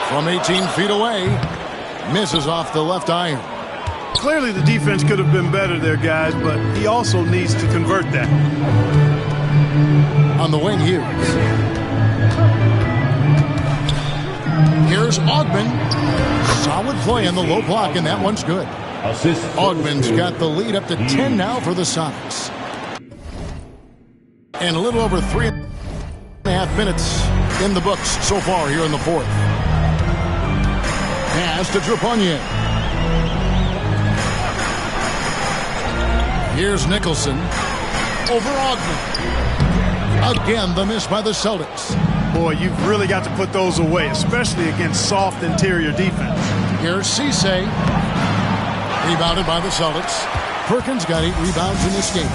From 18 feet away. Misses off the left iron. Clearly the defense could have been better there, guys, but he also needs to convert that. On the wing, Hughes. Here's Augman. Solid play on the low block, and that one's good. Augman's got the lead up to 10 now for the Sonics. And a little over 3.5 minutes in the books so far here in the fourth. Pass to Trepanier. Here's Nicholson. Over Augman. Again, the miss by the Celtics. Boy, you've really got to put those away, especially against soft interior defense. Here's Cisse. Rebounded by the Celtics. Perkins got 8 rebounds in this game.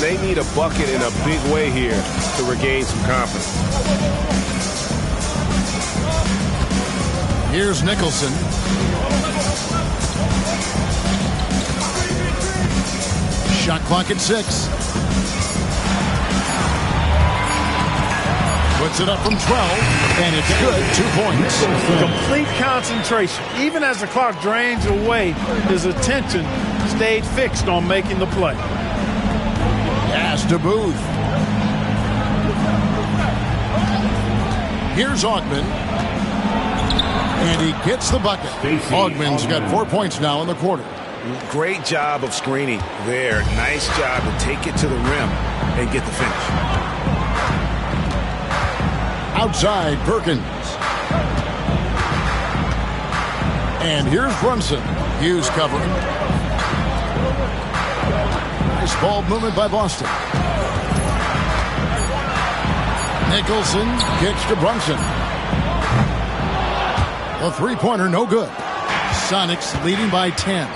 They need a bucket in a big way here to regain some confidence. Here's Nicholson. Shot clock at 6. Puts it up from 12, and it's good. 2 points. Complete concentration. Even as the clock drains away, his attention stayed fixed on making the play. Pass to Booth. Here's Augman. And he gets the bucket. Augman's got 4 points now in the quarter. Great job of screening there. Nice job to take it to the rim and get the finish. Outside, Perkins. And here's Brunson. Hughes covering. Nice ball movement by Boston. Nicholson kicks to Brunson. A three-pointer, no good. Sonics leading by 10.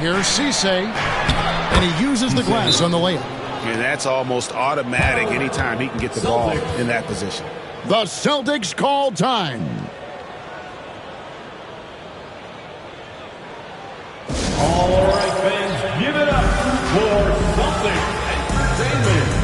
Here's Cisse. And he uses the glass on the layup. And that's almost automatic anytime he can get the ball in that position. The Celtics call time. All right, fans, give it up for Celtics Entertainment.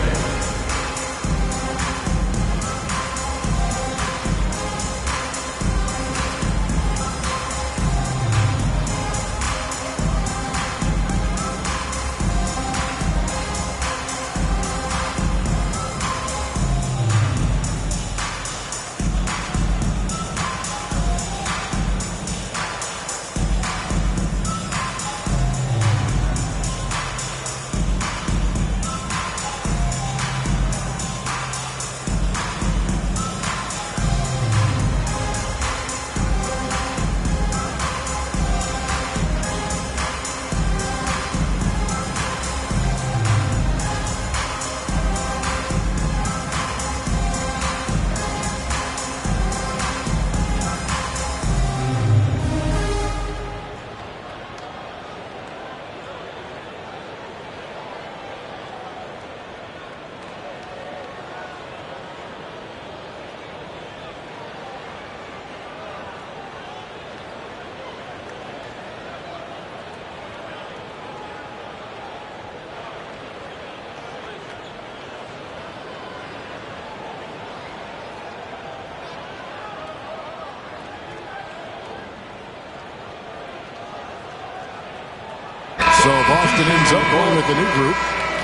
So Boston ends up going with a new group.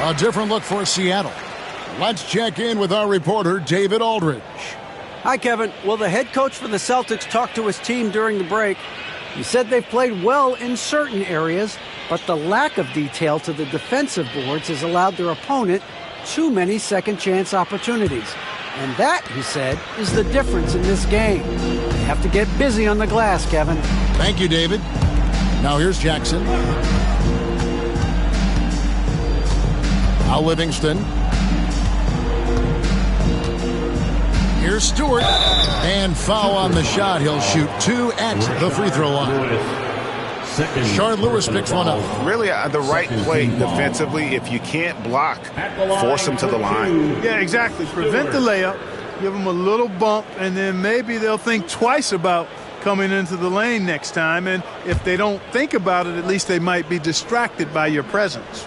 A different look for Seattle. Let's check in with our reporter, David Aldridge. Hi, Kevin. Well, the head coach for the Celtics talked to his team during the break. He said they've played well in certain areas, but the lack of detail to the defensive boards has allowed their opponent too many second-chance opportunities. And that, he said, is the difference in this game. They have to get busy on the glass, Kevin. Thank you, David. Now here's Jackson. Now Livingston. Here's Stewart. And foul on the shot. He'll shoot 2 at the free throw line. Shard Lewis picks one up. Really the right play defensively. If you can't block, force them to the line. Yeah, exactly. Prevent the layup, give them a little bump, and then maybe they'll think twice about coming into the lane next time. And if they don't think about it, at least they might be distracted by your presence.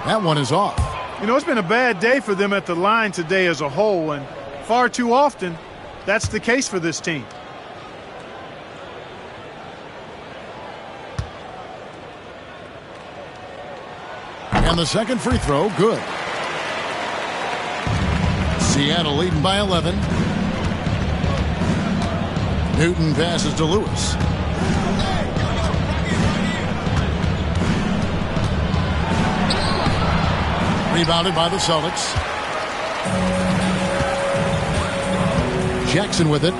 That one is off. You know, it's been a bad day for them at the line today as a whole, and far too often that's the case for this team. And the second free throw, good. Seattle leading by 11. Newton passes to Lewis. Rebounded by the Celtics. Jackson with it.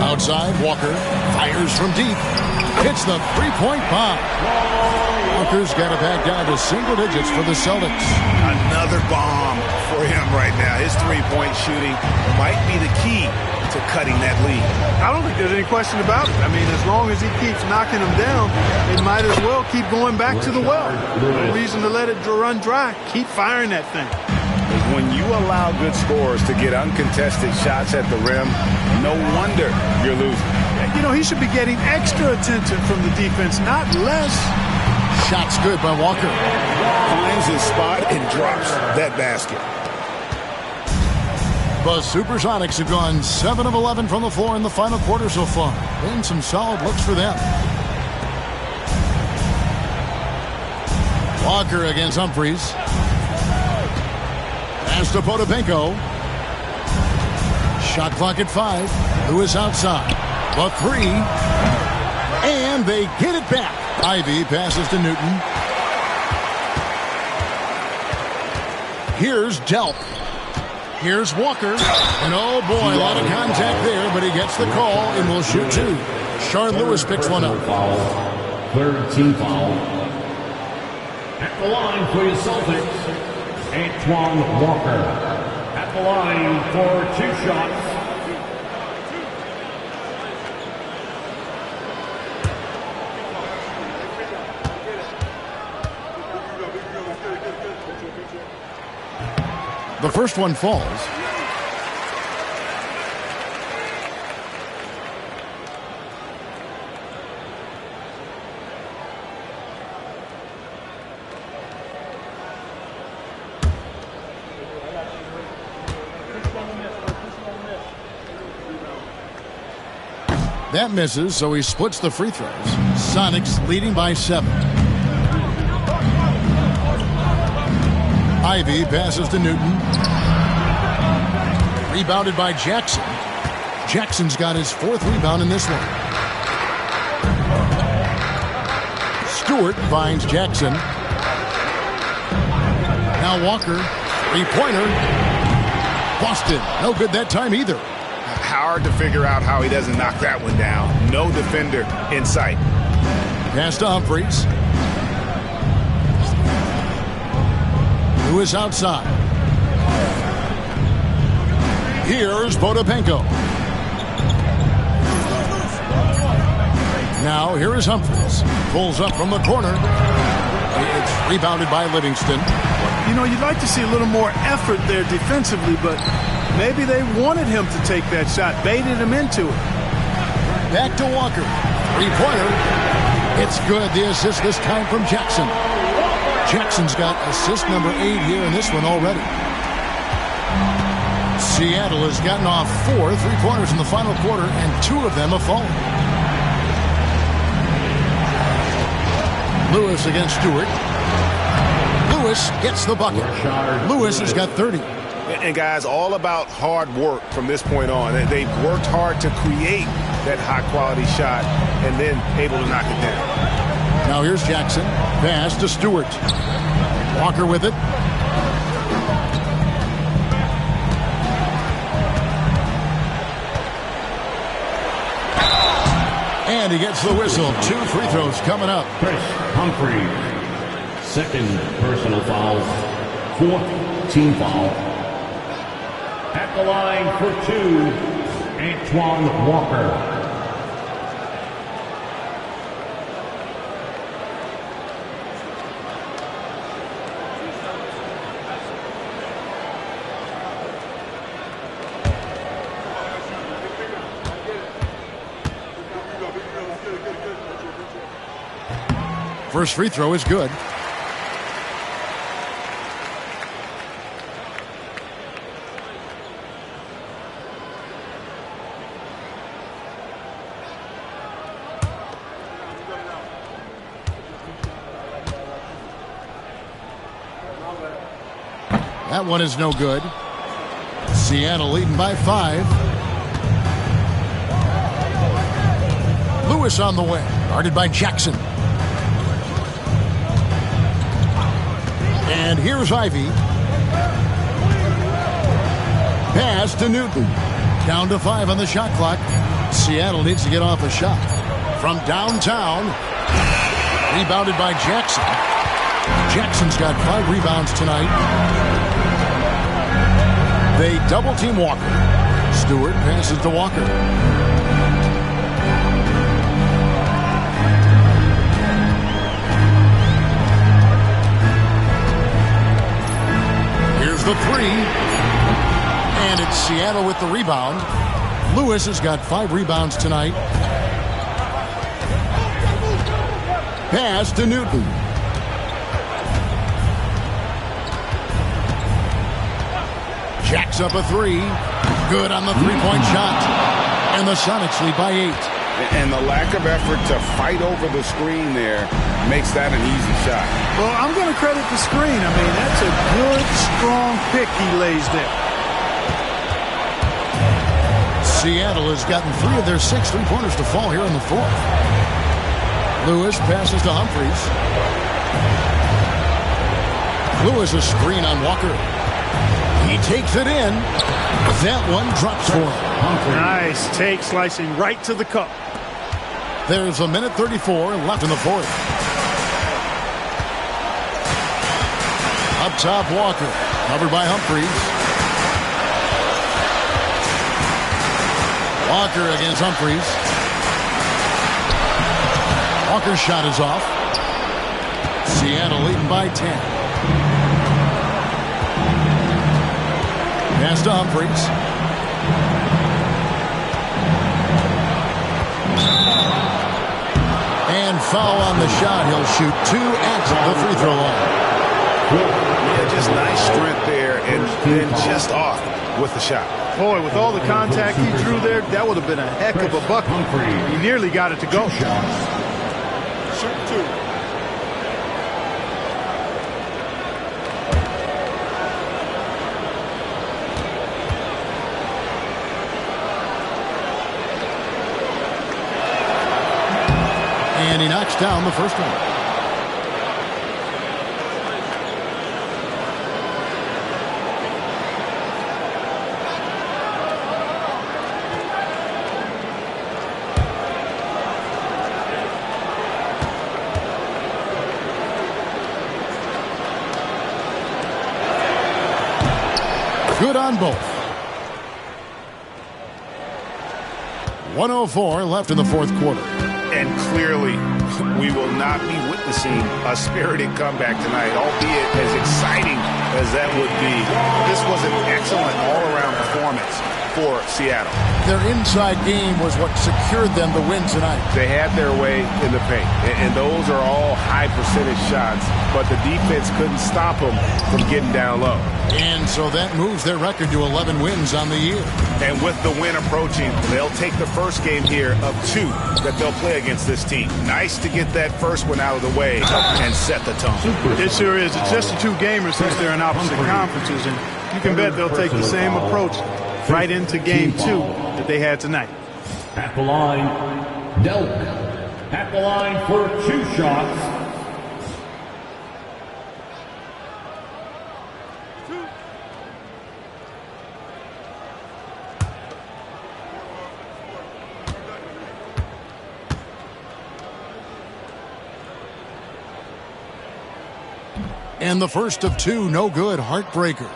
Outside, Walker fires from deep. Hits the three-point bomb. Walker's got it back down to single digits for the Celtics. Another bomb for him right now. His three-point shooting might be the key to cutting that lead. I don't think there's any question about it. I mean, as long as he keeps knocking them down, they might as well keep going back to the well. No reason to let it run dry. Keep firing that thing. When you allow good scorers to get uncontested shots at the rim, no wonder you're losing. You know, he should be getting extra attention from the defense, not less. Shot's good by Walker. Finds his spot and drops that basket. The Supersonics have gone 7 of 11 from the floor in the final quarter so far. Been some solid looks for them. Walker against Humphries. Pass to Potapenko. Shot clock at 5. Lewis outside. The three. And they get it back. Ivy passes to Newton. Here's Delp. Here's Walker. And oh boy, a lot of contact there, but he gets the call and will shoot two. Shard Lewis picks one up. Third team foul. At the line for the Celtics, Antoine Walker. At the line for 2 shots. The first one falls. That misses, so he splits the free throws. Sonics leading by 7. Ivy passes to Newton. Rebounded by Jackson. Jackson's got his 4th rebound in this one. Stewart finds Jackson. Now Walker. 3-pointer. Busted. No good that time either. Hard to figure out how he doesn't knock that one down. No defender in sight. Pass to Humphries. Lewis outside. Here's Potapenko. Now here is Humphries. Pulls up from the corner. It's rebounded by Livingston. You know, you'd like to see a little more effort there defensively, but maybe they wanted him to take that shot, baited him into it. Back to Walker. 3-pointer. It's good. The assist this time from Jackson. Jackson's got assist number 8 here in this one already. Seattle has gotten off 4 3-pointers in the final quarter, and 2 of them have fallen. Lewis against Stewart. Lewis gets the bucket. Lewis has got 30. And guys, all about hard work from this point on. They've worked hard to create that high-quality shot and then able to knock it down. Now here's Jackson. Pass to Stewart. Walker with it. And he gets the whistle. 2 free throws coming up. Chris Humphries, 2nd personal foul, 4th team foul. At the line for 2, Antoine Walker. First free throw is good. That one is no good. Seattle leading by 5. Lewis on the way, guarded by Jackson. And here's Ivy. Pass to Newton. Down to 5 on the shot clock. Seattle needs to get off a shot. From downtown. Rebounded by Jackson. Jackson's got 5 rebounds tonight. They double team Walker. Stewart passes to Walker. Here's the 3. And it's Seattle with the rebound. Lewis has got 5 rebounds tonight. Pass to Newton. Jacks up a 3. Good on the three-point shot. And the Sonics lead by 8. And the lack of effort to fight over the screen there makes that an easy shot. Well, I'm going to credit the screen. I mean, that's a good, strong pick he lays there. Seattle has gotten 3 of their 6 three-pointers to fall here in the 4th. Lewis passes to Humphries. Lewis a screen on Walker. He takes it in. That one drops for him. Nice take, slicing right to the cup. There's a minute 34 left in the 4th. Up top, Walker. Covered by Humphries. Walker against Humphries. Walker's shot is off. Seattle leading by 10. Pass to Humphries. And foul on the shot. He'll shoot 2 at the free throw line. Yeah, just nice strength there and then just off with the shot. Boy, with all the contact he drew there, that would have been a heck of a bucket. He nearly got it to go. Shoot 2. And he knocks down the first one. Good on both. 1:04 left in the 4th quarter. And clearly, we will not be witnessing a spirited comeback tonight, albeit as exciting as that would be. This was an excellent all-around performance for Seattle. Their inside game was what secured them the win tonight. They had their way in the paint, and those are all high-percentage shots, but the defense couldn't stop them from getting down low. And so that moves their record to 11 wins on the year. And with the win approaching, they'll take the first game here of 2 that they'll play against this team. Nice to get that first one out of the way and set the tone. It sure is. It's just a 2-gamer since they're in opposite conferences, and you can bet they'll take the same approach right into game 2 that they had tonight. At the line, Delk. At the line for 2 shots. And the first of 2, no good, heartbreaker.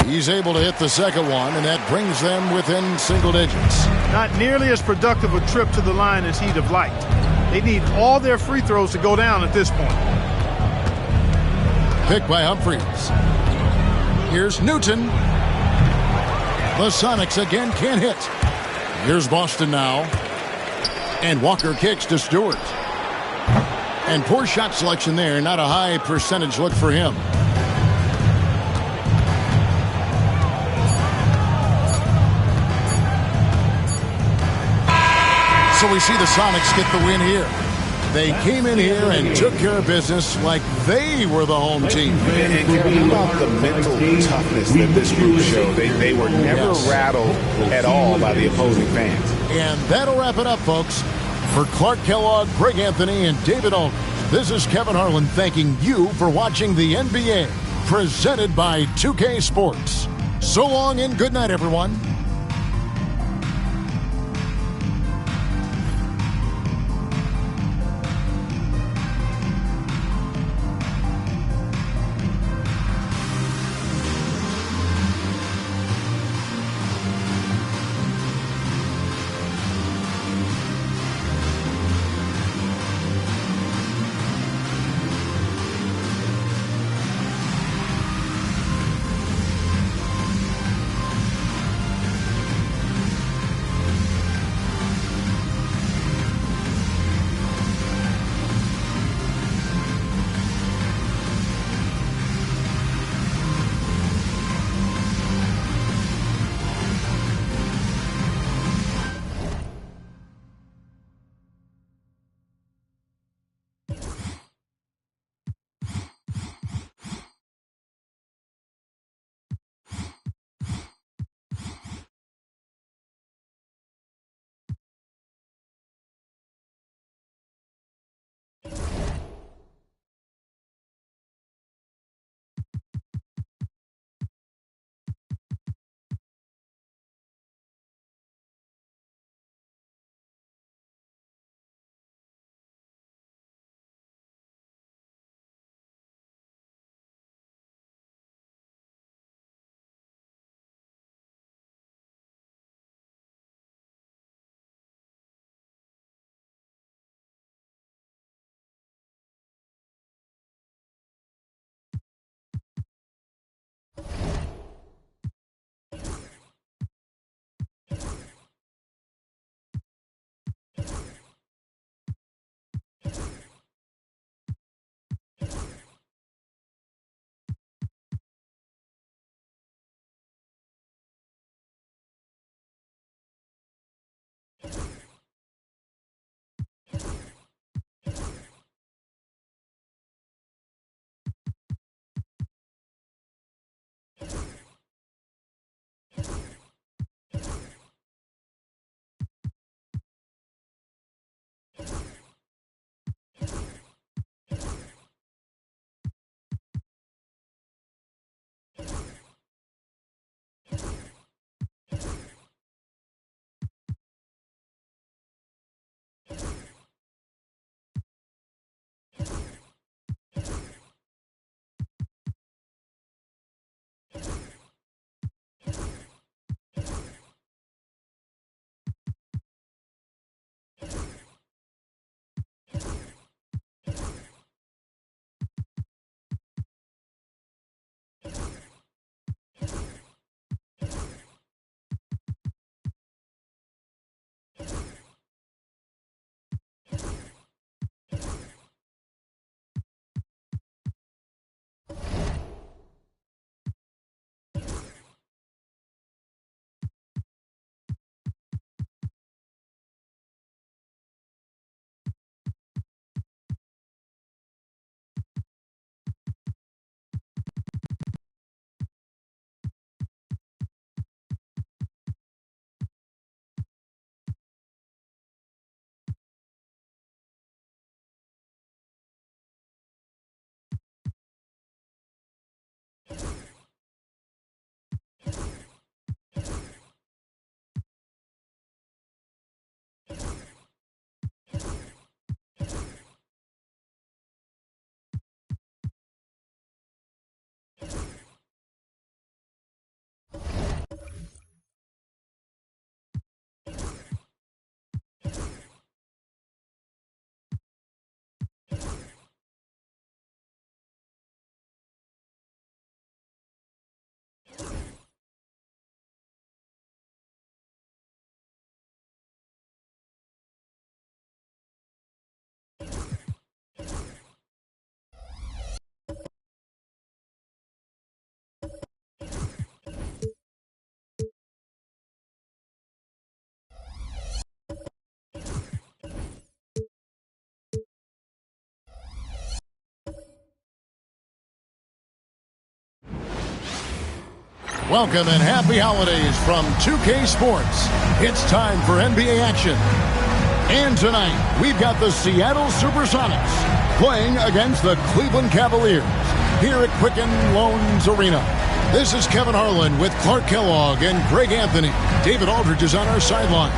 He's able to hit the second one, and that brings them within single digits. Not nearly as productive a trip to the line as he'd have liked. They need all their free throws to go down at this point. Picked by Humphries. Here's Newton. The Sonics again can't hit. Here's Boston now. And Walker kicks to Stewart. And poor shot selection there. Not a high percentage look for him. So we see the Sonics get the win here. They came in here and took care of business like they were the home team. And Kevin, how about the mental toughness that this group showed? They were never rattled at all by the opposing fans. And that'll wrap it up, folks. For Clark Kellogg, Greg Anthony, and David Aldridge, this is Kevin Harlan thanking you for watching the NBA, presented by 2K Sports. So long and good night, everyone. Welcome and happy holidays from 2K Sports. It's time for NBA action. And tonight, we've got the Seattle Supersonics playing against the Cleveland Cavaliers here at Quicken Loans Arena. This is Kevin Harlan with Clark Kellogg and Greg Anthony. David Aldridge is on our sideline.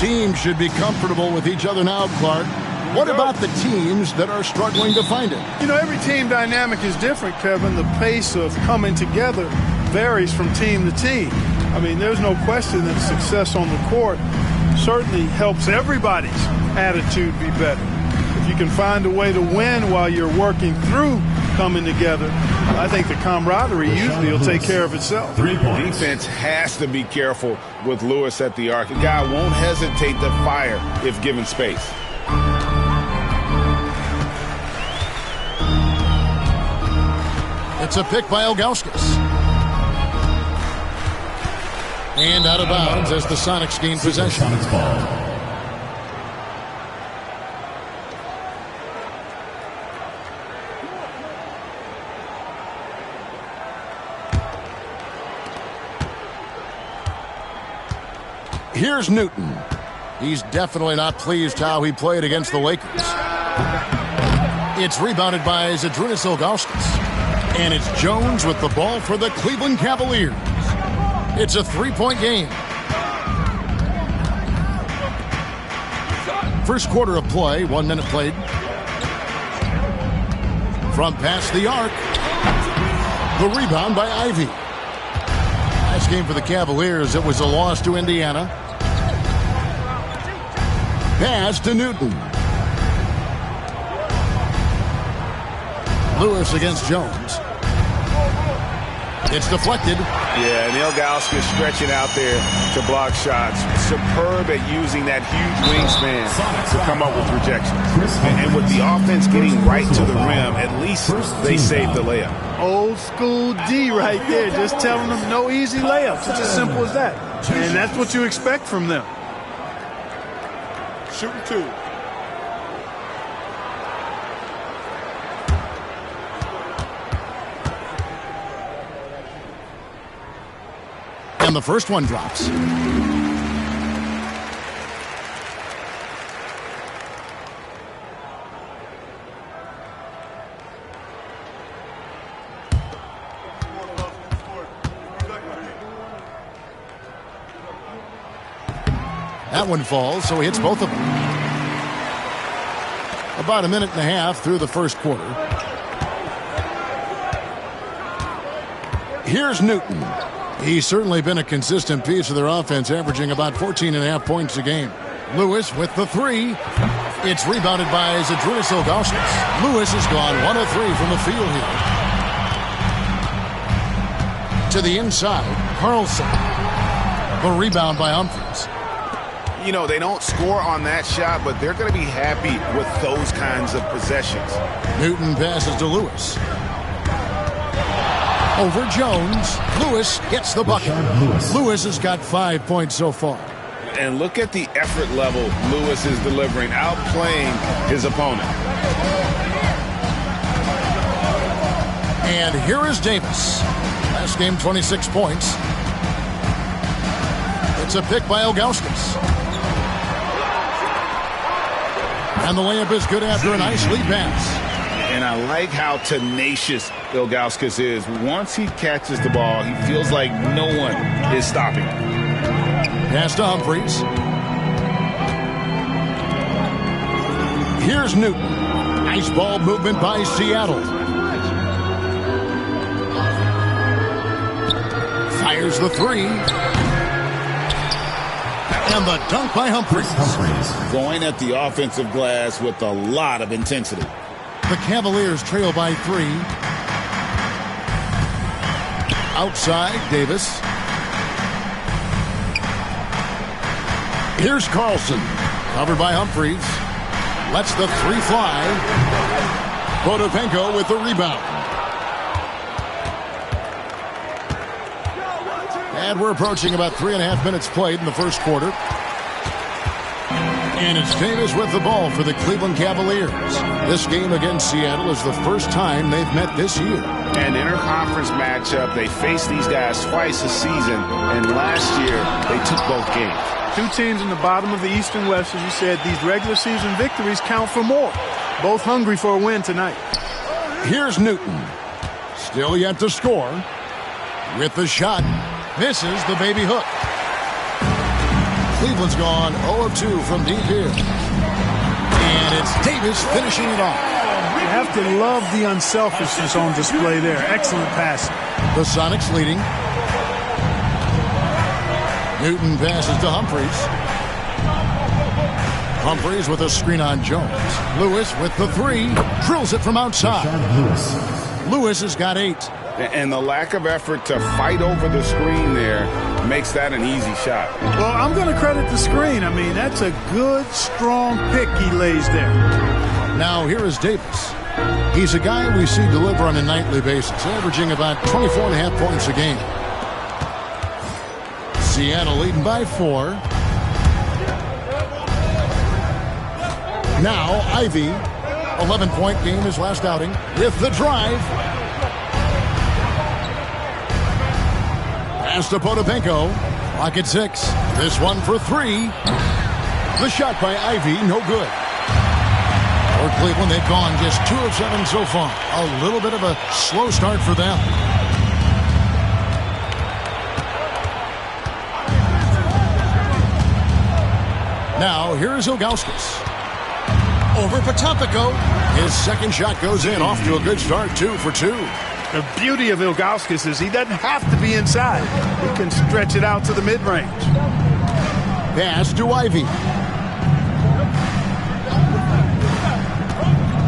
Teams should be comfortable with each other now, Clark. What about the teams that are struggling to find it? You know, every team dynamic is different, Kevin. The pace of coming together varies from team to team. I mean, there's no question that success on the court certainly helps everybody's attitude be better. If you can find a way to win while you're working through coming together, I think the camaraderie usually will take care of itself. Defense has to be careful with Lewis at the arc. The guy won't hesitate to fire if given space. It's a pick by Ilgauskas. And out of bounds as the Sonics gain possession. Here's Newton. He's definitely not pleased how he played against the Lakers. It's rebounded by Zydrunas Ilgauskas. And it's Jones with the ball for the Cleveland Cavaliers. It's a three-point game. First quarter of play, 1 minute played. From past the arc. The rebound by Ivy. Last game for the Cavaliers, it was a loss to Indiana. Pass to Newton. Lewis against Jones. It's deflected. Yeah, and Ilgauskas stretching out there to block shots. Superb at using that huge wingspan to come up with rejections. And with the offense getting right to the rim, at least they saved the layup. Old school D right there, just telling them no easy layups. It's as simple as that. And that's what you expect from them. Shooting two. And the first one drops. That one falls, so he hits both of them. About a minute and a half through the first quarter. Here's Newton. He's certainly been a consistent piece of their offense, averaging about 14.5 points a game. Lewis with the three. It's rebounded by Zydrunas Ilgauskas. Lewis has gone 1 of 3 from the field here. To the inside, Carlson. The rebound by Humphries. You know, they don't score on that shot, but they're going to be happy with those kinds of possessions. Newton passes to Lewis. Over Jones. Lewis gets the bucket. Lewis has got 5 points so far. And look at the effort level Lewis is delivering, outplaying his opponent. And here is Davis. Last game, 26 points. It's a pick by Ilgauskas. And the layup is good after a nice lead pass. And I like how tenacious Ilgauskas is. Once he catches the ball, he feels like no one is stopping him. Pass to Humphries. Here's Newton. Nice ball movement by Seattle. Fires the three. And the dunk by Humphries. Going at the offensive glass with a lot of intensity. The Cavaliers trail by 3. Outside, Davis. Here's Carlson. Covered by Humphries. Lets the three fly. Potapenko with the rebound. And we're approaching about 3.5 minutes played in the first quarter. And it's Davis with the ball for the Cleveland Cavaliers. This game against Seattle is the first time they've met this year. An interconference matchup. They faced these guys twice this season, and last year they took both games. Two teams in the bottom of the East and West, as you said. These regular season victories count for more. Both hungry for a win tonight. Here's Newton. Still yet to score. With the shot. Misses the baby hook. Cleveland's gone 0 of 2 from deep here. And it's Davis finishing it off. You have to love the unselfishness on display there. Excellent passing. The Sonics leading. Newton passes to Humphries. Humphries with a screen on Jones. Lewis with the three. Drills it from outside. Lewis has got 8. And the lack of effort to fight over the screen there makes that an easy shot. Well, I'm going to credit the screen. I mean, that's a good, strong pick he lays there. Now here is Davis. He's a guy we see deliver on a nightly basis, averaging about 24.5 points a game. Seattle leading by 4. Now Ivy, 11-point game his last outing, with the drive. Pass to Potapenko. Clock at 6. This one for 3. The shot by Ivy, no good. For Cleveland, they've gone just 2 of 7 so far. A little bit of a slow start for them. Now, here's Ilgauskas. Over Potapenko. His second shot goes in. Off to a good start, 2 for 2. The beauty of Ilgauskas is he doesn't have to be inside. He can stretch it out to the mid-range. Pass to Ivy.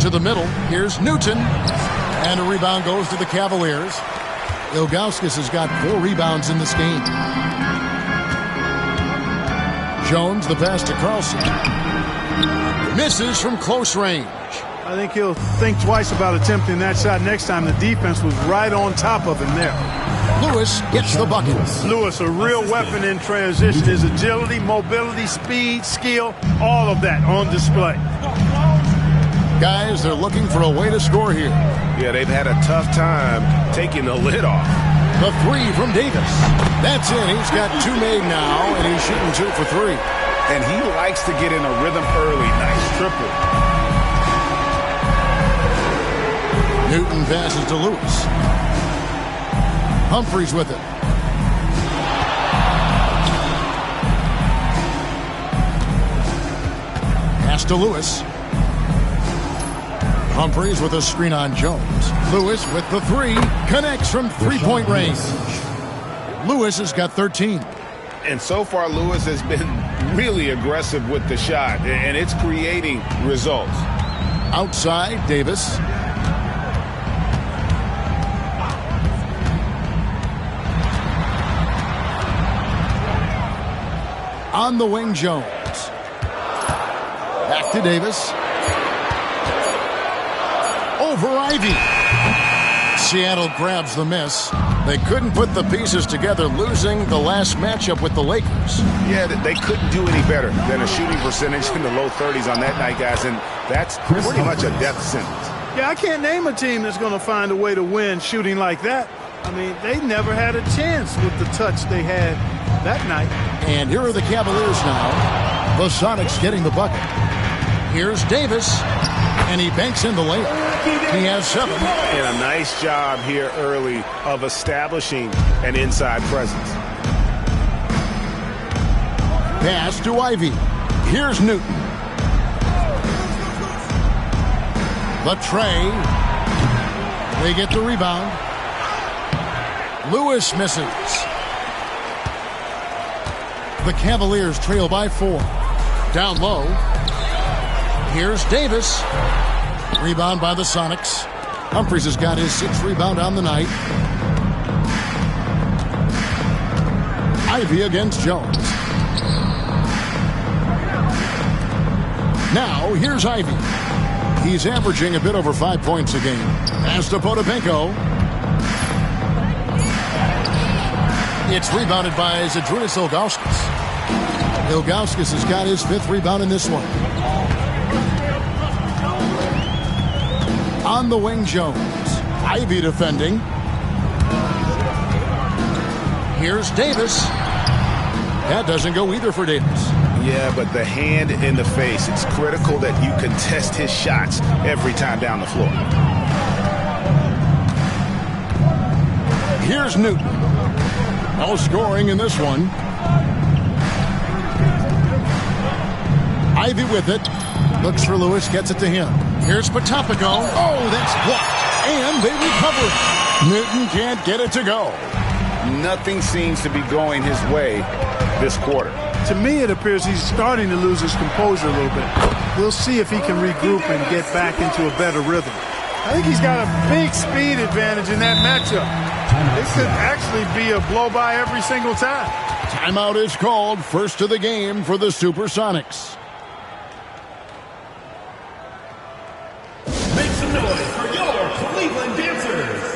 To the middle. Here's Newton. And a rebound goes to the Cavaliers. Ilgauskas has got 4 rebounds in this game. Jones, the pass to Carlson. Misses from close range. I think he'll think twice about attempting that shot next time. The defense was right on top of him there. Lewis gets the bucket. Lewis, a real weapon in transition. His agility, mobility, speed, skill, all of that on display. Guys, they're looking for a way to score here. Yeah, they've had a tough time taking the lid off. The 3 from Davis. That's it. He's got 2 made now, and he's shooting 2 for 3. And he likes to get in a rhythm early. Nice triple. Newton passes to Lewis. Humphries with it. Pass to Lewis. Humphries with a screen on Jones. Lewis with the 3. Connects from 3-point range. Lewis has got 13. And so far, Lewis has been really aggressive with the shot, and it's creating results. Outside, Davis. On the wing, Jones. Back to Davis. Over Ivy. Seattle grabs the miss. They couldn't put the pieces together, losing the last matchup with the Lakers. Yeah, they couldn't do any better than a shooting percentage in the low 30s on that night, guys, and that's pretty much a death sentence. Yeah, I can't name a team that's going to find a way to win shooting like that. I mean, they never had a chance with the touch they had that night. And here are the Cavaliers now. The Sonics getting the bucket. Here's Davis, and he banks in the layup. He has 7. And a nice job here early of establishing an inside presence. Pass to Ivy. Here's Newton. The tray. They get the rebound. Lewis misses. The Cavaliers trail by 4. Down low. Here's Davis. Rebound by the Sonics. Humphries has got his 6th rebound on the night. Ivy against Jones. Now, here's Ivy. He's averaging a bit over 5 points a game. Pass to Potapenko. It's rebounded by Zydrunas Ilgauskas. Ilgauskas has got his 5th rebound in this one. On the wing, Jones. Ivy defending. Here's Davis. That doesn't go either for Davis. Yeah, but the hand in the face, it's critical that you contest his shots every time down the floor. Here's Newton. No scoring in this one. Ivy with it. Looks for Lewis, gets it to him. Here's Potapenko. Oh, that's blocked. And they recover it. Newton can't get it to go. Nothing seems to be going his way this quarter. To me, it appears he's starting to lose his composure a little bit. We'll see if he can regroup and get back into a better rhythm. I think he's got a big speed advantage in that matchup. It could actually be a blow-by every single time. Timeout is called. First of the game for the Supersonics. Make some noise for your Cleveland Dancers.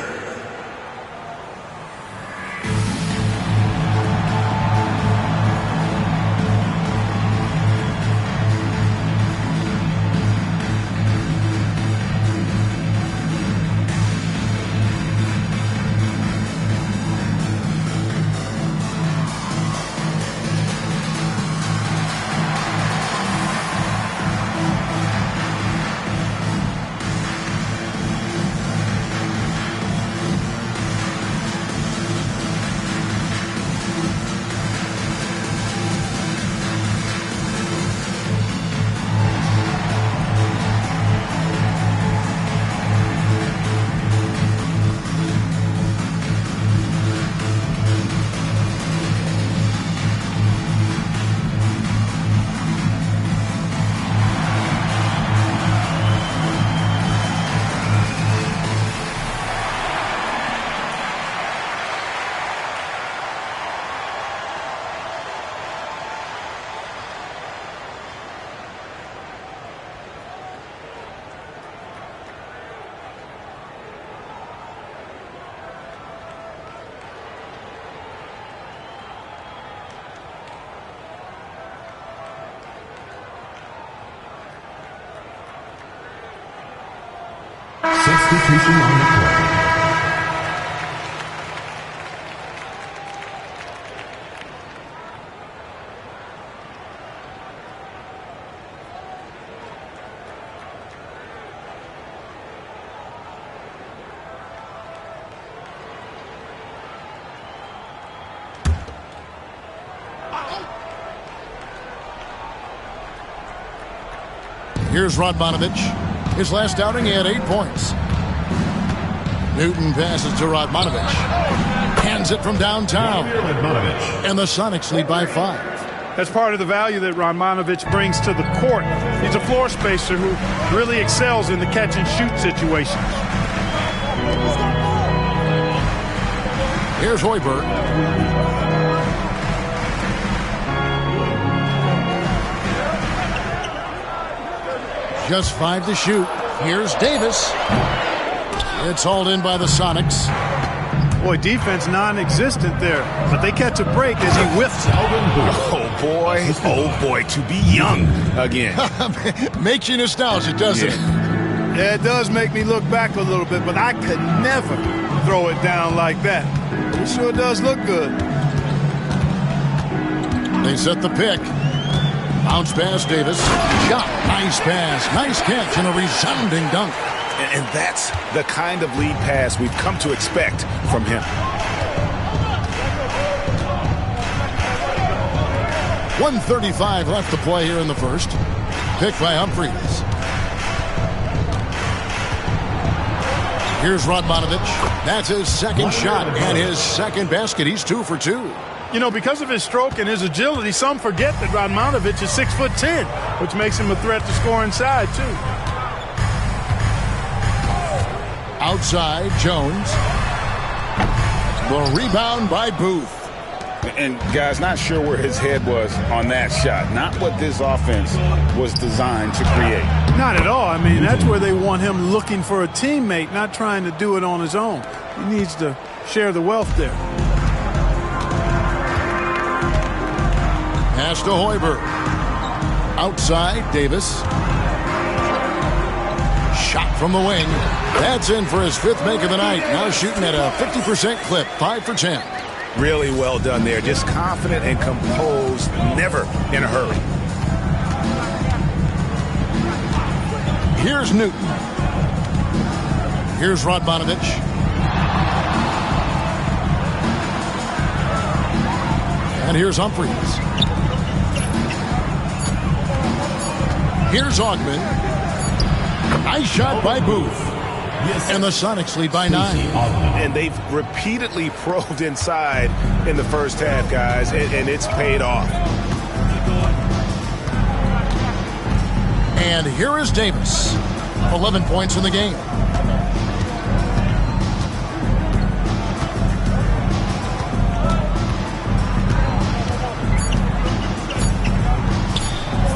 Substitution on the court. Here's Radmanovich. His last outing, he had 8 points. Newton passes to Radmanovich. Hands it from downtown. And the Sonics lead by 5. That's part of the value that Radmanovich brings to the court. He's a floor spacer who really excels in the catch-and-shoot situations. Here's Hoiberg. Just 5 to shoot. Here's Davis. It's hauled in by the Sonics. Boy, defense non-existent there, but they catch a break as he whiffs it. Oh boy, to be young again. Makes you nostalgic, doesn't it? Yeah, it does make me look back a little bit, but I could never throw it down like that. It sure does look good. They set the pick. Bounce pass, Davis. Shot. Nice pass. Nice catch and a resounding dunk. And that's the kind of lead pass we've come to expect from him. 1:35 left to play here in the first. Pick by Humphries. Here's Radmanovich. That's his second shot and his second basket. He's 2 for 2. You know, because of his stroke and his agility, some forget that Radmanovich is 6'10", which makes him a threat to score inside, too. Outside, Jones. The rebound by Booth. And, guys, not sure where his head was on that shot. Not what this offense was designed to create. Not at all. I mean, that's where they want him looking for a teammate, not trying to do it on his own. He needs to share the wealth there. Pass to Hoiberg. Outside, Davis. Shot from the wing. That's in for his 5th make of the night. Now shooting at a 50% clip, 5 for 10. Really well done there. Just confident and composed, never in a hurry. Here's Newton. Here's Radmanovich. And here's Humphries. Here's Augman. Nice shot by Booth. And the Sonics lead by 9. And they've repeatedly probed inside in the first half, guys, and it's paid off. And here is Davis. 11 points in the game.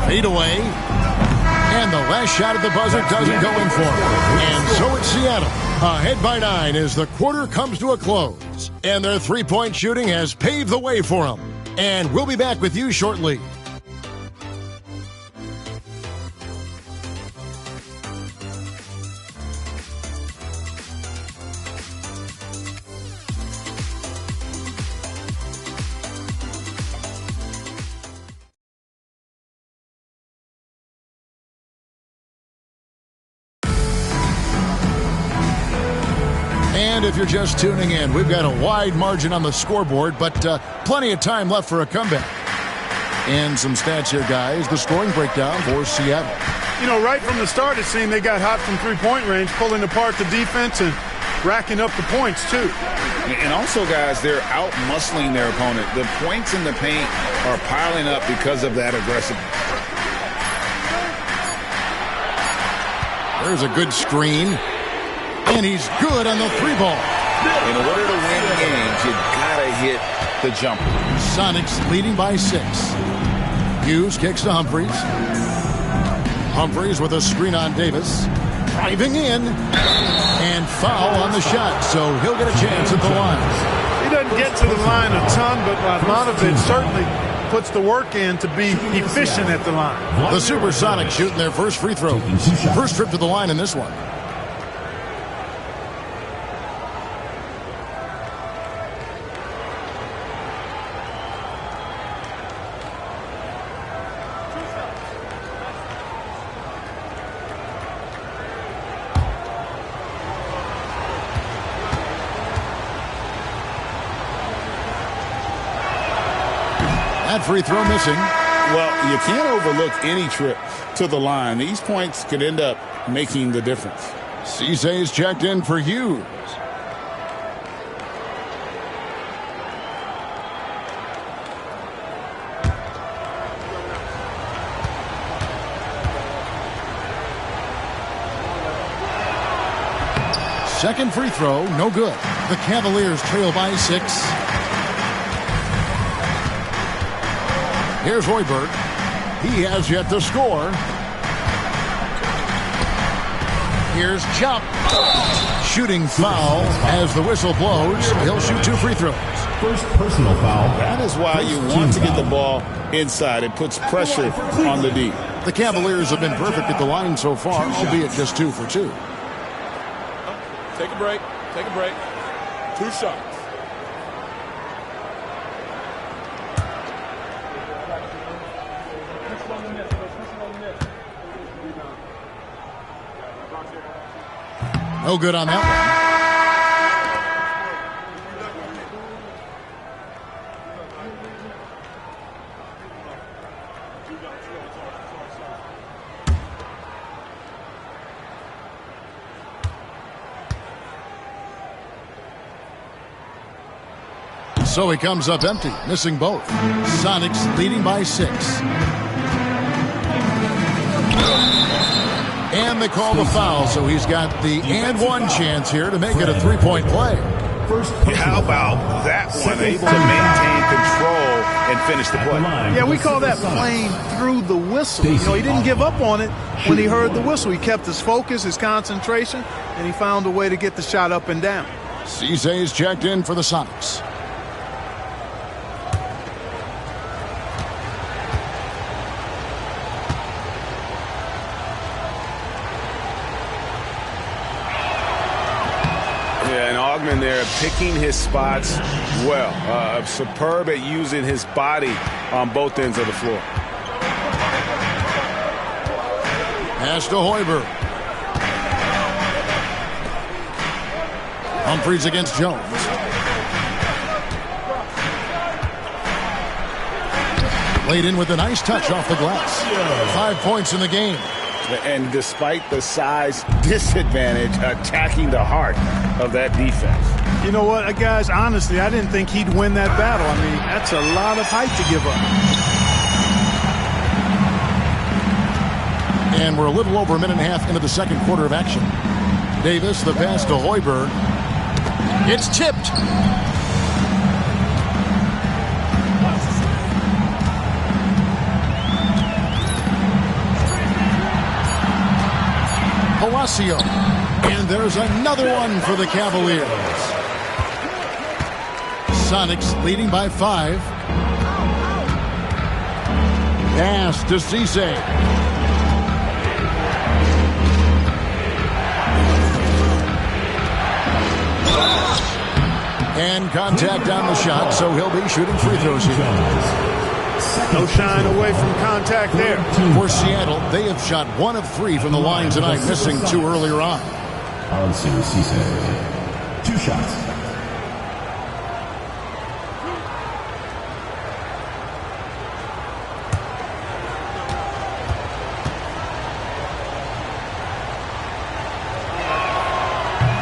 Fade away. And the last shot at the buzzer doesn't go in for him. And so it's Seattle. Ahead by 9 as the quarter comes to a close. And their three-point shooting has paved the way for them. And we'll be back with you shortly. And if you're just tuning in, we've got a wide margin on the scoreboard, but plenty of time left for a comeback. And some stats here, guys. The scoring breakdown for Seattle. You know, right from the start, it seemed they got hot from three-point range, pulling apart the defense and racking up the points, too. And also, guys, they're out-muscling their opponent. The points in the paint are piling up because of that aggressiveness. There's a good screen. And he's good on the 3-ball. In order to win games, you gotta hit the jumper. Sonics leading by 6. Hughes kicks to Humphries. Humphries with a screen on Davis. Driving in. And foul on the shot, so he'll get a chance at the line. He doesn't get to the line a ton, but Radmanovich certainly puts the work in to be efficient at the line. The Supersonics shooting their first free throw. First trip to the line in this one. That free throw missing. Well, you can't overlook any trip to the line. These points could end up making the difference. Ceesay's checked in for Hughes. Second free throw, no good. The Cavaliers trail by 6. Here's Hoiberg. He has yet to score. Here's Chop. Shooting foul as the whistle blows. He'll shoot 2 free throws. First personal foul. That is why you want to get the ball inside. It puts pressure on the D. The Cavaliers have been perfect at the line so far, albeit just 2 for 2. Take a break. Take a break. 2 shots. No good on that one. So he comes up empty, missing both. Sonics leading by 6. And they call the foul, so he's got the and one chance here to make it a 3-point play. How about that one? Able to maintain control and finish the play. Yeah, we call that playing through the whistle. You know, he didn't give up on it when he heard the whistle. He kept his focus, his concentration, and he found a way to get the shot up and down. Cee's checked in for the Sonics. There picking his spots well. Superb at using his body on both ends of the floor. Pass to Hoiberg. Humphries against Jones. Laid in with a nice touch off the glass. 5 points in the game. And despite the size disadvantage, attacking the heart of that defense. You know what, guys, honestly, I didn't think he'd win that battle. I mean, that's a lot of height to give up. And we're a little over a minute and a half into the second quarter of action. Davis, the pass to Hoiberg. It's tipped. Palacio. And there's another one for the Cavaliers. Sonics leading by 5. Pass to Cease. And contact on the shot, so he'll be shooting free throws here. No shine away from contact there. For Seattle, they have shot 1 of 3 from the line tonight, missing 2 earlier on. Cease. 2 shots.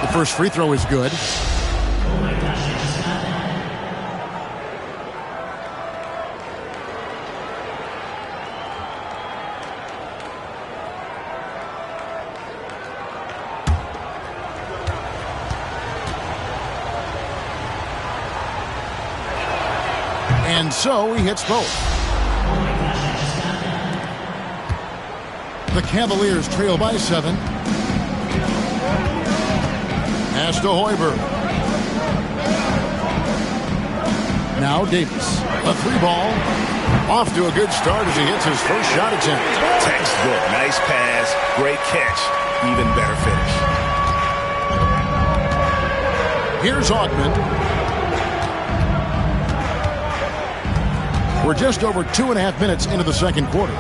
The first free throw is good. And so he hits both. The Cavaliers trail by 7. Pass to Hoiberg. Now Davis. A 3-ball. Off to a good start as he hits his first shot attempt. Textbook. Nice pass. Great catch. Even better finish. Here's Augment. We're just over 2.5 minutes into the second quarter.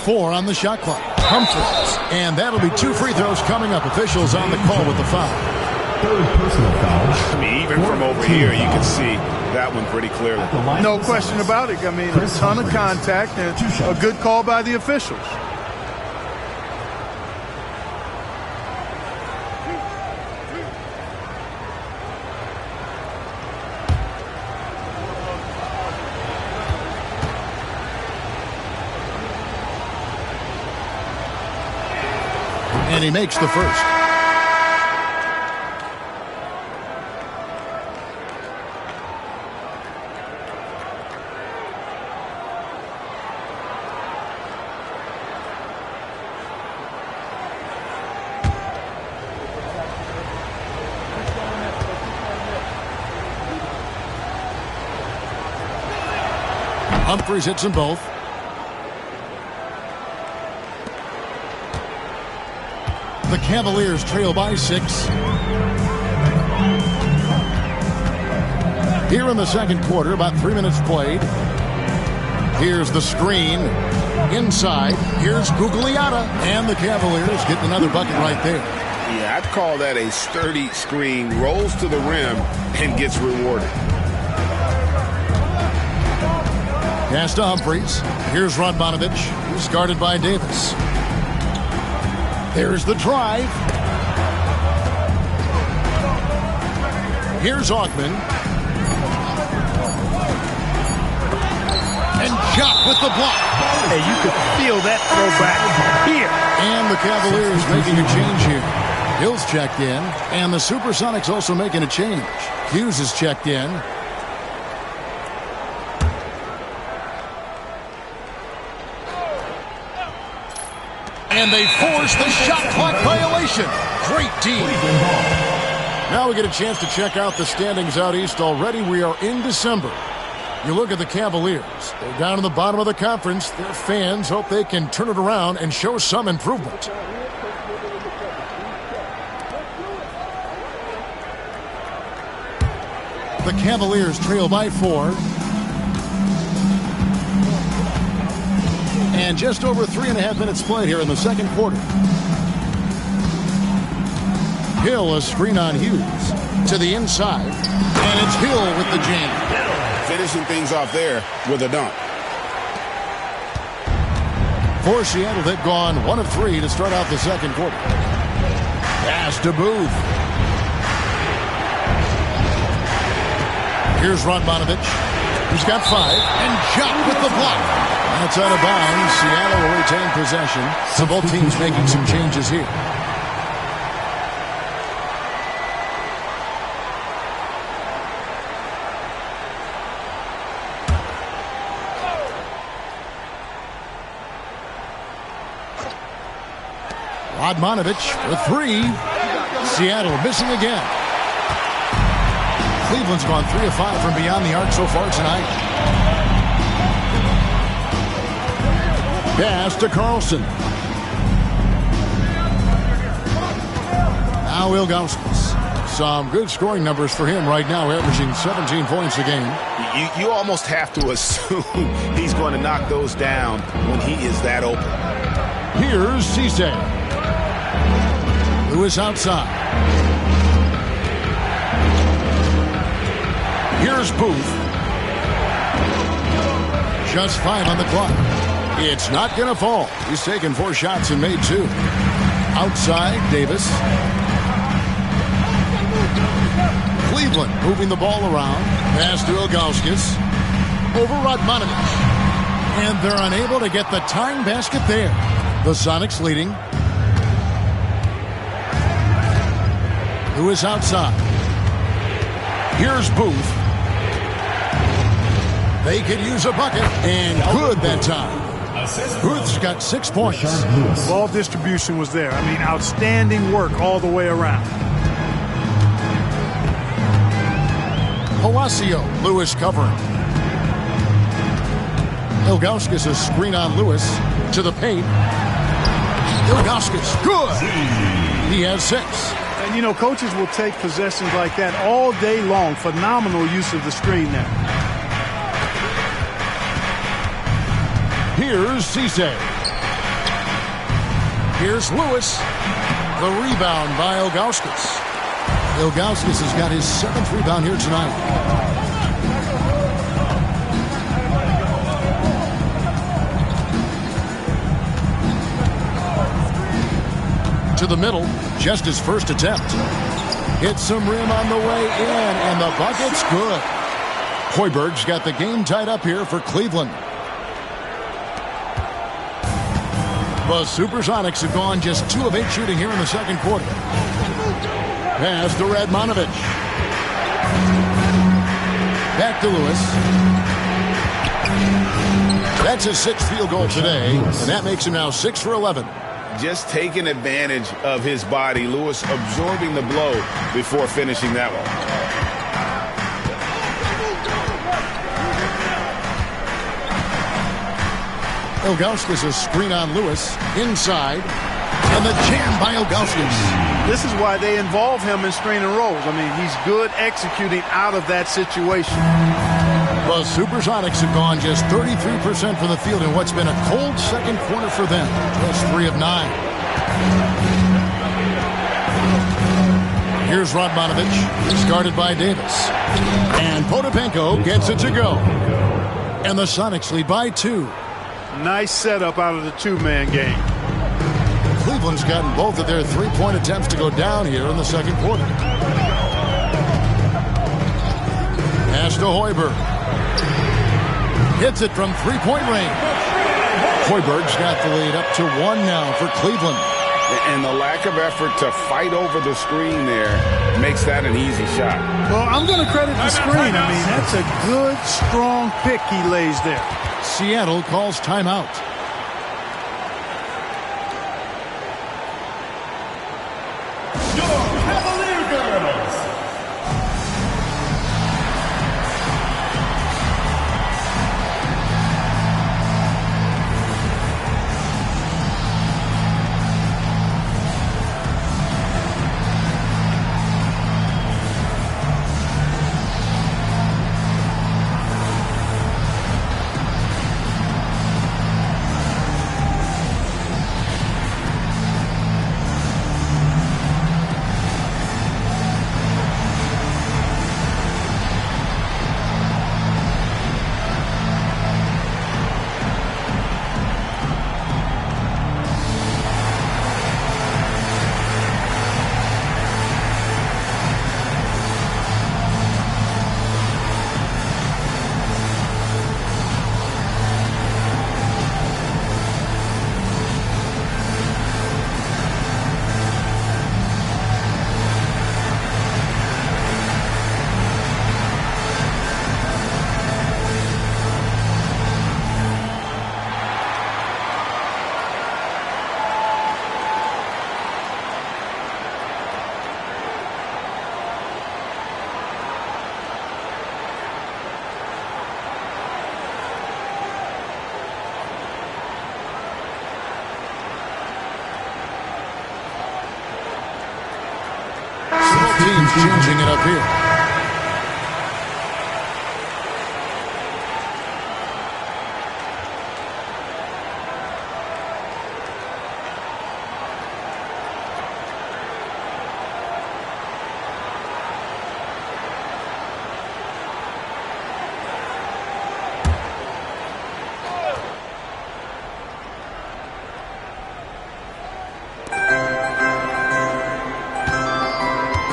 Four on the shot clock. Humphries. And that'll be 2 free throws coming up. Officials on the call with the foul. Third personal foul. I mean, even from over here, you can see that one pretty clearly. No question about it. I mean, a ton of contact and a good call by the officials. And he makes the first. Humphries hits them both. The Cavaliers trail by 6. Here in the second quarter, about 3 minutes played. Here's the screen. Inside, here's Gugliotta. And the Cavaliers getting another bucket right there. Yeah, I'd call that a sturdy screen. Rolls to the rim and gets rewarded. Pass to Humphries. Here's Radmanovich, who's guarded by Davis. There's the drive. Here's Augment. And Jock with the block. Hey, you could feel that throwback here. And the Cavaliers making a change here. Hill's checked in, and the Supersonics also making a change. Hughes is checked in. And they force the shot clock violation. Great team. Now we get a chance to check out the standings out east already. We are in December. You look at the Cavaliers. They're down in the bottom of the conference. Their fans hope they can turn it around and show some improvement. The Cavaliers trail by 4. And just over 3.5 minutes played here in the second quarter. Hill, a screen on Hughes to the inside. And it's Hill with the jam. Finishing things off there with a dunk. For Seattle, they've gone 1 of 3 to start out the second quarter. Pass to Booth. Here's Radmanovich. He's got 5. And Jock with the block. That's out of bounds. Seattle will retain possession. So both teams making some changes here. Radmanovich for 3. Seattle missing again. Cleveland's gone 3 of 5 from beyond the arc so far tonight. Pass to Carlson. Now Ilgauskas. Some good scoring numbers for him right now, averaging 17 points a game. You almost have to assume he's going to knock those down when he is that open. Here's Cisse. Lewis outside. Here's Booth. Just 5 on the clock. It's not going to fall. He's taken 4 shots and made 2. Outside, Davis. Cleveland moving the ball around. Pass to Ilgauskas. Over Radmanovich. And they're unable to get the tying basket there. The Sonics leading. Lewis outside. Here's Booth. They could use a bucket. And good that time. Booth's got 6 points. Ball distribution was there. I mean, outstanding work all the way around. Palacio, Lewis covering. Ilgauskas a screen on Lewis to the paint. Ilgauskas, good. He has 6. And, you know, coaches will take possessions like that all day long. Phenomenal use of the screen there. Here's Cisse. Here's Lewis. The rebound by Ilgauskas. Ilgauskas has got his 7th rebound here tonight. To the middle, just his first attempt. Hits some rim on the way in, and the bucket's good. Hoiberg's got the game tied up here for Cleveland. The Supersonics have gone just 2 of 8 shooting here in the second quarter. Pass to Radmanovich. Back to Lewis. That's his 6th field goal today, and that makes him now 6 for 11. Just taking advantage of his body. Lewis absorbing the blow before finishing that one. Ilgauskas a screen on Lewis. Inside. And the jam by Ilgauskas. This is why they involve him in screen and rolls. I mean, he's good executing out of that situation. The Supersonics have gone just 33% from the field in what's been a cold second quarter for them. Just 3 of 9. Here's Radmanovich. He's guarded by Davis. And Potapenko gets it to go. And the Sonics lead by 2. Nice setup out of the 2-man game. Cleveland's gotten both of their 3-point attempts to go down here in the second quarter. Pass to Hoiberg. Hits it from 3-point range. Hoiberg's got the lead up to 1 now for Cleveland. And the lack of effort to fight over the screen there makes that an easy shot. Well, I'm going to credit the screen. I mean, that's a good, strong pick he lays there. Seattle calls timeout. Teams changing it up here.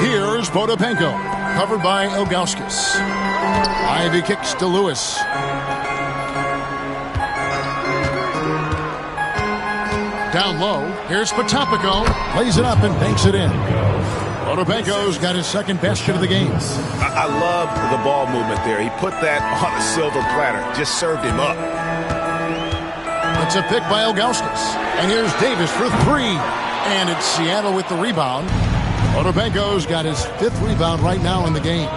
Here's Potapenko, covered by Ilgauskas. Ivy kicks to Lewis. Down low, here's Potapenko. Plays it up and banks it in. Potapenko's got his second basket of the game. I love the ball movement there. He put that on a silver platter. Just served him up. It's a pick by Ilgauskas. And here's Davis for 3. And it's Seattle with the rebound. Potapenko's got his 5th rebound right now in the game.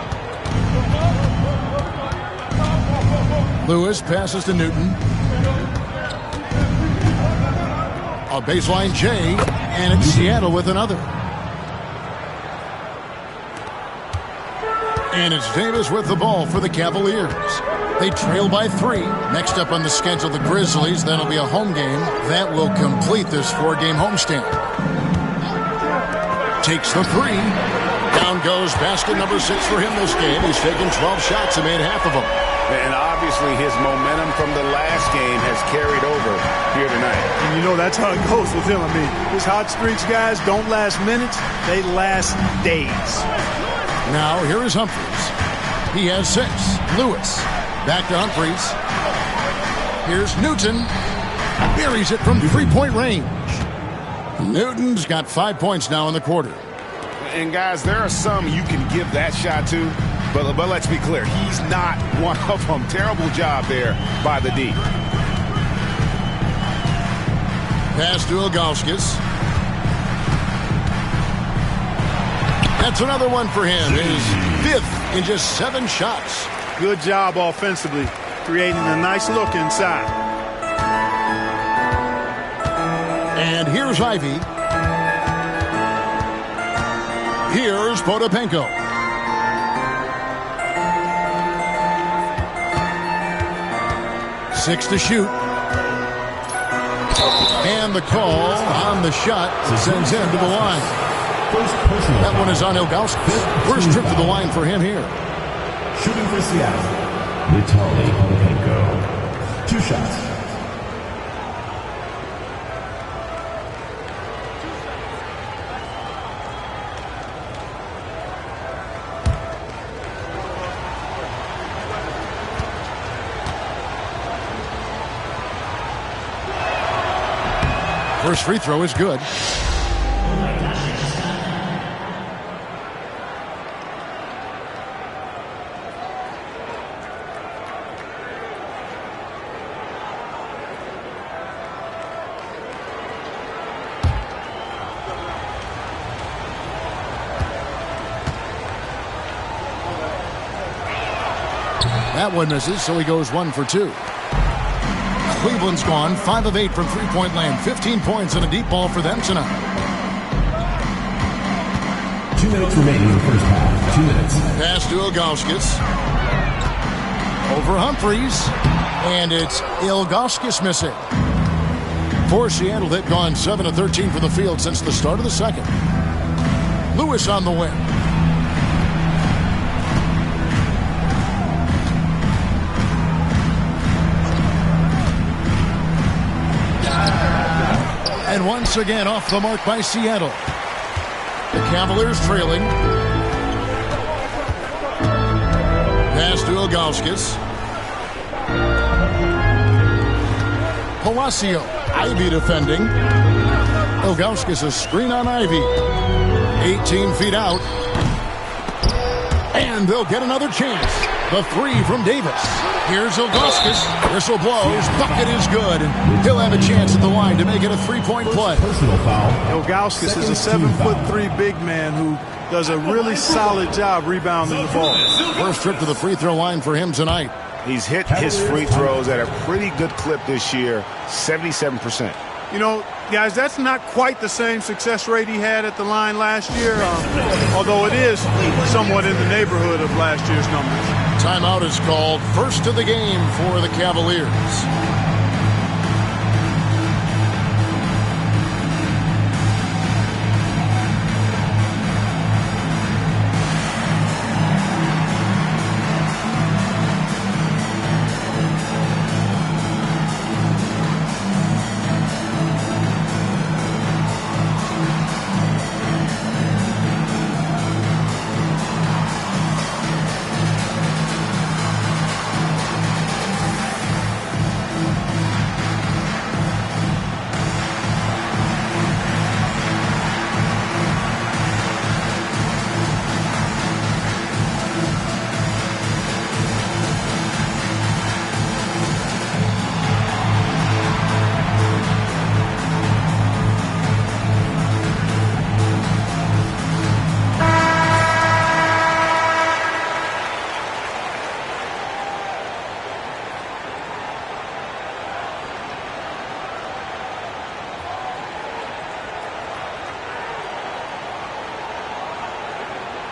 Lewis passes to Newton. A baseline J, and it's Seattle with another. And it's Davis with the ball for the Cavaliers. They trail by 3. Next up on the schedule, the Grizzlies. That'll be a home game. That will complete this 4-game homestand. Takes the 3. Down goes basket number 6 for him this game. He's taken 12 shots and made half of them. And obviously his momentum from the last game has carried over here tonight. And you know that's how it goes with him. I mean, his hot streaks, guys, don't last minutes. They last days. Now here is Humphries. He has 6. Lewis. Back to Humphries. Here's Newton. Buries it from 3-point range. Newton's got 5 points now in the quarter. And guys, there are some you can give that shot to, but let's be clear, he's not one of them. Terrible job there by the D. Pass to Ilgauskas. That's another one for him. His 5th in just 7 shots. Good job offensively, creating a nice look inside. And here's Ivy. Here's Potapenko. Six to shoot. And the call on the shot sends him to the line. That one is on Ilgauskas. First trip to the line for him here. Shooting for Seattle, Vitaly Potapenko. 2 shots. First free throw is good. That one misses, so he goes 1 for 2. Cleveland's gone 5 of 8 from three-point land. 15 points and a deep ball for them tonight. 2 minutes remaining in the first half. 2 minutes. Pass to Ilgauskas. Over Humphreys. And it's Ilgauskas missing. For Seattle, they've gone 7 of 13 from the field since the start of the second. Lewis on the win. And once again off the mark by Seattle. The Cavaliers trailing. Pass to Ilgauskas. Palacio. Ivy defending. Ilgauskas a screen on Ivy. 18 feet out. And they'll get another chance. The three from Davis. Here's Ilgauskas. Whistle blows. Bucket is good. He'll have a chance at the line to make it a three-point play. Personal foul. Ilgauskas is a 7'3" big man who does a really solid job rebounding the ball. First trip to the free throw line for him tonight. He's hit his free throws at a pretty good clip this year, 77%. You know, guys, that's not quite the same success rate he had at the line last year, although it is somewhat in the neighborhood of last year's numbers. Timeout is called. First of the game for the Cavaliers.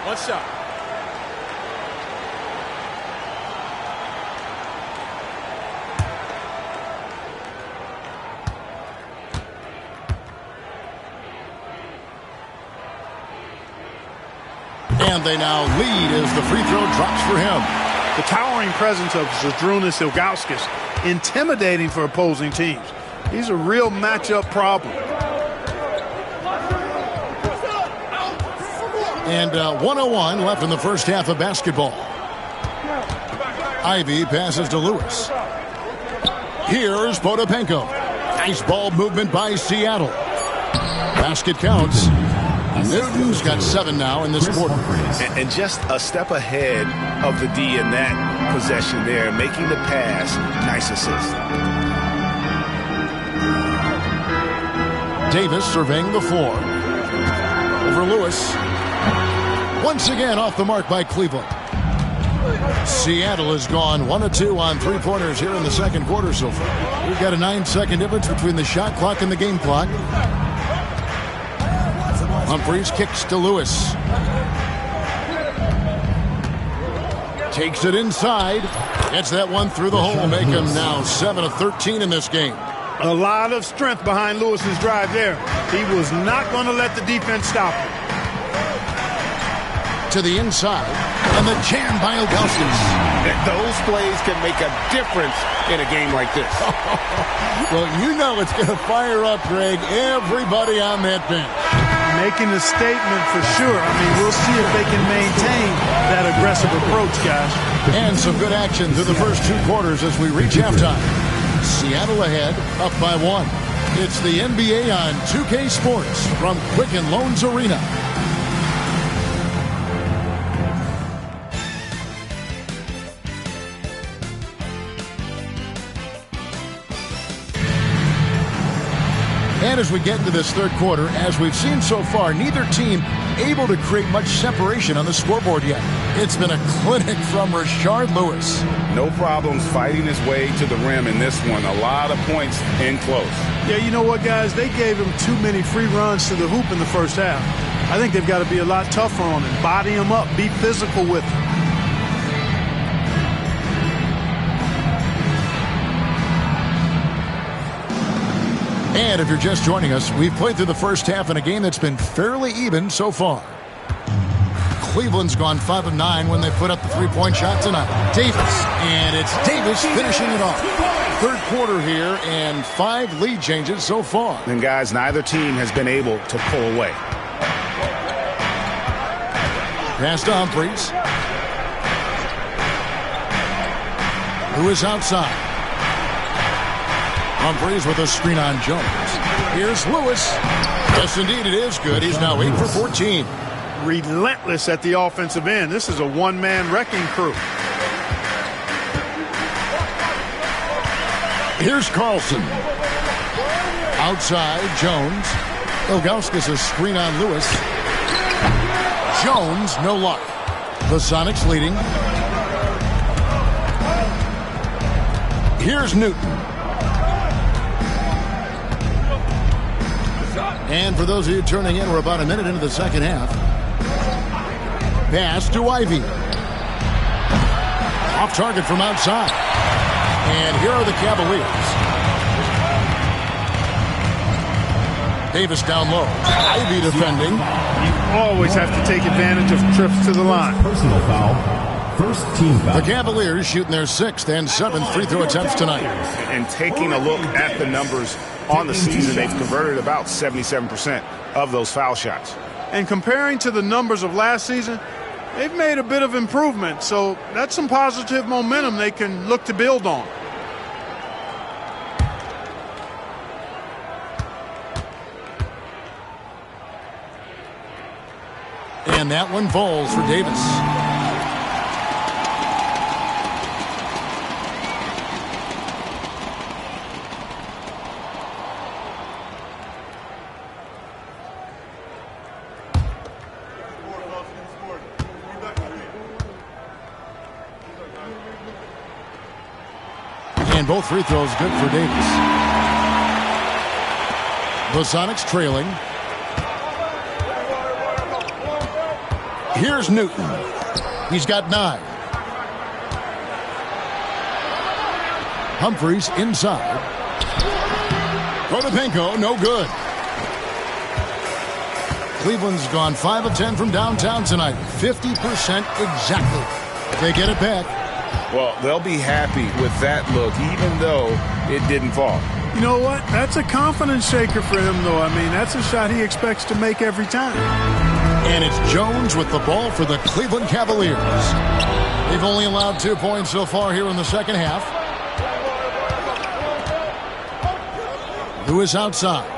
One shot. And they now lead as the free throw drops for him. The towering presence of Zydrunas Ilgauskas, intimidating for opposing teams. He's a real matchup problem. And 1:01 left in the first half of basketball. Ivy passes to Lewis. Here's Potapenko. Nice ball movement by Seattle. Basket counts. Newton's got 7 now in this quarter. And just a step ahead of the D in that possession there, making the pass. Nice assist. Davis surveying the floor. Over Lewis. Once again off the mark by Cleveland. Seattle has gone 1 of 2 on three-pointers here in the second quarter so far. We've got a 9-second difference between the shot clock and the game clock. Humphreys kicks to Lewis. Takes it inside. Gets that one through the hole. Make him now 7 of 13 in this game. A lot of strength behind Lewis's drive there. He was not going to let the defense stop him. To the inside. And the jam by Ilgauskas. Those plays can make a difference in a game like this. Well, you know it's going to fire up, Greg, everybody on that bench. Making a statement for sure. I mean, we'll see if they can maintain that aggressive approach, guys. And some good action through the first 2 quarters as we reach halftime. Seattle ahead, up by 1. It's the NBA on 2K Sports from Quicken Loans Arena. And as we get into this third quarter, as we've seen so far, neither team able to create much separation on the scoreboard yet. It's been a clinic from Rashard Lewis. No problems fighting his way to the rim in this one. A lot of points in close. Yeah, you know what, guys? They gave him too many free runs to the hoop in the first half. I think they've got to be a lot tougher on him. Body him up. Be physical with him. And if you're just joining us, we've played through the first half in a game that's been fairly even so far. Cleveland's gone 5 of 9 when they put up the three-point shot tonight. Davis, and it's Davis finishing it off. Third quarter here, and 5 lead changes so far. And guys, neither team has been able to pull away. Pass to Humphries. Lewis outside. Humphries with a screen on Jones. Here's Lewis. Yes, indeed, it is good. He's now 8 for 14. Relentless at the offensive end. This is a one-man wrecking crew. Here's Carlson. Outside, Jones. Ilgauskas a screen on Lewis. Jones, no luck. The Sonics leading. Here's Newton. And for those of you turning in, we're about a minute into the second half. Pass to Ivy. Off target from outside. And here are the Cavaliers. Davis down low. Ivy defending. You always have to take advantage of trips to the line. Personal foul. First team foul. The Cavaliers shooting their 6th and 7th free throw attempts tonight. And taking a look at the numbers on the season, they've converted about 77% of those foul shots. And comparing to the numbers of last season, they've made a bit of improvement. So that's some positive momentum they can look to build on. And that one falls for Davis. And both free throws good for Davis. The Sonics trailing. Here's Newton. He's got 9. Humphries inside. Potapenko, no good. Cleveland's gone 5 of 10 from downtown tonight. 50% exactly. They get it back. Well, they'll be happy with that look, even though it didn't fall. You know what? That's a confidence shaker for him, though. I mean, that's a shot he expects to make every time. And it's Jones with the ball for the Cleveland Cavaliers. They've only allowed 2 points so far here in the second half. Lewis outside.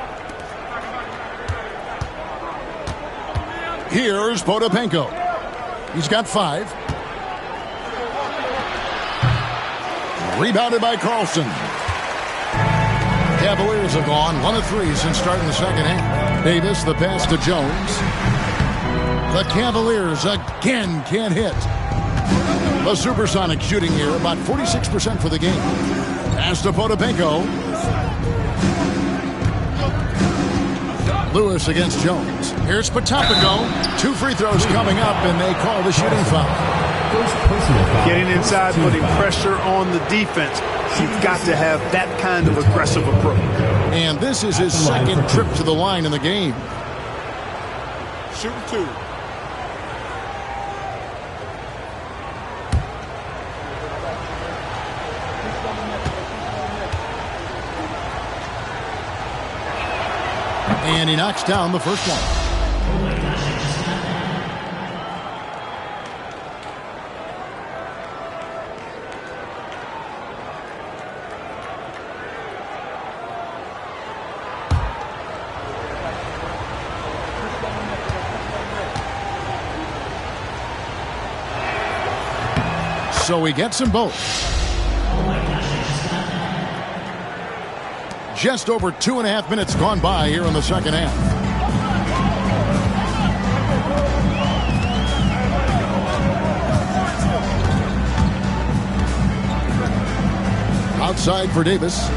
Here's Potapenko. He's got 5. Rebounded by Carlson. Cavaliers have gone 1 of 3 since starting the second half. Davis, the pass to Jones. The Cavaliers again can't hit. The Supersonics shooting here about 46% for the game. Pass to Potapenko. Lewis against Jones. Here's Potapenko. 2 free throws coming up, and they call the shooting foul. First personal foul. Getting inside, putting pressure on the defense. You've got to have that kind of aggressive approach. And this is his second trip to the line in the game. Shooting 2. And he knocks down the first one. So he gets them both. Just over 2.5 minutes gone by here in the second half. Outside for Davis.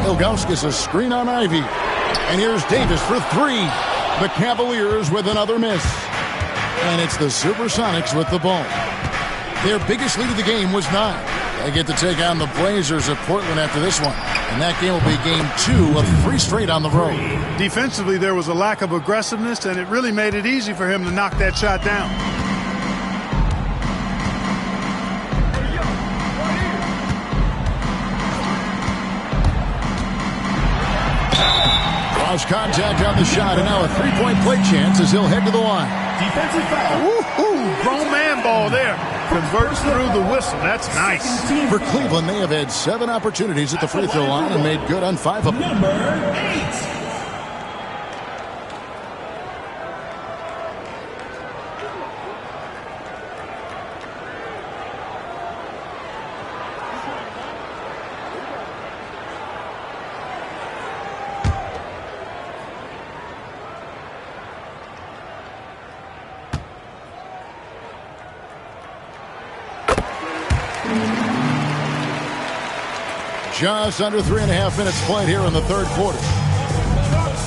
Ilgauskas a screen on Ivy. And here's Davis for three. The Cavaliers with another miss. And it's the Supersonics with the ball. Their biggest lead of the game was 9. They get to take on the Blazers at Portland after this one. And that game will be game 2 of 3 straight on the road. Defensively, there was a lack of aggressiveness, and it really made it easy for him to knock that shot down. Cross contact on the shot, and now a 3-point play chance as he'll head to the line. Defensive foul. Woo-hoo! Grown man ball there. Converts through the whistle. That's nice. For Cleveland, they have had 7 opportunities at the free throw line and made good on 5 of them. Number 8. Just under 3.5 minutes played here in the third quarter.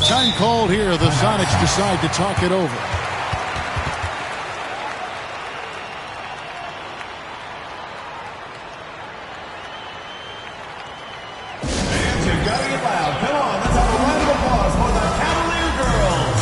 Time called here. The Sonics decide to talk it over. Fans, you gotta get loud. Come on, let's have a round of applause for the Cavalier girls.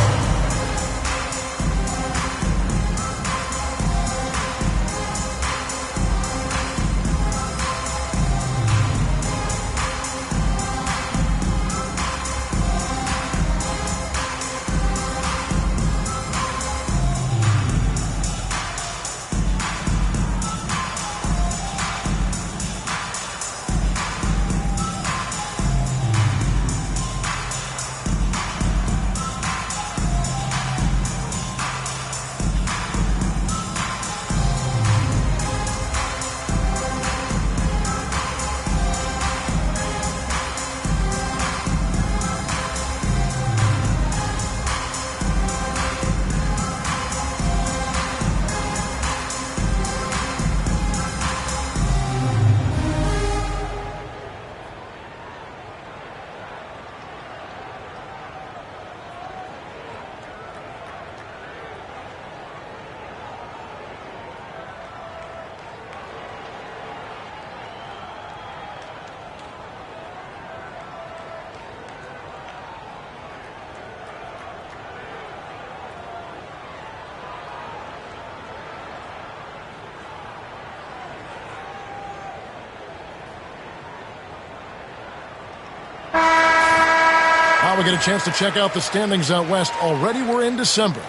Now we get a chance to check out the standings out west. Already we're in December.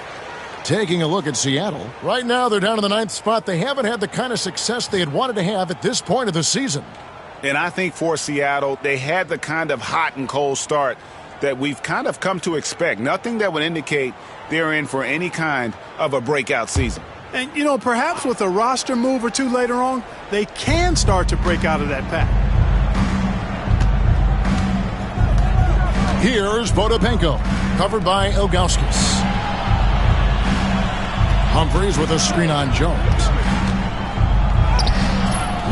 Taking a look at Seattle. Right now they're down in the 9th spot. They haven't had the kind of success they had wanted to have at this point of the season. And I think for Seattle, they had the kind of hot and cold start that we've kind of come to expect. Nothing that would indicate they're in for any kind of a breakout season. And, you know, perhaps with a roster move or two later on, they can start to break out of that pack. Here's Potapenko, covered by Ilgauskas. Humphries with a screen on Jones.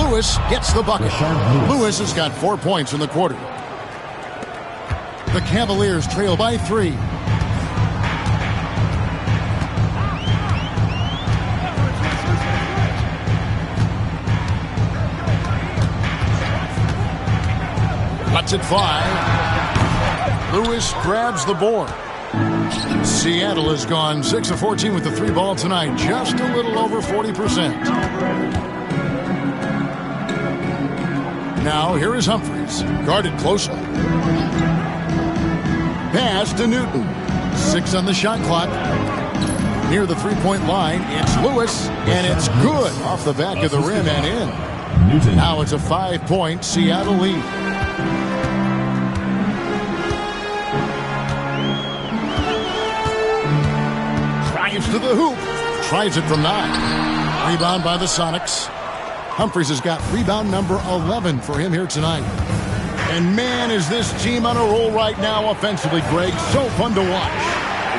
Lewis gets the bucket. Lewis has got 4 points in the quarter. The Cavaliers trail by 3. Lets it fly. Lewis grabs the board. Seattle has gone 6 of 14 with the 3 ball tonight, just a little over 40%. Now here is Humphries, guarded closely. Pass to Newton. 6 on the shot clock. Near the 3-point line, it's Lewis, and it's good off the back of the rim and in. Now it's a 5-point Seattle lead. To the hoop. Tries it from 9. Rebound by the Sonics. Humphries has got rebound number 11 for him here tonight. And man, is this team on a roll right now offensively, Greg. So fun to watch.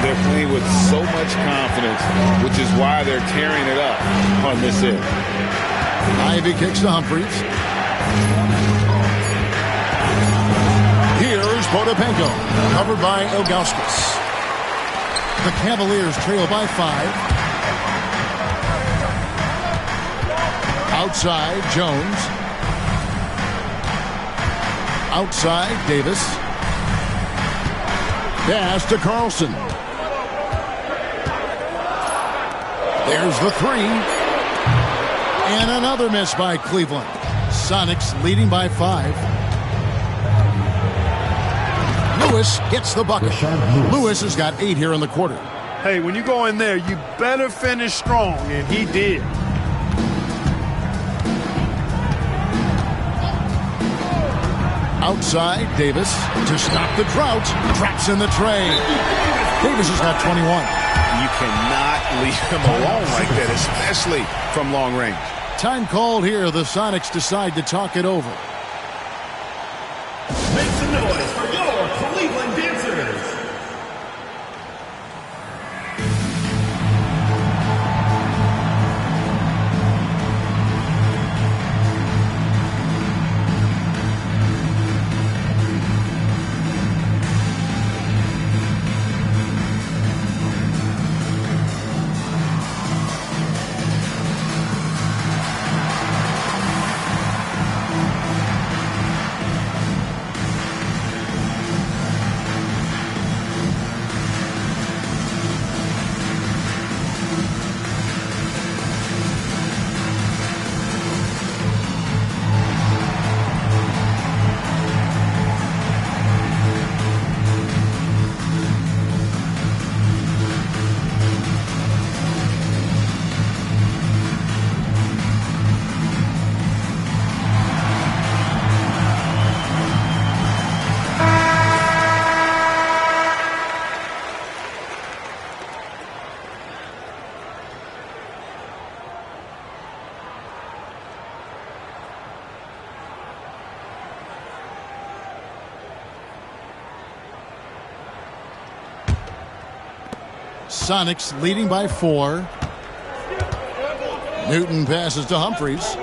They're playing with so much confidence, which is why they're tearing it up on this end. Ivy kicks to Humphries. Here's Potapenko, covered by Ilgauskas. The Cavaliers trail by 5. Outside, Jones. Outside, Davis. Pass to Carlson. There's the 3. And another miss by Cleveland. Sonics leading by 5. Lewis gets the bucket. Lewis has got 8 here in the quarter. Hey, when you go in there, you better finish strong, and he did. Outside, Davis to stop the drought. Traps in the tray. Davis has got 21. You cannot leave him alone like that, especially from long range. Time called here. The Sonics decide to talk it over. Make some noise for your Cleveland Dancers. Sonics leading by 4. Newton passes to Humphries.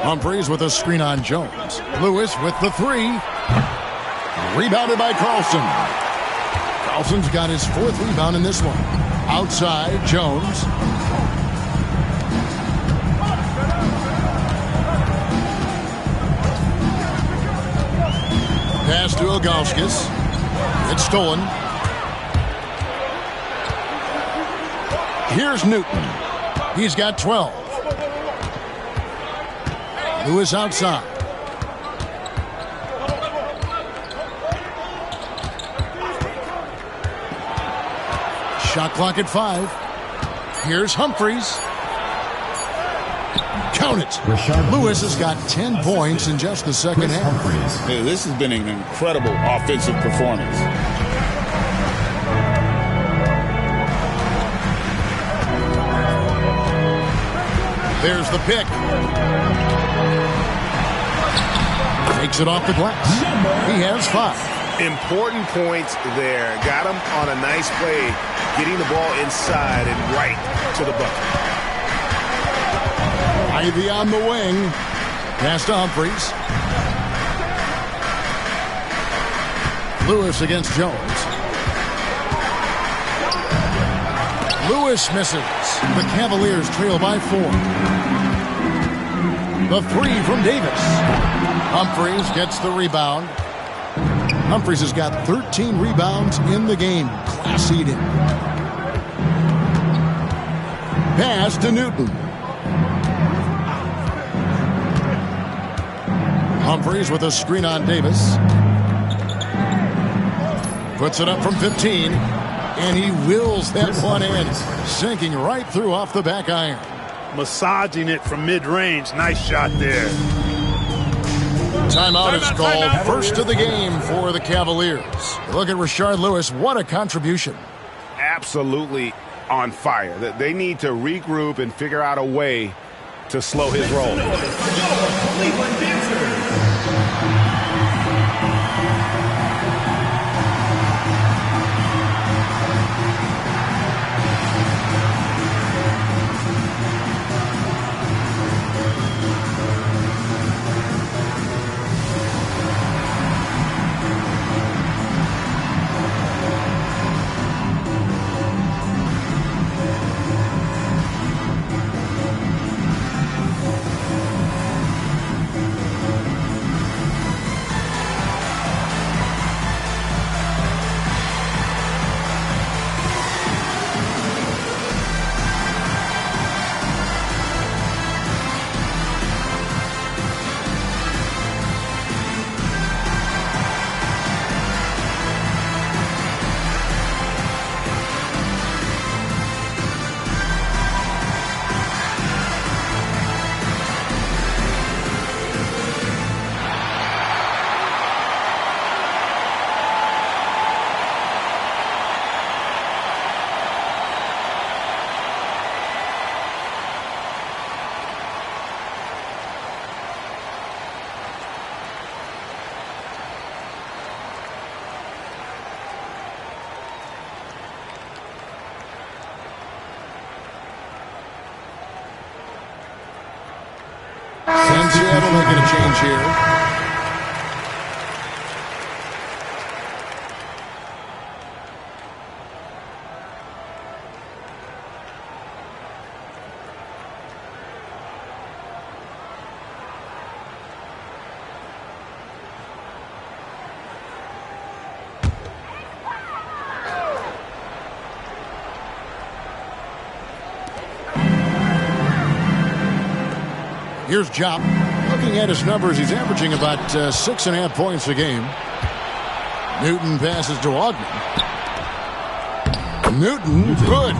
Humphries with a screen on Jones. Lewis with the 3. Rebounded by Carlson. Carlson's got his 4th rebound in this one. Outside, Jones. Pass to Ilgauskas. It's stolen. Here's Newton. He's got 12. Lewis outside. Shot clock at 5. Here's Humphries. Count it. Lewis has got 10 points in just the second half. Yeah, this has been an incredible offensive performance. There's the pick. Takes it off the glass. He has 5. Important points there. Got him on a nice play, getting the ball inside and right to the bucket. Ivy on the wing. Pass to Humphries. Lewis against Jones. Lewis misses. The Cavaliers trail by 4. The 3 from Davis. Humphries gets the rebound. Humphries has got 13 rebounds in the game. Class eating. Pass to Newton. Humphries with a screen on Davis. Puts it up from 15. And he wills that one in. Sinking right through off the back iron. Massaging it from mid-range. Nice shot there. Timeout is called. First of the game for the Cavaliers. Look at Rashard Lewis. What a contribution. Absolutely on fire. They need to regroup and figure out a way to slow his roll. Cleveland Dancers. And Seattle making a change here. Here's Jop. Looking at his numbers, he's averaging about 6.5 points a game. Newton passes to Ogden. Newton, good.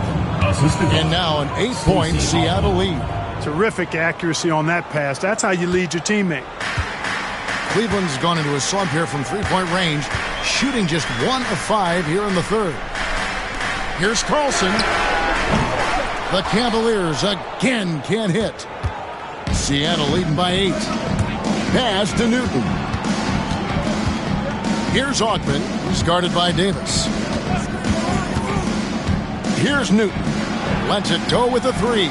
And now an 8-point Seattle lead. Terrific accuracy on that pass. That's how you lead your teammate. Cleveland's gone into a slump here from three-point range, shooting just 1 of 5 here in the third. Here's Carlson. The Cavaliers again can't hit. Seattle leading by 8. Pass to Newton. Here's Ogden, who's guarded by Davis. Here's Newton. Lets it go with a 3.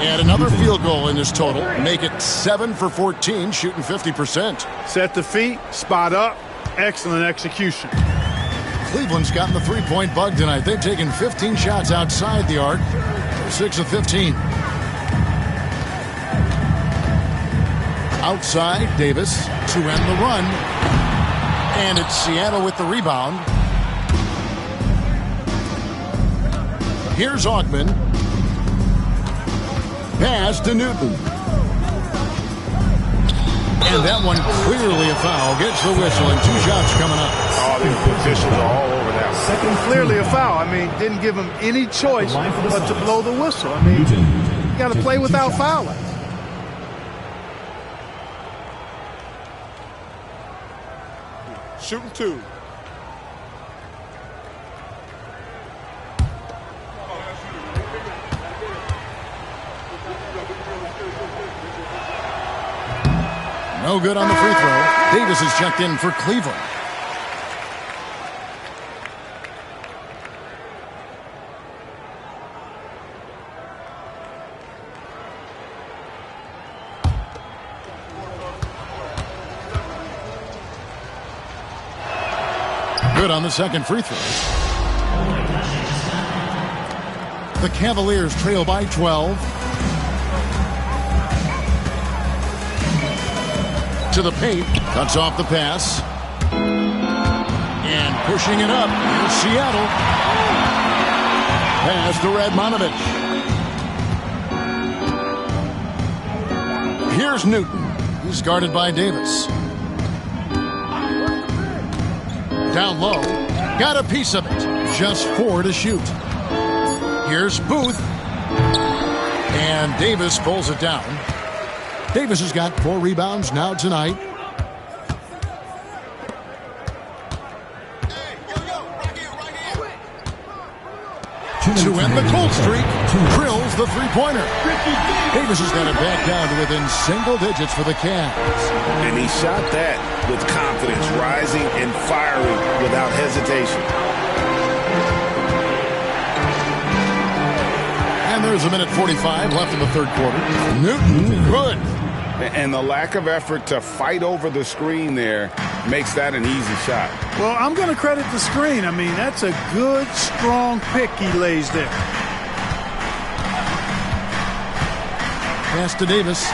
And another field goal in this total. Make it 7 for 14, shooting 50%. Set the feet, spot up, excellent execution. Cleveland's gotten the three-point bug tonight. They've taken 15 shots outside the arc. They're 6 of 15. Outside, Davis to end the run. And it's Seattle with the rebound. Here's Ogden. Pass to Newton. And that one clearly a foul. Gets the whistle and 2 shots coming up. Oh, the officials are all over that. Clearly a foul. I mean, didn't give him any choice but to blow the whistle. I mean, you got to play without fouling. Shooting 2. No good on the free throw. Davis is checked in for Cleveland. Good on the second free throw. The Cavaliers trail by 12. To the paint, cuts off the pass. And pushing it up, here's Seattle. Pass to Radmanovich. Here's Newton. He's guarded by Davis. Down low, got a piece of it. Just 4 to shoot. Here's Booth. And Davis pulls it down. Davis has got 4 rebounds now tonight. To end the cold streak, drills the three-pointer. Davis has got it back down to within single digits for the Cavs. And he shot that with confidence, rising and firing without hesitation. And there's a minute 45 left in the third quarter. Newton, good. And the lack of effort to fight over the screen there makes that an easy shot. Well, I'm going to credit the screen. I mean, that's a good, strong pick he lays there. Pass to Davis.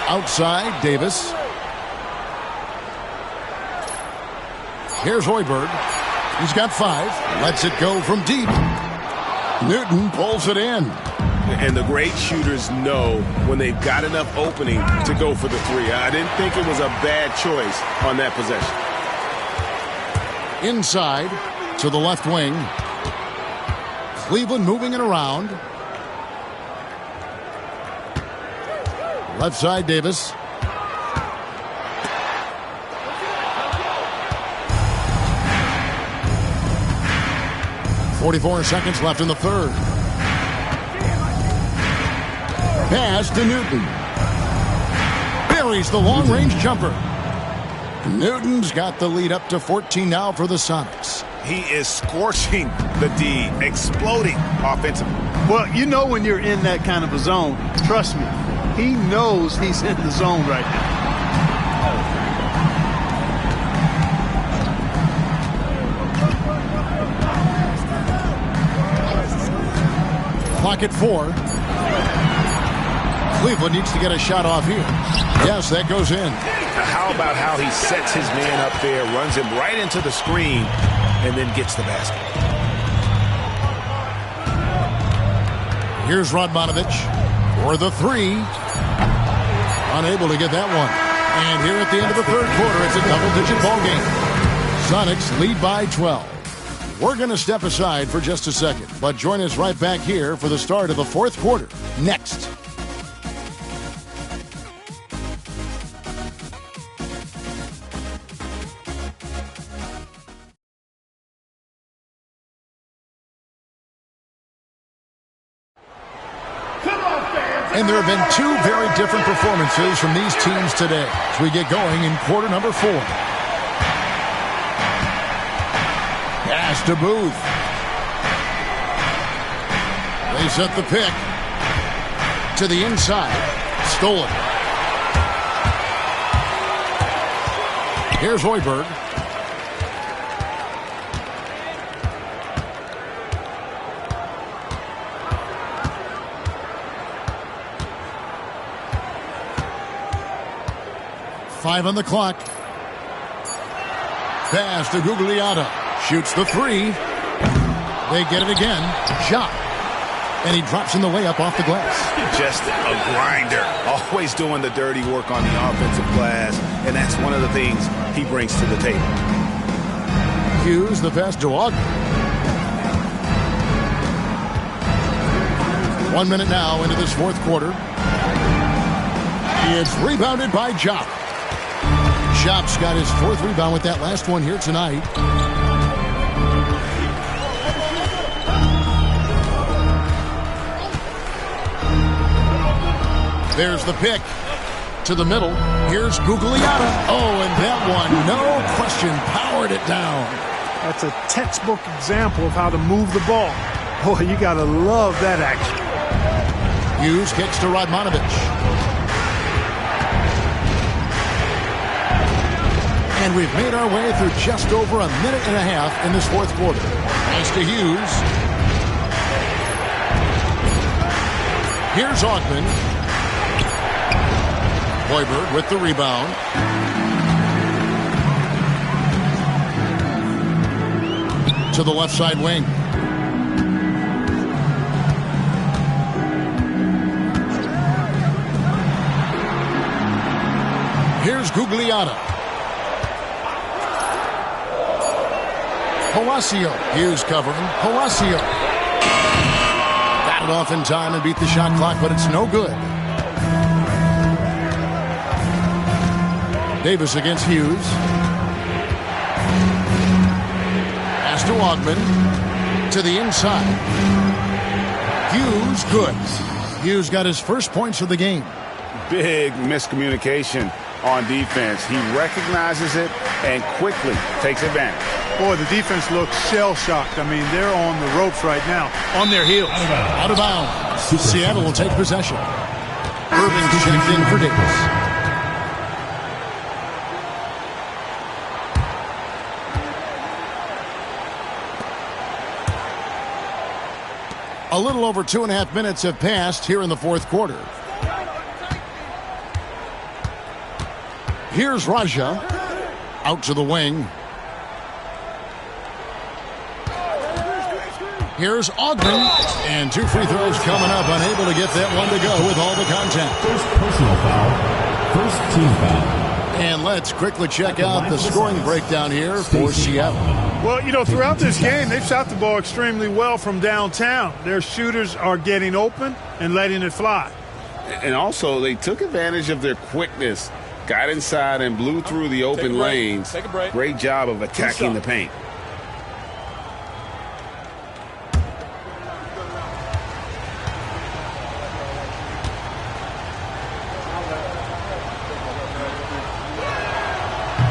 Outside, Davis. Here's Hoiberg. He's got 5. Lets it go from deep. Newton pulls it in. And the great shooters know when they've got enough opening to go for the three. I didn't think it was a bad choice on that possession. Inside to the left wing. Cleveland moving it around. Left side, Davis. .44 seconds left in the third. Pass to Newton. Buries the long-range jumper. Newton's got the lead up to 14 now for the Sonics. He is scorching the D, exploding offensively. Well, you know when you're in that kind of a zone, trust me, he knows he's in the zone right now. Clock at 4. Cleveland needs to get a shot off here. Yes, that goes in. How about how he sets his man up there, runs him right into the screen, and then gets the basket. Here's Radmanovic for the 3. Unable to get that one. And here at the end of the third quarter, it's a double-digit ball game. Sonics lead by 12. We're going to step aside for just a second, but join us right back here for the start of the fourth quarter. Next. And there have been 2 very different performances from these teams today as we get going in quarter number 4. Pass to Booth. They set the pick to the inside. Stolen. Here's Hoiberg. Five on the clock. Pass to Gugliotta. Shoots the 3. They get it again. Shot. And he drops in the layup off the glass. Just a grinder. Always doing the dirty work on the offensive glass. And that's one of the things he brings to the table. Hughes, the pass to Ogden. 1 minute now into this fourth quarter. It's rebounded by Jop. Jop's got his 4th rebound with that last one here tonight. There's the pick to the middle. Here's Gugliotta. Oh, and that one, no question, powered it down. That's a textbook example of how to move the ball. Boy, you got to love that action. Hughes kicks to Radmanovic. And we've made our way through just over a minute and a half in this fourth quarter. Thanks to Hughes. Here's Ogden. Hoiberg with the rebound. To the left side wing. Here's Gugliotta. Palacio. Hughes covering. Palacio. Got it off in time and beat the shot clock, but it's no good. Davis against Hughes. Pass to Augman. To the inside. Hughes, good. Hughes got his first points of the game. Big miscommunication on defense. He recognizes it and quickly takes advantage. Boy, the defense looks shell-shocked. I mean, they're on the ropes right now, on their heels. Out of bounds. Seattle will take possession. Irving checked in for Davis. A little over 2.5 minutes have passed here in the fourth quarter. Here's Raja. Out to the wing. Here's Augman. And 2 free throws coming up. Unable to get that one to go with all the contact. First personal foul. First team foul. And let's quickly check out the scoring breakdown here for Seattle. Well, you know, throughout this game, they've shot the ball extremely well from downtown. Their shooters are getting open and letting it fly. And also, they took advantage of their quickness, got inside and blew through the open lanes. Take a break. Great job of attacking the paint.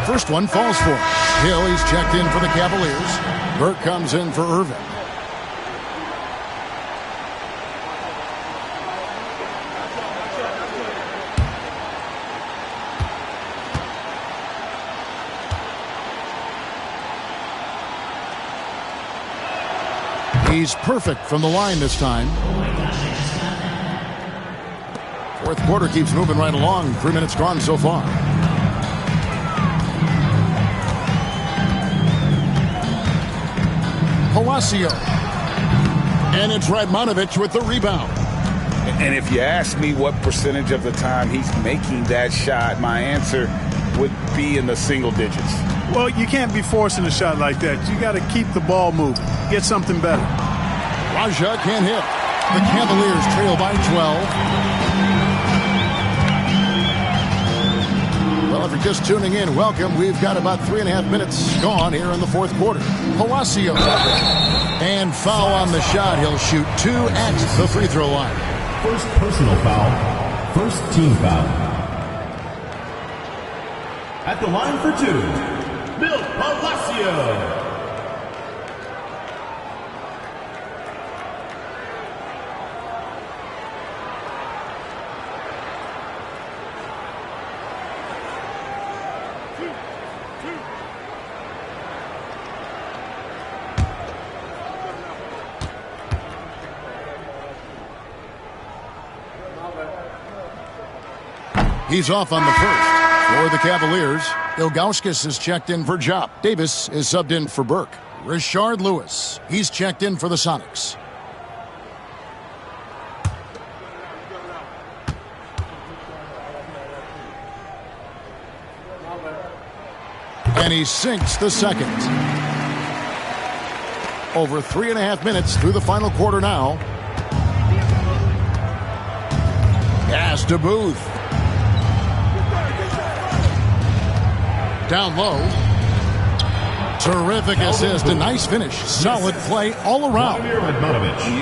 First one falls for him. Hill, he's checked in for the Cavaliers. Burke comes in for Irving. He's perfect from the line this time. Fourth quarter keeps moving right along. 3 minutes gone so far. Palacio. And it's Radmanovich with the rebound. And if you ask me what percentage of the time he's making that shot, my answer would be in the single digits. Well, you can't be forcing a shot like that. You got to keep the ball moving. Get something better. Raja can't hit. The Cavaliers trail by 12. Well, if you're just tuning in, welcome. We've got about 3.5 minutes gone here in the fourth quarter. Palacio. And foul on the shot. He'll shoot 2 at the free throw line. First personal foul. First team foul. At the line for 2, Bill Palacio. He's off on the first for the Cavaliers. Ilgauskas is checked in for Jop. Davis is subbed in for Burke. Rashard Lewis, he's checked in for the Sonics. And he sinks the second. Over 3.5 minutes through the final quarter now. Pass to Booth. Down low. Terrific assist. A nice finish. Solid play all around.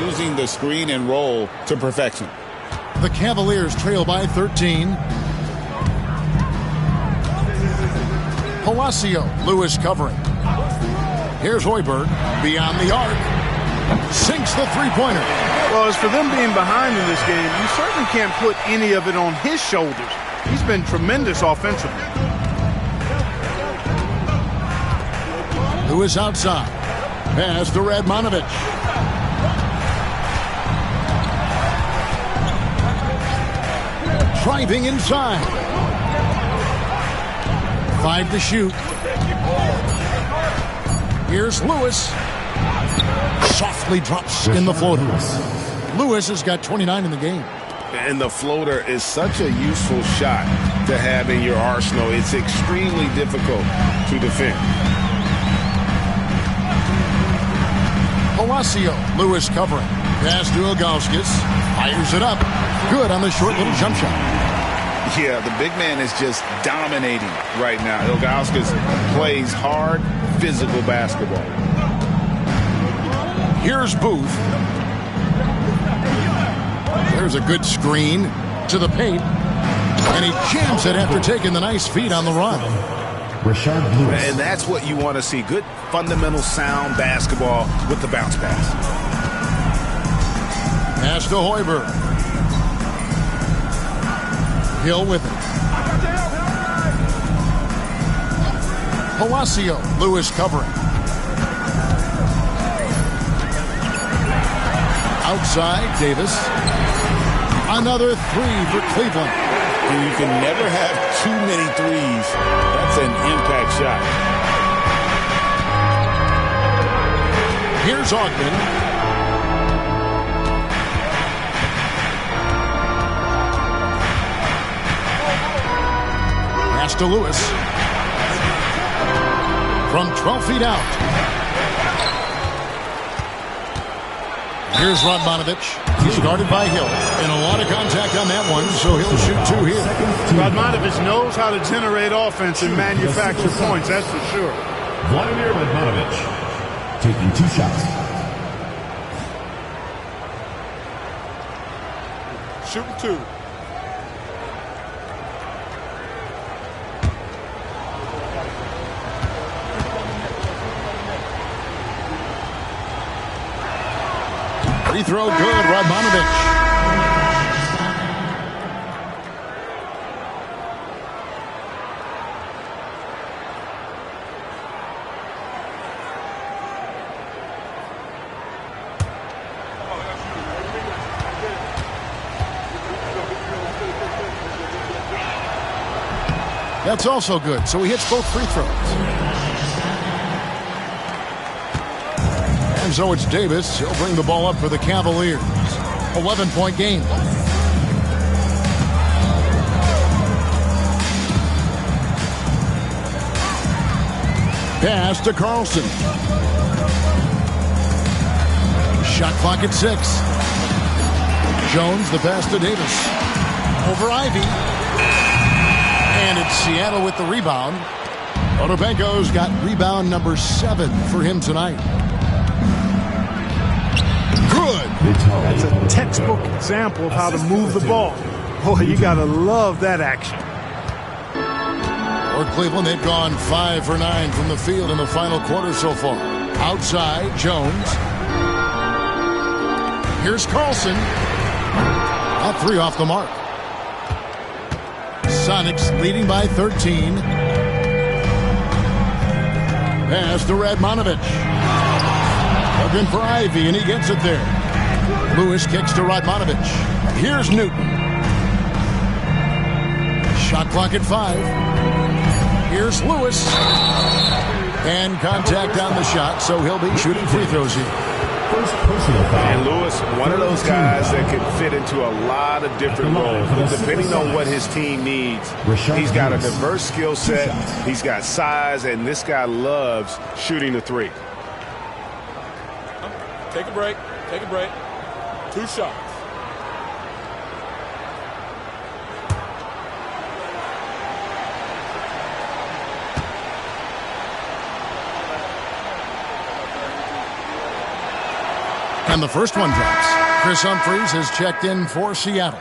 Using the screen and roll to perfection. The Cavaliers trail by 13. Palacio. Lewis covering. Here's Hoiberg. Beyond the arc. Sinks the three-pointer. Well, as for them being behind in this game, you certainly can't put any of it on his shoulders. He's been tremendous offensively. Lewis outside. Pass to Radmanovich. Driving inside. 5 to shoot. Here's Lewis. Softly drops in the floater. Lewis has got 29 in the game. And the floater is such a useful shot to have in your arsenal. It's extremely difficult to defend. Palacio. Lewis covering. Pass to Ilgauskas. Fires it up. Good on the short little jump shot. Yeah, the big man is just dominating right now. Ilgauskas plays hard, physical basketball. Here's Booth. There's a good screen to the paint. And he jams it after taking the nice feed on the run. And that's what you want to see. Good, fundamental, sound basketball with the bounce pass. Pass to Hoiberg. Hill with it. Palacio. Lewis covering. Outside, Davis. Another three for Cleveland. And you can never have too many threes. That's an impact shot. Here's Ogden. Pass to Lewis. From 12 feet out. Here's Radmanovich. He's guarded by Hill. And a lot of contact on that one, so he'll shoot two here. Radmanovich knows how to generate offense and manufacture points, that's for sure. Vladimir Radmanovich taking 2 shots. Shooting 2. Free throw good, Radmanovich. That's also good, so he hits both free throws. And so it's Davis. He'll bring the ball up for the Cavaliers. 11-point game. Pass to Carlson. Shot clock at 6. Jones, the pass to Davis. Over Ivy. And it's Seattle with the rebound. Otopenko's got rebound number 7 for him tonight. Good. That's a textbook example of how to move the ball. Boy, you got to love that action. For Cleveland, they've gone 5 for 9 from the field in the final quarter so far. Outside, Jones. Here's Carlson. All 3 off the mark. Sonics leading by 13. Pass to Radmanovich. Looking for Ivy, and he gets it there. Lewis kicks to Radmanovich. Here's Newton. Shot clock at 5. Here's Lewis. And contact on the shot, so he'll be shooting free throws here. And Lewis, one of those guys that can fit into a lot of different roles, depending on what his team needs. He's got a diverse skill set. He's got size, and this guy loves shooting the 3. Take a break. Take a break. 2 shots. And the first one drops. Chris Humphries has checked in for Seattle.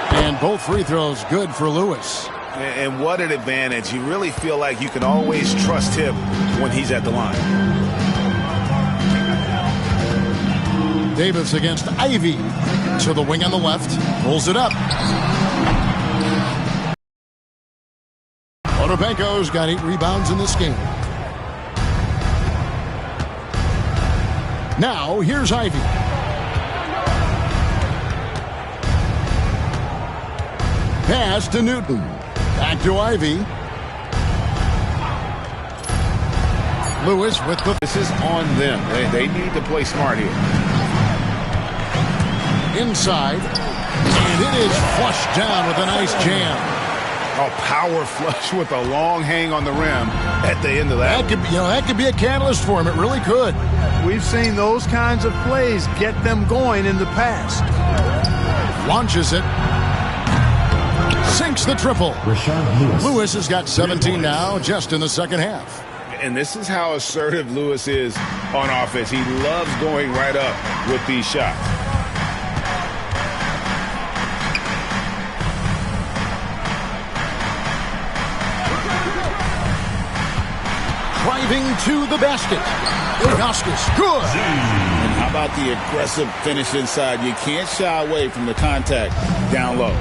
And both free throws good for Lewis. And what an advantage. You really feel like you can always trust him when he's at the line. Davis against Ivy. To the wing on the left. Pulls it up. Otopenko's got 8 rebounds in this game. Now, here's Ivy. Pass to Newton. Back to Ivy. Lewis with the... This is on them. They need to play smart here. Inside. And And it is flushed down with a nice jam. A power flush with a long hang on the rim at the end of that. That could be a catalyst for him. It really could. We've seen those kinds of plays get them going in the past. Launches it. Sinks the triple. Lewis has got 17 now, just in the second half. And this is how assertive Lewis is on offense. He loves going right up with these shots. Driving to the basket. Ilgauskas, good. And how about the aggressive finish inside? You can't shy away from the contact down low.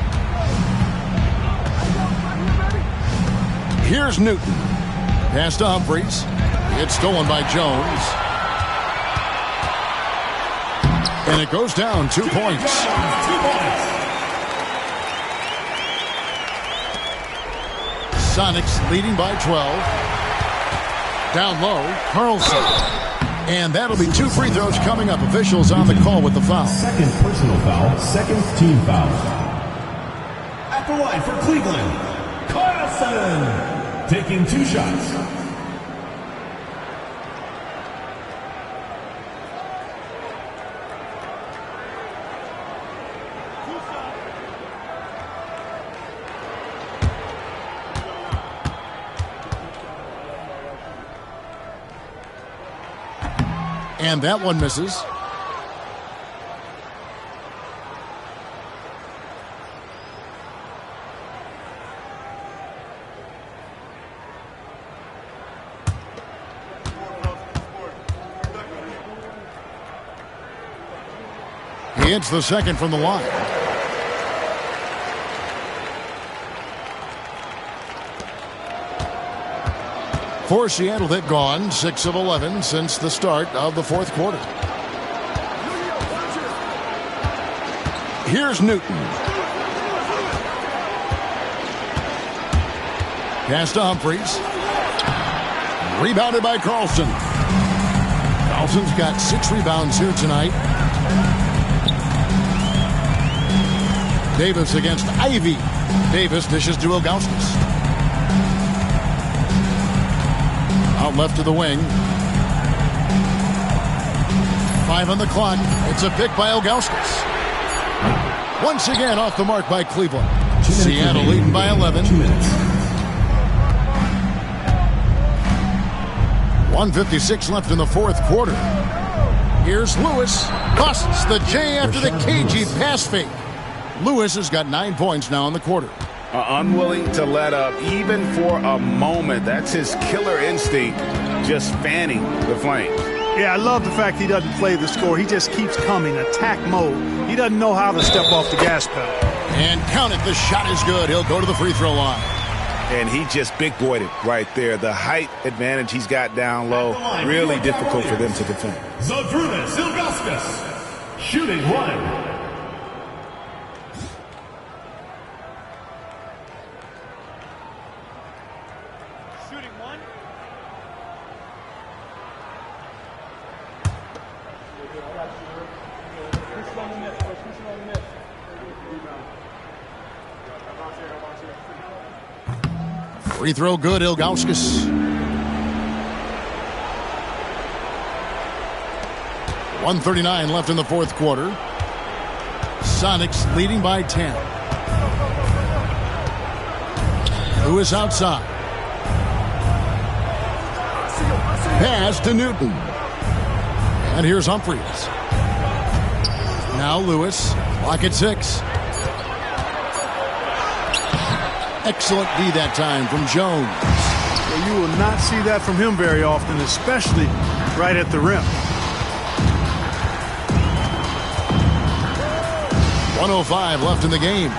Here's Newton. Pass to Humphries. It's stolen by Jones. And it goes down 2 points. Sonics leading by 12. Down low, Carlson. And that'll be 2 free throws coming up. Officials on the call with the foul. Second personal foul, second team foul. At the line for Cleveland, Carlson, taking 2 shots. And that one misses. He hits the second from the line. For Seattle, they've gone 6 of 11 since the start of the fourth quarter. Here's Newton. Pass to Humphries. Rebounded by Carlson. Carlson's got 6 rebounds here tonight. Davis against Ivy. Davis dishes to Ilgauskas. Out left to the wing. 5 on the clock. It's a pick by Ilgauskas. Once again off the mark by Cleveland. Seattle leading by 11. 1:56 left in the fourth quarter. Here's Lewis. Busts the J after the cagey pass fake. Lewis has got 9 points now in the quarter. Unwilling to let up even for a moment. That's his killer instinct, just fanning the flames. Yeah, I love the fact he doesn't play the score. He just keeps coming, attack mode. He doesn't know how to step off the gas pedal. And count it, the shot is good. He'll go to the free throw line. And he just big-boyed it right there. The height advantage he's got down low, really difficult for them to defend. Zydrunas Ilgauskas, shooting 1. Free throw good, Ilgauskas. 1:39 left in the fourth quarter. Sonics leading by 10. Lewis outside. Pass to Newton. And here's Humphries. Now Lewis. Clock at 6. Excellent D that time from Jones. Well, you will not see that from him very often, especially right at the rim. 1:05 left in the game.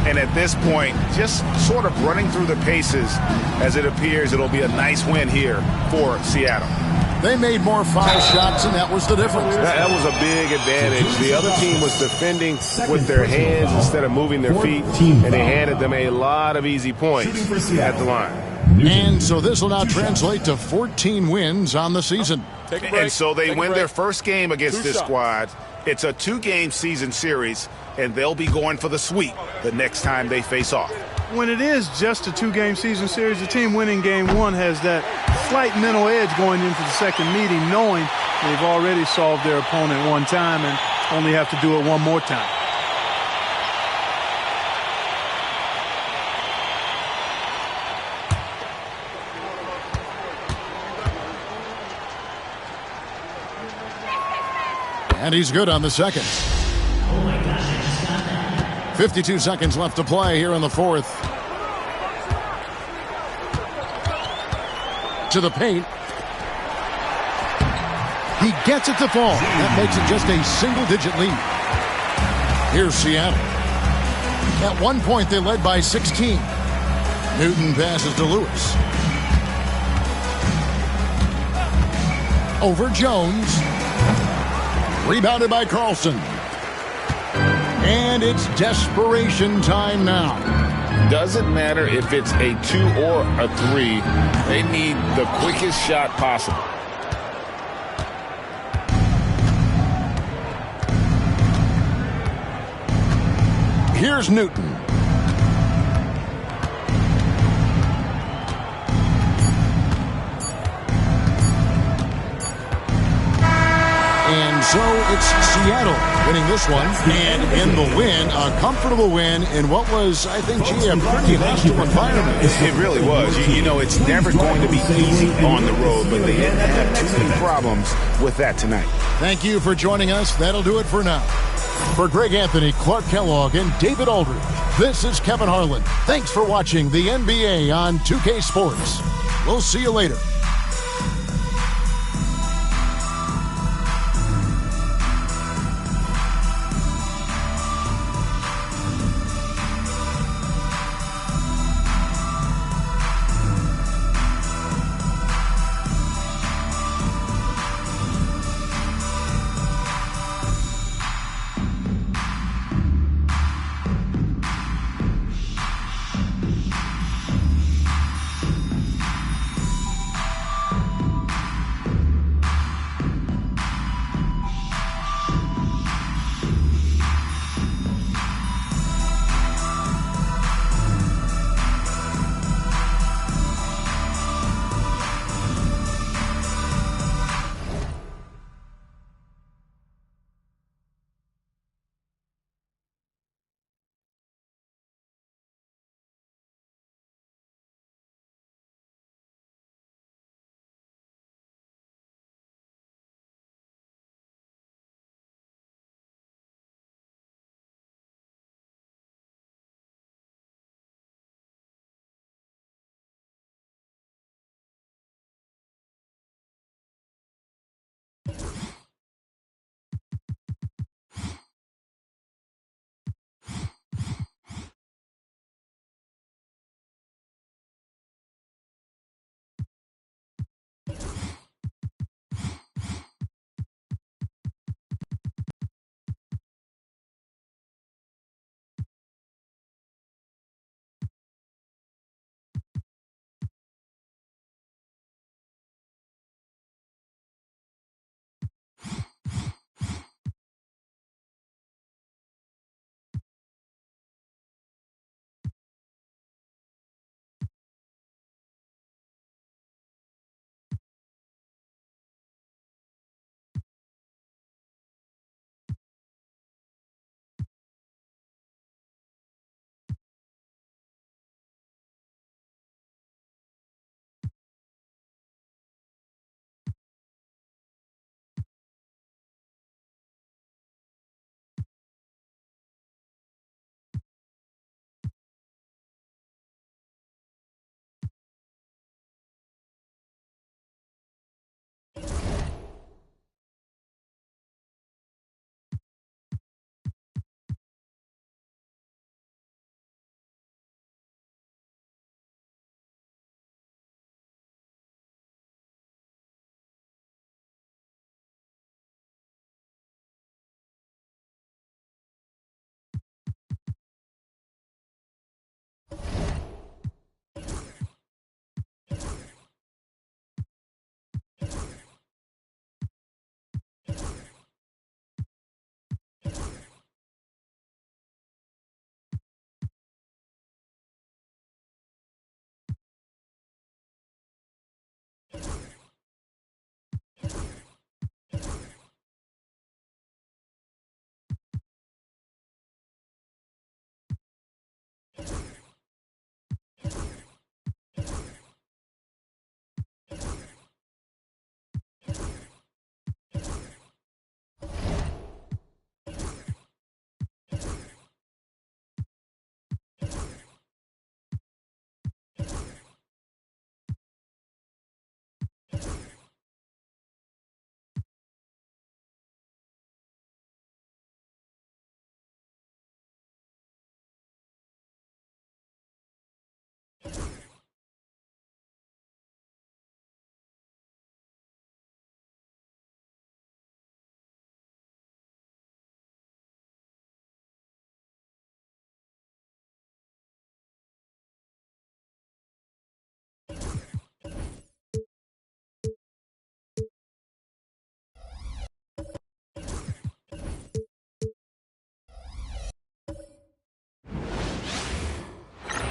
And at this point, just sort of running through the paces as it appears it'll be a nice win here for Seattle. They made more foul shots, and that was the difference. That was a big advantage. The other team was defending with their hands instead of moving their feet, and they handed them a lot of easy points at the line. And so this will now translate to 14 wins on the season. And so they win their first game against this squad, It's a 2-game season series, and they'll be going for the sweep the next time they face off. When it is just a 2-game season series, the team winning game 1 has that slight mental edge going into the second meeting, knowing they've already solved their opponent one time and only have to do it one more time. And he's good on the second. 52 seconds left to play here in the fourth. To the paint. He gets it to fall. That makes it just a single-digit lead. Here's Seattle. At one point, they led by 16. Newton passes to Lewis. Over Jones. Rebounded by Carlson. And it's desperation time now. Doesn't matter if it's a 2 or a 3. They need the quickest shot possible. Here's Newton. And so it's Seattle winning this one. And in the win, a comfortable win in what was, I think, a pretty hostile environment. It really was. You know, it's never going to be easy on the road, but they didn't have too many problems with that tonight. Thank you for joining us. That'll do it for now. For Greg Anthony, Clark Kellogg, and David Aldridge, this is Kevin Harlan. Thanks for watching the NBA on 2K Sports. We'll see you later.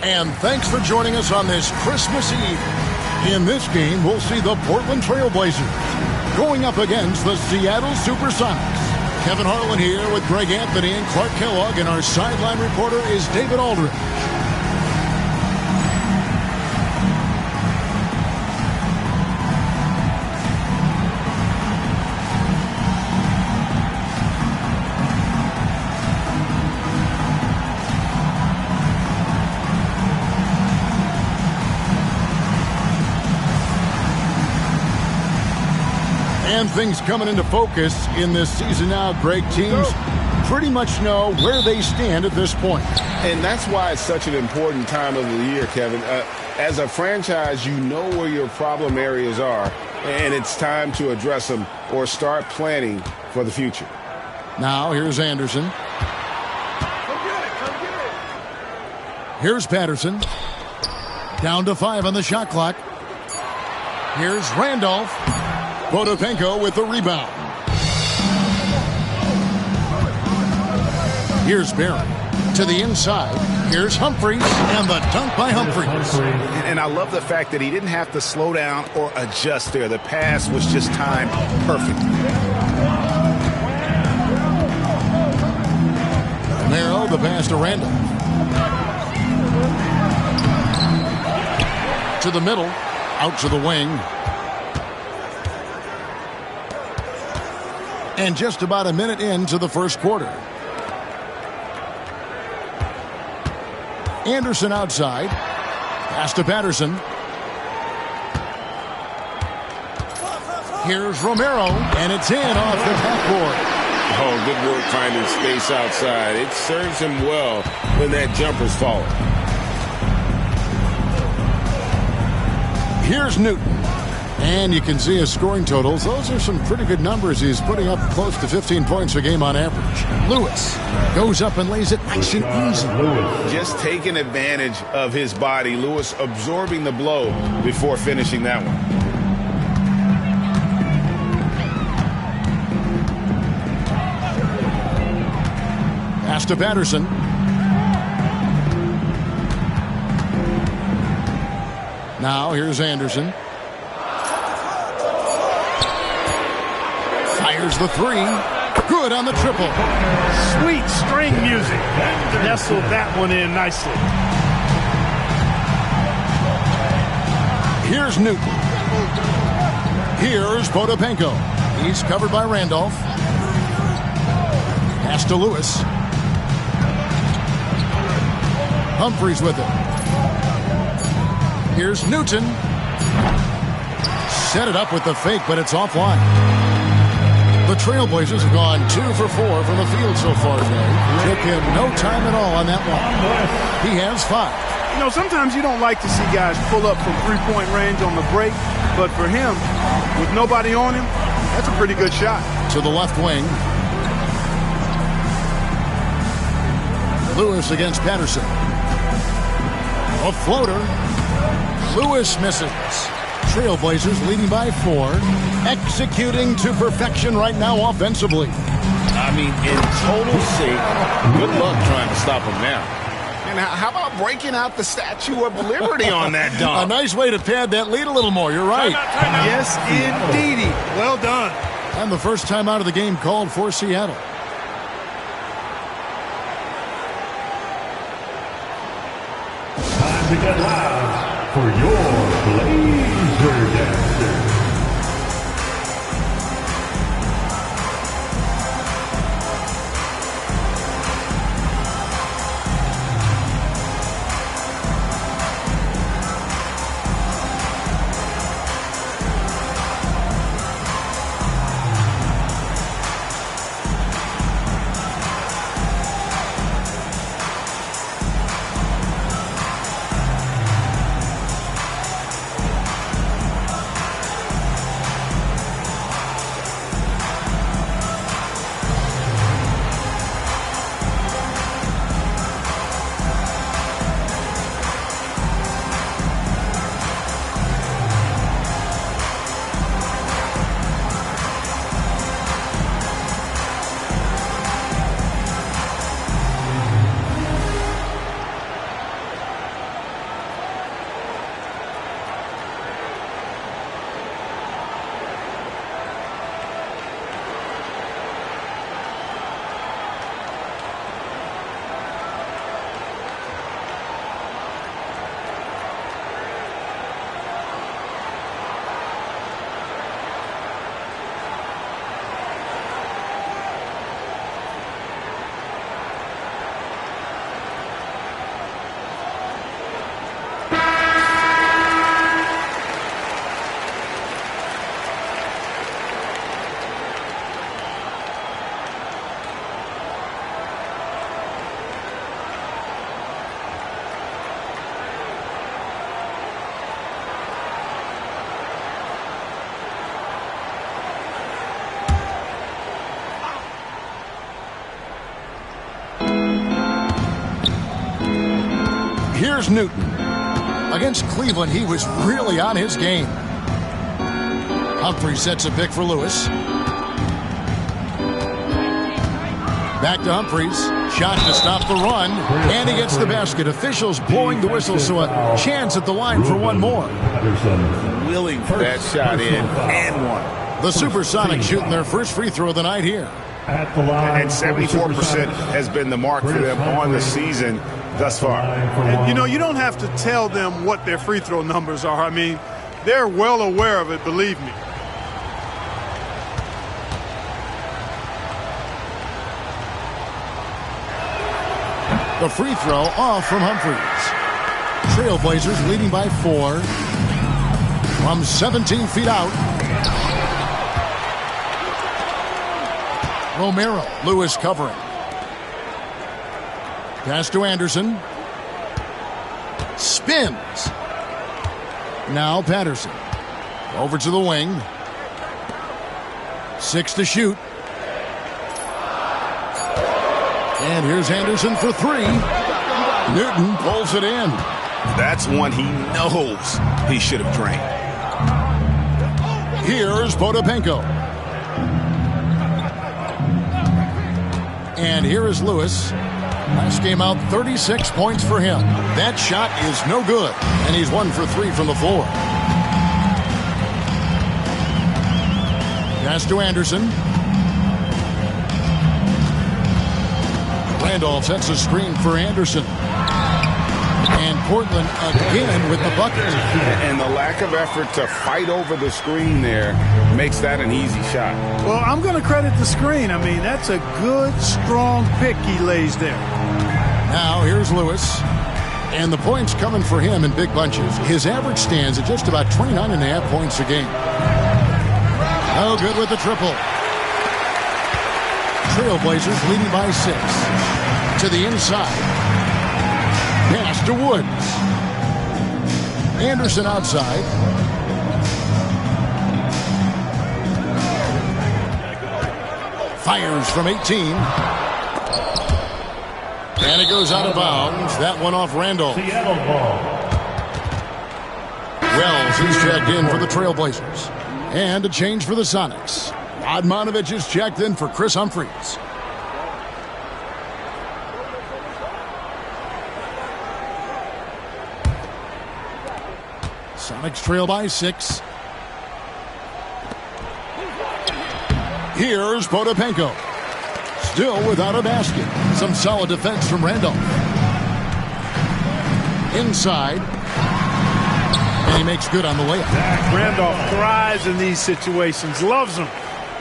And thanks for joining us on this Christmas Eve. In this game, we'll see the Portland Trailblazers going up against the Seattle Supersonics. Kevin Harlan here with Greg Anthony and Clark Kellogg, and our sideline reporter is David Aldridge. And things coming into focus in this season now. Great teams pretty much know where they stand at this point. And that's why it's such an important time of the year, Kevin. As a franchise, you know where your problem areas are, and it's time to address them or start planning for the future. Now, here's Anderson. Here's Patterson. Down to 5 on the shot clock. Here's Randolph. Potapenko with the rebound. Here's Barry to the inside. Here's Humphries, and the dunk by Humphries. And I love the fact that he didn't have to slow down or adjust there. The pass was just timed perfect. Romero, the pass to Randolph. To the middle, out to the wing. And just about a minute into the first quarter. Anderson outside. Pass to Patterson. Here's Romero, and it's in off the backboard. Oh, good work finding space outside. It serves him well when that jumper's falling. Here's Newton. And you can see his scoring totals. Those are some pretty good numbers. He's putting up close to 15 points a game on average. Lewis goes up and lays it nice and easy. Just taking advantage of his body. Lewis absorbing the blow before finishing that one. Pass to Patterson. Now here's Anderson. Fires the three. Good on the triple. Sweet string music. Nestled that one in nicely. Here's Newton. Here's Potapenko. He's covered by Randolph. Pass to Lewis. Humphries with it. Here's Newton. Set it up with the fake, but it's offline. The Trailblazers have gone 2 for 4 from the field so far today. Took him no time at all on that one. He has 5. You know, sometimes you don't like to see guys pull up from three-point range on the break, but for him, with nobody on him, that's a pretty good shot. To the left wing. Lewis against Patterson. A floater. Lewis misses. Trailblazers leading by 4. Executing to perfection right now offensively. I mean, in total sync. Good luck trying to stop him now. And how about breaking out the Statue of Liberty on that dunk? A nice way to pad that lead a little more. You're right. Time out. Yes, indeedy. Well done. And the first time out of the game called for Seattle. Time to get loud for your Blazer Dancer. Here's Newton. Against Cleveland, he was really on his game. Humphrey sets a pick for Lewis. Back to Humphreys. Shot to stop the run. And he gets the basket. Officials blowing the whistle, so a chance at the line for one more. Willing for that shot in and one. The Supersonics shooting their first free throw of the night here. At the line, And 74% has been the mark for them on the season thus far. And, you know, you don't have to tell them what their free throw numbers are. I mean, they're well aware of it, believe me. The free throw off from Humphreys. Trailblazers leading by 4. From 17 feet out. Romero. Lewis covering. Pass to Anderson. Spins. Now Patterson. Over to the wing. 6 to shoot. And here's Anderson for 3. Newton pulls it in. That's one he knows he should have drained. Here's Potapenko. And here is Lewis. Last game out, 36 points for him. That shot is no good. And he's 1 for 3 from the floor. Pass to Anderson. Randolph sets a screen for Anderson. And Portland again with the bucket. And the lack of effort to fight over the screen there makes that an easy shot. Well, I'm going to credit the screen. I mean, that's a good, strong pick he lays there. Now here's Lewis. And the points coming for him in big bunches. His average stands at just about 29.5 points a game. No good with the triple. Trailblazers leading by 6. To the inside. Pass to Woods. Anderson outside. Fires from 18. And it goes out of bounds. That one off Randolph. Seattle ball. Wells is checked in for the Trailblazers. And a change for the Sonics. Radmanovich is checked in for Chris Humphreys. Sonics trail by 6. Here's Potapenko. Still without a basket. Some solid defense from Randolph. Inside. And he makes good on the layup. Randolph thrives in these situations. Loves them.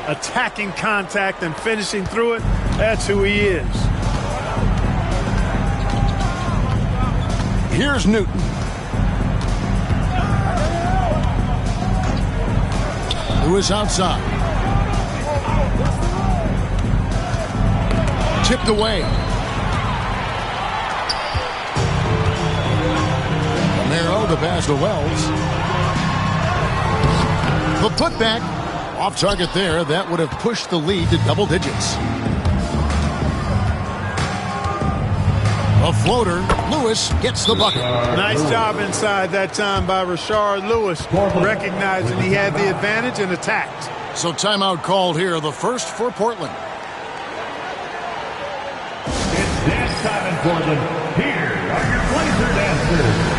Attacking contact and finishing through it. That's who he is. Here's Newton. Lewis outside. Tipped away. Romero, the pass to Wells. The putback. Off target there. That would have pushed the lead to double digits. A floater. Lewis gets the bucket. Nice job inside that time by Rashard Lewis, recognizing he had the advantage and attacked. So timeout called here, the first for Portland. It's dance time in Portland. Here are your Blazer dancers.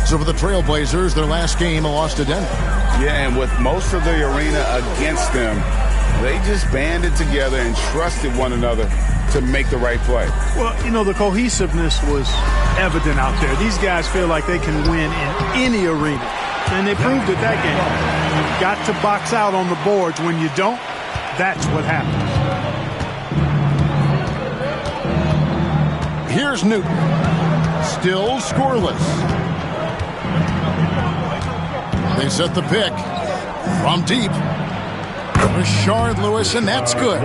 So for the Trailblazers, their last game, a loss to Denver. Yeah, and with most of the arena against them, they just banded together and trusted one another to make the right play. Well, you know, the cohesiveness was evident out there. These guys feel like they can win in any arena, and they proved it that game. You've got to box out on the boards. When you don't, that's what happens. Here's Newton. Still scoreless. They set the pick from deep. Rashard Lewis, and that's good.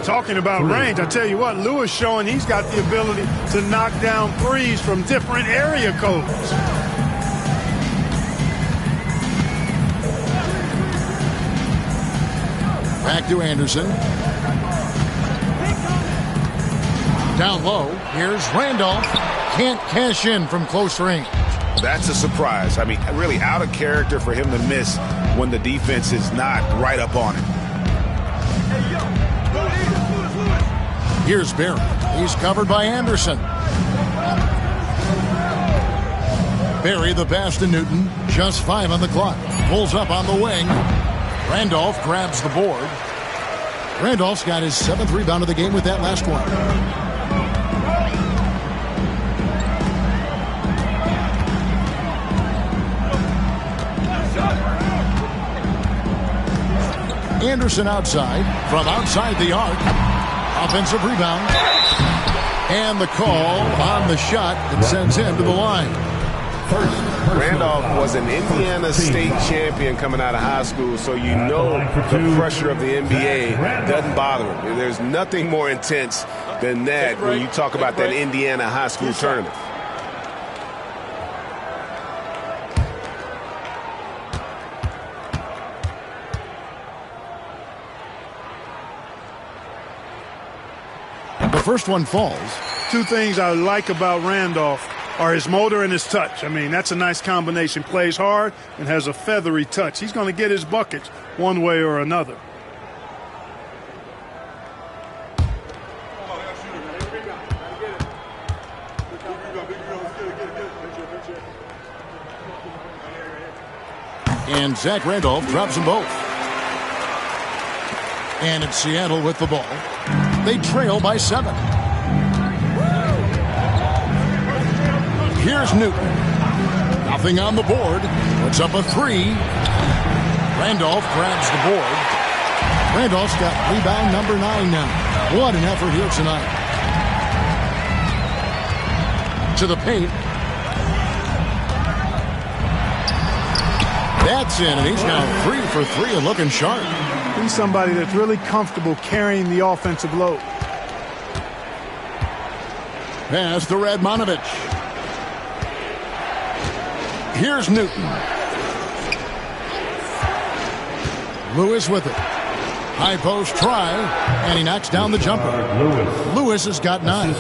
Talking about range, I tell you what, Lewis showing he's got the ability to knock down threes from different area codes. Back to Anderson. Down low, here's Randolph. Can't cash in from close range. That's a surprise. I mean, really out of character for him to miss when the defense is not right up on it. Here's Barry. He's covered by Anderson. Barry the pass to Newton. Just 5 on the clock. Pulls up on the wing. Randolph grabs the board. Randolph's got his 7th rebound of the game with that last one. Anderson outside, from outside the arc. Offensive rebound. And the call on the shot that sends him to the line. Randolph was an Indiana State champion coming out of high school, so you know the pressure of the NBA doesn't bother him. There's nothing more intense than that when you talk about that Indiana high school tournament. The first one falls. Two things I like about Randolph are his motor and his touch. I mean, that's a nice combination. Plays hard and has a feathery touch. He's going to get his buckets one way or another. And Zach Randolph drops them both. And it's Seattle with the ball. They trail by 7. Here's Newton. Nothing on the board. Puts up a 3. Randolph grabs the board. Randolph's got rebound number 9 now. What an effort here tonight. To the paint. That's in, and he's now 3 for 3 and looking sharp. He's somebody that's really comfortable carrying the offensive load. Pass to Radmanovich. Here's Newton. Lewis with it. High post try, and he knocks down the jumper. Lewis has got 9.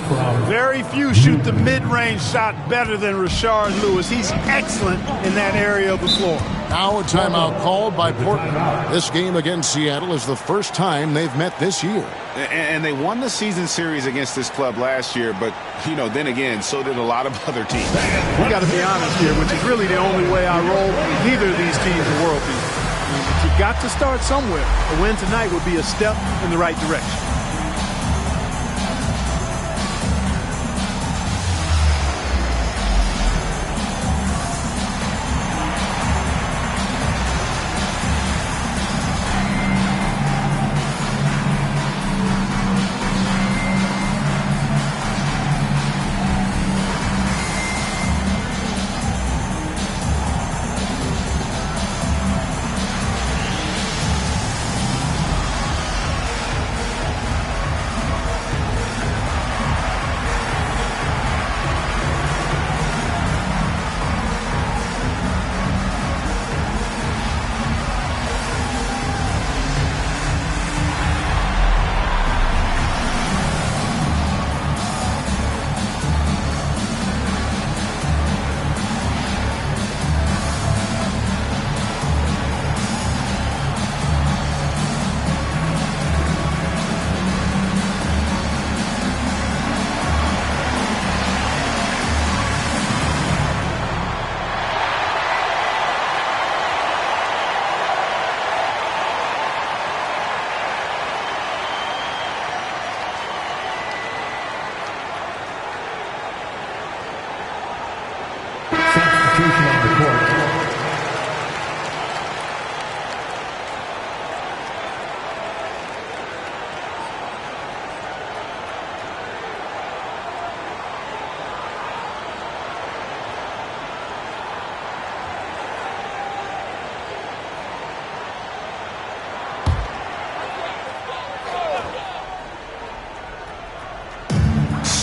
Very few shoot the mid-range shot better than Rashard Lewis. He's excellent in that area of the floor. Now a timeout called by Portland. This game against Seattle is the first time they've met this year. And they won the season series against this club last year, but, you know, then again, so did a lot of other teams. We got to be honest here, which is really the only way I roll. Neither of these teams are world beaters. You've got to start somewhere. A win tonight would be a step in the right direction.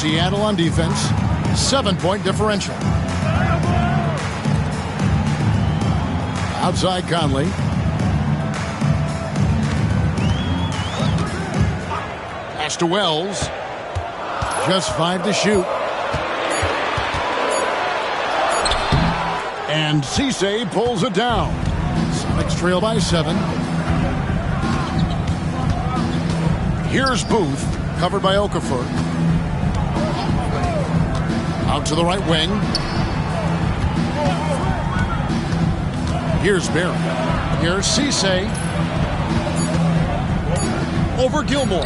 Seattle on defense, 7-point differential. Outside Conley. Pass to Wells. Just 5 to shoot. And Cisse pulls it down. Sonics trail by 7. Here's Booth, covered by Okafor. Out to the right wing. Here's Barry. Here's Cisse. Over Gilmore.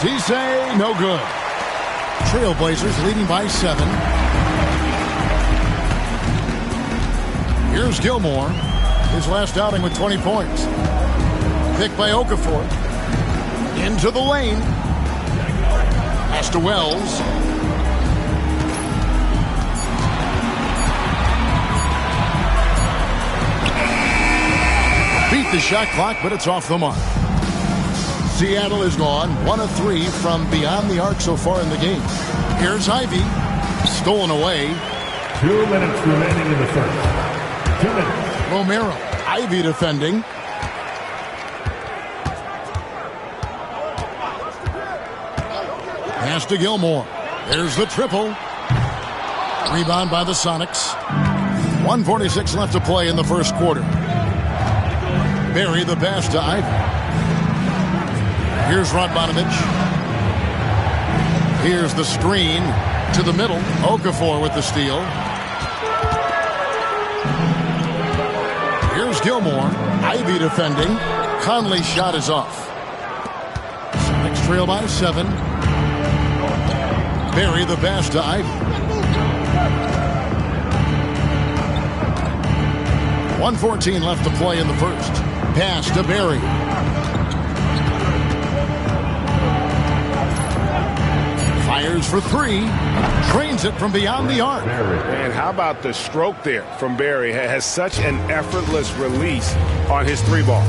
Cisse, no good. Trailblazers leading by 7. Here's Gilmore. His last outing with 20 points. Picked by Okafor. Into the lane. Pass to Wells. Beat the shot clock, but it's off the mark. Seattle is gone 1 of 3 from beyond the arc so far in the game. Here's Ivy. Stolen away. 2 minutes remaining in the first. 2 minutes. Romero. Ivy defending. Pass to Gilmore. There's the triple. Rebound by the Sonics. 1:46 left to play in the first quarter. Barry the pass to Ivy. Here's Radmanovich. Here's the screen to the middle. Okafor with the steal. Here's Gilmore. Ivy defending. Conley's shot is off. Sonics trail by 7. Barry the pass to Ivy. 1:14 left to play in the first. Pass to Barry. Fires for 3. Trains it from beyond the arc. And how about the stroke there from Barry? Has such an effortless release on his 3-ball.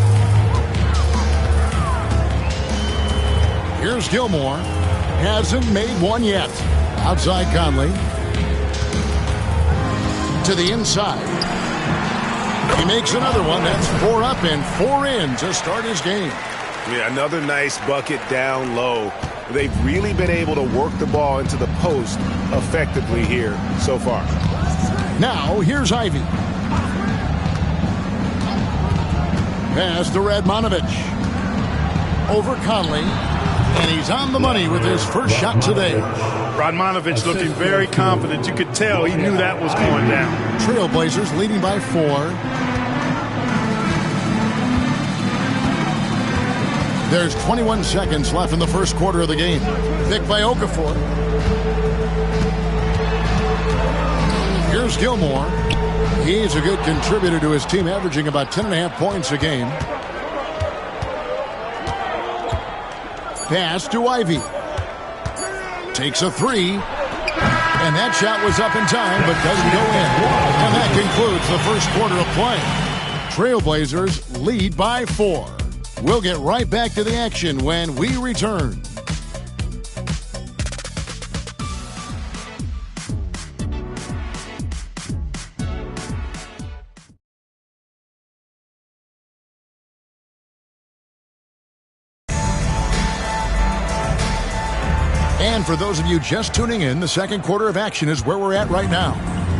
Here's Gilmore. Hasn't made one yet. Outside Conley. To the inside. He makes another one. That's 4 up and 4 in to start his game. Yeah, another nice bucket down low. They've really been able to work the ball into the post effectively here so far. Now, here's Ivy. Pass to Radmanovich. Over Conley. And he's on the money with his first shot today. Radmanovich looking very confident. You could tell he knew that was going down. Trailblazers leading by 4. There's 21 seconds left in the first quarter of the game. Picked by Okafor. Here's Gilmore. He's a good contributor to his team, averaging about 10.5 points a game. Pass to Ivy. Takes a 3. And that shot was up in time, but doesn't go in. And that concludes the first quarter of play. Trailblazers lead by 4. We'll get right back to the action when we return. And for those of you just tuning in, the second quarter of action is where we're at right now.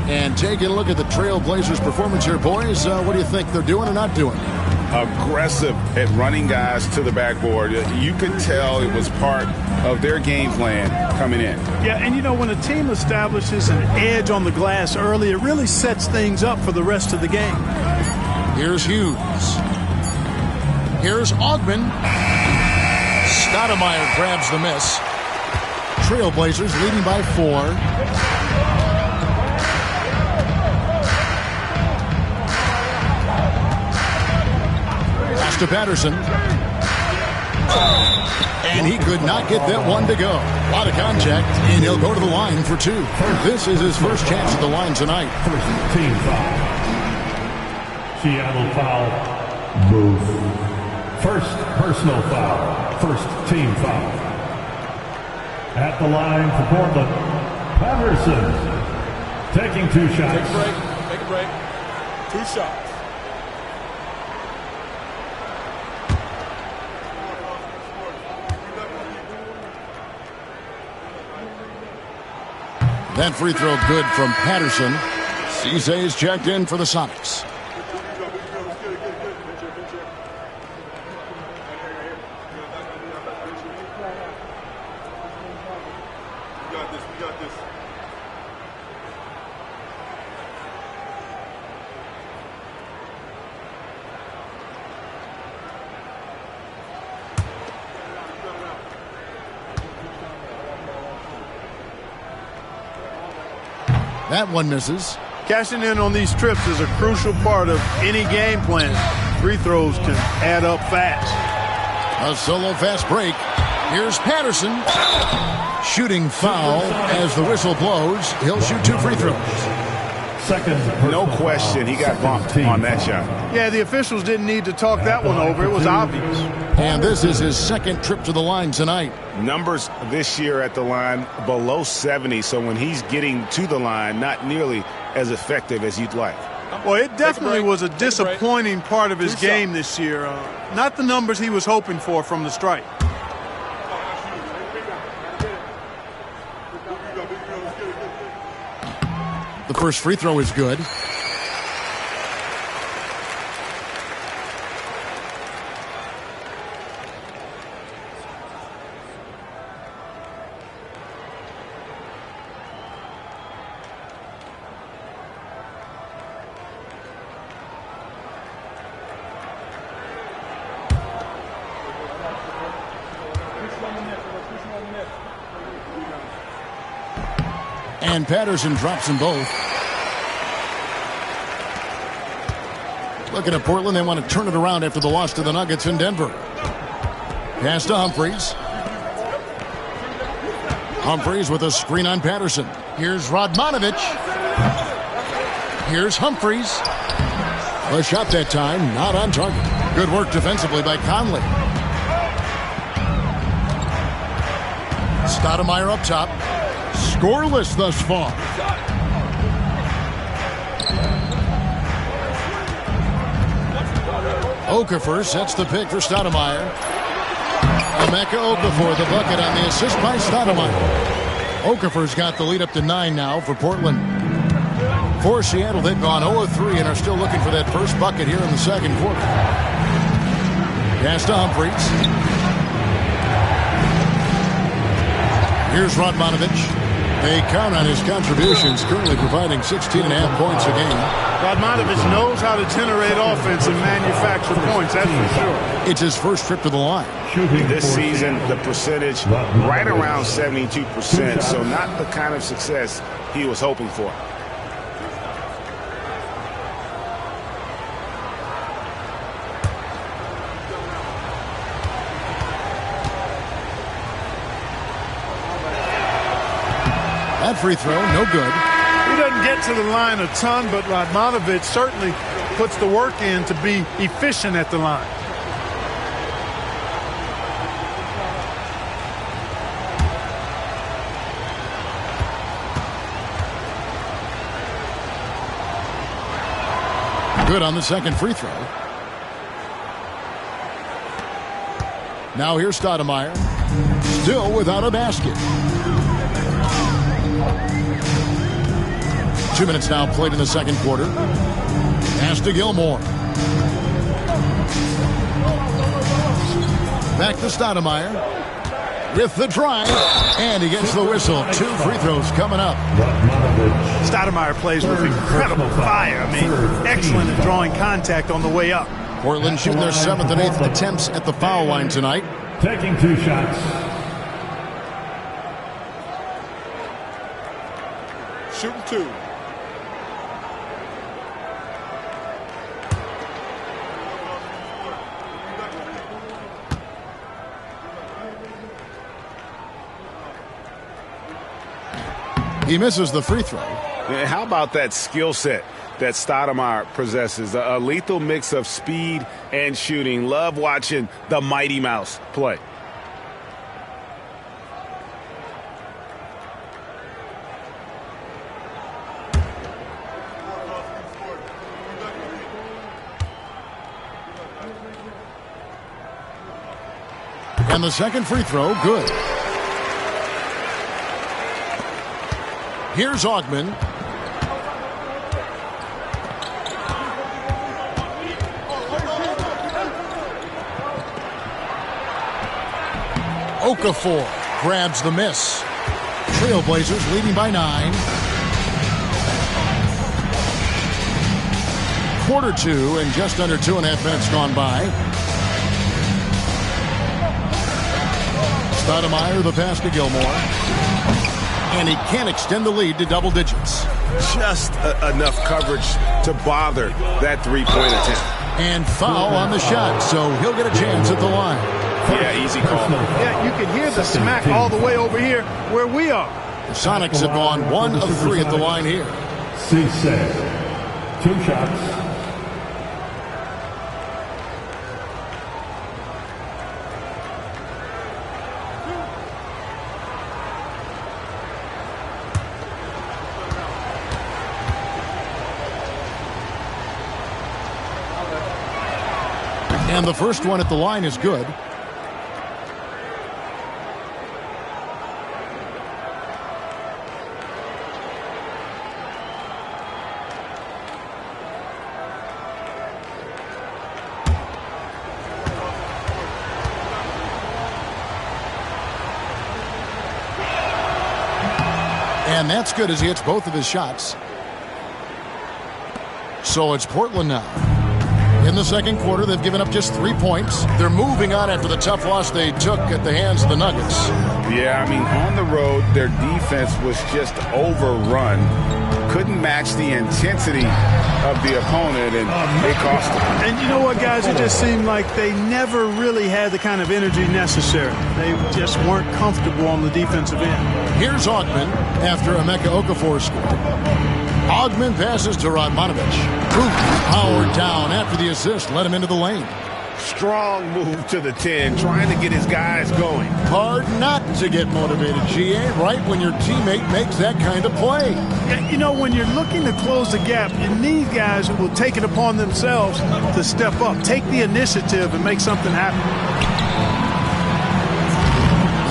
And taking a look at the Trailblazers' performance here, boys, what do you think they're doing or not doing? Aggressive at running guys to the backboard. You could tell it was part of their game plan coming in. Yeah, and you know, when a team establishes an edge on the glass early, it really sets things up for the rest of the game. Here's Hughes. Here's Augman. Stoudemire grabs the miss. Trailblazers leading by 4. To Patterson. And he could not get that one to go. A lot of contact, and he'll go to the line for 2. This is his first chance at the line tonight. First team foul. Seattle foul. Move. First personal foul. First team foul. At the line for Portland, Patterson. Taking 2 shots. Take a break. Take a break. 2 shots. That free throw good from Patterson. Cisse is checked in for the Sonics. That one misses. Cashing in on these trips is a crucial part of any game plan. Free throws can add up fast. A solo fast break. Here's Patterson. Shooting foul as the whistle blows. He'll shoot 2 free throws. No question, he got bumped on that shot. Yeah, the officials didn't need to talk that one over. It was obvious. And this is his 2nd trip to the line tonight. Numbers this year at the line below 70, so when he's getting to the line, not nearly as effective as you'd like. Well, it definitely was a disappointing part of his game this year. Not the numbers he was hoping for from the strike. The first free throw is good. And Patterson drops them both. Looking at Portland, they want to turn it around after the loss to the Nuggets in Denver. Pass to Humphries. Humphries with a screen on Patterson. Here's Radmanovic. Here's Humphries. A shot that time, not on target. Good work defensively by Conley. Stoudemire up top. Scoreless thus far. Okafor sets the pick for Stoudemire. Emeka Okafor the bucket on the assist by Stoudemire. Okafor's got the lead up to 9 now for Portland. For Seattle, they've gone 0-3 and are still looking for that first bucket here in the 2nd quarter. Pass to Humphries. Here's Radmanovic. They count on his contributions, currently providing 16.5 points a game. Radmanovic knows how to generate offense and manufacture points, that's for sure. It's his first trip to the line. This season, the percentage right around 72%, so not the kind of success he was hoping for. That free throw, no good. He doesn't get to the line a ton, but Radmanovic certainly puts the work in to be efficient at the line. Good on the 2nd free throw. Now here's Stoudemire. Still without a basket. 2 minutes now played in the 2nd quarter. Pass to Gilmore. Back to Stoudemire. With the drive. And he gets the whistle. 2 free throws coming up. Stoudemire plays with incredible fire. I mean, excellent at drawing contact on the way up. Portland shooting their 7th and 8th attempts at the foul line tonight. Taking 2 shots. Shooting 2. He misses the free throw. How about that skill set that Stoudemire possesses? A lethal mix of speed and shooting. Love watching the Mighty Mouse play. And the second free throw, good. Here's Augman. Okafor grabs the miss. Trailblazers leading by 9. Quarter 2 and just under 2.5 minutes gone by. Stoudemire the pass to Gilmore. And he can't extend the lead to double digits. Just enough coverage to bother that three-point attempt. And foul on the shot, so he'll get a chance at the line. Yeah, easy call. Yeah, you can hear the smack all the way over here where we are. The Sonics have gone 1 of 3 at the line here. C6. 2 shots. And the first one at the line is good. And that's good as he hits both of his shots. So it's Portland now. In the second quarter, they've given up just 3 points. They're moving on after the tough loss they took at the hands of the Nuggets. Yeah, I mean, on the road, their defense was just overrun. Couldn't match the intensity of the opponent, and it cost them. And you know what, guys? It just seemed like they never really had the kind of energy necessary. They just weren't comfortable on the defensive end. Here's Augman after Emeka Okafor scored. Augman passes to Radmanovic. Powered down after the assist led him into the lane. Strong move to the 10, trying to get his guys going. Hard not to get motivated, GA, right when your teammate makes that kind of play. Yeah, you know, when you're looking to close the gap, you need guys who will take it upon themselves to step up, take the initiative, and make something happen.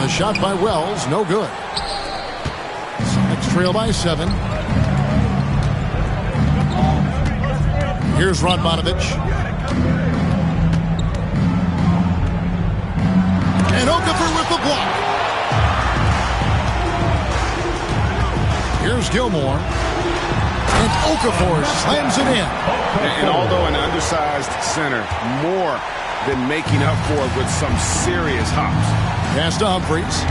The shot by Wells, no good. Sonics trail by 7. Here's Radmanovic. And Okafor with the block. Here's Gilmore. And Okafor slams it in. And although an undersized center, more than making up for it with some serious hops. Pass to Humphries.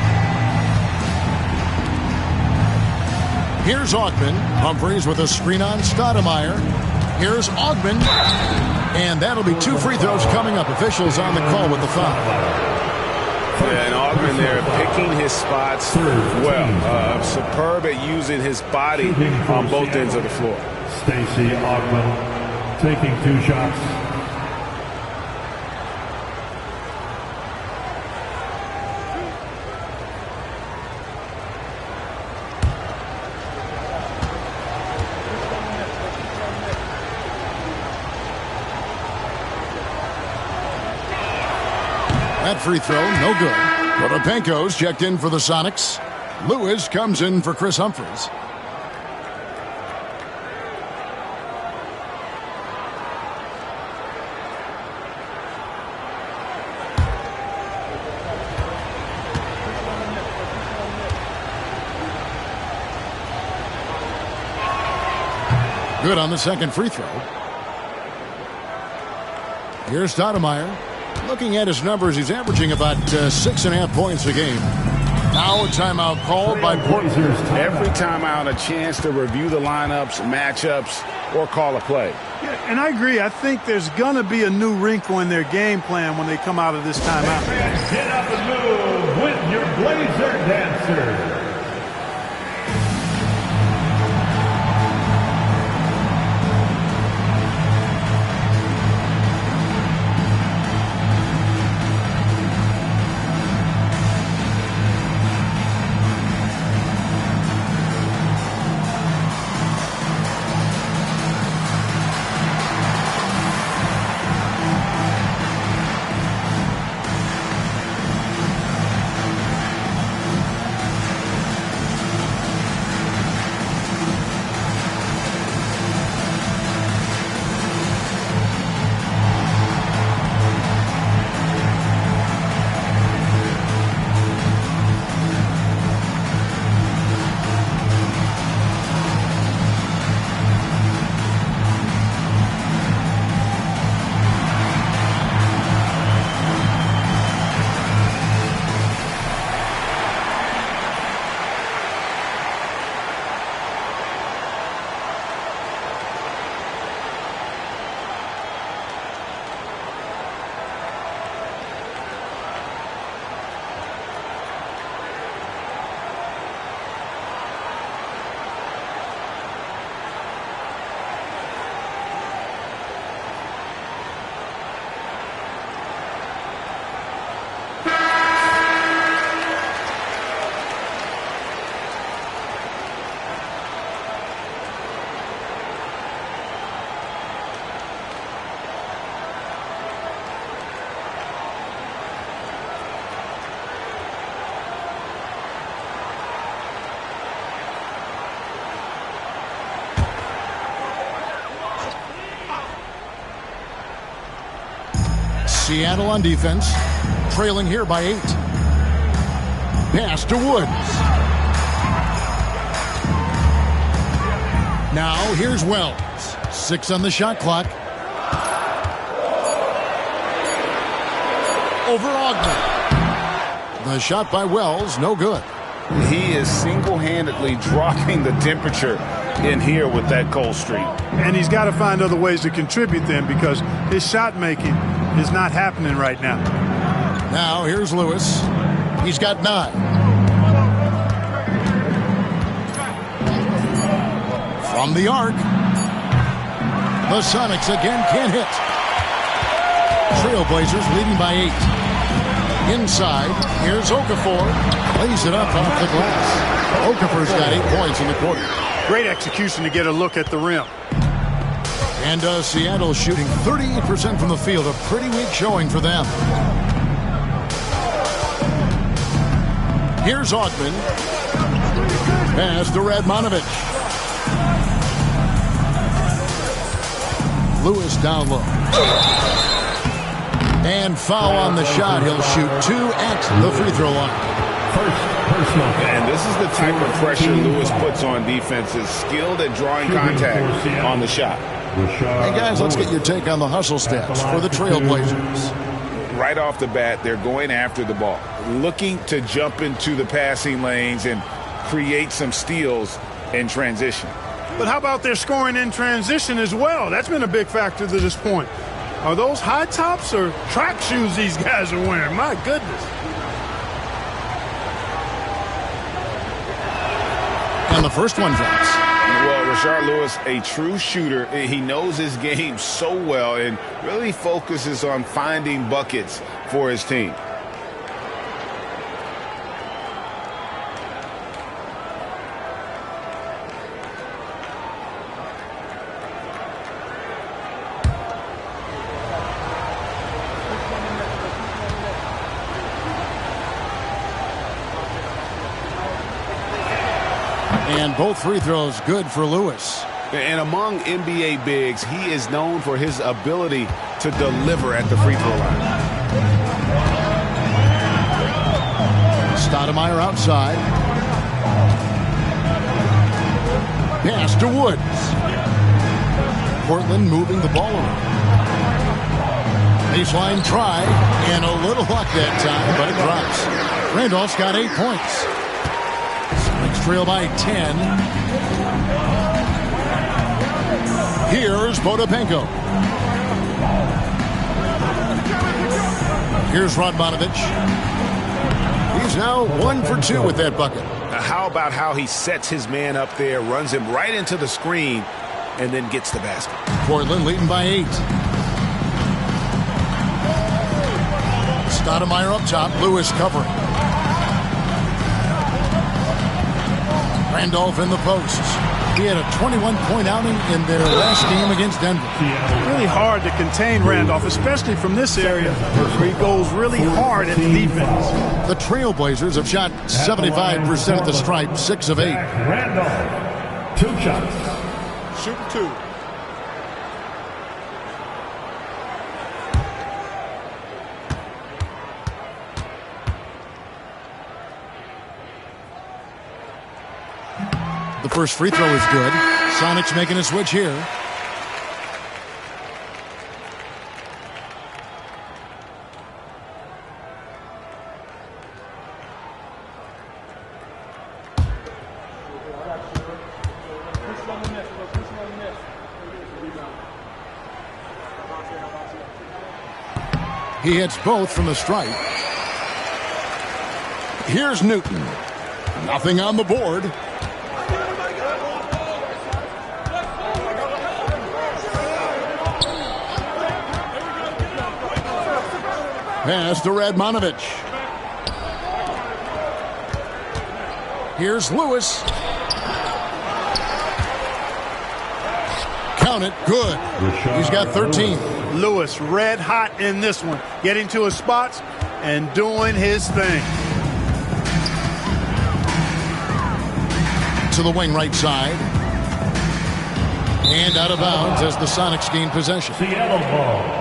Here's Augman. Humphries with a screen on Stoudemire. Here's Augman. And that'll be 2 free throws coming up. Officials on the call with the foul. Yeah, and Augman there picking his spots well. Superb at using his body on both ends of the floor. Stacey Augman taking 2 shots. That free throw, no good. Potapenko's checked in for the Sonics. Lewis comes in for Chris Humphries. Good on the second free throw. Here's Stoudemire. Looking at his numbers, he's averaging about 6.5 points a game. Now a timeout called by Portland. Every timeout, a chance to review the lineups, matchups, or call a play. Yeah, and I agree. I think there's going to be a new wrinkle in their game plan when they come out of this timeout. Get up and move with your Blazer dancer. Seattle on defense, trailing here by 8. Pass to Woods. Now here's Wells. 6 on the shot clock. Over Ogden. The shot by Wells, no good. He is single-handedly dropping the temperature in here with that cold streak. And he's got to find other ways to contribute then, because his shot making is not happening right now. Now here's Lewis. He's got 9. From the arc. The Sonics again can't hit. Trailblazers leading by 8. Inside, here's Okafor. Lays it up off the glass. Okafor's got 8 points in the quarter. Great execution to get a look at the rim. And Seattle shooting 38% from the field. A pretty weak showing for them. Here's Ogden. Pass to Radmanovich. Lewis down low. And foul on the shot. He'll shoot 2 at the free throw line. And this is the type of pressure Lewis puts on defenses, skilled at drawing contact on the shot. Hey guys, let's get your take on the hustle stats for the Trailblazers. Right off the bat, they're going after the ball, looking to jump into the passing lanes and create some steals in transition. But how about their scoring in transition as well? That's been a big factor to this point. Are those high tops or track shoes these guys are wearing? My goodness. And the first one drops. Well, Rashard Lewis, a true shooter. He knows his game so well and really focuses on finding buckets for his team. And both free throws good for Lewis. And among NBA bigs, he is known for his ability to deliver at the free throw line. Stoudemire outside. Pass to Woods. Portland moving the ball around. Baseline try, and a little luck that time, but it drops. Randolph's got 8 points. Sonics trail by 10. Here's Potapenko. Here's Radmanovich. He's now 1 for 2 with that bucket. How about how he sets his man up there, runs him right into the screen, and then gets the basket. Portland leading by 8. Stoudemire up top, Lewis covering. Randolph in the posts. He had a 21-point outing in their last game against Denver. Really hard to contain Randolph, especially from this area where he goes really hard at the defense. The Trailblazers have shot 75% at the stripe, 6 of 8. Randolph, 2 shots. Shooting 2. The first free throw is good. Sonics making a switch here. He hits both from the stripe. Here's Newton. Nothing on the board. Pass to Radmanovich. Here's Lewis. Count it. Good. He's got 13. Lewis red hot in this one, getting to his spots and doing his thing. To the wing right side. And out of bounds as the Sonics gain possession. Seattle ball.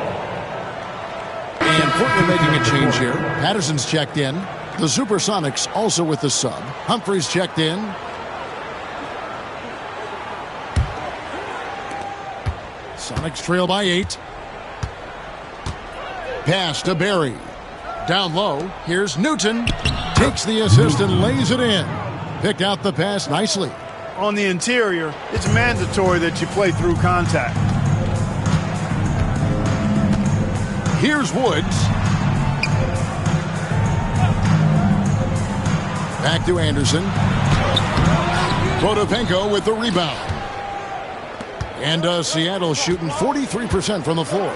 And Portland making a change here. Patterson's checked in. The Supersonics also with the sub. Humphries checked in. Sonics trail by 8. Pass to Barry. Down low. Here's Newton. Takes the assist and lays it in. Picked out the pass nicely. On the interior, it's mandatory that you play through contact. Here's Woods. Back to Anderson. Vodovenko with the rebound. And Seattle shooting 43% from the floor.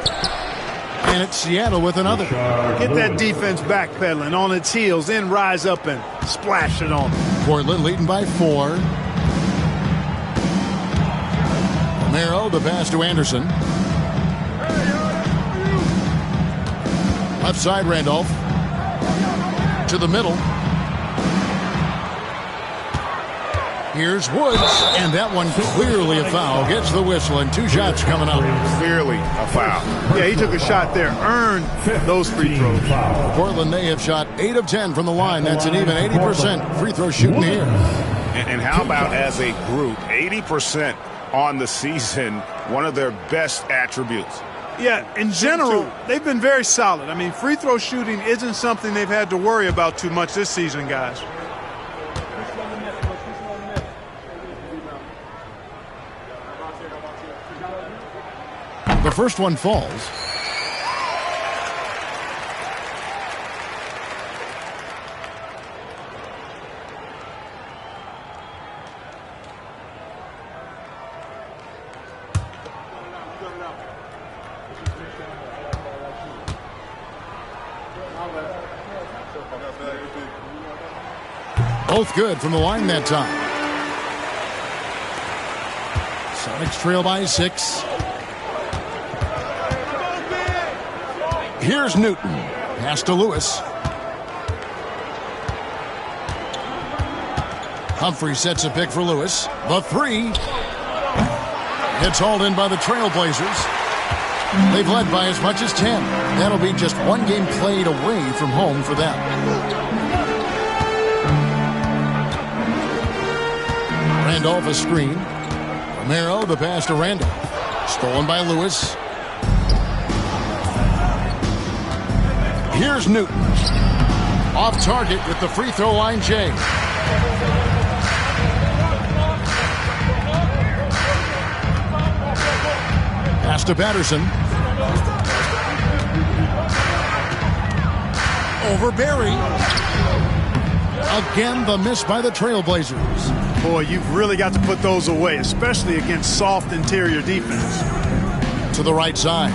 And it's Seattle with another. Get that defense backpedaling on its heels, then rise up and splash it on them. Portland leading by 4. Romero, the pass to Anderson. Left side, Randolph. To the middle. Here's Woods, and that one clearly a foul. Gets the whistle, and 2 shots coming up. Clearly a foul. Yeah, he took a shot there. Earned those free throws. Portland may have shot 8 of 10 from the line. That's an even 80% free throw shooting here. And how about as a group, 80% on the season, one of their best attributes. Yeah, in general, they've been very solid. I mean, free throw shooting isn't something they've had to worry about too much this season, guys. The first one falls. Both good from the line that time. Sonics trail by 6. Here's Newton. Pass to Lewis. Humphrey sets a pick for Lewis. The 3. It's hauled in by the Trailblazers. They've led by as much as 10. That'll be just 1 game played away from home for them. Randolph a screen. Romero the pass to Randolph. Stolen by Lewis. Here's Newton. Off target with the free throw line, Jay. Pass to Patterson. Over Barry. Again, the miss by the Trailblazers. Boy, you've really got to put those away, especially against soft interior defense. To the right side.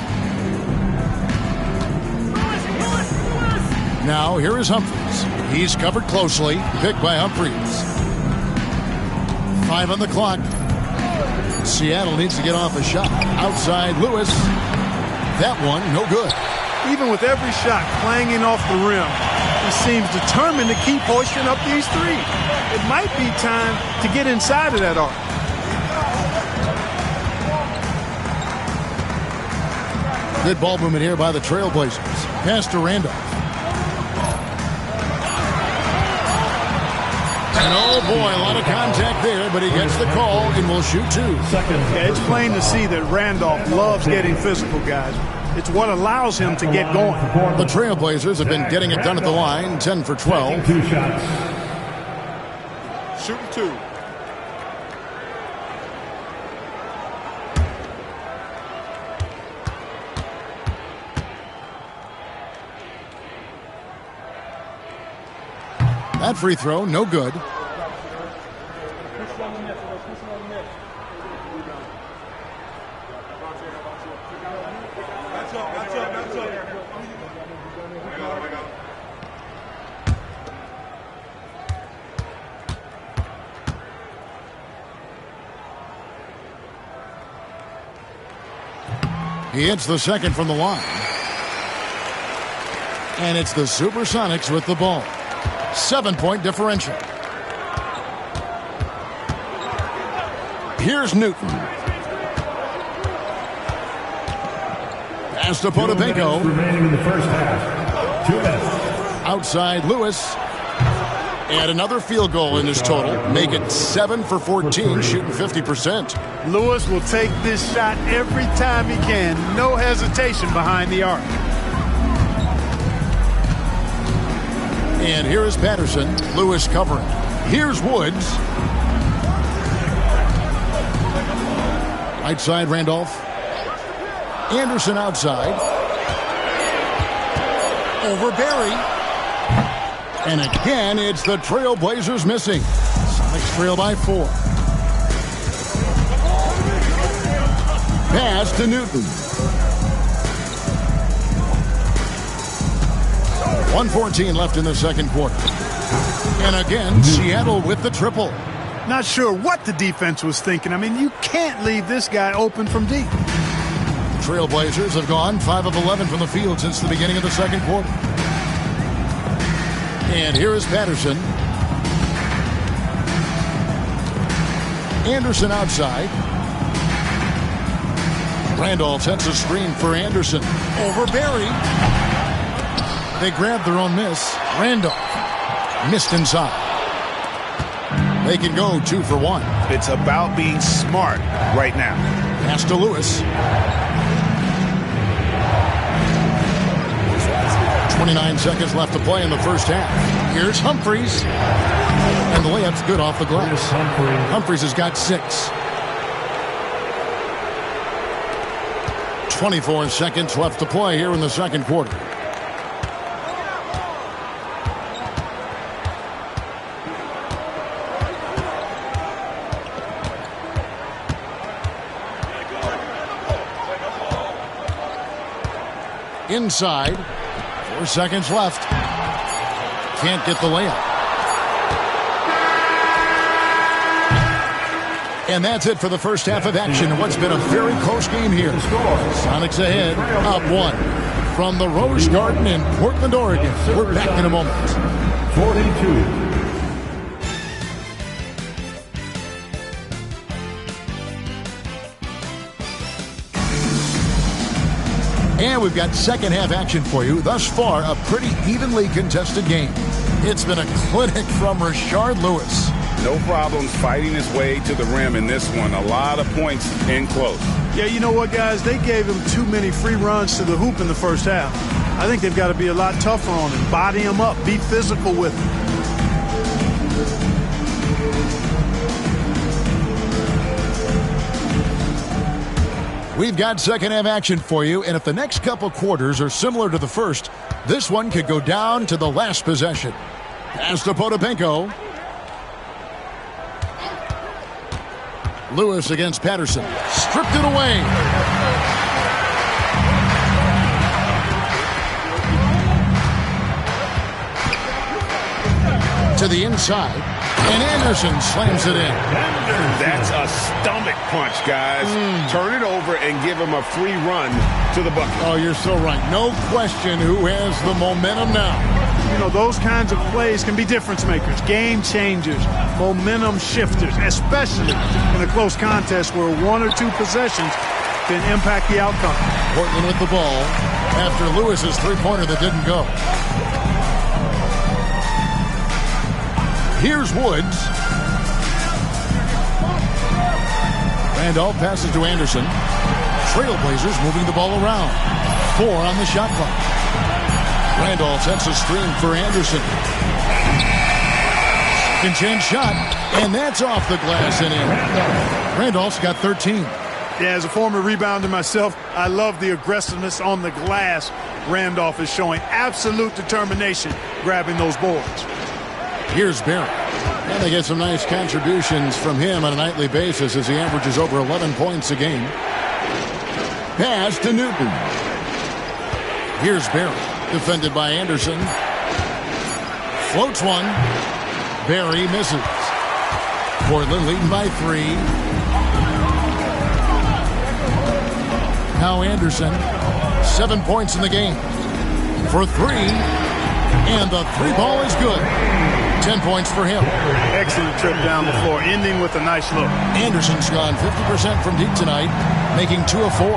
Now, here is Humphries. He's covered closely. Picked by Humphries. 5 on the clock. Seattle needs to get off a shot. Outside, Lewis. That one, no good. Even with every shot clanging off the rim, he seems determined to keep hoisting up these 3. It might be time to get inside of that arc. Good ball movement here by the Trailblazers. Pass to Randolph. And oh boy, a lot of contact there, but he gets the call and will shoot 2. Yeah, it's plain to see that Randolph loves getting physical, guys. It's what allows him to get going. The Trailblazers have been getting it done at the line, 10 for 12. 2 shots. Shooting 2. That free throw, no good. He hits the second from the line. And it's the Supersonics with the ball. 7-point differential. Here's Newton. Pass to Potapenko. Remaining in the first half. 2 minutes. Outside Lewis. And another field goal in this total. Make it 7 for 14, shooting 50%. Lewis will take this shot every time he can. No hesitation behind the arc. And here is Patterson. Lewis covering. Here's Woods. Right side, Randolph. Anderson outside. Over Barry. And again, it's the Trailblazers missing. Sonics trail by 4. Pass to Newton. 1:14 left in the second quarter. And again, Seattle with the triple. Not sure what the defense was thinking. I mean, you can't leave this guy open from deep. Trailblazers have gone 5 of 11 from the field since the beginning of the second quarter. And here is Patterson. Anderson outside. Randolph sets a screen for Anderson. Over Barry. They grabbed their own miss. Randolph missed inside. They can go 2 for 1. It's about being smart right now. Pass to Lewis. 29 seconds left to play in the first half. Here's Humphries. And the layup's good off the glass. Humphries has got 6. 24 seconds left to play here in the second quarter. Inside. 4 seconds left. Can't get the layup. And that's it for the first half of action in what's been a very close game here. Sonics ahead, up 1. From the Rose Garden in Portland, Oregon. We're back in a moment. 42. And we've got second half action for you. Thus far, a pretty evenly contested game. It's been a clinic from Rashard Lewis. No problems fighting his way to the rim in this one. A lot of points in close. Yeah, you know what, guys? They gave him too many free runs to the hoop in the first half. I think they've got to be a lot tougher on him. Body him up. Be physical with him. We've got second half action for you, and if the next couple quarters are similar to the first, this one could go down to the last possession. Pass to Potapenko. Lewis against Patterson. Stripped it away. To the inside, and Anderson slams it in. That's a stomach punch, guys. Turn it over and give him a free run to the bucket. Oh, you're so right. No question who has the momentum now. You know, those kinds of plays can be difference makers, game changers, momentum shifters, especially in a close contest where 1 or 2 possessions can impact the outcome. Portland with the ball after Lewis's three-pointer that didn't go. Here's Woods. Randolph passes to Anderson. Trailblazers moving the ball around. 4 on the shot clock. Randolph sets a screen for Anderson. Second chance shot, and that's off the glass and in. Randolph's got 13. Yeah, as a former rebounder myself, I love the aggressiveness on the glass. Randolph is showing absolute determination grabbing those boards. Here's Barry. And they get some nice contributions from him on a nightly basis as he averages over 11 points a game. Pass to Newton. Here's Barry. Defended by Anderson. Floats one. Barry misses. Portland leading by 3. Now Anderson. 7 points in the game. For 3. And the 3 ball is good. 10 points for him. Excellent trip down the floor, ending with a nice look. Anderson's gone 50% from deep tonight, making 2 of 4.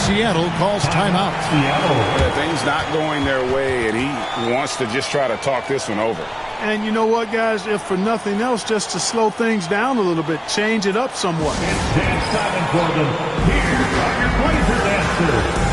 Seattle calls timeout. Yeah, things not going their way, and he wants to just try to talk this one over. And you know what, guys? If for nothing else, just to slow things down a little bit, change it up somewhat. It's dance time for them. Here are your Blazer dancers.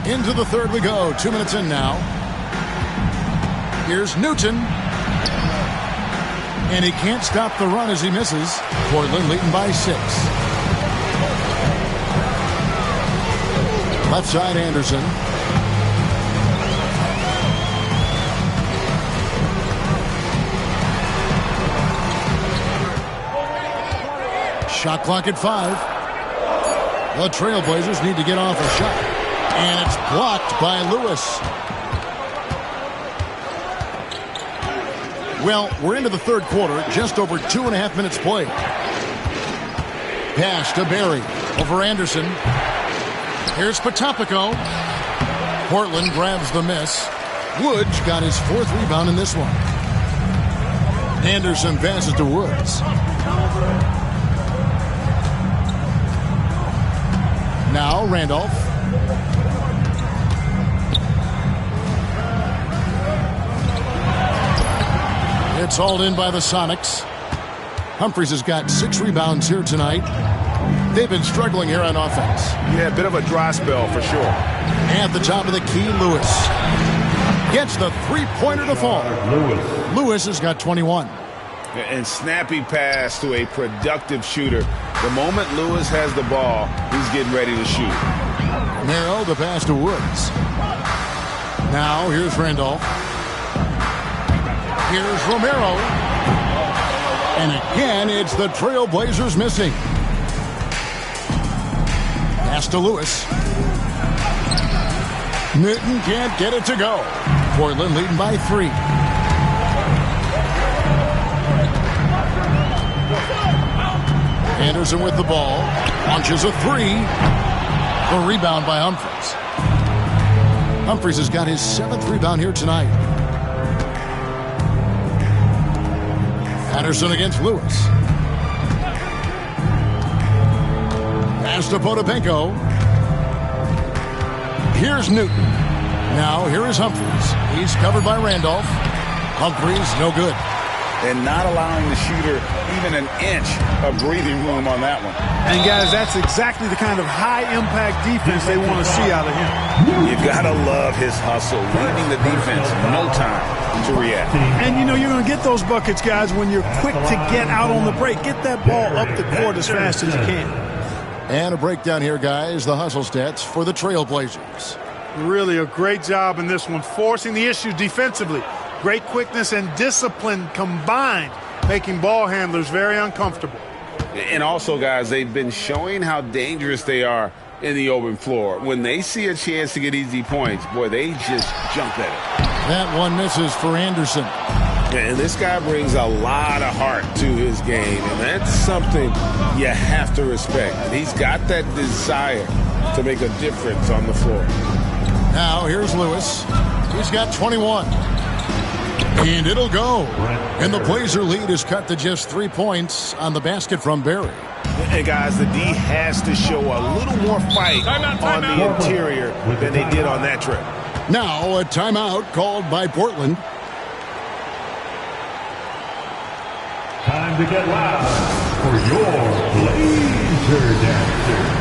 Into the third we go. 2 minutes in now. Here's Newton. And he can't stop the run as he misses. Portland leading by 6. Left side, Anderson. Shot clock at 5. The Trailblazers need to get off a shot. And it's blocked by Lewis. Well, we're into the third quarter, just over 2.5 minutes played. Pass to Barry over Anderson. Here's Potapico. Portland grabs the miss. Woods got his 4th rebound in this one. Anderson passes to Woods. Now Randolph. It's hauled in by the Sonics. Humphries has got 6 rebounds here tonight. They've been struggling here on offense. Yeah, a bit of a dry spell for sure. At the top of the key, Lewis gets the three-pointer to fall. Lewis has got 21. And snappy pass to a productive shooter. The moment Lewis has the ball, he's getting ready to shoot. Merrill, the pass to Woods. Now here's Randolph. Here's Romero. And again, it's the Trailblazers missing. Pass to Lewis. Newton can't get it to go. Portland leading by 3. Anderson with the ball. Launches a 3. A rebound by Humphries. Humphries has got his 7th rebound here tonight. Patterson against Lewis. Pass to Potapenko. Here's Newton. Now here is Humphries. He's covered by Randolph. Humphries, no good. And not allowing the shooter even an inch of breathing room on that one. And, guys, that's exactly the kind of high-impact defense they want to see out of him. You've got to love his hustle, leaving the defense no time to react. And, you know, you're going to get those buckets, guys, when you're quick to get out on the break. Get that ball up the court as fast as you can. And a breakdown here, guys. The hustle stats for the Trailblazers. Really a great job in this one, forcing the issue defensively. Great quickness and discipline combined, making ball handlers very uncomfortable. And also, guys, they've been showing how dangerous they are in the open floor. When they see a chance to get easy points, boy, they just jump at it. That one misses for Anderson. And this guy brings a lot of heart to his game, and that's something you have to respect. He's got that desire to make a difference on the floor. Now here's Lewis. He's got 21. And it'll go. And the Blazer lead is cut to just 3 points on the basket from Barry. And guys, the D has to show a little more fight on the interior than they did on that trip. Now a timeout called by Portland. Time to get loud for your Blazer Dancer.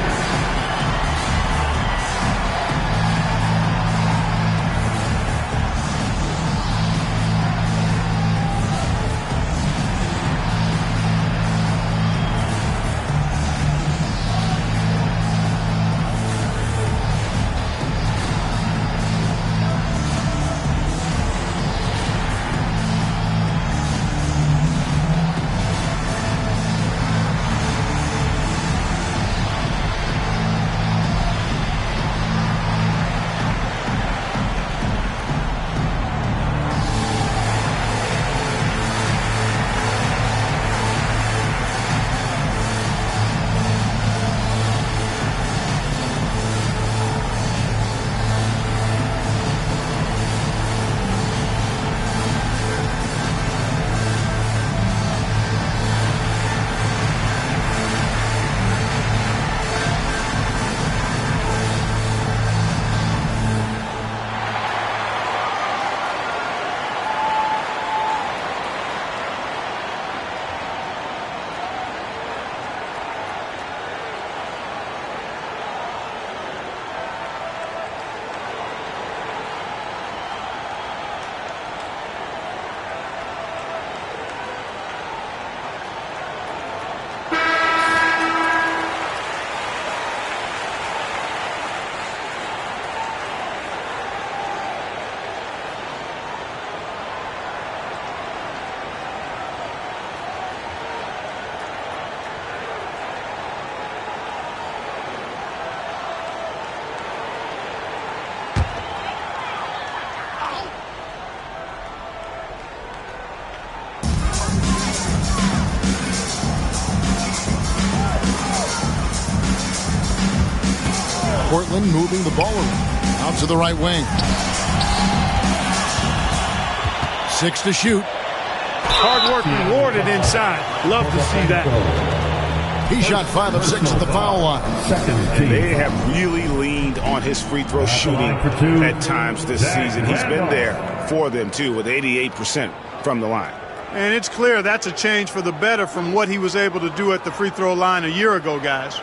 Portland moving the ball around. Out to the right wing. 6 to shoot. Hard work rewarded inside. Love to see that. He shot 5 of 6 at the foul line. And they have really leaned on his free throw shooting at times this season. He's been there for them, too, with 88% from the line. And it's clear that's a change for the better from what he was able to do at the free throw line a year ago, guys.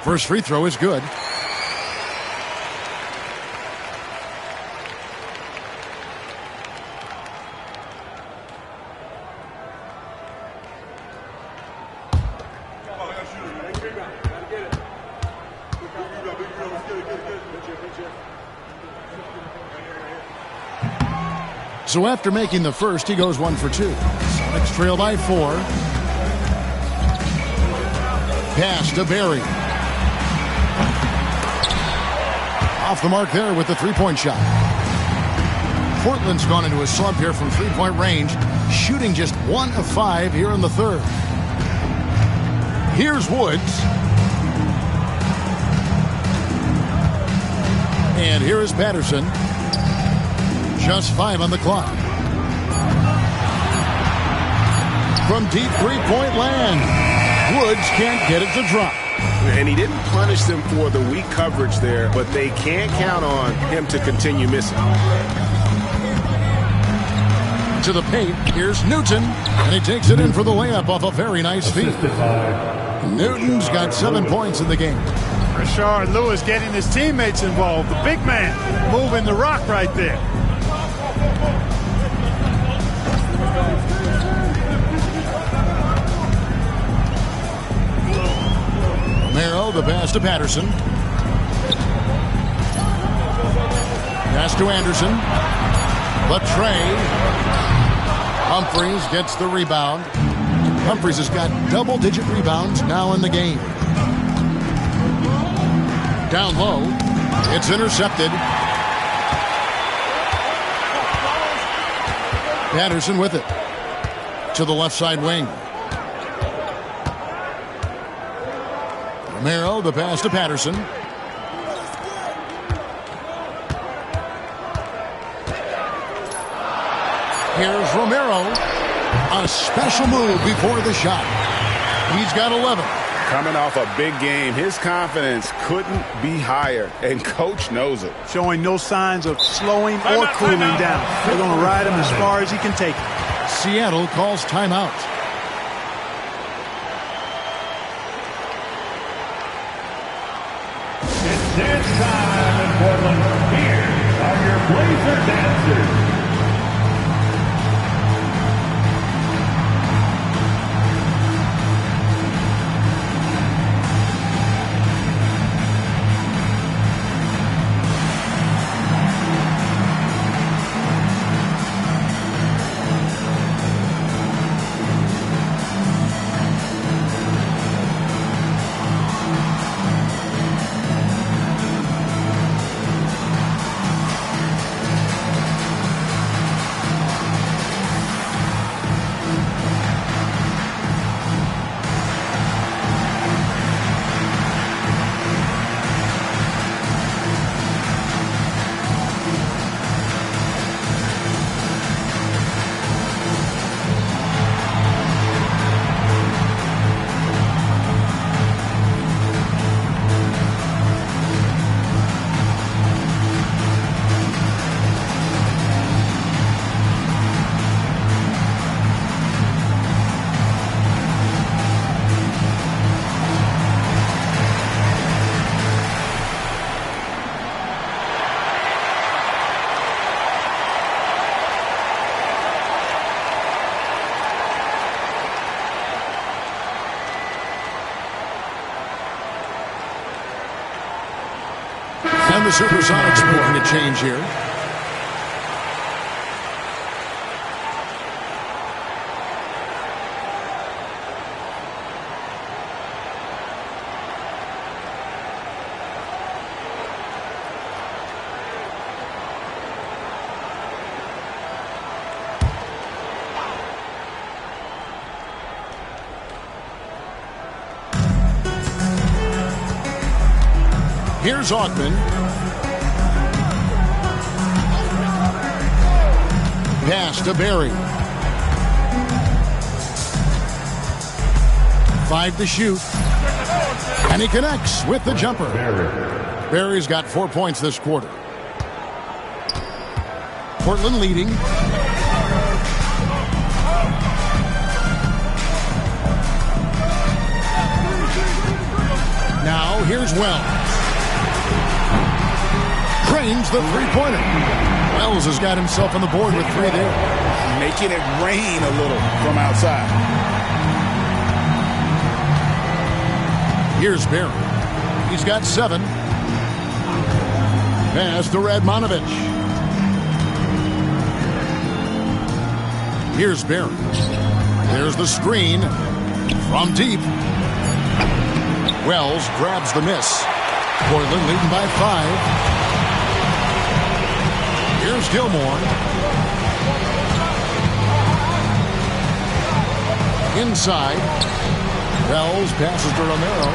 First free throw is good. So after making the first, he goes 1 for 2. Sonics trail by 4. Pass to Barry. Off the mark there with the three-point shot. Portland's gone into a slump here from three-point range, shooting just 1 of 5 here in the third. Here's Woods. And here is Patterson. Just 5 on the clock. From deep three-point land, Woods can't get it to drop. And he didn't punish them for the weak coverage there, but they can't count on him to continue missing. To the paint, here's Newton, and he takes it in for the layup off a very nice feed. Newton's got 7 points in the game. Rashard Lewis getting his teammates involved. The big man moving the rock right there. Romero, the pass to Patterson. Pass to Anderson. Latrey. Humphries gets the rebound. Humphries has got double-digit rebounds now in the game. Down low. It's intercepted. Patterson with it. To the left side wing. Romero, the pass to Patterson. Here's Romero. A special move before the shot. He's got 11. Coming off a big game, his confidence couldn't be higher, and coach knows it. Showing no signs of slowing or cooling down. They're going to ride him as far as he can take him. Seattle calls timeout. It's dance time in Portland. Here are your Blazer dancers. And the Supersonics making a change here. Here's Augman. Pass to Berry. 5 to shoot. And he connects with the jumper. Berry's got 4 points this quarter. Portland leading. Now here's Wells. Trains the three-pointer. Wells has got himself on the board with 3 there. Making it rain a little from outside. Here's Berry. He's got 7. Pass to Radmanovich. Here's Berry. There's the screen from deep. Wells grabs the miss. Portland leading by 5. Here's Gilmore. Inside. Wells passes to Romero.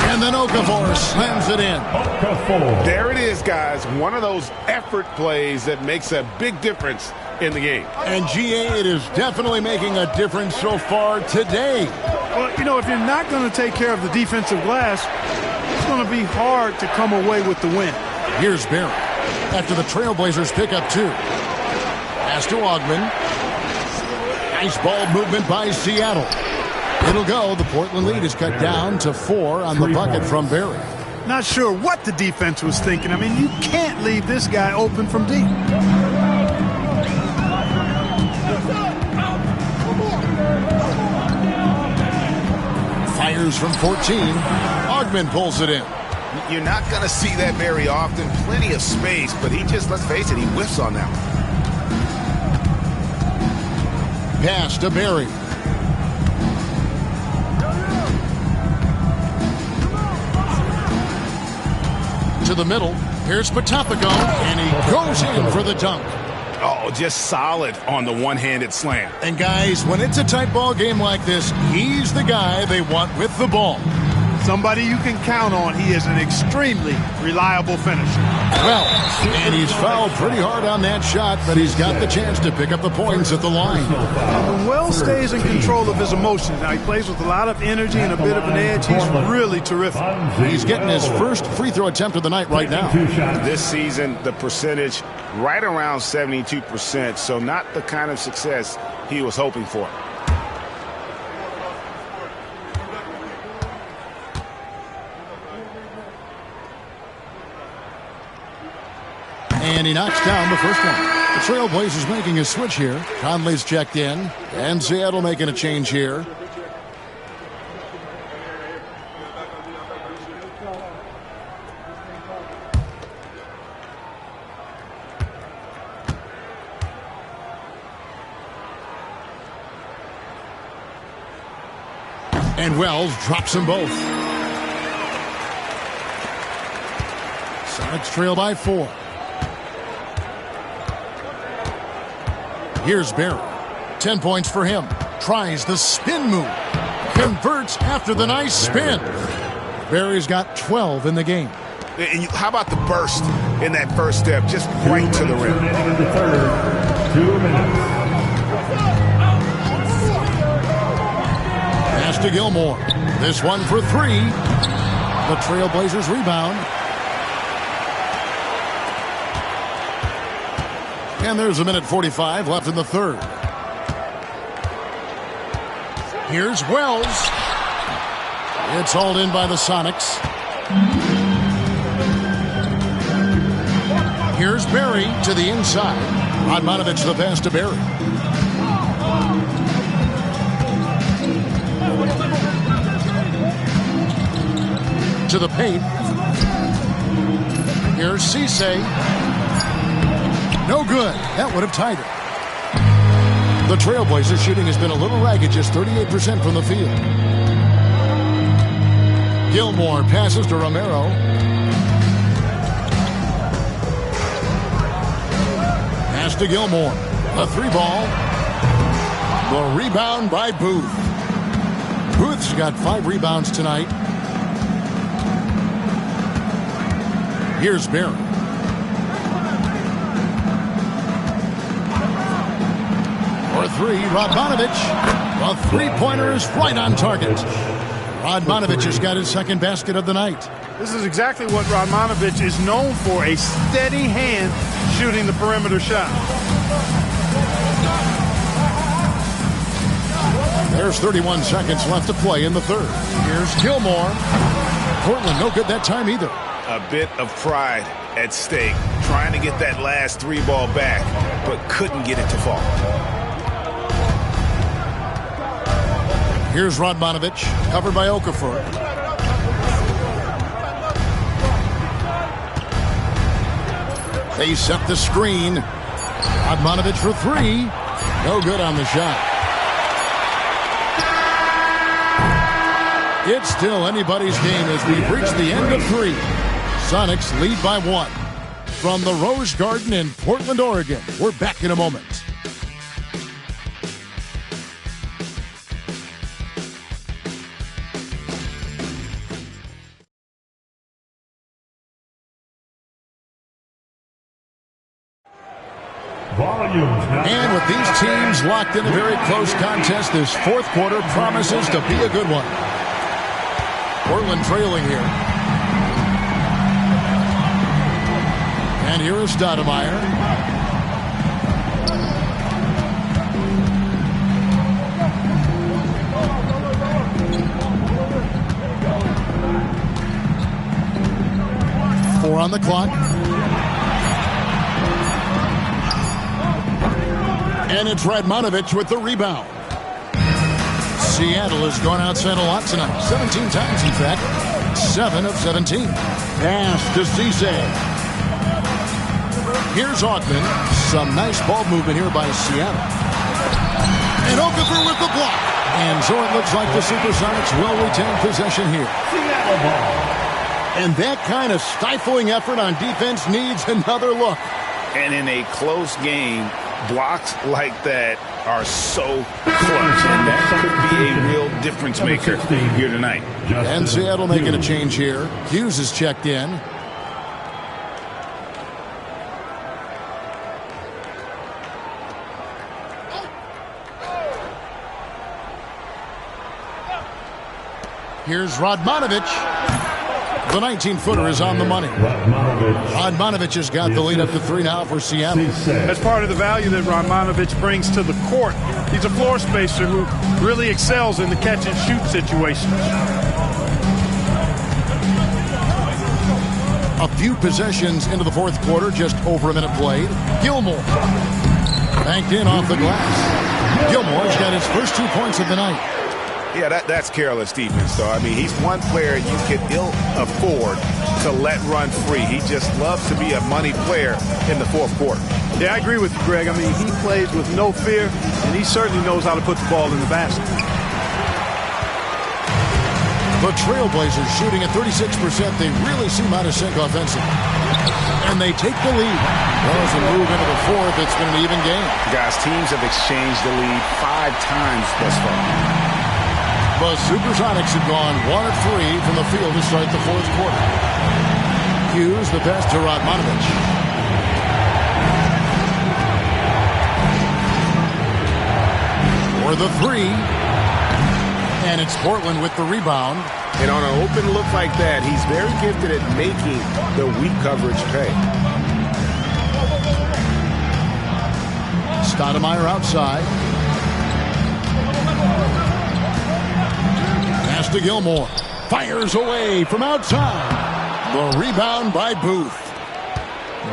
And then Okafor slams it in. There it is, guys. One of those effort plays that makes a big difference in the game. And GA, it is definitely making a difference so far today. Well, you know, if you're not going to take care of the defensive glass, it's going to be hard to come away with the win. Here's Berry after the Trailblazers pick up 2. Pass to Augman. Nice ball movement by Seattle. It'll go. The Portland lead is cut down to 4 on the bucket from Berry. Not sure what the defense was thinking. I mean, you can't leave this guy open from deep. Fires from 14. Ogman pulls it in. You're not going to see that very often. Plenty of space, but he just, let's face it, he whiffs on that one. Pass to Berry. To the middle. Here's Patapaco, and he goes in for the dunk. Oh, just solid on the one-handed slam. And guys, when it's a tight ball game like this, he's the guy they want with the ball. Somebody you can count on. He is an extremely reliable finisher. Well, and he's fouled pretty hard on that shot, but he's got the chance to pick up the points at the line. When Wells stays in control of his emotions, now he plays with a lot of energy and a bit of an edge. He's really terrific. He's getting his first free throw attempt of the night right now. This season, the percentage right around 72%, so not the kind of success he was hoping for. And he knocks down the first one. The Trailblazers making a switch here. Conley's checked in. And Seattle making a change here. And Wells drops them both. Sonics trail by 4. Here's Berry. 10 points for him. Tries the spin move. Converts after the nice spin. Berry's got 12 in the game. And how about the burst in that first step? Just right to the rim. The third, 2 minutes. Pass to Gilmore. This one for 3. The Trailblazers rebound. And there's a minute 45 left in the third. Here's Wells. It's hauled in by the Sonics. Here's Berry to the inside. Radmanovich the pass to Berry. To the paint. Here's Cisse. No good. That would have tied it. The Trailblazers shooting has been a little ragged, just 38% from the field. Gilmore passes to Romero. Pass to Gilmore. The 3-ball. The rebound by Booth. Booth's got 5 rebounds tonight. Here's Berry. For 3, Radmanovich. The 3-pointer is right on target. Radmanovich has got his second basket of the night. This is exactly what Radmanovich is known for, a steady hand shooting the perimeter shot. There's 31 seconds left to play in the third. Here's Gilmore. Portland no good that time either. A bit of pride at stake, trying to get that last 3-ball back, but couldn't get it to fall. Here's Radmanovich, covered by Okafor. They set the screen. Radmanovich for 3. No good on the shot. It's still anybody's game as we've reached the end of 3. Sonics lead by 1. From the Rose Garden in Portland, Oregon, we're back in a moment. And with these teams locked in a very close contest, this fourth quarter promises to be a good one. Portland trailing here. And here is Stoudemire. on the clock. And it's Radmanovich with the rebound. Seattle has gone outside a lot tonight. 17 times, in fact. 7 of 17. Pass to Cisse. Here's Augman. Some nice ball movement here by Seattle. And Okafor with the block. And so it looks like the Supersonics will retain possession here. Seattle ball. And that kind of stifling effort on defense needs another look. And in a close game, blocks like that are so clutch, and that could be a real difference maker here tonight. And Seattle making a change here. Hughes is checked in. Here's Radmanovich. The 19-footer is on the money. Radmanovich has got the lead up to 3 now for Seattle. That's part of the value that Radmanovich brings to the court. He's a floor spacer who really excels in the catch-and-shoot situations. A few possessions into the fourth quarter, just over a minute played. Gilmore banked in off the glass. Gilmore's got his first 2 points of the night. Yeah, that's careless defense, though. I mean, he's one player you can ill afford to let run free. He just loves to be a money player in the fourth quarter. Yeah, I agree with you, Greg. I mean, he plays with no fear, and he certainly knows how to put the ball in the basket. The Trailblazers shooting at 36%. They really seem out of sync offensively. And they take the lead. Well, as we move into the fourth, it's been an even game. Guys, teams have exchanged the lead 5 times thus far. The Supersonics have gone 1 of 3 from the field to start the fourth quarter. Hughes, the pass to Radmanovich. For the 3. And it's Portland with the rebound. And on an open look like that, he's very gifted at making the weak coverage pay. Stoudemire outside. Pass to Gilmore. Fires away from outside. The rebound by Booth.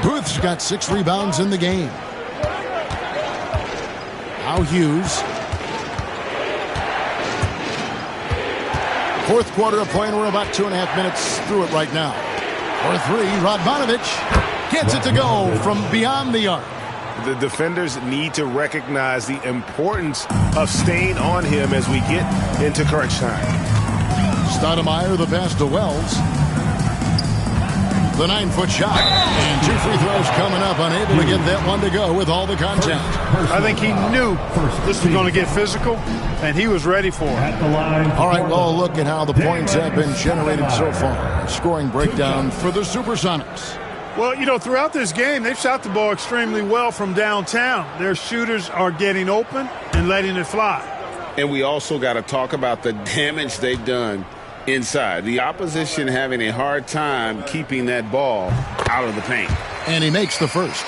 Booth's got 6 rebounds in the game. Now Hughes. Fourth quarter of play, and we're about 2.5 minutes through it right now. For 3, Radmanovich gets it to go from beyond the arc. The defenders need to recognize the importance of staying on him as we get into crunch time. Stoudemire, the pass to Wells. The 9-foot shot. And 2 free throws coming up, unable to get that one to go with all the contact. I think he knew this was going to get physical, and he was ready for it. All right, well, look at how the points have been generated so far. Scoring breakdown for the Supersonics. Well, you know, throughout this game, they've shot the ball extremely well from downtown. Their shooters are getting open and letting it fly. And we also got to talk about the damage they've done inside. The opposition having a hard time keeping that ball out of the paint. And he makes the first.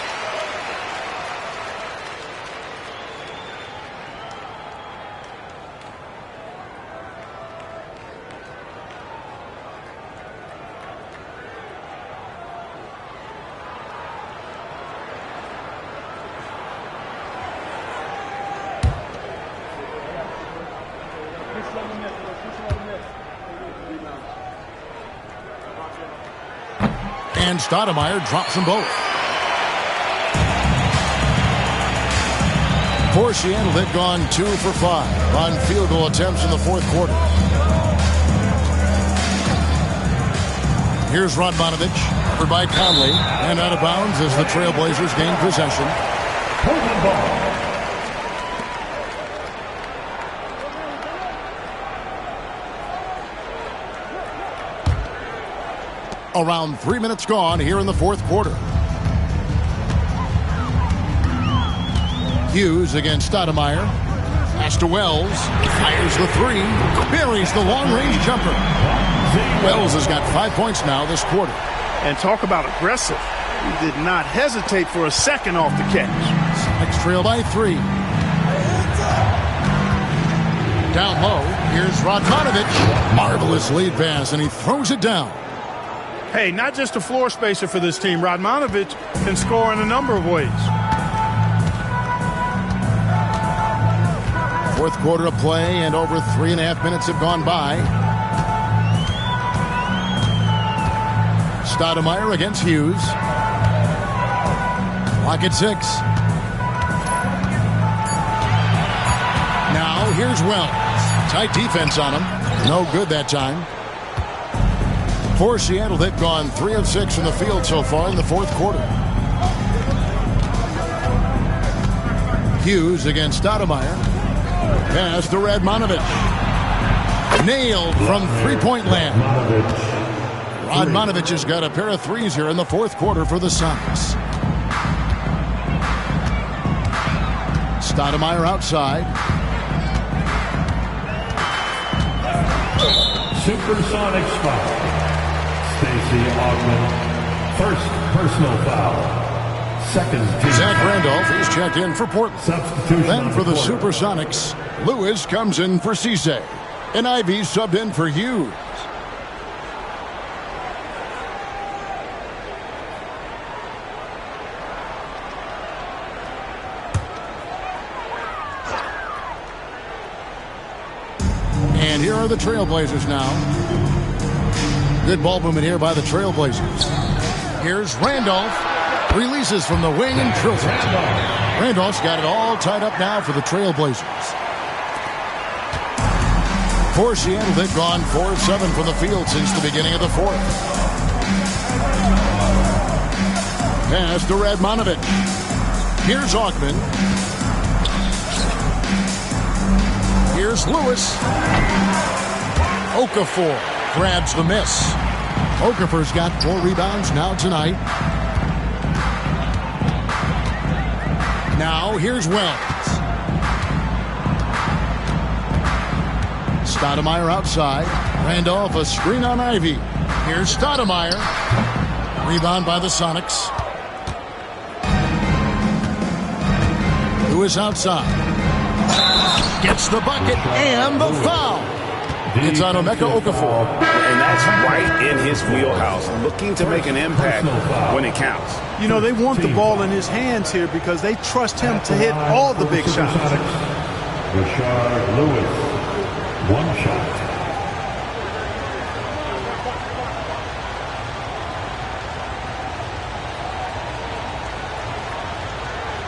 And Stoudemire drops them both. For Seattle, they've gone 2 for 5 on field goal attempts in the fourth quarter. Here's Radmanovich, covered by Conley, and out of bounds as the Trailblazers gain possession. Portland ball. Around 3 minutes gone here in the fourth quarter. Hughes against Stoudemire. Pass to Wells. Fires the 3. Buries the long-range jumper. Wells has got 5 points now this quarter. And talk about aggressive. He did not hesitate for a second off the catch. Sonics trail by 3. Down low, here's Radmanovich. Marvelous lead pass, and he throws it down. Hey, not just a floor spacer for this team. Radmanovic can score in a number of ways. Fourth quarter of play, and over 3.5 minutes have gone by. Stoudemire against Hughes. Clock at 6. Now here's Wells. Tight defense on him. No good that time. For Seattle, they've gone 3 of 6 from the field so far in the fourth quarter. Hughes against Stoudemire. Pass to Radmanovic. Nailed from three-point land. Radmanovic has got a pair of threes here in the fourth quarter for the Sonics. Stoudemire outside. Supersonics foul. Stacey Augman, first personal foul. Second team. Zach Randolph is checked in for Portland. Substitution. Then for the Supersonics, Lewis comes in for Cisse. And Ivy subbed in for Hughes. And here are the Trailblazers now. Good ball movement here by the Trailblazers. Here's Randolph. Releases from the wing and drills it. Randolph's got it all tied up now for the Trailblazers. For Seattle, they've gone 4 of 7 from the field since the beginning of the fourth. Pass to Radmanovic. Here's Augman. Here's Lewis. Okafor grabs the miss. Okafor's got 4 rebounds now tonight. Now here's Wells. Stoudemire outside. Randolph a screen on Ivy. Here's Stoudemire. Rebound by the Sonics. Lewis outside. Gets the bucket and the foul. It's on Emeka Okafor. And that's right in his wheelhouse, looking to make an impact when it counts. You know, they want the ball in his hands here because they trust him to hit all the big shots. Rashard Lewis, 1 shot.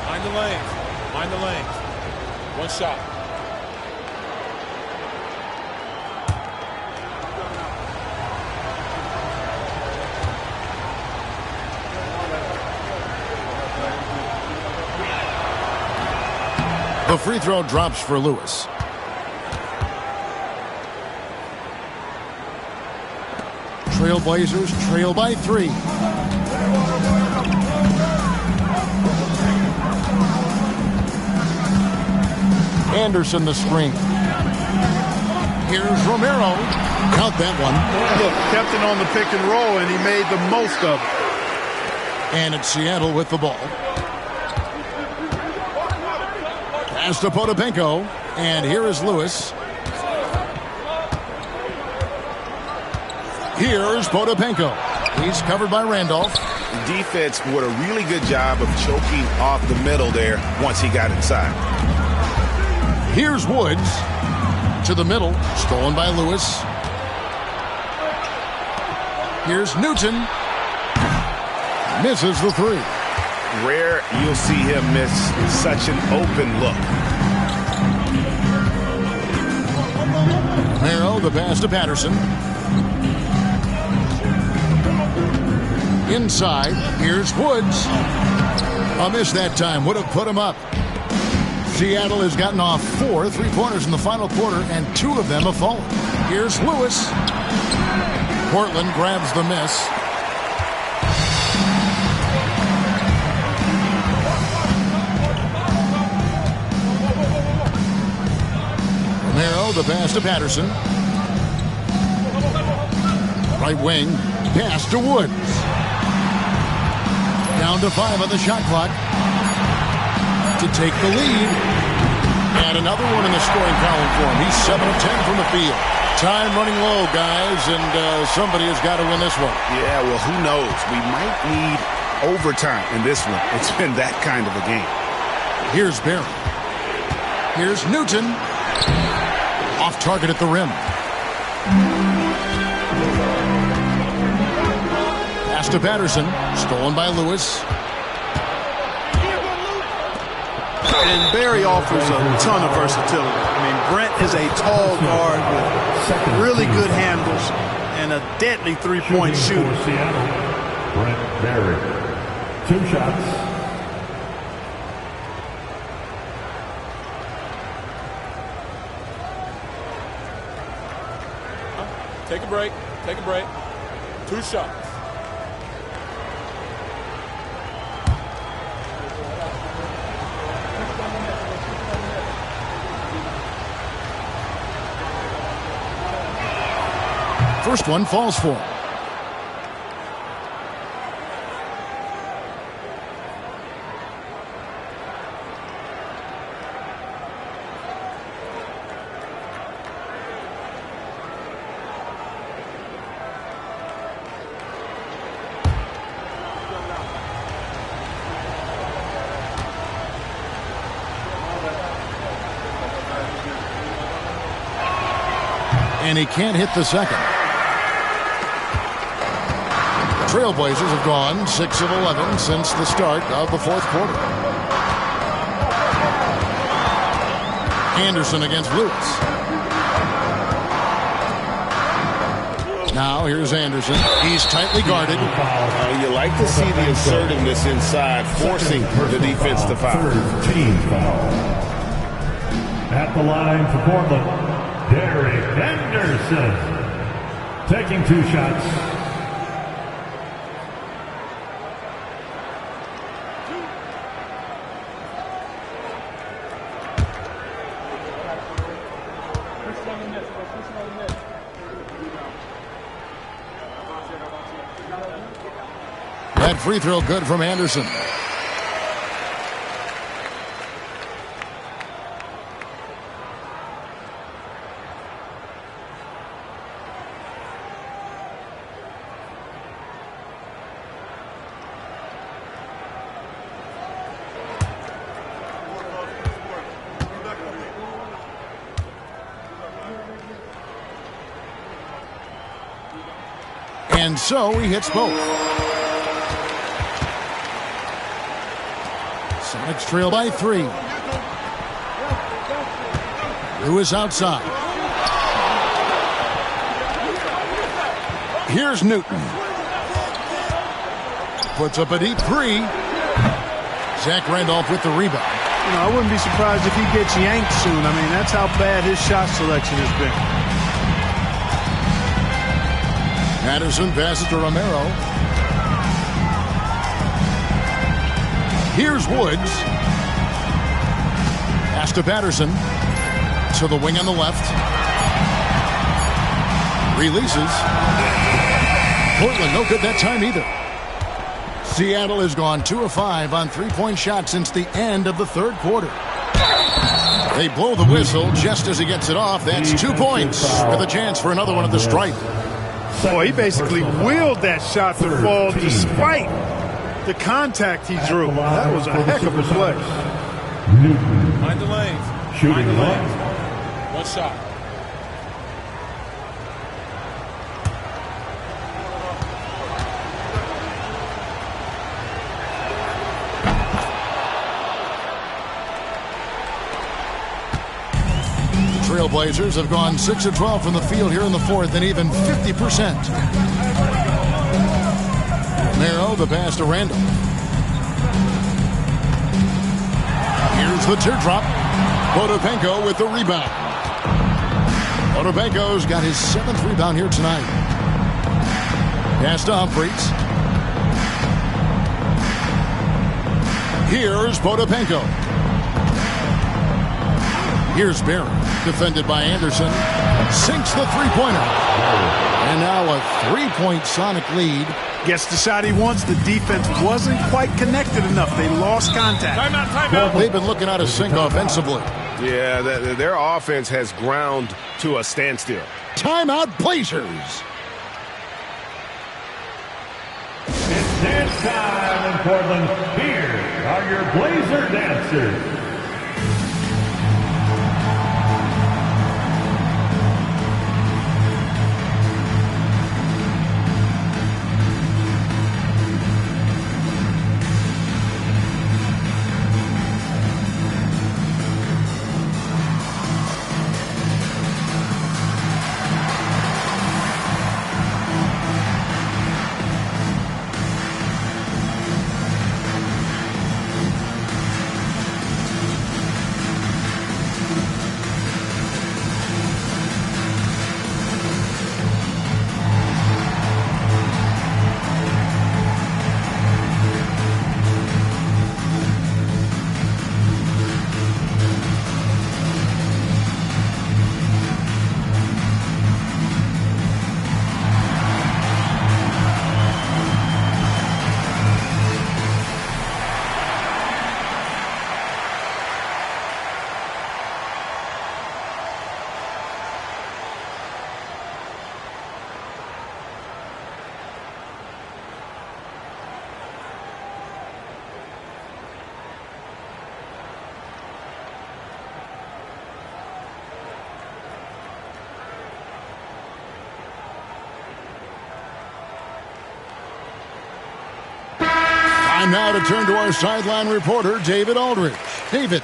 Mind the lanes. Mind the lanes. 1 shot. The free throw drops for Lewis. Trailblazers trail by 3. Anderson the screen. Here's Romero. Count that one. Look, kept it on the pick and roll, and he made the most of it. And it's Seattle with the ball. Pass to Potapenko. And here is Lewis. Here's Potapenko. He's covered by Randolph. Defense did a really good job of choking off the middle there once he got inside. Here's Woods to the middle. Stolen by Lewis. Here's Newton. Misses the 3. Rare you'll see him miss such an open look. Romero, the pass to Patterson. Inside, here's Woods. A miss that time. Would have put him up. Seattle has gotten off 4 3-pointers in the final quarter, and 2 of them have fallen. Here's Lewis. Portland grabs the miss. Romero, the pass to Patterson. Right wing, pass to Woods. Down to 5 on the shot clock to take the lead. And another one in the scoring column for him. He's 7 of 10 from the field. Time running low, guys, and somebody has got to win this one. Yeah, well, who knows? We might need overtime in this one. It's been that kind of a game. Here's Barry. Here's Newton. Off target at the rim. Pass to Patterson. Stolen by Lewis. And Barry offers a ton of versatility. I mean, Brent is a tall guard with really good handles and a deadly three-point shooter. Brent Barry. 2 shots. Take a break. Take a break. 2 shots. First one falls for him. And he can't hit the second. Trailblazers have gone 6 of 11 since the start of the fourth quarter. Anderson against Lewis. Now here's Anderson. He's tightly guarded. You like to see the assertiveness inside, forcing the defense to foul. Team foul. At the line for Portland, Derek Anderson. Taking 2 shots. That free throw good from Anderson. And so he hits both. Sonics trail by 3. Lewis outside. Here's Newton. Puts up a deep 3. Zach Randolph with the rebound. You know, I wouldn't be surprised if he gets yanked soon. I mean, that's how bad his shot selection has been. Patterson passes to Romero. Here's Woods. Pass to Patterson. To the wing on the left. Releases. Portland no good that time either. Seattle has gone 2 of 5 on three-point shots since the end of the third quarter. They blow the whistle just as he gets it off. That's 2 points with a chance for another one at the stripe. Boy, he basically willed that shot to fall despite the contact he drew. That was a heck of a play. Mind the lanes. Mind the lanes. 1 shot. Trailblazers have gone 6 of 12 from the field here in the fourth and even 50%. Romero, the pass to Randall. Here's the teardrop. Potapenko with the rebound. Potapenko's got his 7th rebound here tonight. Pass to Humphries. Here's Potapenko. Here's Barry, defended by Anderson. Sinks the three-pointer. And now a 3-point Sonic lead. Gets the shot he wants. The defense wasn't quite connected enough. They lost contact. Timeout, timeout. They've been looking out of sync offensively. Yeah, their offense has ground to a standstill. Timeout, Blazers. It's dance time in Portland. Here are your Blazer dancers. Time now to turn to our sideline reporter, David Aldridge. David.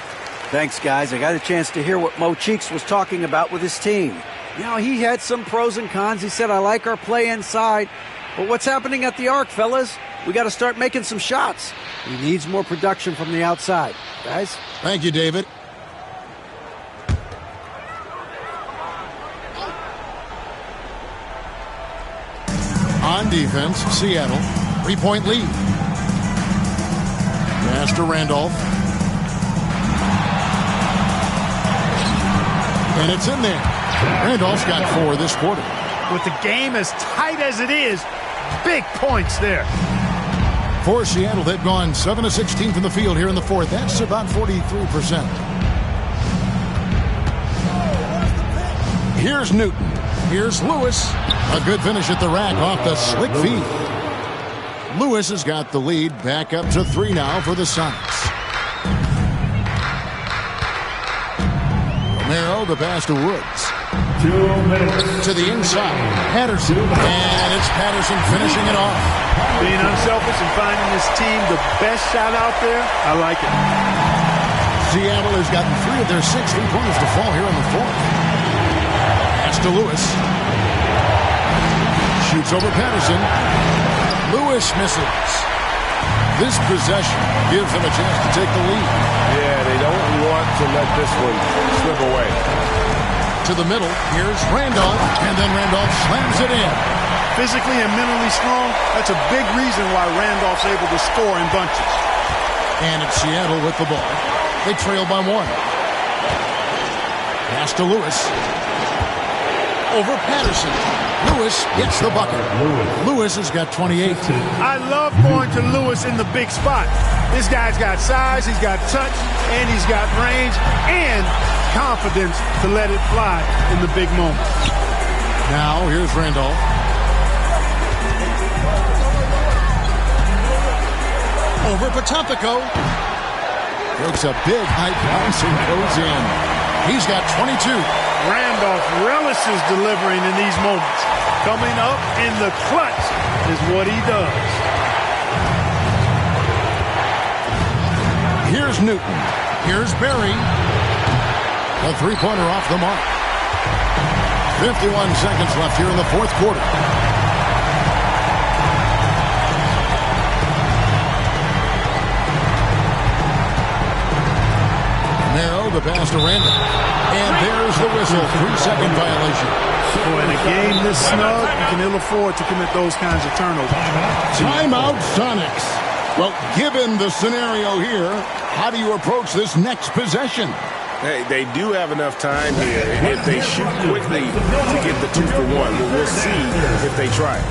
Thanks, guys. I got a chance to hear what Mo Cheeks was talking about with his team. You know, he had some pros and cons. He said, I like our play inside. But what's happening at the arc, fellas? We got to start making some shots. He needs more production from the outside. Guys? Thank you, David. On defense, Seattle. 3-point lead. Pass to Randolph. And it's in there. Randolph's got 4 this quarter. With the game as tight as it is, big points there. For Seattle, they've gone 7 of 16 from the field here in the fourth. That's about 43%. Here's Newton. Here's Lewis. A good finish at the rack off the slick feed. Lewis has got the lead back up to 3 now for the Sonics. Romero, the pass to Woods. 2 minutes. To the inside. Patterson. And it's Patterson finishing it off. Being unselfish and finding his team the best shot out there, I like it. Seattle has gotten 3 of their 6 3-pointers to fall here in the fourth. Pass to Lewis. Shoots over Patterson. Lewis misses. This possession gives them a chance to take the lead. Yeah, they don't want to let this one slip away. To the middle, here's Randolph, and then Randolph slams it in. Physically and mentally strong, that's a big reason why Randolph's able to score in bunches. And it's Seattle with the ball. They trail by 1. Pass to Lewis. Over Patterson. Lewis gets the bucket. Lewis has got 28. I love going to Lewis in the big spot. This guy's got size, he's got touch, and he's got range and confidence to let it fly in the big moments. Now here's Randolph. Over Potampico. Takes a big high bounce and goes in. He's got 22. Randolph relishes delivering in these moments. Coming up in the clutch is what he does. Here's Newton. Here's Berry. A 3-pointer off the mark. 51 seconds left here in the fourth quarter. Romero, the pass to Randolph. And there's the whistle. 3-second violation. Boy, in a game this snug, you can ill afford to commit those kinds of turnovers. Timeout, Sonics. Well, given the scenario here, how do you approach this next possession? Hey, they do have enough time here. If they shoot quickly to get the 2 for 1, we'll see if they try.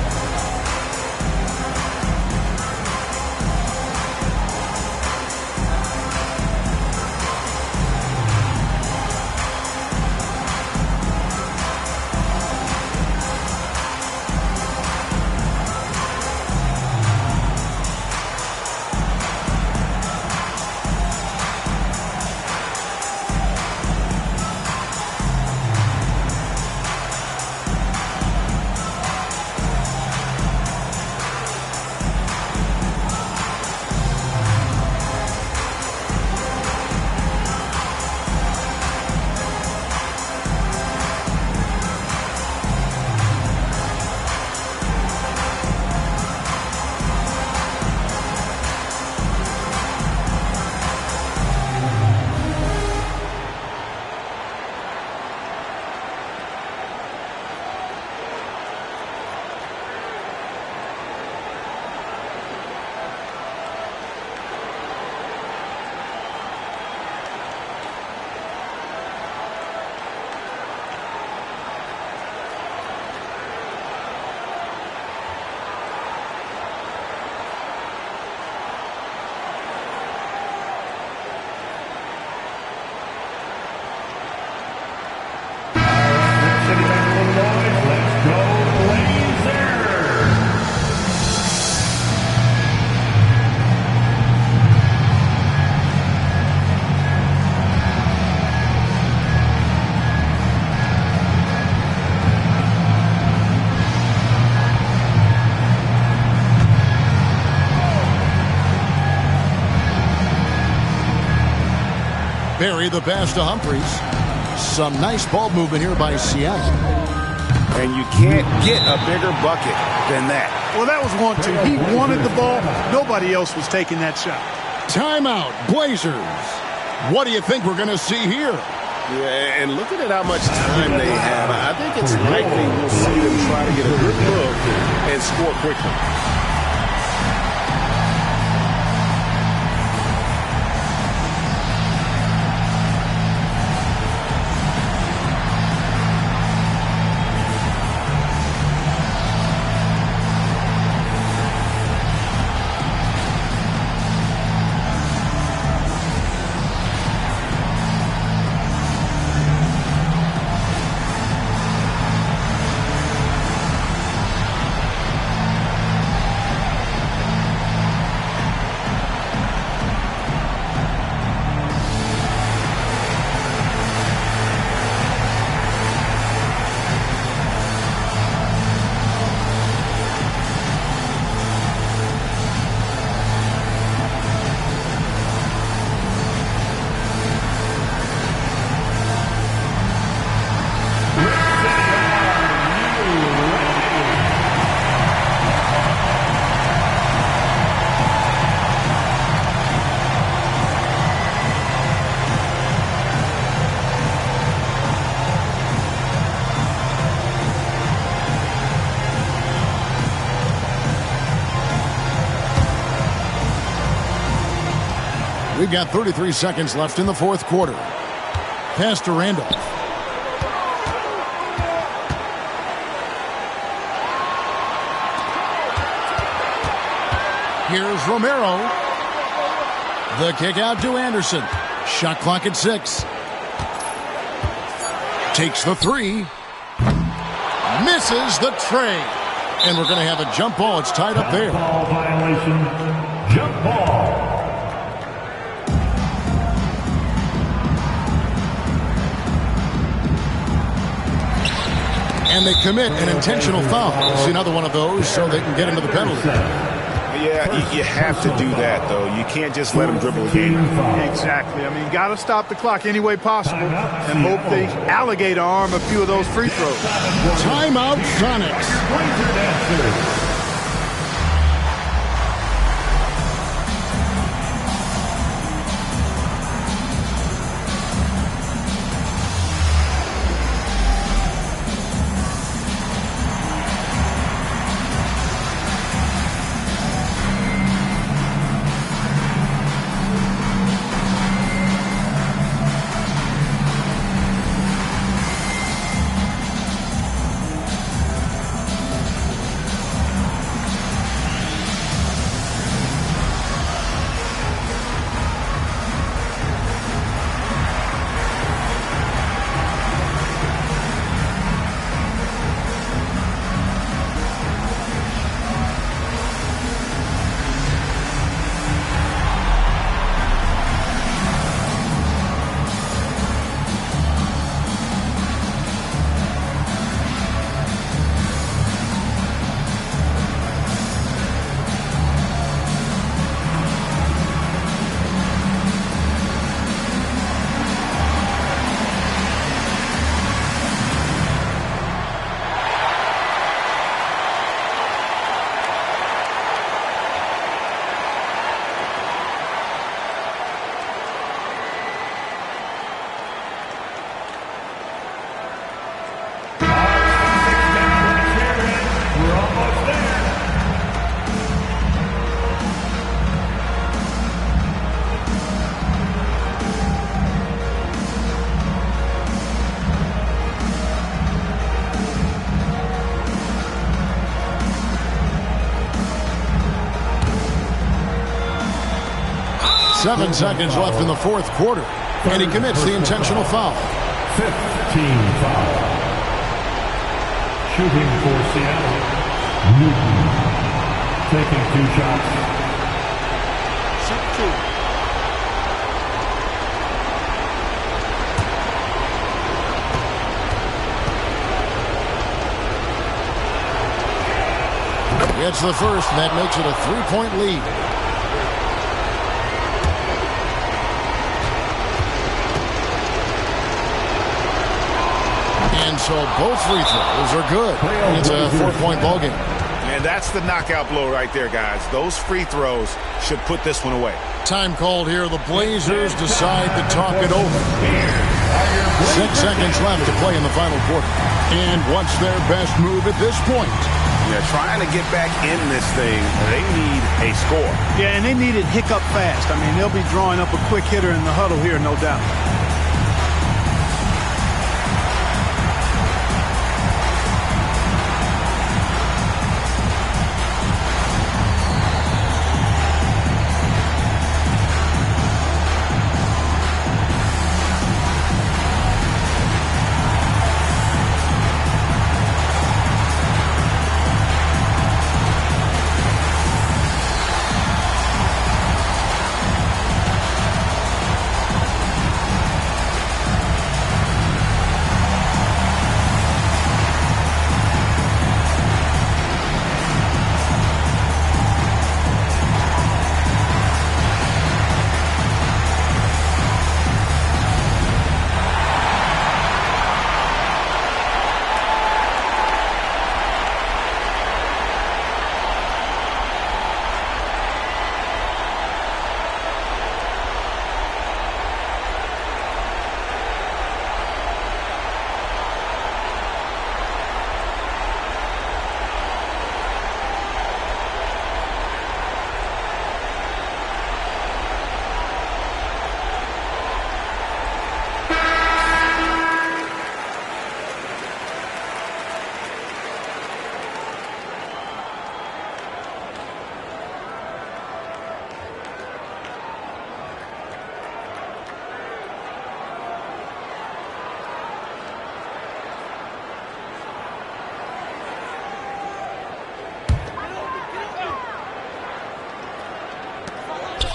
Perry the pass to Humphries. Some nice ball movement here by Seattle. And you can't get a bigger bucket than that. Well, that was 1-2. He wanted the ball. Nobody else was taking that shot. Timeout, Blazers. What do you think we're going to see here? Yeah, and looking at how much time they have, I think it's likely we'll see them try to get a good look and score quickly. We've got 33 seconds left in the fourth quarter. Pass to Randolph. Here's Romero. The kick out to Anderson. Shot clock at 6. Takes the 3. Misses the tray. And we're going to have a jump ball. It's tied up there. Ball violation. Jump ball. And they commit an intentional foul. See another one of those so they can get into the penalty. Yeah, you have to do that, though. You can't just let them dribble the game. Exactly. I mean, you got to stop the clock any way possible and hope they alligator arm a few of those free throws. Timeout, Sonics. Seven seconds left in the fourth quarter. And he commits the intentional foul. 15 foul. Shooting for Seattle. Newton taking 2 shots. Shoot 2. Gets the first, and that makes it a 3-point lead. And so both free throws are good. It's a 4-point ball game. And that's the knockout blow right there, guys. Those free throws should put this one away. Time called here. The Blazers decide to talk it over. 6 seconds left to play in the final quarter. And what's their best move at this point? Yeah, trying to get back in this thing, they need a score. Yeah, and they need it hiccup fast. I mean, they'll be drawing up a quick hitter in the huddle here, no doubt.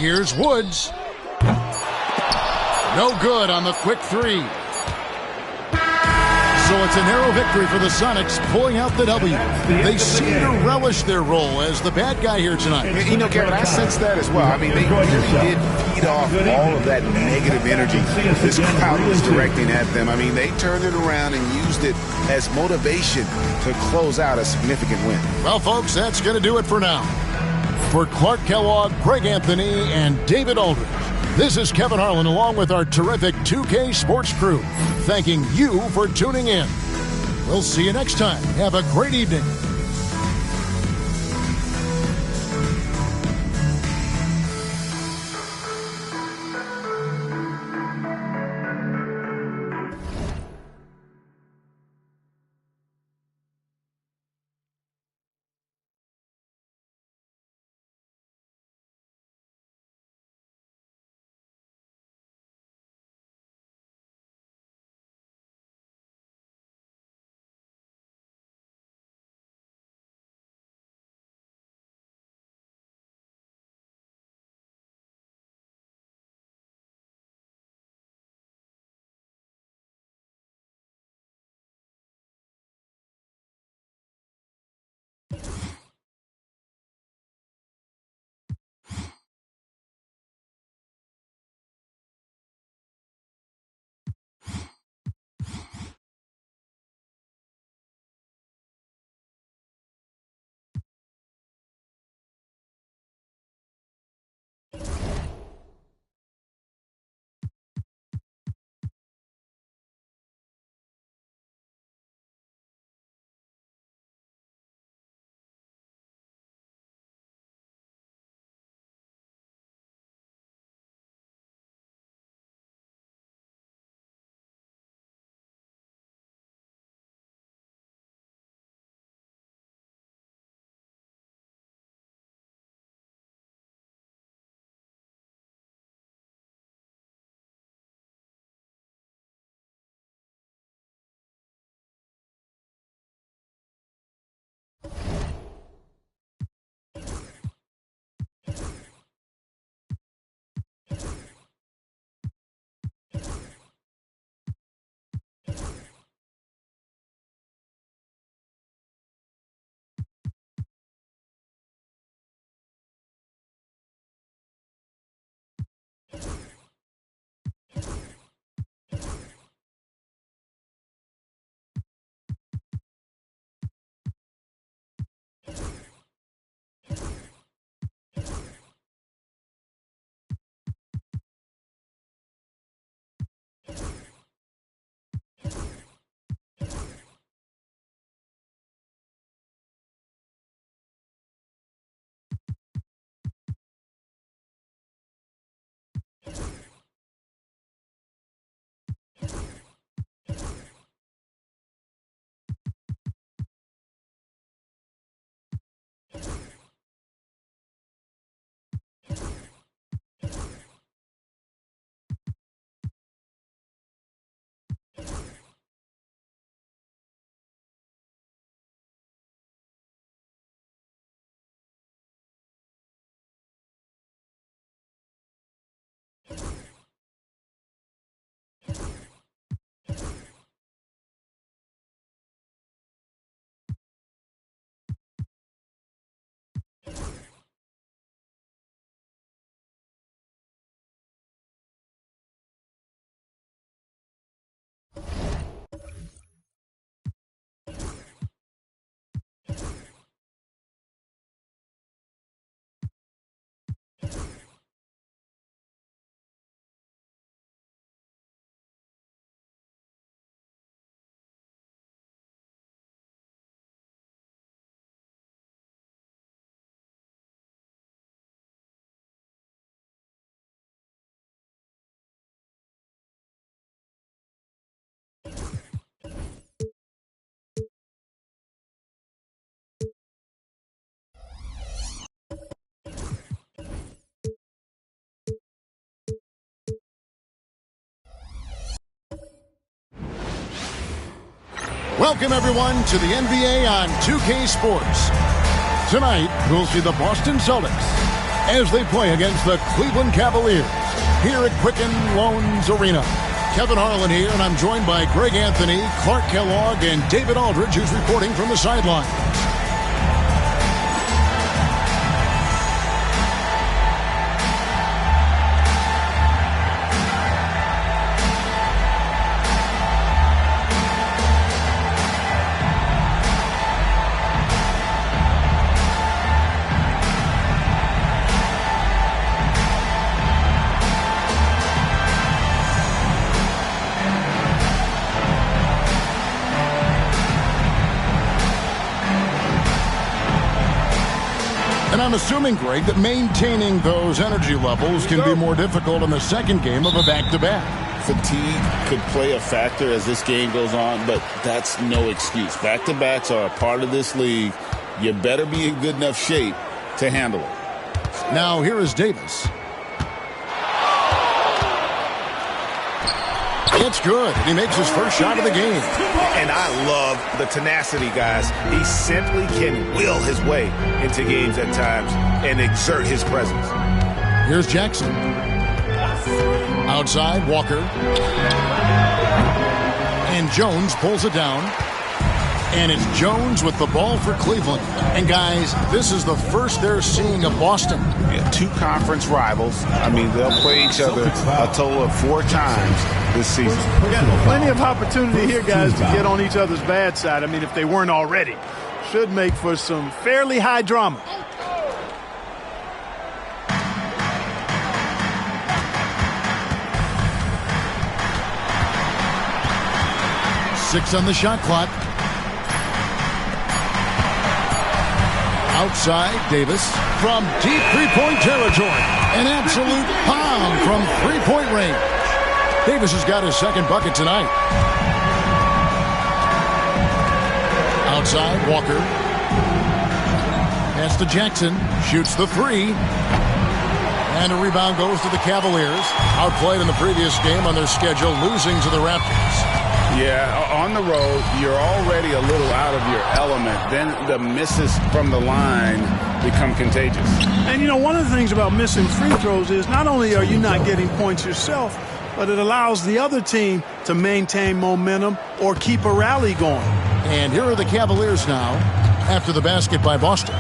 Here's Woods. No good on the quick three. So it's a narrow victory for the Sonics, pulling out the W. They seem to relish their role as the bad guy here tonight. You know, Kevin, I sense that as well. I mean, they really did feed off all of that negative energy this crowd was directing at them. I mean, they turned it around and used it as motivation to close out a significant win. Well, folks, that's going to do it for now. For Clark Kellogg, Greg Anthony, and David Aldridge, this is Kevin Harlan along with our terrific 2K Sports crew, thanking you for tuning in. We'll see you next time. Have a great evening. Welcome, everyone, to the NBA on 2K Sports. Tonight, we'll see the Boston Celtics as they play against the Cleveland Cavaliers here at Quicken Loans Arena. Kevin Harlan here, and I'm joined by Greg Anthony, Clark Kellogg, and David Aldridge, who's reporting from the sideline. And I'm assuming, Greg, that maintaining those energy levels can be more difficult in the second game of a back-to-back. Fatigue could play a factor as this game goes on, but that's no excuse. Back-to-backs are a part of this league. You better be in good enough shape to handle it. Now, here is Davis. It's good. He makes his first shot of the game. And I love the tenacity, guys. He simply can will his way into games at times and exert his presence. Here's Jackson. Outside, Walker. And Jones pulls it down. And it's Jones with the ball for Cleveland. And, guys, this is the first they're seeing of Boston. Yeah, two conference rivals. I mean, they'll play each other a total of 4 times this season. Plenty of opportunity here, guys, to get on each other's bad side. I mean, if they weren't already. Should make for some fairly high drama. Six on the shot clock. Outside, Davis from deep three-point territory. An absolute bomb from three-point range. Davis has got his second bucket tonight. Outside, Walker. Pass to Jackson. Shoots the three. And a rebound goes to the Cavaliers. Outplayed in the previous game on their schedule, losing to the Raptors. Yeah, on the road, you're already a little out of your element. Then the misses from the line become contagious. And, you know, one of the things about missing free throws is not only are you not getting points yourself, but it allows the other team to maintain momentum or keep a rally going. And here are the Cavaliers now after the basket by Boston.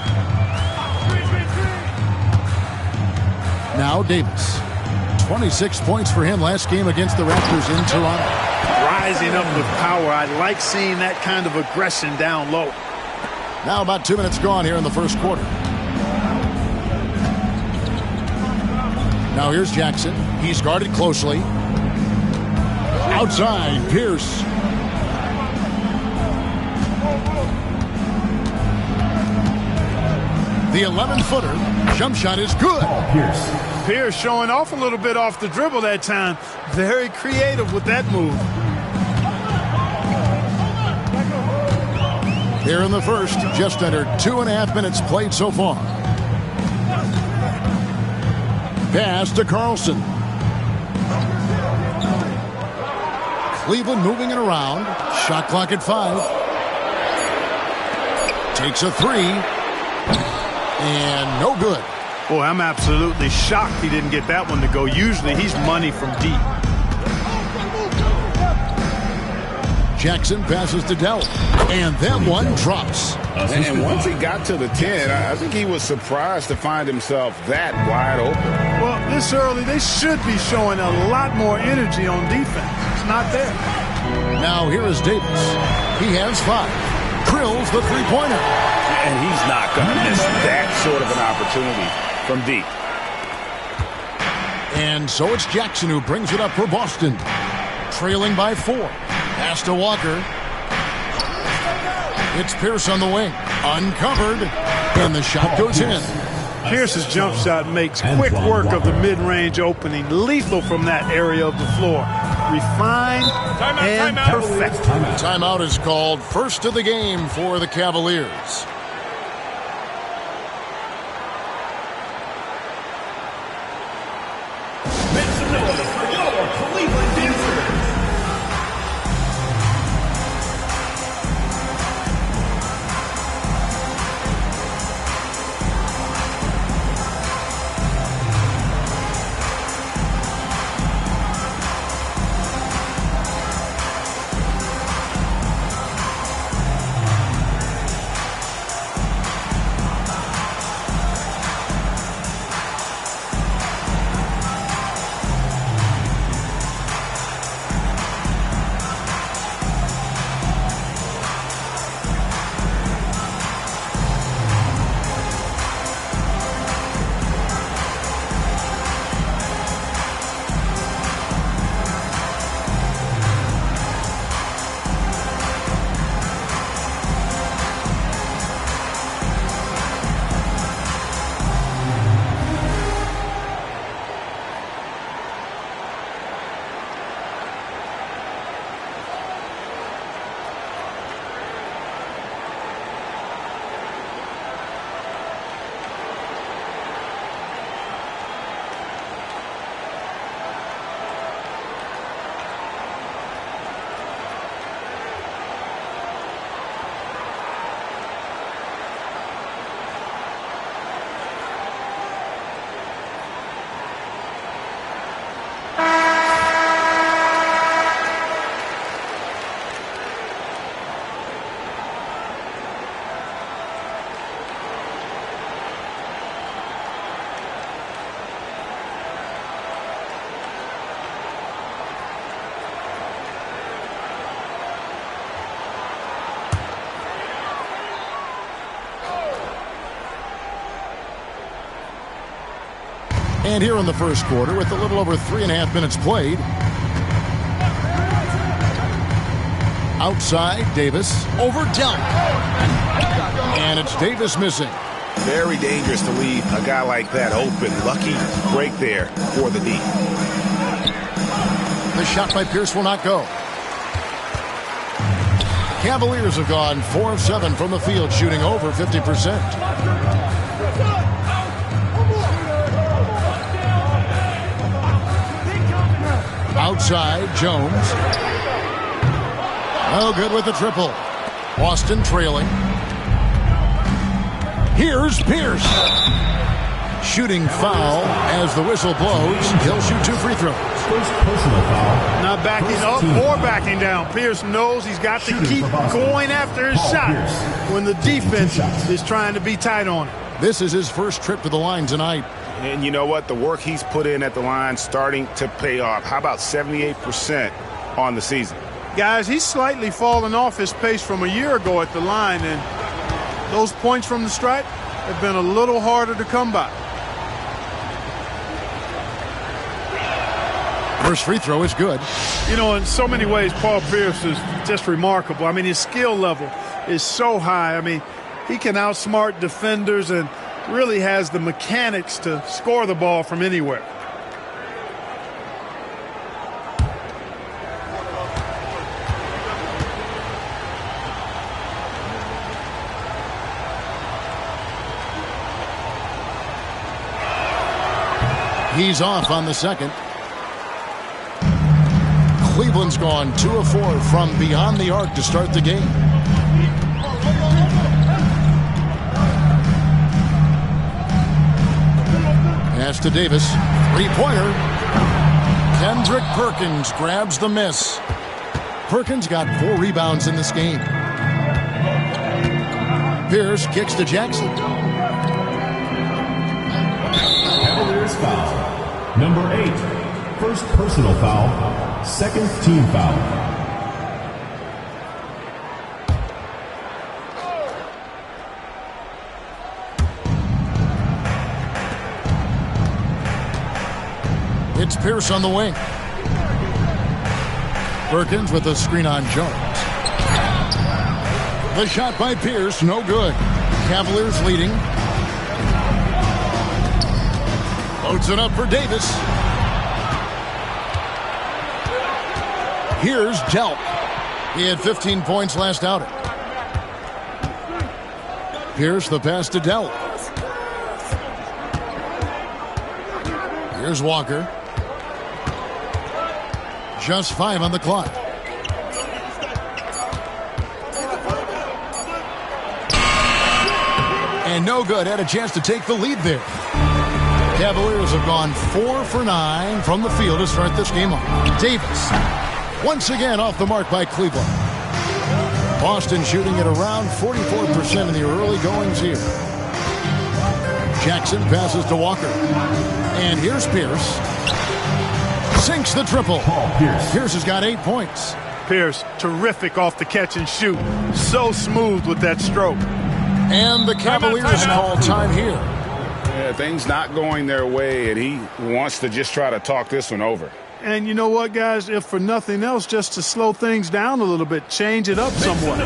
Now Davis. 26 points for him last game against the Raptors in Toronto. Rising up with power. I like seeing that kind of aggression down low. Now about 2 minutes gone here in the first quarter. Now here's Jackson. He's guarded closely. Outside, Pierce. The 11-footer. Jump shot is good. Pierce showing off a little bit off the dribble that time. Very creative with that move. Here in the first, just under 2.5 minutes played so far. Pass to Carlson. Cleveland moving it around. Shot clock at 5. Takes a three. And no good. Boy, I'm absolutely shocked he didn't get that one to go. Usually he's money from deep. Jackson passes to Dell. And that one drops. And once he got to the 10, I think he was surprised to find himself that wide open. Well, this early, they should be showing a lot more energy on defense. It's not there. Now here is Davis. He has 5. Drills the three-pointer. And he's not going to miss that sort of an opportunity from deep. And so it's Jackson who brings it up for Boston. Trailing by 4. Pass to Walker. It's Pierce on the wing. Uncovered. And the shot goes in. Pierce's jump shot makes quick work of the mid-range opening. Lethal from that area of the floor. Refined and perfect. Timeout is called. First of the game for the Cavaliers. And here in the first quarter, with a little over 3.5 minutes played. Outside, Davis. Over Delk. And it's Davis missing. Very dangerous to leave a guy like that open. Lucky break there for the D. The shot by Pierce will not go. Cavaliers have gone 4 of 7 from the field, shooting over 50%. Outside, Jones. No good with the triple. Boston trailing. Here's Pierce. Shooting foul as the whistle blows. He'll shoot 2 free throws. First personal foul. Not backing up or backing down. Pierce knows he's got to keep going after his shot when the defense is trying to be tight on him. This is his first trip to the line tonight. And you know what? The work he's put in at the line starting to pay off. How about 78% on the season? Guys, he's slightly fallen off his pace from a year ago at the line, and those points from the stripe have been a little harder to come by. First free throw is good. You know, in so many ways, Paul Pierce is just remarkable. I mean, his skill level is so high. I mean, he can outsmart defenders and really has the mechanics to score the ball from anywhere. He's off on the second. Cleveland's gone 2 of 4 from beyond the arc to start the game. Pass to Davis. Three-pointer. Kendrick Perkins grabs the miss. Perkins got 4 rebounds in this game. Pierce kicks to Jackson. Cavaliers foul. Number 8. First personal foul. Second team foul. It's Pierce on the wing. Perkins with a screen on Jones. The shot by Pierce, no good. Cavaliers leading. Loads it up for Davis. Here's Delk. He had 15 points last outing. Pierce the pass to Delk. Here's Walker. Just 5 on the clock. And no good. Had a chance to take the lead there. Cavaliers have gone 4 for 9 from the field to start this game off. Davis. Once again off the mark by Cleveland. Boston shooting at around 44% in the early goings here. Jackson passes to Walker. And here's Pierce. Sinks the triple. Pierce has got 8 points. Pierce, terrific off the catch and shoot. So smooth with that stroke. And the Cavaliers call time here. Yeah, things not going their way, and he wants to just try to talk this one over. And you know what, guys? If for nothing else, just to slow things down a little bit, change it up somewhat.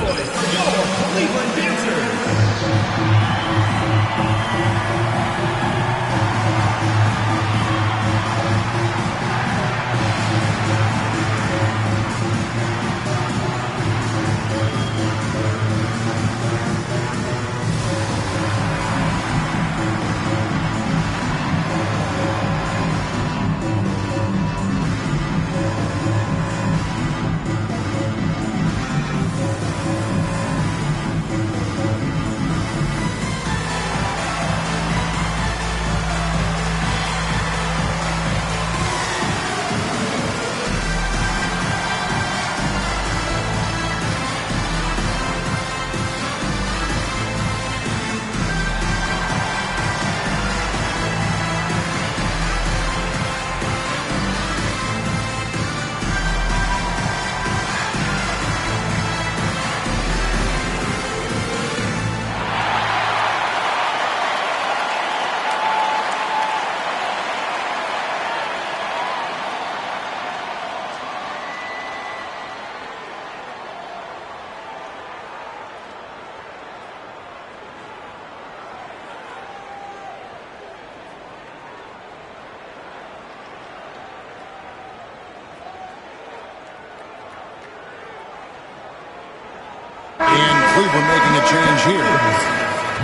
Cleveland making a change here.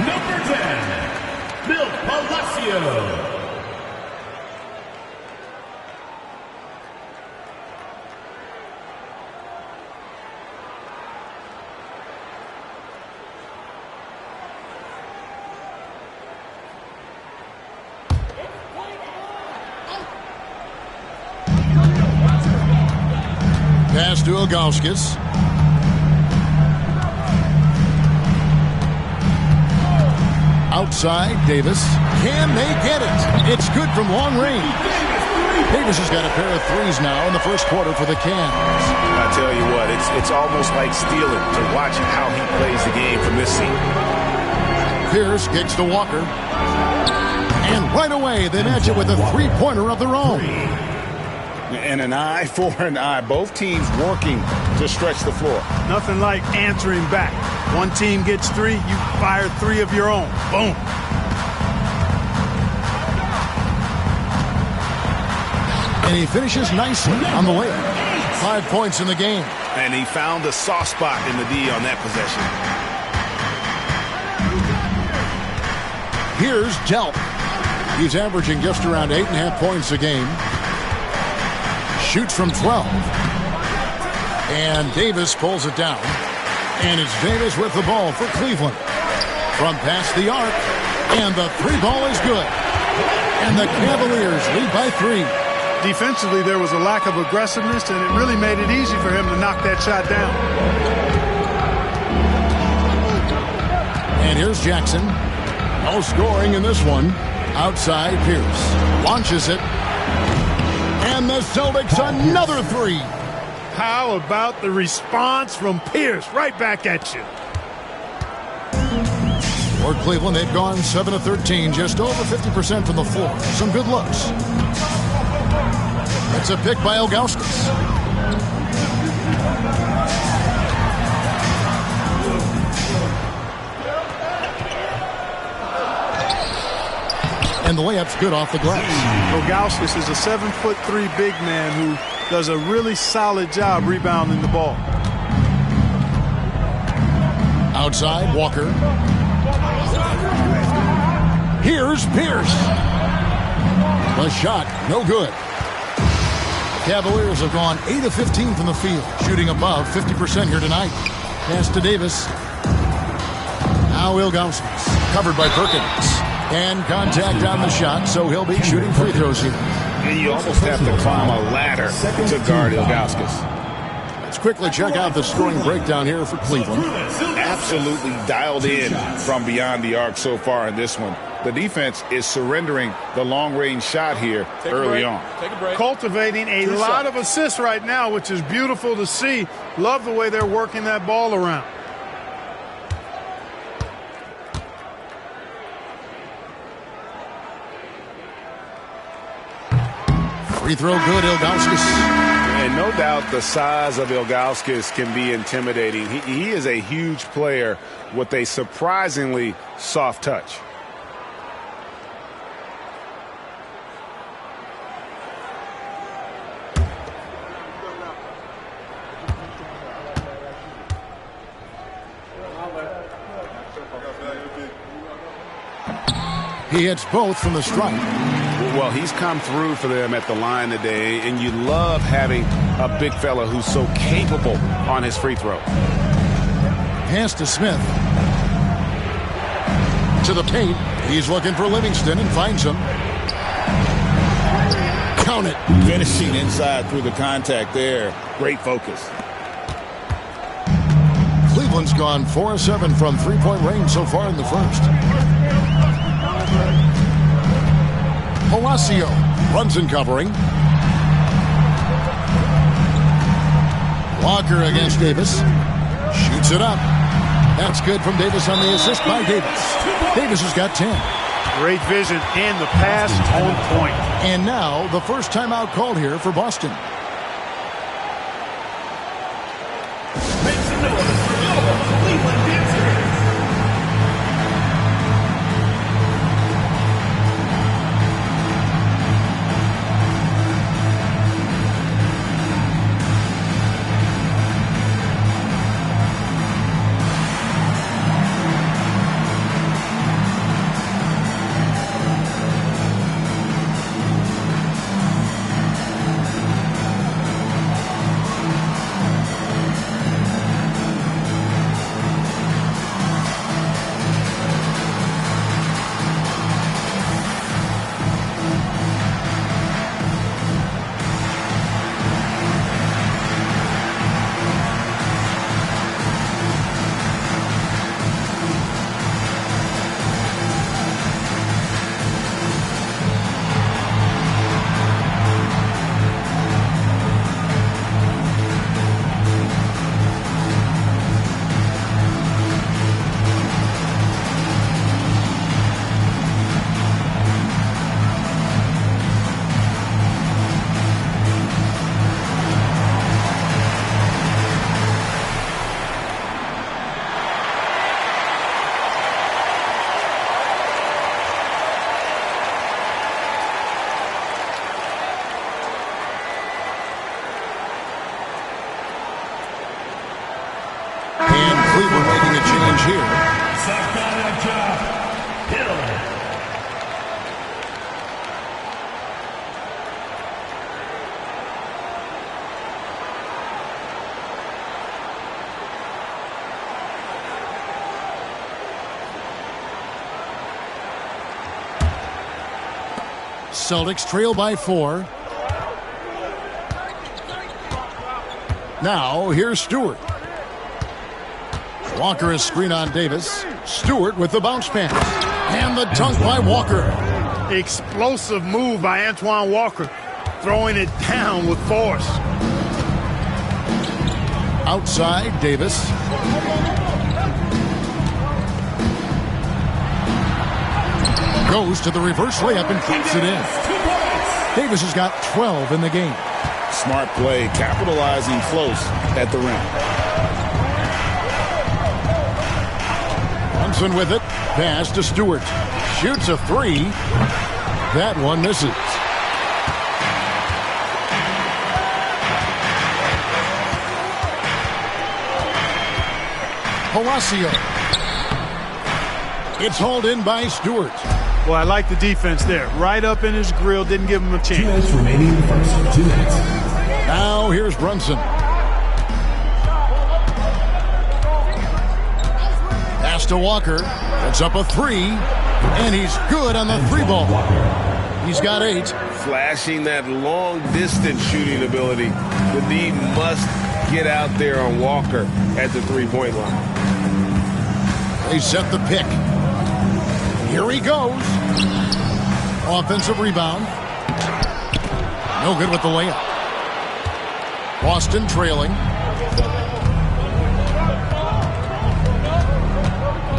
Number 10, Bill Palacio. Pass to Ilgauskas. Outside, Davis. Can they get it? It's good from long range. Davis has got a pair of threes now in the first quarter for the Cavs. I tell you what, it's almost like stealing to watch how he plays the game from this seat. Pierce kicks to Walker. And right away, they match it with a three-pointer of their own. And an eye for an eye. Both teams working to stretch the floor. Nothing like answering back. One team gets three, you fire three of your own. Boom. And he finishes nicely on the layup. 5 points in the game. And he found the soft spot in the D on that possession. Here's Delp. He's averaging just around 8.5 points a game. Shoots from 12. And Davis pulls it down. And it's Davis with the ball for Cleveland. From past the arc. And the three ball is good. And the Cavaliers lead by 3. Defensively, there was a lack of aggressiveness, and it really made it easy for him to knock that shot down. And here's Jackson. No scoring in this one. Outside, Pierce launches it. And the Celtics another three. How about the response from Pierce? Right back at you. For Cleveland, they've gone 7 of 13, just over 50% from the floor. Some good looks. It's a pick by Ilgauskas. And the layup's good off the glass. Ilgauskas is a 7'3" big man who does a really solid job rebounding the ball. Outside, Walker. Here's Pierce. The shot, no good. Cavaliers have gone 8 of 15 from the field, shooting above 50% here tonight. Pass to Davis. Now Ilgauskas, covered by Perkins. And contact on the shot, so he'll be shooting free throws here. And you almost have to climb a ladder to guard Ilgauskas. Let's quickly check out the scoring breakdown here for Cleveland. Absolutely dialed in from beyond the arc so far in this one. The defense is surrendering the long-range shot here early on. Cultivating a lot of assists right now, which is beautiful to see. Love the way they're working that ball around. Free throw good, Ilgauskas. And no doubt the size of Ilgauskas can be intimidating. He is a huge player with a surprisingly soft touch. He hits both from the stripe. Well, he's come through for them at the line today, and you love having a big fella who's so capable on his free throw. Pass to Smith. To the paint. He's looking for Livingston and finds him. Count it. Finishing inside through the contact there. Great focus. Cleveland's gone 4 of 7 from three-point range so far in the first. Palacio runs in covering. Walker against Davis. Shoots it up. That's good from Davis on the assist by Davis. Davis has got 10. Great vision and the pass on point. And now the first timeout called here for Boston. Celtics trail by 4. Now, here's Stewart. Walker is screen on Davis. Stewart with the bounce pass. And the dunk by Walker. Explosive move by Antoine Walker. Throwing it down with force. Outside, Davis. Goes to the reverse layup and puts it in. Davis has got 12 in the game. Smart play, capitalizing close at the rim. Brunson with it. Pass to Stewart. Shoots a 3. That one misses. Palacio. It's hauled in by Stewart. Well, I like the defense there. Right up in his grill, didn't give him a chance. 2 minutes remaining in the first. 2 minutes. Now here's Brunson. Pass to Walker. Puts up a 3. And he's good on the 3 ball. He's got 8. Flashing that long-distance shooting ability. The D must get out there on Walker at the 3-point line. They set the pick. Here he goes. Offensive rebound. No good with the layup. Boston trailing.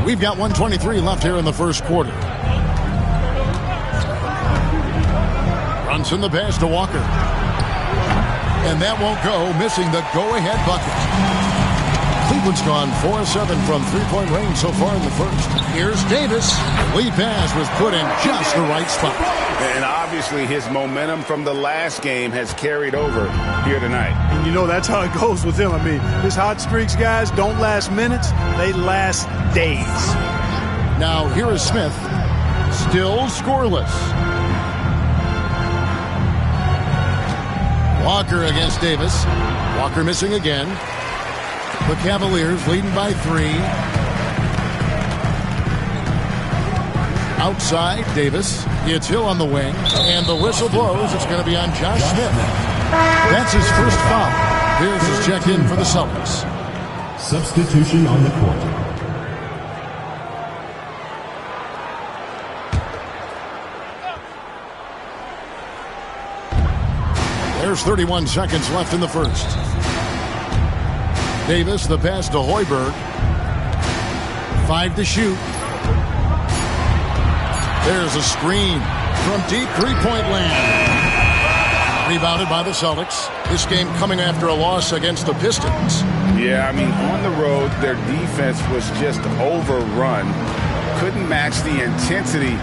We've got 1:23 left here in the first quarter. Brunson the pass to Walker. And that won't go, missing the go-ahead bucket. Cleveland's gone 4-7 from three-point range so far in the first. Here's Davis. Lead pass was put in just the right spot. And obviously his momentum from the last game has carried over here tonight. And you know, that's how it goes with him. I mean, his hot streaks, guys, don't last minutes. They last days. Now here is Smith. Still scoreless. Walker against Davis. Walker missing again. The Cavaliers leading by 3. Outside, Davis. It's Hill on the wing. And the whistle blows. It's going to be on Josh Smith. That's his first foul. Here's his check-in for the Celtics. Substitution on the court. There's 31 seconds left in the first. Davis, the pass to Hoiberg. 5 to shoot. There's a screen from deep three-point land. Rebounded by the Celtics. This game coming after a loss against the Pistons. Yeah, I mean, on the road, their defense was just overrun. Couldn't match the intensity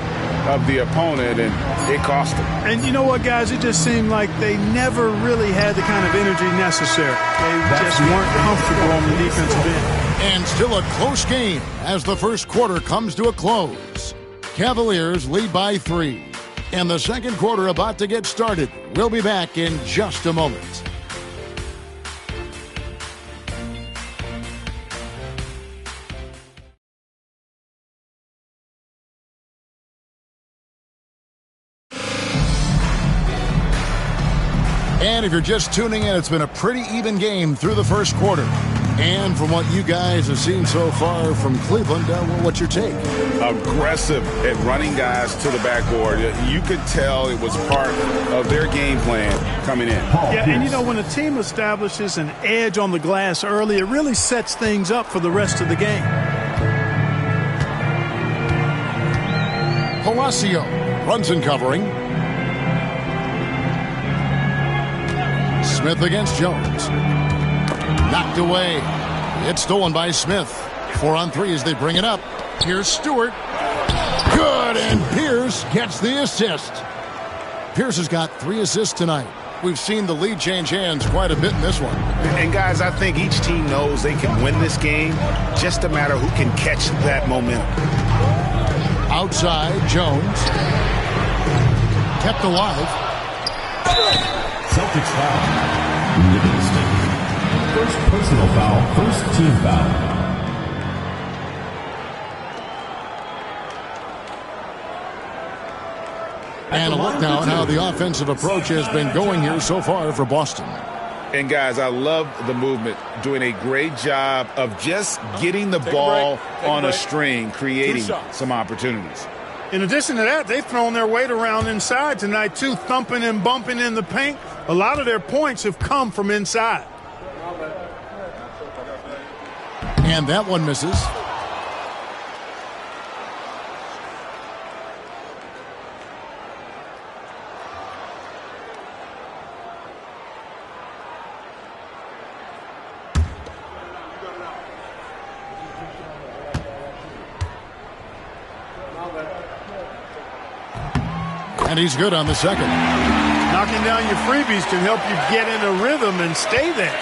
of the opponent, and it cost them. And you know what, guys? It just seemed like they never really had the kind of energy necessary. They just weren't comfortable on the defensive end. And still a close game as the first quarter comes to a close. Cavaliers lead by 3. And the second quarter about to get started. We'll be back in just a moment. And if you're just tuning in, it's been a pretty even game through the first quarter. And from what you guys have seen so far from Cleveland, what's your take? Aggressive at running guys to the backboard. You could tell it was part of their game plan coming in. Yeah, and you know, when a team establishes an edge on the glass early, it really sets things up for the rest of the game. Palacio runs in covering. Smith against Jones. Knocked away. It's stolen by Smith. 4 on 3 as they bring it up. Here's Stewart. Good, and Pierce gets the assist. Pierce has got 3 assists tonight. We've seen the lead change hands quite a bit in this one. And guys, I think each team knows they can win this game. Just a matter who can catch that momentum. Outside, Jones. Kept alive. Celtics foul. Livingston. First personal foul, first team foul. And a look now at how the offensive approach has been going here so far for Boston. And, guys, I love the movement, doing a great job of just getting the ball on a string, creating some opportunities. In addition to that, they've thrown their weight around inside tonight, too, thumping and bumping in the paint. A lot of their points have come from inside. And that one misses. And he's good on the second. Knocking down your freebies can help you get in a rhythm and stay there.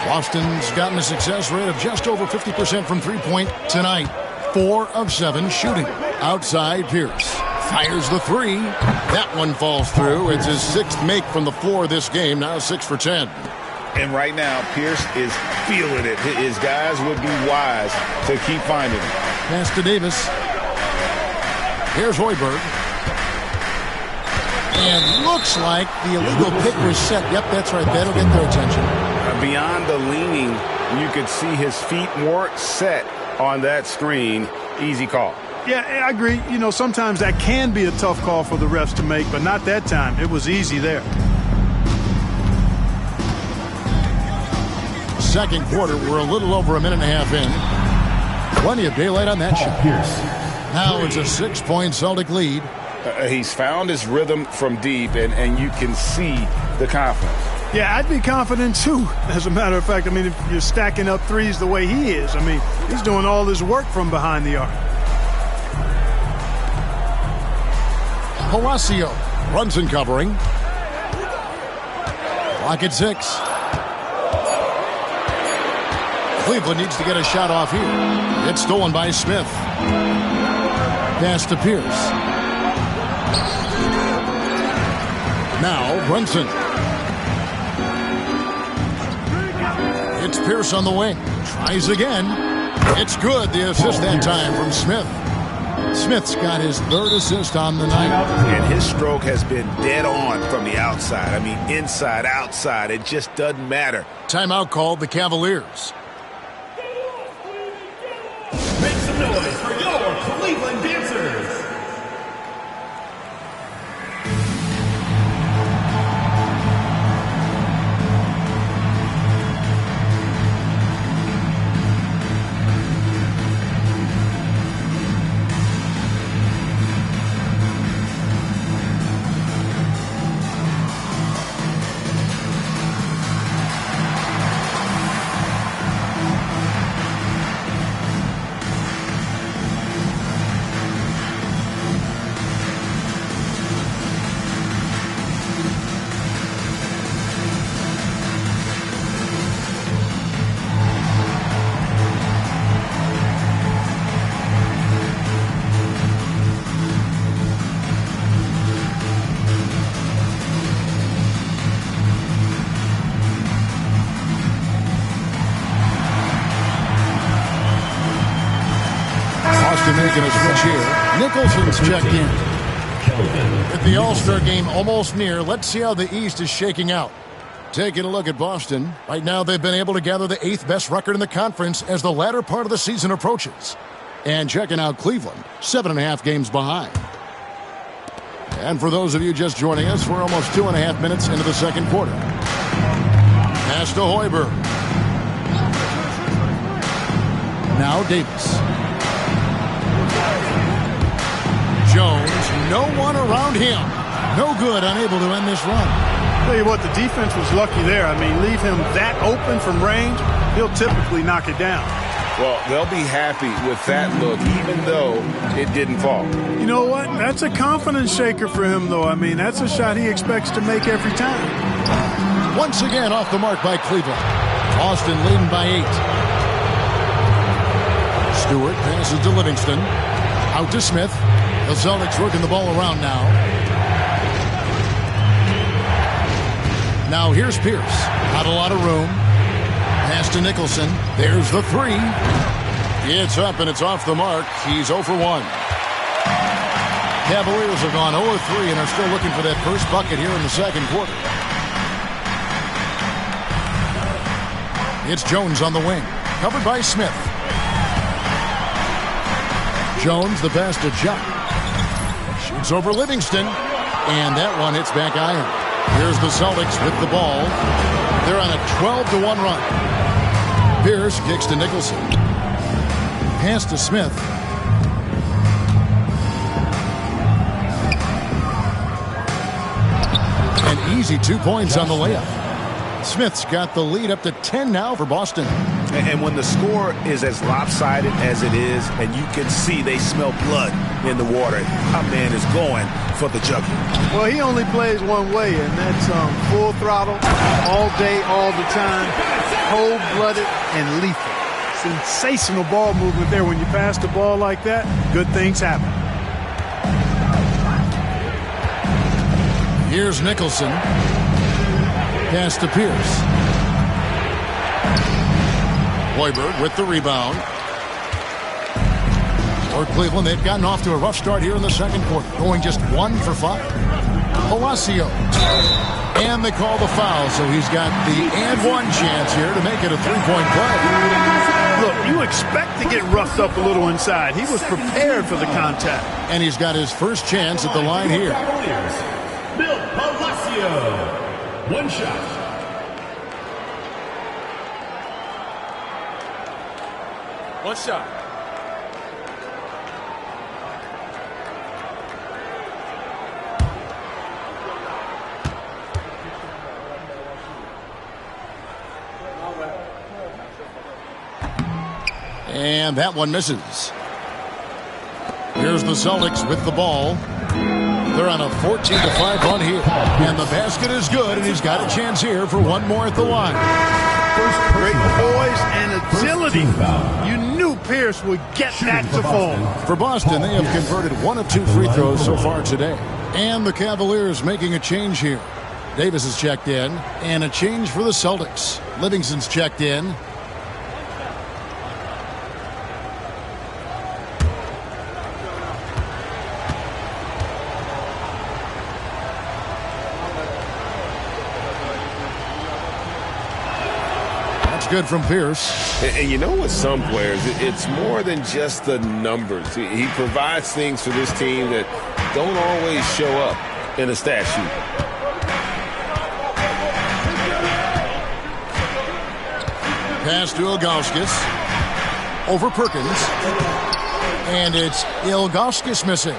Boston's gotten a success rate of just over 50% from three-point tonight. 4 of 7 shooting. Outside, Pierce fires the three. That one falls through. It's his 6th make from the floor this game, now 6 for 10. And right now, Pierce is feeling it. His guys would be wise to keep finding him. Pass to Davis. Here's Hoiberg. And looks like the illegal pick was set. Yep, that's right. That'll get their attention. Beyond the leaning, you could see his feet more set on that screen. Easy call. Yeah, I agree. You know, sometimes that can be a tough call for the refs to make, but not that time. It was easy there. Second quarter, we're a little over a minute and a half in. Plenty of daylight on that shot. Pierce. Now it's a 6-point Celtic lead. He's found his rhythm from deep, and you can see the confidence. Yeah, I'd be confident, too. As a matter of fact, I mean, if you're stacking up threes the way he is, I mean, he's doing all his work from behind the arc. Palacio. Brunson covering. Clock at 6. Cleveland needs to get a shot off here. It's stolen by Smith. Pass to Pierce. Now Brunson. It's Pierce on the wing. Tries again. It's good. The assist that time from Smith. Smith's got his 3rd assist on the night. And his stroke has been dead on from the outside. I mean, inside, outside. It just doesn't matter. Timeout called the Cavaliers. Make some noise for your Cleveland Dancers. Making a switch here. Nicholson's checked in. With the All-Star game almost near, let's see how the East is shaking out. Taking a look at Boston. Right now, they've been able to gather the 8th best record in the conference as the latter part of the season approaches. And checking out Cleveland, 7.5 games behind. And for those of you just joining us, we're almost 2.5 minutes into the second quarter. Pass to Hoiberg. Now Davis. Jones, no one around him. No good, unable to end this run. Tell you what, the defense was lucky there. I mean, leave him that open from range, he'll typically knock it down. Well, they'll be happy with that look, even though it didn't fall. You know what? That's a confidence shaker for him, though. I mean, that's a shot he expects to make every time. Once again, off the mark by Cleveland. Boston leading by 8. Stewart passes to Livingston. Out to Smith. The Celtics working the ball around now. Now here's Pierce. Not a lot of room. Pass to Nicholson. There's the three. It's up and it's off the mark. He's 0 for 1. Cavaliers have gone 0-3 and are still looking for that first bucket here in the second quarter. It's Jones on the wing, covered by Smith. Jones, the pass to Chuck. Shoots over Livingston, and that one hits back iron. Here's the Celtics with the ball. They're on a 12-1 run. Pierce kicks to Nicholson. Pass to Smith. An easy 2 points on the layup. Smith's got the lead up to 10 now for Boston. And when the score is as lopsided as it is, and you can see they smell blood in the water, our man is going for the jugular. Well, he only plays one way, and that's full throttle, all day, all the time, cold-blooded and lethal. Sensational ball movement there. When you pass the ball like that, good things happen. Here's Nicholson. Pass to Pierce. Hoiberg with the rebound. For Cleveland, they've gotten off to a rough start here in the second quarter, going just 1 for 5. Palacio. And they call the foul, so he's got the and one chance here to make it a three-point play. Look, you expect to get roughed up a little inside. He was prepared for the contact. And he's got his first chance at the line here. Bill Palacio. One shot. One shot. And that one misses. Here's the Celtics with the ball. They're on a 14-5 run here. And the basket is good, and he's got a chance here for one more at the line. Great poise and agility. You knew Pierce would get that to fall. For Boston, they have converted 1 of 2 free throws so far today. And the Cavaliers making a change here. Davis is checked in, and a change for the Celtics. Livingston's checked in. Good from Pierce. And you know, with some players, it's more than just the numbers. He provides things for this team that don't always show up in a stat sheet. Pass to Ilgauskas. Over Perkins. And it's Ilgauskas missing.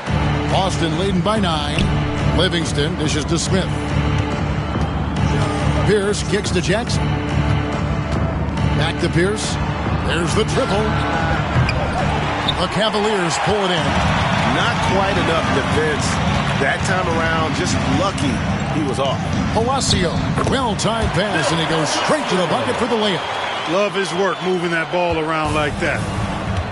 Boston leading by 9. Livingston dishes to Smith. Pierce kicks to Jackson. Back to Pierce. There's the triple. The Cavaliers pull it in. Not quite enough defense that time around. Just lucky he was off. Palacio. Well-timed pass, and he goes straight to the bucket for the layup. Love his work moving that ball around like that.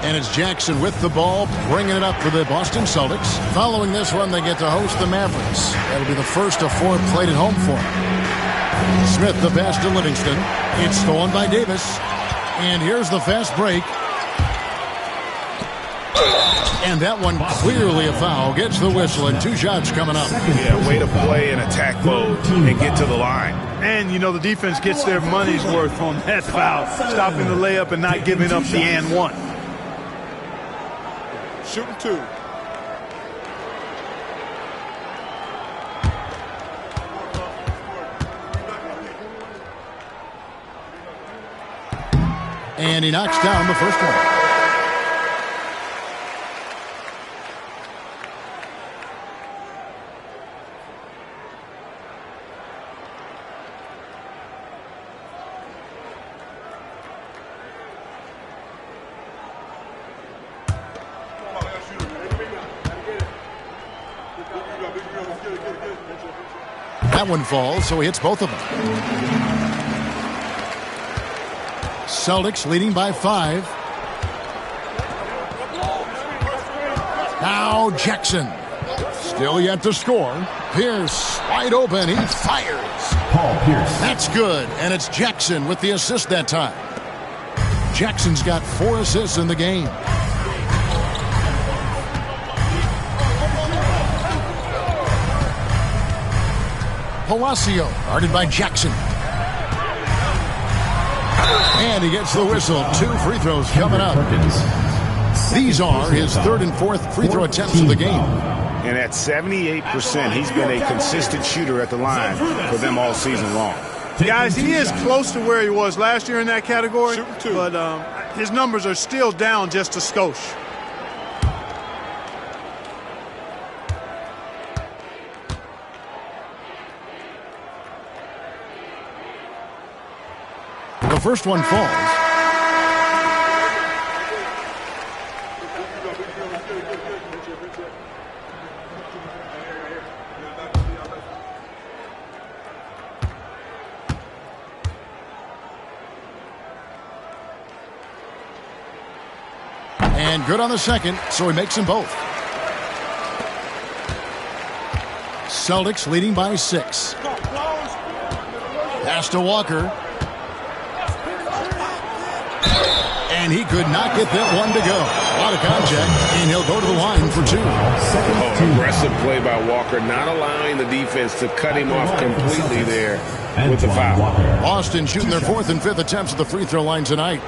And it's Jackson with the ball, bringing it up for the Boston Celtics. Following this run, they get to host the Mavericks. That'll be the first of 4 played at home for them. Smith the pass to Livingston. It's stolen by Davis. And here's the fast break. And that one clearly a foul. Gets the whistle, and 2 shots coming up. Yeah, way to play in attack mode and get to the line. And, you know, the defense gets their money's worth on that foul. Stopping the layup and not giving up the and one. Shooting 2. And he knocks down the first one. That one falls, so he hits both of them. Celtics leading by 5. Now Jackson. Still yet to score. Pierce wide open. He fires. Paul Pierce. That's good. And it's Jackson with the assist that time. Jackson's got 4 assists in the game. Palacio, guarded by Jackson. And he gets the whistle. 2 free throws coming up. These are his 3rd and 4th free throw attempts of the game. And at 78%, he's been a consistent shooter at the line for them all season long. Guys, he is close to where he was last year in that category, but his numbers are still down just a skosh. The first one falls. And good on the second, so he makes them both. Celtics leading by 6. Pass to Walker. And he could not get that one to go. A lot of contact, and he'll go to the line for 2. Aggressive play by Walker, not allowing the defense to cut him off completely there with the foul. Boston shooting their 4th and 5th attempts at the free throw line tonight.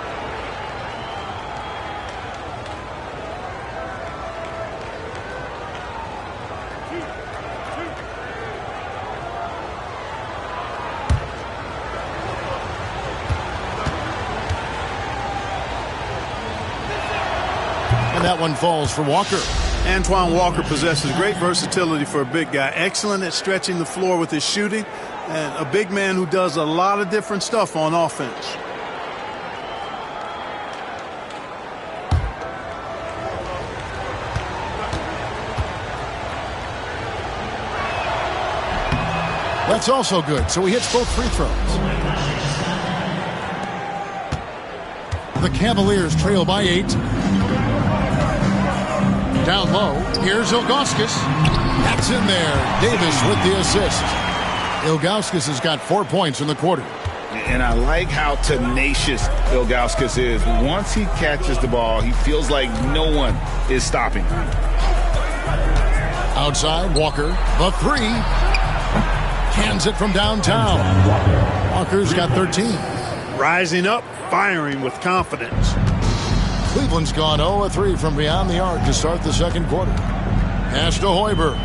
And that one falls for Walker. Antoine Walker possesses great versatility for a big guy. Excellent at stretching the floor with his shooting, and a big man who does a lot of different stuff on offense. That's also good, so he hits both free throws. The Cavaliers trail by 8. Down low, here's Ilgauskas. That's in there. Davis with the assist. Ilgauskas has got 4 points in the quarter. And I like how tenacious Ilgauskas is. Once he catches the ball, he feels like no one is stopping him. Outside, Walker, the 3. Cans it from downtown. Walker's got 13. Rising up, firing with confidence. Cleveland's gone 0-3 from beyond the arc to start the second quarter. Pass to Hoiberg.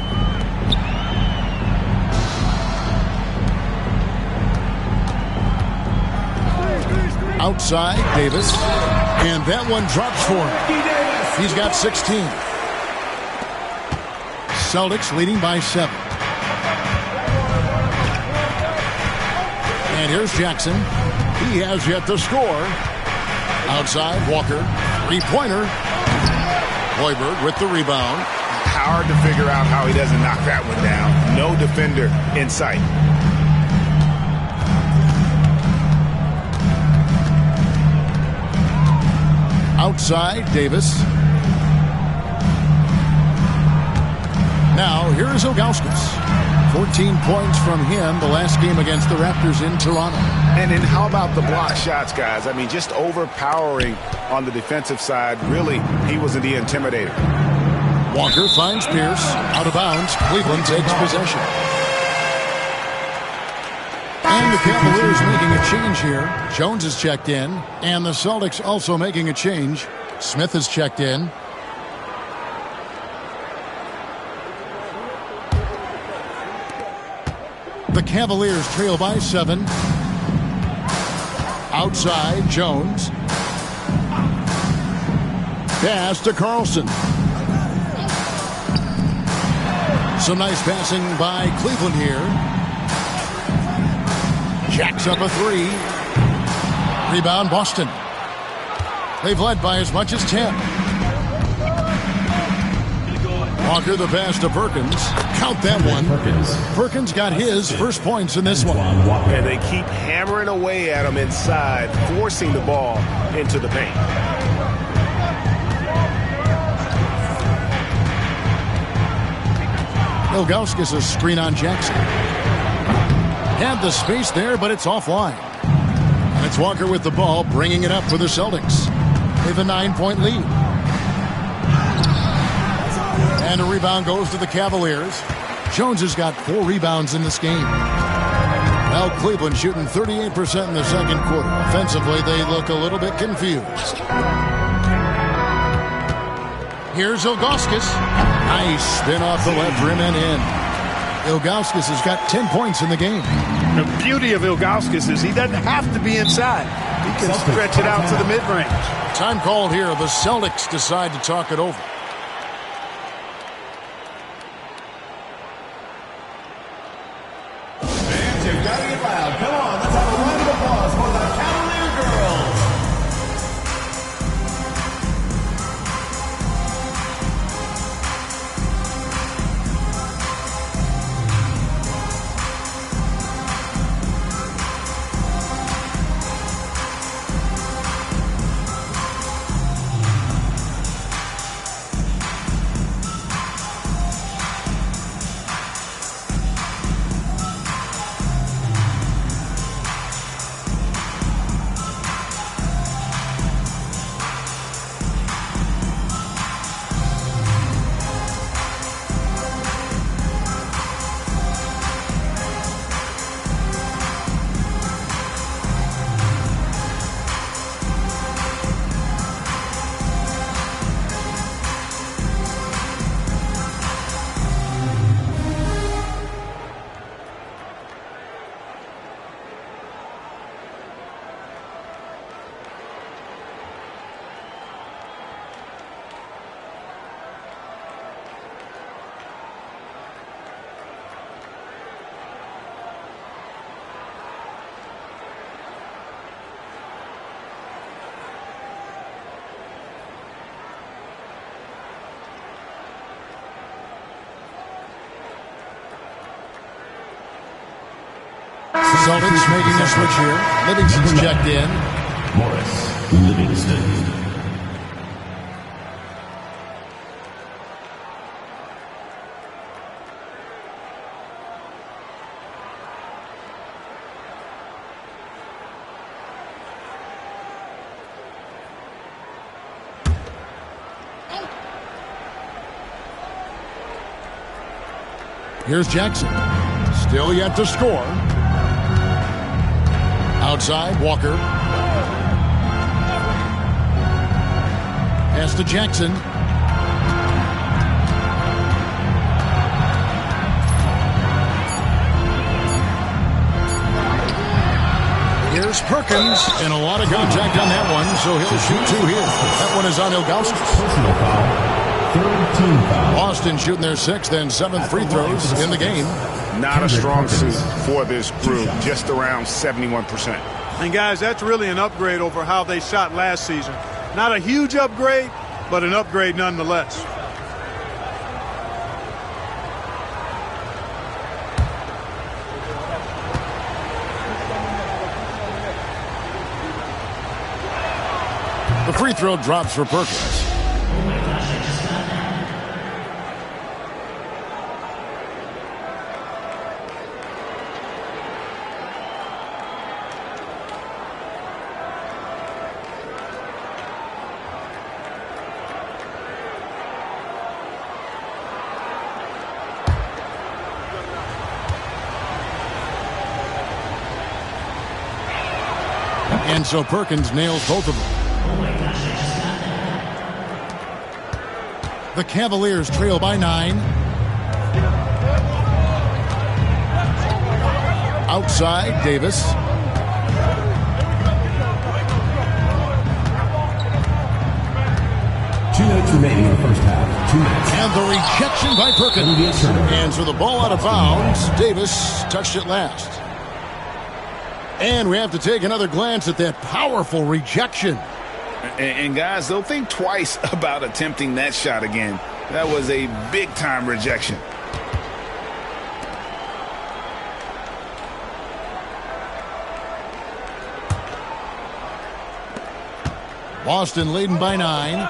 Outside, Davis. And that one drops for him. He's got 16. Celtics leading by 7. And here's Jackson. He has yet to score. Outside, Walker. 3-pointer. Hoiberg with the rebound. Hard to figure out how he doesn't knock that one down. No defender in sight. Outside, Davis. Now, here's Ilgauskas. 14 points from him the last game against the Raptors in Toronto. And then how about the block shots, guys? I mean, just overpowering on the defensive side. Really, he was the intimidator. Walker finds Pierce. Out of bounds. Cleveland takes possession. And the Cavaliers making a change here. Jones is checked in. And the Celtics also making a change. Smith is checked in. The Cavaliers trail by 7. Outside, Jones. Pass to Carlson. Some nice passing by Cleveland here. Jacks up a 3. Rebound, Boston. They've led by as much as 10. Walker the pass to Perkins. Count that one. Perkins got his first points in this one. And they keep hammering away at him inside, forcing the ball into the paint. Ilgauskas a screen on Jackson. Had the space there, but it's offline. And it's Walker with the ball, bringing it up for the Celtics. They have a 9-point lead. And a rebound goes to the Cavaliers. Jones has got 4 rebounds in this game. Well, Cleveland shooting 38% in the second quarter. Offensively, they look a little bit confused. Here's Ilgauskas. Nice spin off the left rim and in. Ilgauskas has got 10 points in the game. The beauty of Ilgauskas is he doesn't have to be inside. He can stretch it out to the mid-range. Time called here. The Celtics decide to talk it over. Fans, you've got to get loud. Come on, let's have a round of applause for the Cavalier girls. Celtics making a switch here. Livingston's checked in. Morris Livingston. Here's Jackson. Still yet to score. Outside, Walker. Pass to Jackson. Here's Perkins, and a lot of contact on that one, so he'll shoot 2 here. That one is on Ilgauskas. Personal foul. Third team foul. Boston shooting their 6th and 7th free throws in the game. Not a strong suit for this group, just around 71%. And guys, that's really an upgrade over how they shot last season. Not a huge upgrade, but an upgrade nonetheless. The free throw drops for Perkins. And so Perkins nails both of them. The Cavaliers trail by 9. Outside, Davis. 2 minutes remaining in the first half. 2 minutes. And the rejection by Perkins. And so the ball out of bounds. Davis touched it last. And we have to take another glance at that powerful rejection. And guys, they'll think twice about attempting that shot again. That was a big-time rejection. Boston leading by 9.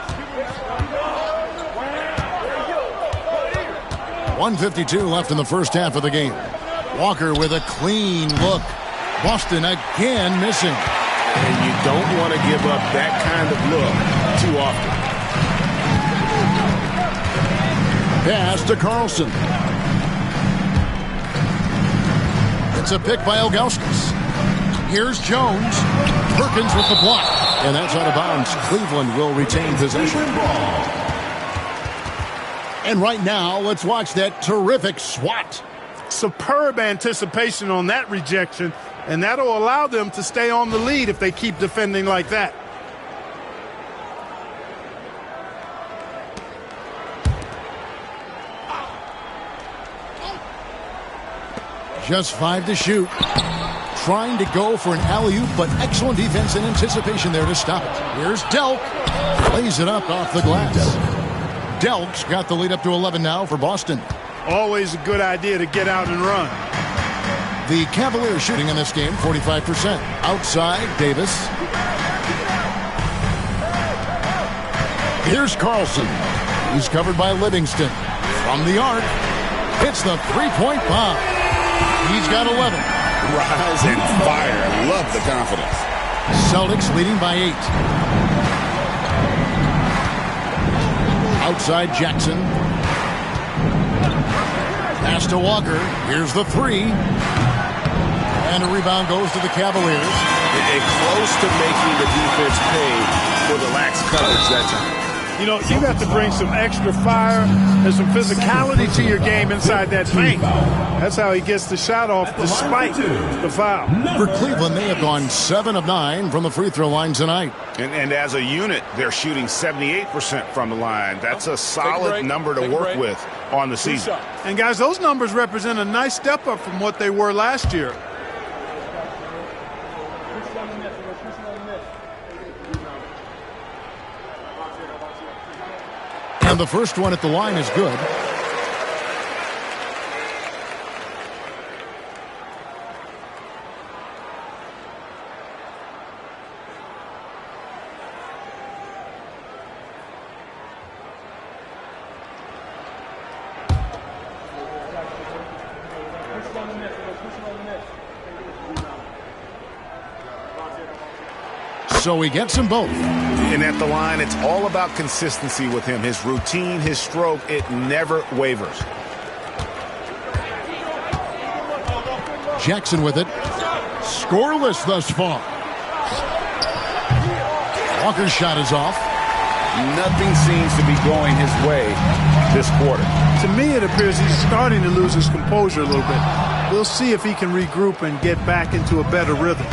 1:52 left in the first half of the game. Walker with a clean look. Boston again missing. And you don't want to give up that kind of look too often. Pass to Carlson. It's a pick by Ilgauskas. Here's Jones. Perkins with the block. And that's out of bounds. Cleveland will retain possession. And right now, let's watch that terrific swat. Superb anticipation on that rejection, and that'll allow them to stay on the lead if they keep defending like that. Just 5 to shoot. Trying to go for an alley-oop, but excellent defense and anticipation there to stop it. Here's Delk. Lays it up off the glass. Delk's got the lead up to 11 now for Boston. Always a good idea to get out and run. The Cavaliers shooting in this game, 45%. Outside, Davis. Here's Carlson. He's covered by Livingston. From the arc, hits the three-point bomb. He's got 11. Rise and fire. Love the confidence. Celtics leading by 8. Outside Jackson. Pass to Walker. Here's the 3. And a rebound goes to the Cavaliers. Close to making the defense pay for the lax coverage that time. You know, you got to bring some extra fire and some physicality to your game inside that paint. That's how he gets the shot off despite the foul. For Cleveland, they have gone 7 of 9 from the free throw line tonight. And as a unit, they're shooting 78% from the line. That's a solid number to work with on the season. And guys, those numbers represent a nice step up from what they were last year. And the first one at the line is good. So he gets them both. And at the line, it's all about consistency with him. His routine, his stroke, it never wavers. Jackson with it. Scoreless thus far. Walker's shot is off. Nothing seems to be going his way this quarter. To me, it appears he's starting to lose his composure a little bit. We'll see if he can regroup and get back into a better rhythm.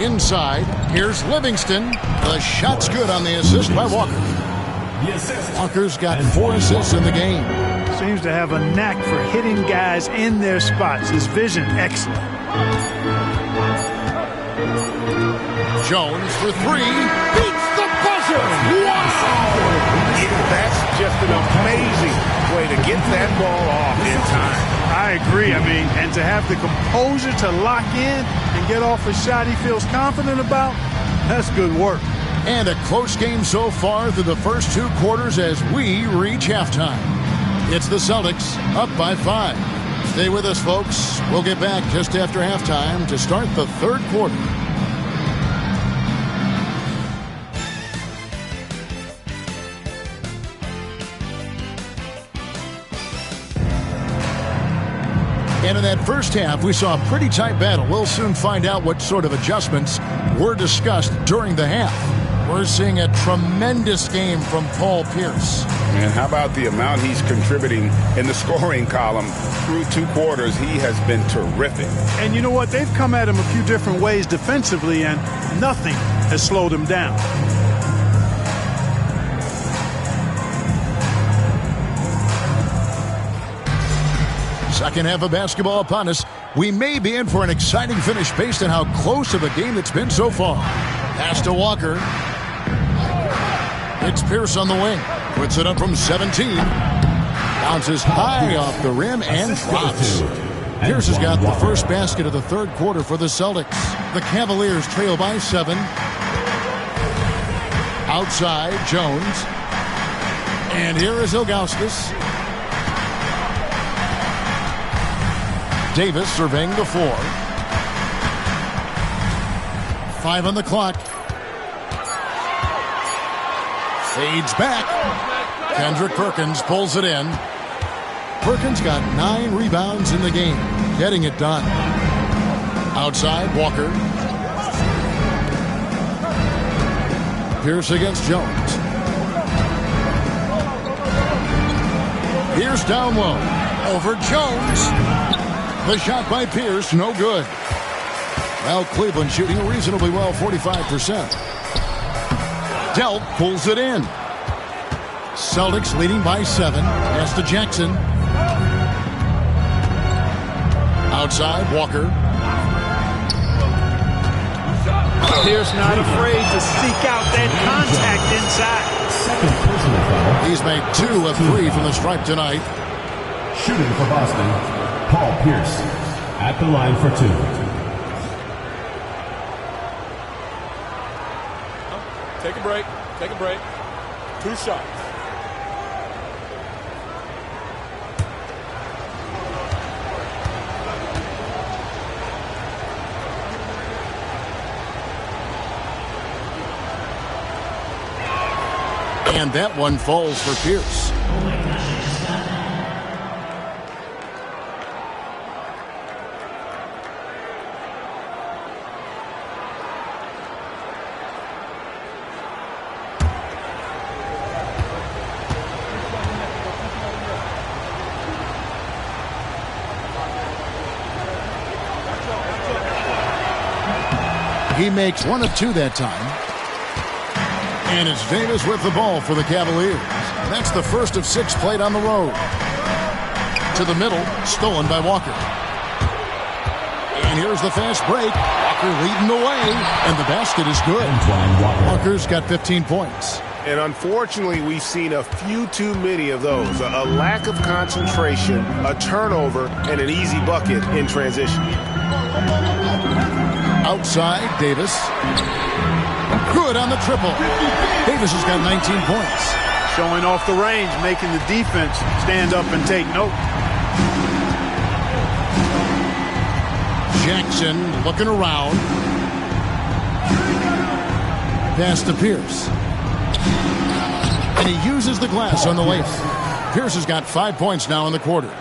Inside, here's Livingston. The shot's good on the assist by Walker. Walker's got 4 assists in the game. Seems to have a knack for hitting guys in their spots. His vision, excellent. Jones for 3. Beats the buzzer. Wow! That's just an amazing way to get that ball off in time. I agree. I mean, and to have the composure to lock in and get off a shot he feels confident about, that's good work. And a close game so far through the first 2 quarters as we reach halftime. It's the Celtics up by 5. Stay with us, folks. We'll get back just after halftime to start the 3rd quarter. And in that first half, we saw a pretty tight battle. We'll soon find out what sort of adjustments were discussed during the half. We're seeing a tremendous game from Paul Pierce. And how about the amount he's contributing in the scoring column through 2 quarters? He has been terrific. And you know what? They've come at him a few different ways defensively, and nothing has slowed him down. Second half of basketball upon us. We may be in for an exciting finish based on how close of a game it's been so far. Pass to Walker. It's Pierce on the wing. Puts it up from 17. Bounces high off the rim and drops. Pierce has got the first basket of the 3rd quarter for the Celtics. The Cavaliers trail by 7. Outside, Jones. And here is Ilgauskas. Davis surveying the 4. 5 on the clock. Fades back. Kendrick Perkins pulls it in. Perkins got 9 rebounds in the game, getting it done. Outside, Walker. Pierce against Jones. Pierce down low. Over Jones. The shot by Pierce, no good. Well, Cleveland shooting reasonably well, 45%. Delp pulls it in. Celtics leading by 7. Pass to Jackson. Outside, Walker. Pierce not afraid to seek out that contact inside. Second personal foul. He's made 2 of 3 from the stripe tonight. Shooting for Boston, Paul Pierce. At the line for 2. Take a break. Take a break. 2 shots. And that one falls for Pierce. He makes 1 of 2 that time. And it's Davis with the ball for the Cavaliers. That's the first of 6 played on the road. To the middle, stolen by Walker. And here's the fast break. Walker leading the way, and the basket is good. Walker's got 15 points. And unfortunately, we've seen a few too many of those. A lack of concentration, a turnover, and an easy bucket in transition. Outside, Davis. Good on the triple. Davis has got 19 points. Showing off the range, making the defense stand up and take note. Jackson looking around. Pass to Pierce. And he uses the glass on the layup. Pierce has got 5 points now in the quarter.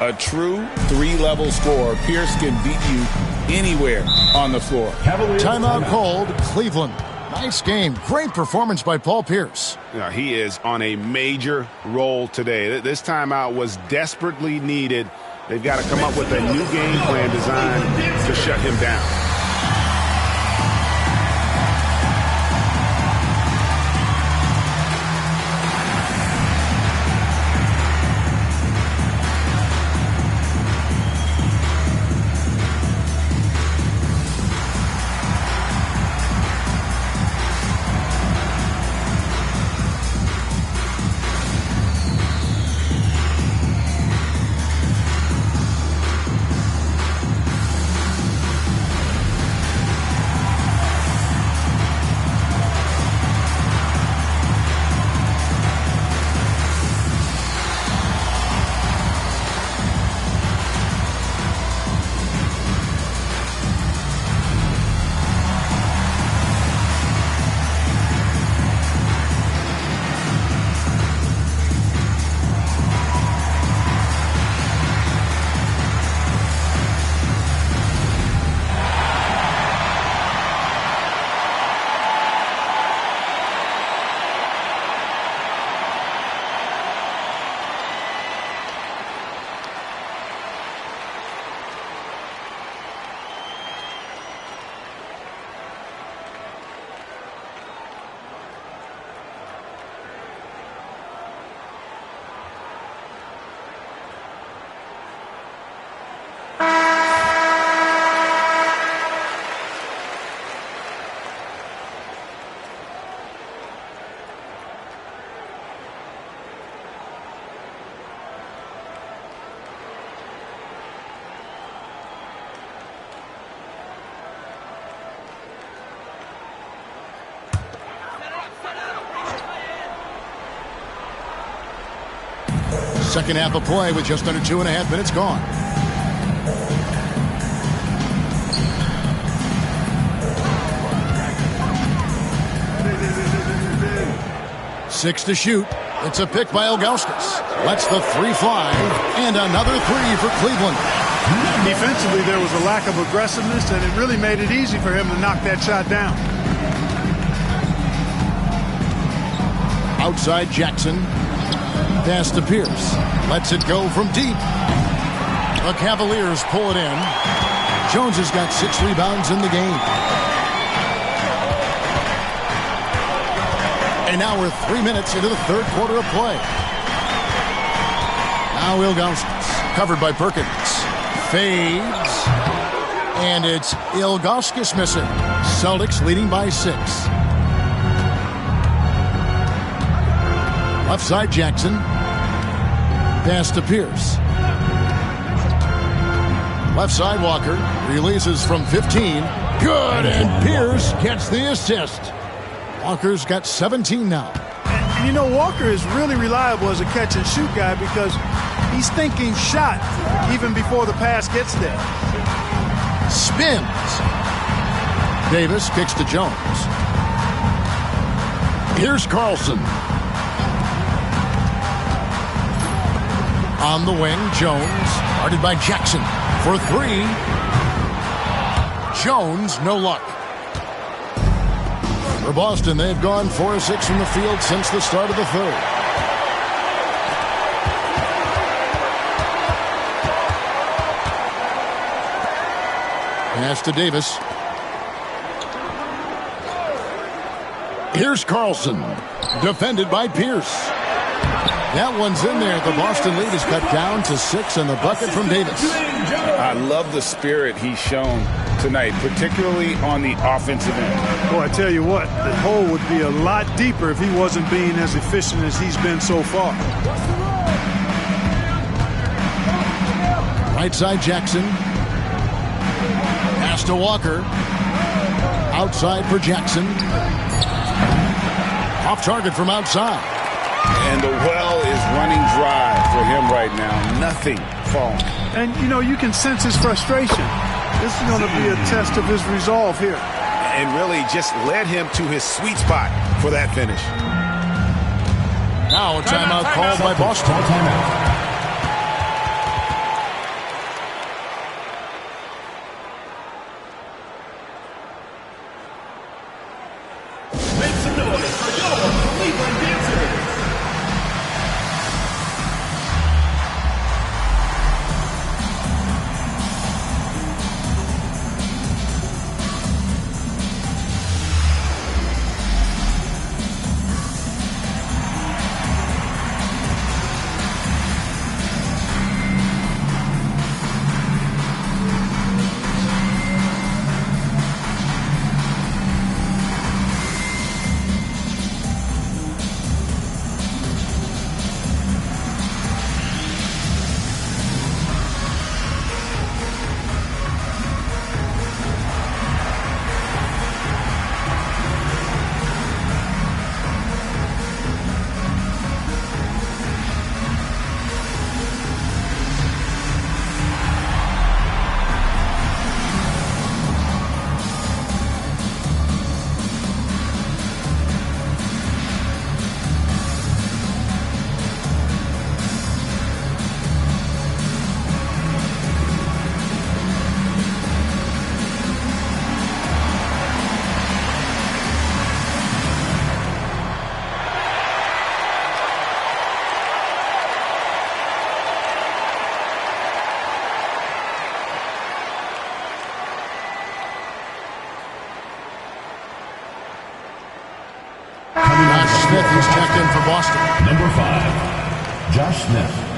A true 3-level scorer. Pierce can beat you anywhere on the floor. Timeout called, Cleveland. Nice game. Great performance by Paul Pierce. Yeah, he is on a major roll today. This timeout was desperately needed. They've got to come up with a new game plan designed to shut him down. Second half of play with just under 2.5 minutes gone. Six to shoot. It's a pick by Ilgauskas. Lets the three fly, and another three for Cleveland. Defensively, there was a lack of aggressiveness, and it really made it easy for him to knock that shot down. Outside Jackson. Pass to Pierce. Lets it go from deep. The Cavaliers pull it in. Jones has got 6 rebounds in the game. And now we're 3 minutes into the third quarter of play. Now Ilgauskas, covered by Perkins. Fades. And it's Ilgauskas missing. Celtics leading by 6. Left side Jackson. Pass to Pierce. Left side Walker. Releases from 15. Good, and Pierce gets the assist. Walker's got 17 now. And you know, Walker is really reliable as a catch-and-shoot guy because he's thinking shot even before the pass gets there. Spins. Davis kicks to Jones. Here's Carlson. On the wing, Jones. Guarded by Jackson for 3. Jones, no luck. For Boston, they've gone 4 of 6 from the field since the start of the third. Pass to Davis. Here's Carlson. Defended by Pierce. That one's in there. The Boston lead is cut down to 6, and the bucket from Davis. I love the spirit he's shown tonight, particularly on the offensive end. Boy, I tell you what, the hole would be a lot deeper if he wasn't being as efficient as he's been so far. Right side Jackson. Pass to Walker. Outside for Jackson. Off target from outside. And the well is running dry for him right now. Nothing falling. And, you know, you can sense his frustration. This is going to be a test of his resolve here. And really just led him to his sweet spot for that finish. Now a timeout called by Boston. Timeout. Make some noise for your Cleveland dancers. Smith is checked in for Boston. Number 5, Josh Smith.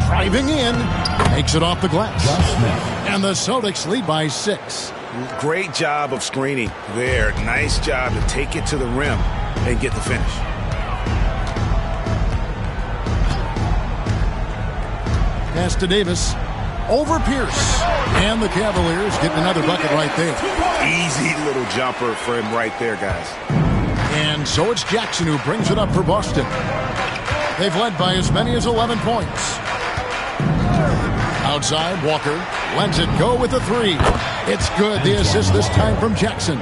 Driving in, makes it off the glass. Josh Smith. And the Celtics lead by 6. Great job of screening there. Nice job to take it to the rim and get the finish. Pass to Davis. over Pierce. And the Cavaliers getting another bucket right there. Easy little jumper for him right there, guys. And so it's Jackson who brings it up for Boston. They've led by as many as 11 points. Outside, Walker lets it go with the three. It's good. The assist this time from Jackson.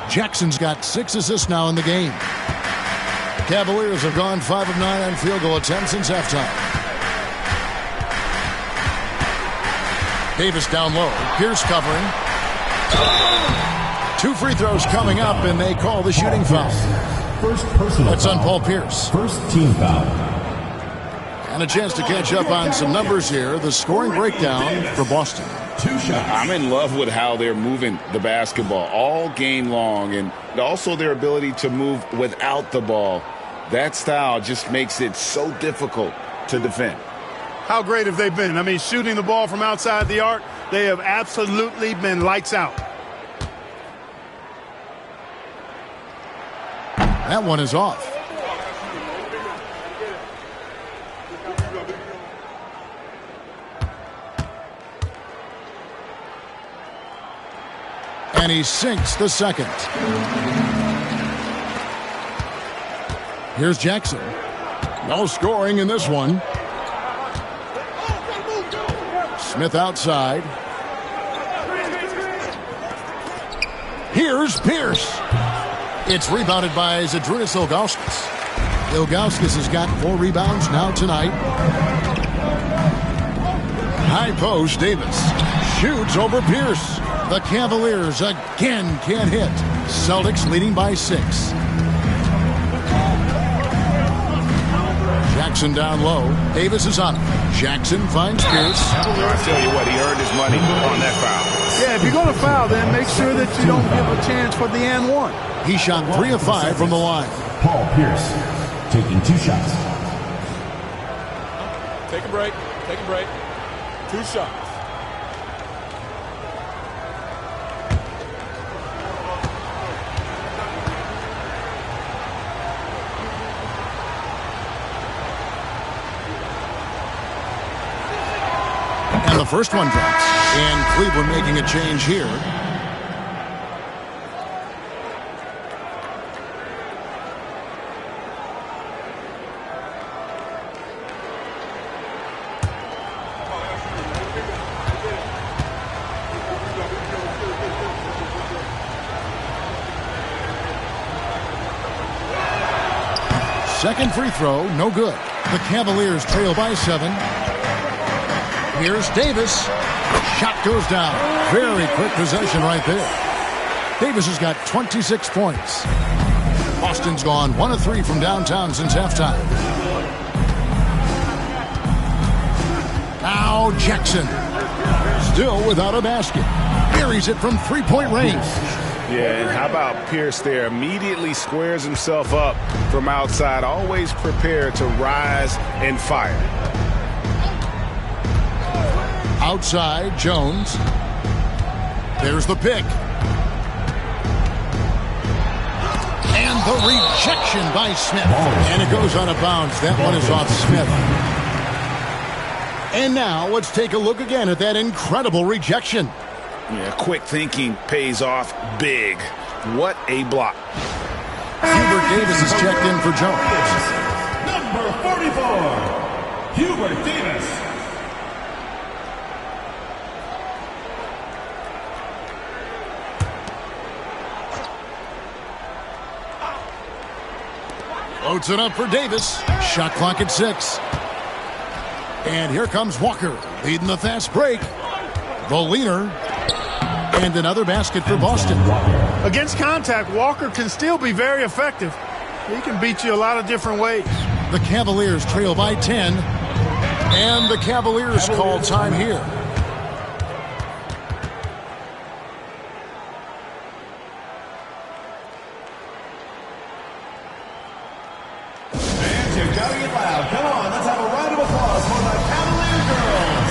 Jackson's got 6 assists now in the game. Cavaliers have gone 5 of 9 on field goal attempts since halftime. Davis down low. Pierce covering. 2 free throws coming up, and they call the shooting foul. First personal That's on foul. Paul Pierce. First team foul. And a chance to catch up on some numbers here. The scoring breakdown for Boston. 2 shots. I'm in love with how they're moving the basketball all game long, and also their ability to move without the ball. That style just makes it so difficult to defend. How great have they been? I mean, shooting the ball from outside the arc, they have absolutely been lights out. That one is off. And he sinks the second. Here's Jackson. No scoring in this one. Smith outside. Here's Pierce. It's rebounded by Zydrunas Ilgauskas. Ilgauskas has got 4 rebounds now tonight. High post, Davis shoots over Pierce. The Cavaliers again can't hit. Celtics leading by 6. Jackson down low. Davis is on him. Jackson finds Pierce. I tell you what, he earned his money on that foul. Yeah, if you're going to foul, then make sure that you don't give a chance for the and one. He shot 3 of 5 from the line. Paul Pierce taking 2 shots. Take a break. Take a break. 2 shots. And the first one drops. And Cleveland making a change here. Second free throw, no good. The Cavaliers trail by 7. Here's Davis. Shot goes down. Very quick possession right there. Davis has got 26 points. Boston's gone 1 of 3 from downtown since halftime. Now Jackson. Still without a basket. Buries it from 3-point range. Yeah, and how about Pierce there? Immediately squares himself up from outside. Always prepared to rise and fire. Outside, Jones. There's the pick. And the rejection by Smith. And it goes out of bounds. That one is off Smith. And now let's take a look again at that incredible rejection. Yeah, quick thinking pays off big. What a block. Hubert Davis is checked in for Jones. Number 44, Hubert Davis. Floats it up for Davis. Shot clock at 6. And here comes Walker, leading the fast break. The leaner. And another basket for Boston. Against contact, Walker can still be very effective. He can beat you a lot of different ways. The Cavaliers trail by 10. And the Cavaliers call time here. Fans, you gotta get loud. Come on, let's have a round of applause for the Cavalier girls.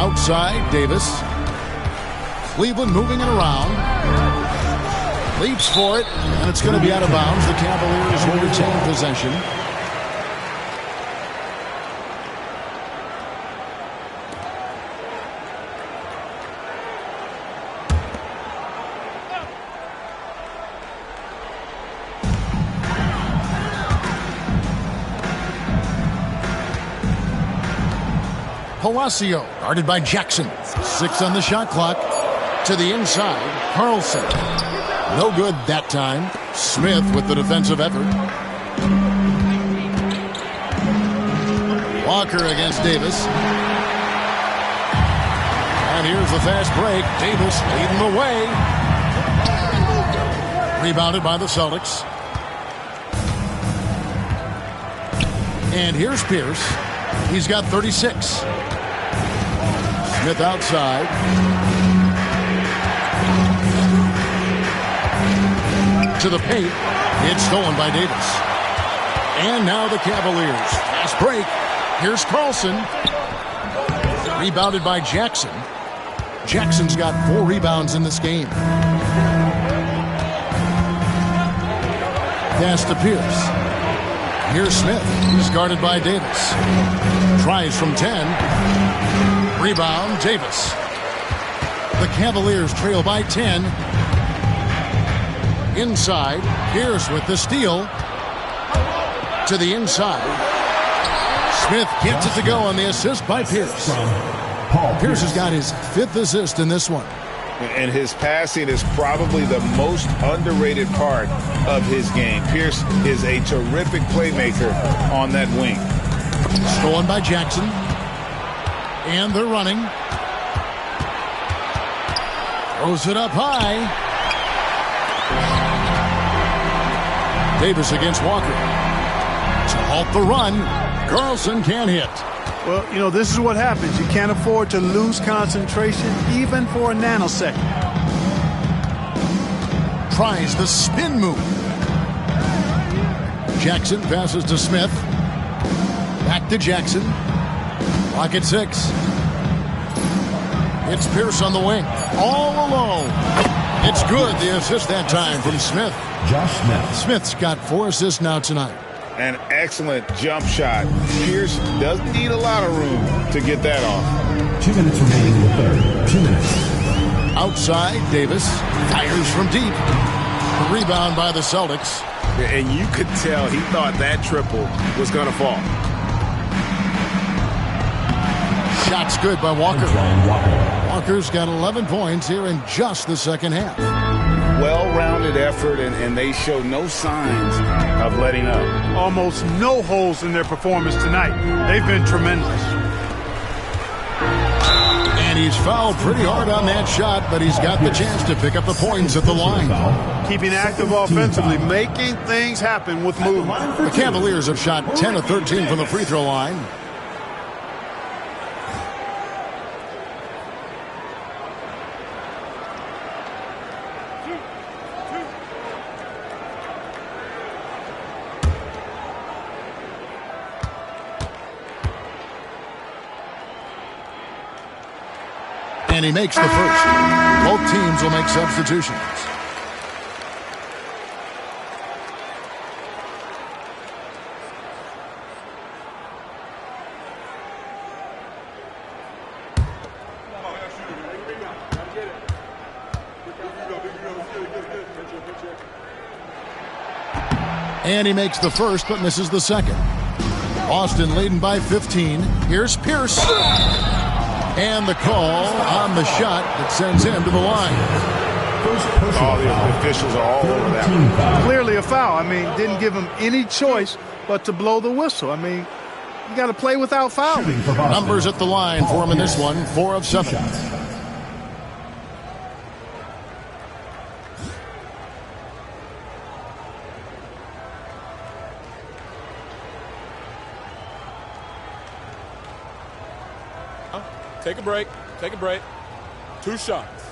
Outside, Davis. Cleveland moving it around. Leaps for it, and it's going to be out of bounds. The Cavaliers will retain possession. Palacio, guarded by Jackson. 6 on the shot clock. To the inside, Carlson. No good that time. Smith with the defensive effort. Walker against Davis. And here's the fast break. Davis leading the way. Rebounded by the Celtics. And here's Pierce. He's got 36. Smith outside. To the paint. It's stolen by Davis. And now the Cavaliers. Fast break. Here's Carlson. Rebounded by Jackson. Jackson's got 4 rebounds in this game. Pass to Pierce. Here's Smith. He's guarded by Davis. Tries from 10. Rebound, Davis. The Cavaliers trail by 10. Inside, Pierce with the steal. To the inside. Smith gets it to go on the assist by Pierce. Pierce has got his 5th assist in this one. And his passing is probably the most underrated part of his game. Pierce is a terrific playmaker on that wing. Stolen by Jackson. And they're running. Throws it up high. Davis against Walker. To halt the run, Carlson can't hit. Well, you know, this is what happens. You can't afford to lose concentration even for a nanosecond. Tries the spin move. Jackson passes to Smith. Back to Jackson. Clock at 6. It's Pierce on the wing. All alone. It's good. The assist that time from Smith. Josh Smith. Smith's got 4 assists now tonight. An excellent jump shot. Pierce doesn't need a lot of room to get that off. 2 minutes remaining in the third. 2 minutes. Outside, Davis fires from deep. The rebound by the Celtics. And you could tell he thought that triple was going to fall. Shot's good by Walker. Walker's got 11 points here in just the second half. Well-rounded effort, and they show no signs of letting up. Almost no holes in their performance tonight. They've been tremendous. And he's fouled pretty hard on that shot, but he's got the chance to pick up the points at the line. Keeping active offensively, making things happen with movement. The Cavaliers have shot 10 of 13 from the free throw line. And he makes the first. Both teams will make substitutions. And he makes the first, but misses the second. Boston leading by 15. Here's Pierce. And the call on the shot that sends him to the line. All the officials are all over that one. Clearly a foul. I mean, didn't give him any choice but to blow the whistle. I mean, you got to play without fouling. Numbers at the line for him in this one, 4 of 7. Take a break. Take a break. 2 shots.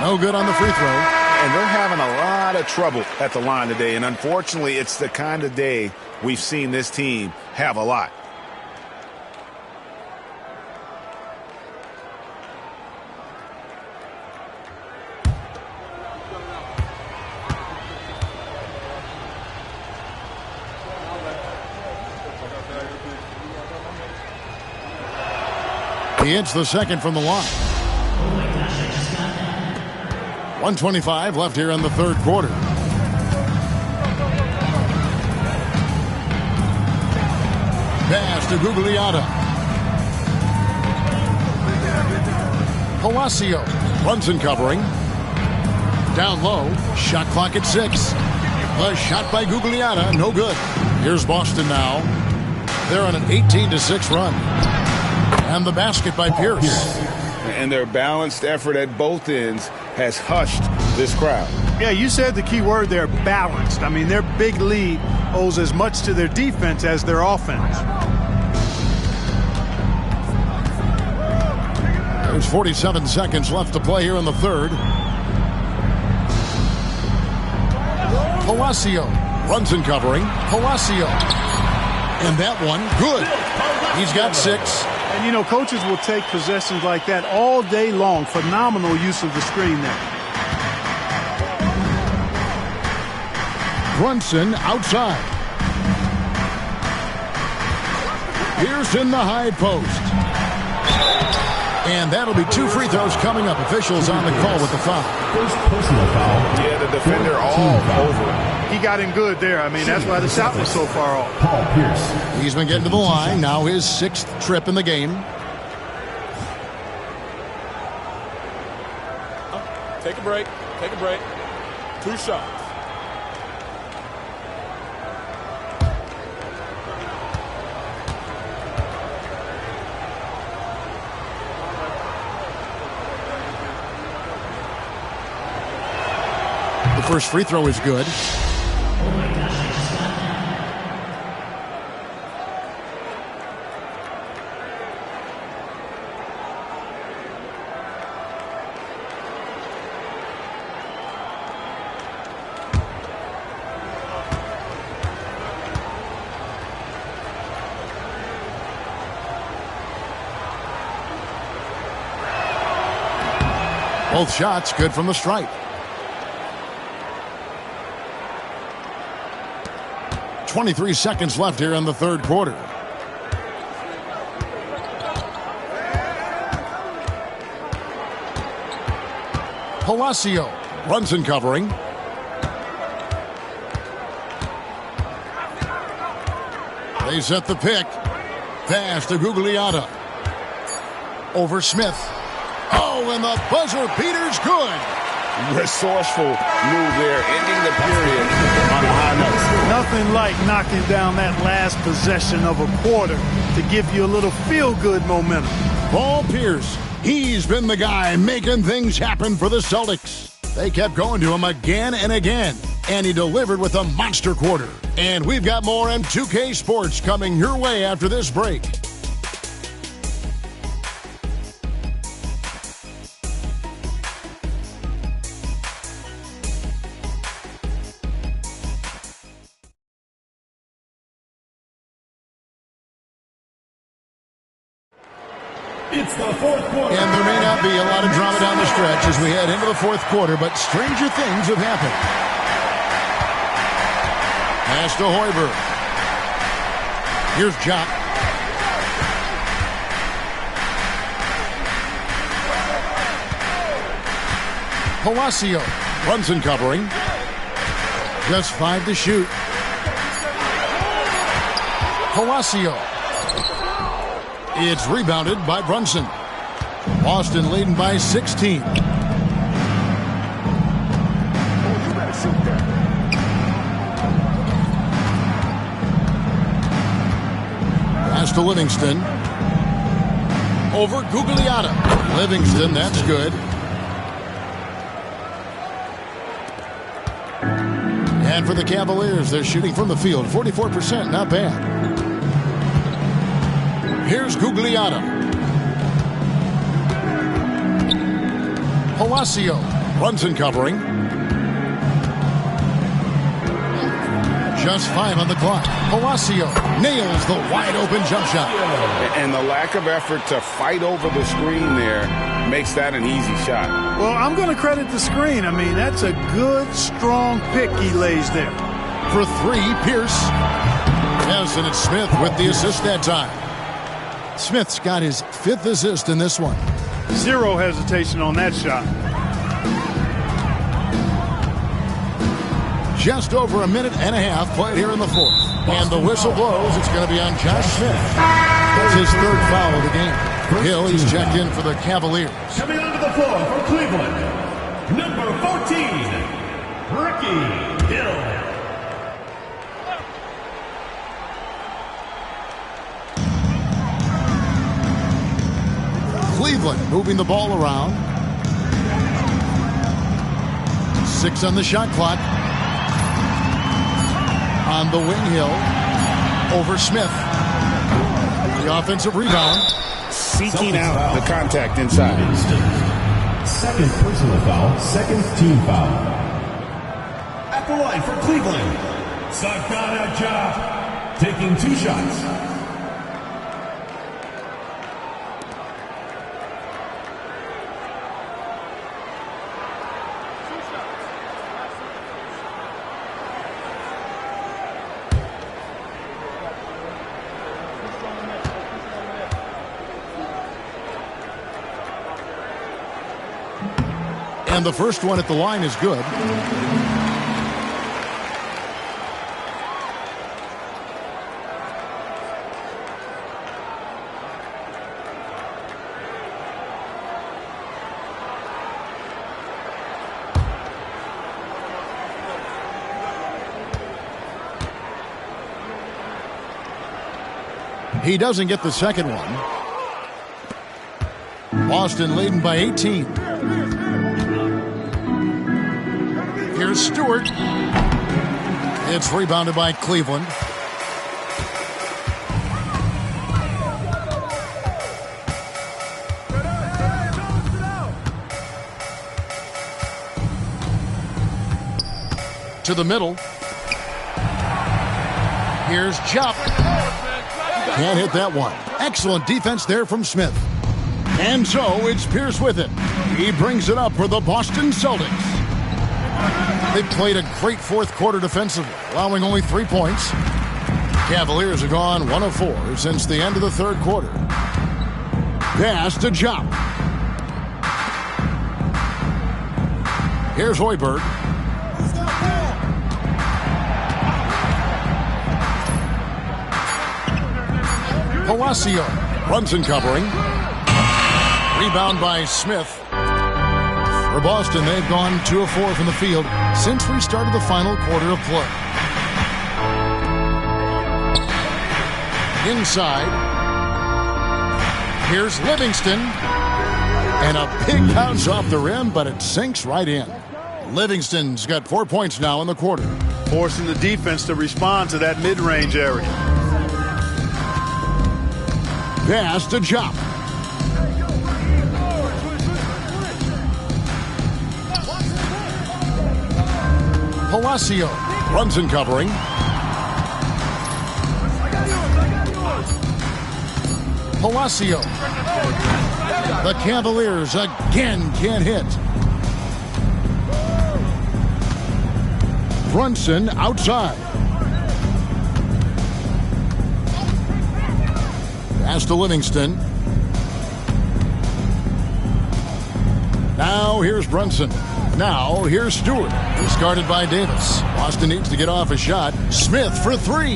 No good on the free throw. And they're having a lot of trouble at the line today. And unfortunately, it's the kind of day we've seen this team have a lot. He hits the second from the line. 1:25 left here in the third quarter. Pass to Gugliotta. Palacio. Brunson covering. Down low. Shot clock at 6. The shot by Gugliotta. No good. Here's Boston now. They're on an 18-6 run. And the basket by Pierce. And their balanced effort at both ends has hushed this crowd. Yeah, you said the key word there, balanced. I mean, their big lead owes as much to their defense as their offense. There's 47 seconds left to play here in the third. Palacio. Brunson covering. Palacio. And that one, good. He's got 6. And, you know, coaches will take possessions like that all day long. Phenomenal use of the screen there. Brunson outside. Pierce in the high post. And that'll be 2 free throws coming up. Officials on the call with the foul. First personal foul. Yeah, the defender all over him. He got him good there. I mean, that's why the shot was so far off. Paul Pierce. He's been getting to the line. Now his 6th trip in the game. Take a break. Take a break. 2 shots. The first free throw is good. Both shots good from the stripe. 23 seconds left here in the third quarter. Palacio. Brunson covering. They set the pick. Pass to Gugliotta. Over Smith. Oh, and the buzzer beater's good. Resourceful move there, ending the period on a high note. Nothing like knocking down that last possession of a quarter to give you a little feel-good momentum. Paul Pierce, he's been the guy making things happen for the Celtics. They kept going to him again and again, and he delivered with a monster quarter. And we've got more M2K Sports coming your way after this break. It's the fourth quarter. And there may not be a lot of drama down the stretch as we head into the fourth quarter, but stranger things have happened. Pass to Hoiberg. Here's Jock. Palacio. Brunson covering. Just 5 to shoot. Palacio. It's rebounded by Brunson. Boston leading by 16. Pass to Livingston. Over Gugliotta. Livingston, that's good. And for the Cavaliers, they're shooting from the field. 44%, not bad. Here's Gugliotta. Palacio. Brunson covering. Just 5 on the clock. Palacio nails the wide-open jump shot. And the lack of effort to fight over the screen there makes that an easy shot. Well, I'm going to credit the screen. I mean, that's a good, strong pick he lays there. For 3, Pierce. Yes, and it's Smith with the assist that time. Smith's got his 5th assist in this one. Zero hesitation on that shot. Just over a minute and a half played here in the 4th. And the whistle blows. It's going to be on Josh Smith. That's his 3rd foul of the game. Hill, he's checked in for the Cavaliers. Coming onto the floor for Cleveland, number 14, Ricky Hill. Cleveland moving the ball around. 6 on the shot clock. On the wing, Hill. Over Smith. The offensive rebound. Seeking out the contact inside. 2nd personal foul, 2nd team foul. At the line for Cleveland, Sakana Job, taking 2 shots. And the first one at the line is good. He doesn't get the second one. Boston leading by 18. Here's Stewart. It's rebounded by Cleveland. To the middle. Here's Jupp. Can't hit that one. Excellent defense there from Smith. And so it's Pierce with it. He brings it up for the Boston Celtics. They played a great 4th quarter defensively, allowing only 3 points. Cavaliers have gone 1 of 4 since the end of the 3rd quarter. Pass to Jupp. Here's Hoiberg. Palacio. Brunson covering. Rebound by Smith. For Boston, they've gone 2 of 4 from the field since we started the final quarter of play. Inside. Here's Livingston. And a big bounce off the rim, but it sinks right in. Livingston's got 4 points now in the quarter. Forcing the defense to respond to that mid-range area. Pass to Jupp. Palacio. Brunson covering. Palacio. The Cavaliers again can't hit. Brunson outside. Pass to Livingston. Now here's Brunson. Now here's Stewart. He's guarded by Davis. Boston needs to get off a shot. Smith for 3.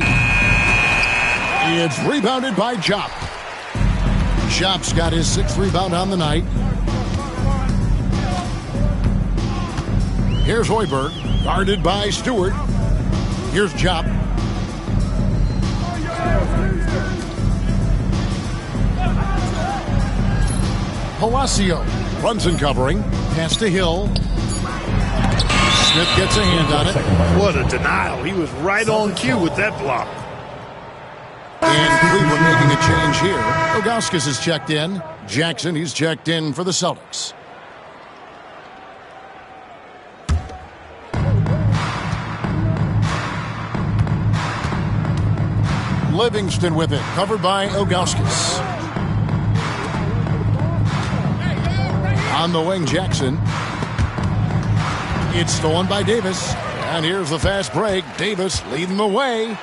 It's rebounded by Jupp. Jupp's got his 6th rebound on the night. Here's Hoiberg, guarded by Stewart. Here's Jupp. Palacio. Brunson covering. Pass to Hill. Smith gets a hand on it. What a denial. He was right on cue with that block. And Cleveland making a change here. Ilgauskas is checked in. Jackson, he's checked in for the Celtics. Livingston with it, covered by Ilgauskas. On the wing, Jackson. It's stolen by Davis. And here's the fast break. Davis leading the way.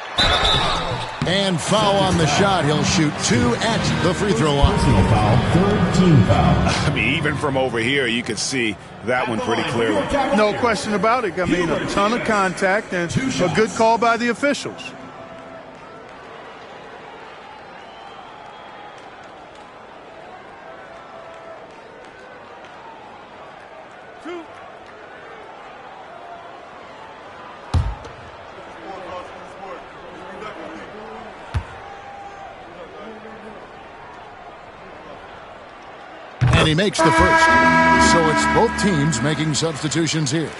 And foul on the shot. He'll shoot 2 at the free throw line. Personal foul, third team foul. I mean, even from over here, you could see that one pretty clearly. No question about it. I mean, a ton of contact and a good call by the officials. And he makes the first. So it's both teams making substitutions here.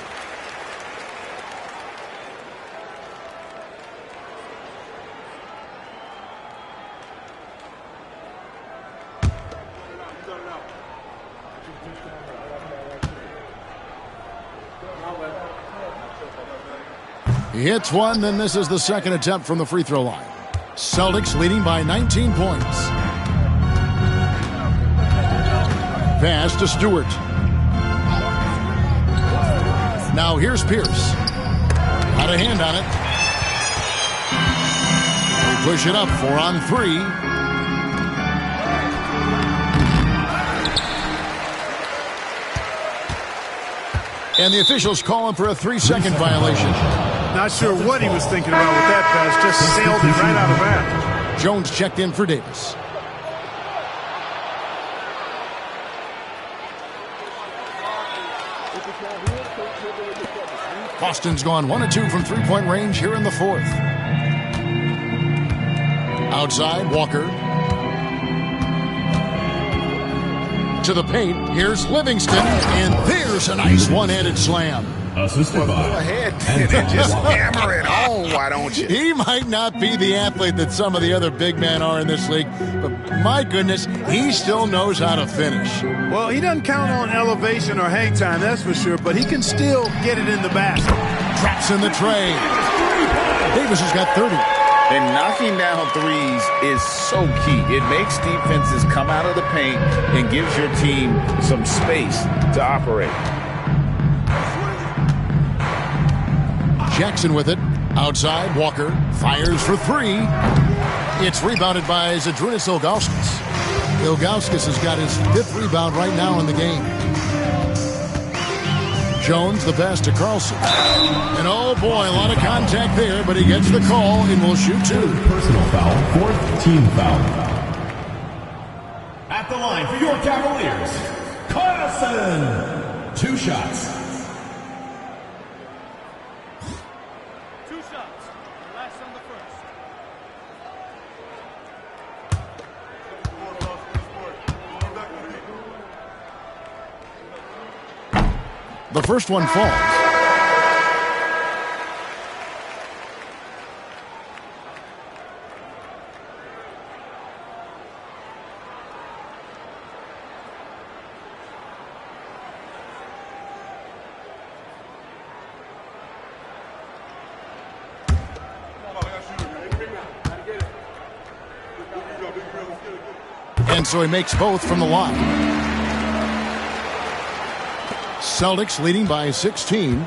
He hits one, then this is the second attempt from the free throw line. Celtics leading by 19 points. Pass to Stewart. Now here's Pierce. Had a hand on it. They push it up, 4 on 3. And the officials call him for a 3-second violation. Not sure what he was thinking about with that pass. Just sailed it right out of bounds. Jones checked in for Davis. Boston's gone 1 of 2 from three-point range here in the fourth. Outside, Walker. To the paint, here's Livingston, and there's a nice one-handed slam. Assisted by. Go ahead and just hammer it home, why don't you? He might not be the athlete that some of the other big men are in this league, but my goodness, he still knows how to finish. Well, he doesn't count on elevation or hang time, that's for sure, but he can still get it in the basket. Drops in the tray. Davis has got 30. And knocking down threes is so key. It makes defenses come out of the paint and gives your team some space to operate. Jackson with it. Outside, Walker fires for 3. It's rebounded by Zydrunas Ilgauskas. Ilgauskas has got his 5th rebound right now in the game. Jones, the pass to Carlson. And oh boy, a lot of contact there, but he gets the call and will shoot 2. Personal foul, 4th team foul. At the line for your Cavaliers, Carlson. 2 shots. The first one falls. And so he makes both from the line. Celtics leading by 16.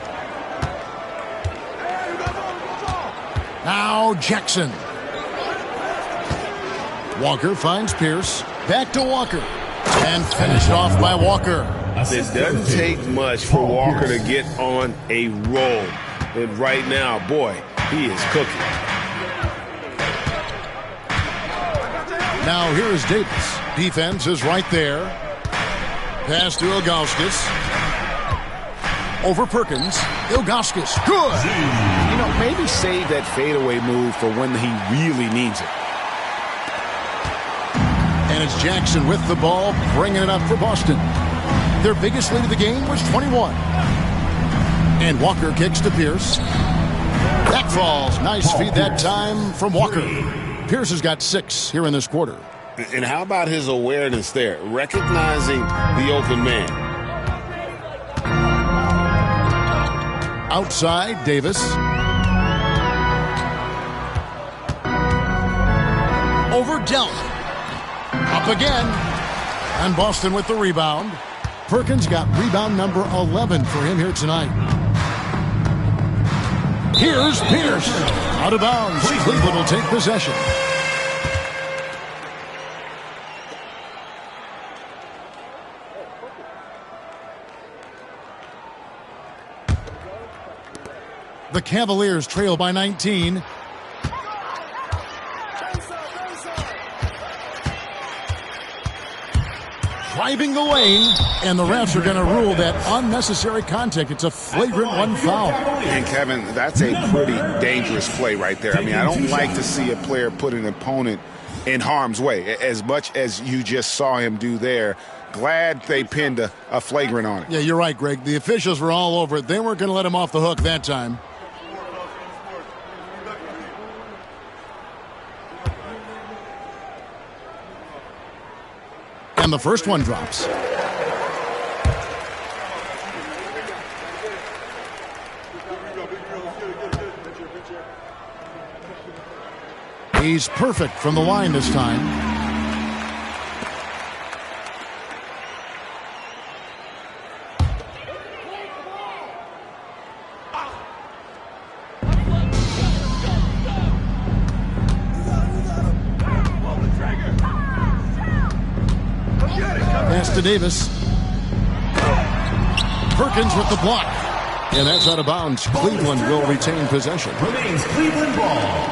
Now Jackson. Walker finds Pierce. Back to Walker. And finished off by Walker. It doesn't take much for Walker to get on a roll. And right now, boy, he is cooking. Now here is Davis. Defense is right there. Pass to Ilgauskas. Over Perkins. Ilgauskas. Good. You know, maybe save that fadeaway move for when he really needs it. And it's Jackson with the ball, bringing it up for Boston. Their biggest lead of the game was 21. And Walker kicks to Pierce. That falls. Nice feed that time from Walker. Pierce has got 6 here in this quarter. And how about his awareness there? Recognizing the open man. Outside, Davis. Delk. Up again. And Boston with the rebound. Perkins got rebound number 11 for him here tonight. Here's Pierce. Out of bounds. Cleveland will take possession. The Cavaliers trail by 19. Driving the lane, and the refs are going to rule that unnecessary contact. It's a flagrant one foul. And Kevin, that's a pretty dangerous play right there. I mean, I don't like to see a player put an opponent in harm's way, as much as you just saw him do there. Glad they pinned a flagrant on it. Yeah, you're right, Greg. The officials were all over it. They weren't going to let him off the hook that time. And the first one drops. He's perfect from the line this time. Pass to Davis. Perkins with the block. And that's out of bounds. Cleveland will retain possession. Remains Cleveland ball.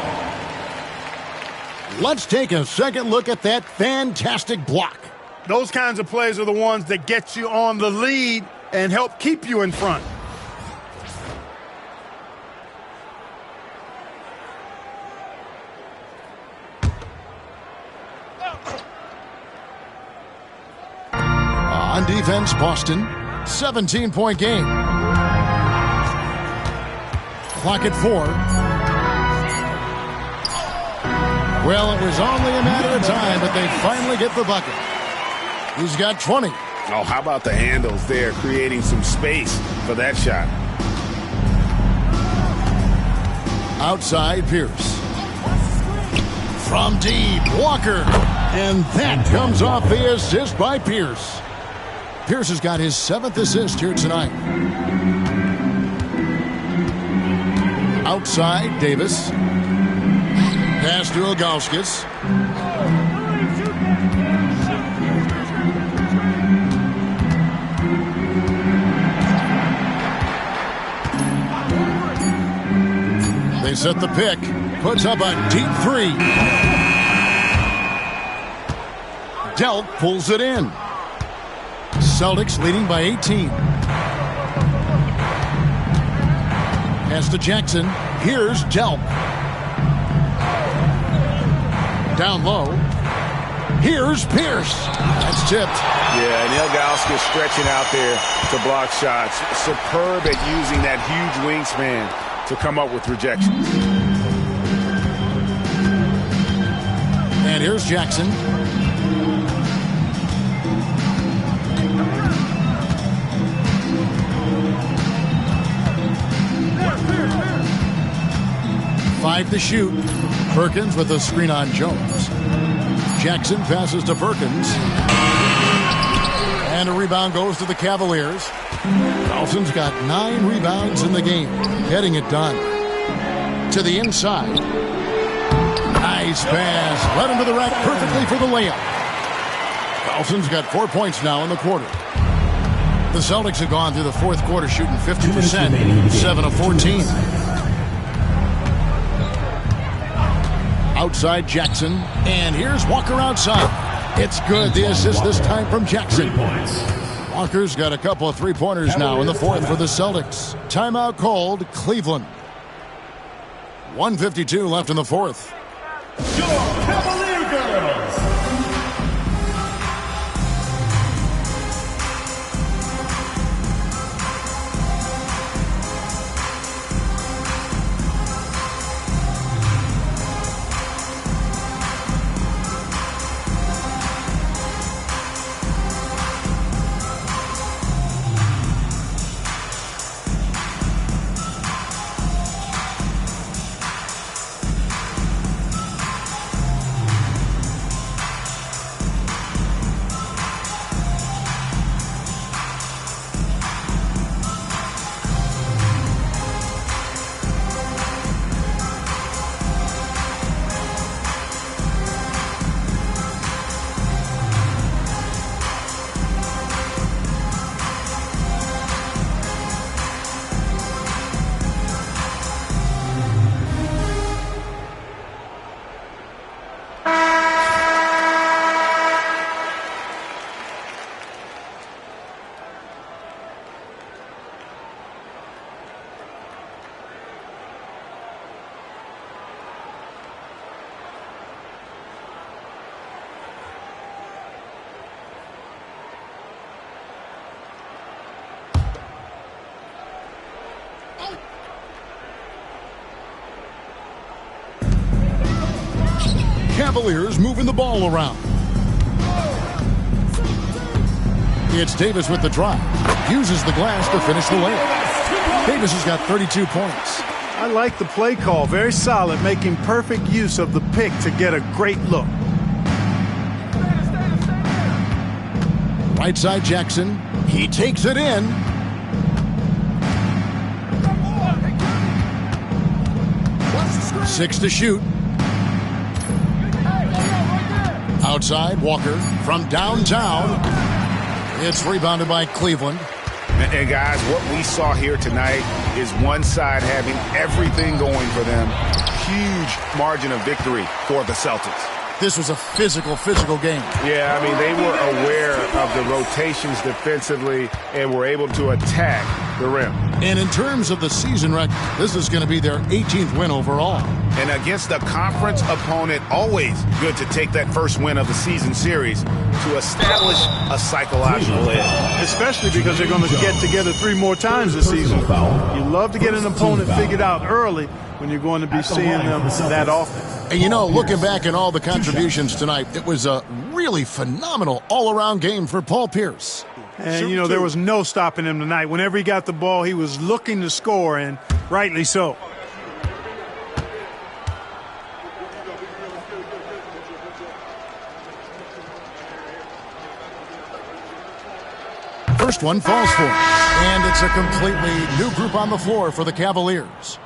Let's take a second look at that fantastic block. Those kinds of plays are the ones that get you on the lead and help keep you in front. On defense, Boston, 17-point game. Clock at 4. Well, it was only a matter of time, but they finally get the bucket. He's got 20. Oh, how about the handles there, creating some space for that shot. Outside, Pierce. From deep, Walker. And that comes off the assist by Pierce. Pierce has got his 7th assist here tonight. Outside, Davis. Pass to Ilgauskas. They set the pick. Puts up a deep 3. Delk pulls it in. Celtics leading by 18. Pass to Jackson. Here's Delk. Down low. Here's Pierce. That's tipped. Yeah, and Ilgauskas stretching out there to block shots. Superb at using that huge wingspan to come up with rejections. And here's Jackson. Five to shoot. Perkins with a screen on Jones. Jackson passes to Perkins. And a rebound goes to the Cavaliers. Carlson's got 9 rebounds in the game. Getting it done. To the inside. Nice pass. Led into the rack perfectly for the layup. Carlson's got 4 points now in the quarter. The Celtics have gone through the fourth quarter shooting 50%. 7 of 14. Outside Jackson, and here's Walker outside. It's good. The assist this time from Jackson. 3 points. Walker's got a couple of three-pointers now in the fourth for the Celtics. Timeout called, Cleveland. 1:52 left in the fourth. Your Cavalier girls. Cavaliers moving the ball around. It's Davis with the drive. Uses the glass to finish the layup. Davis has got 32 points. I like the play call. Very solid, making perfect use of the pick to get a great look. Right side Jackson. He takes it in. Six to shoot. Outside, Walker from downtown. It's rebounded by Cleveland. And guys, what we saw here tonight is one side having everything going for them. Huge margin of victory for the Celtics. This was a physical game. Yeah, I mean, they were aware of the rotations defensively and were able to attack the rim. And in terms of the season record, this is going to be their 18th win overall. And against a conference opponent, always good to take that first win of the season series to establish a psychological edge. Especially because they're going to get together 3 more times this season. You love to get an opponent figured out early when you're going to be seeing them that often. And you know, looking back at all the contributions tonight, it was a really phenomenal all-around game for Paul Pierce. And, you know, there was no stopping him tonight. Whenever he got the ball, he was looking to score, and rightly so. First one falls for him. And it's a completely new group on the floor for the Cavaliers.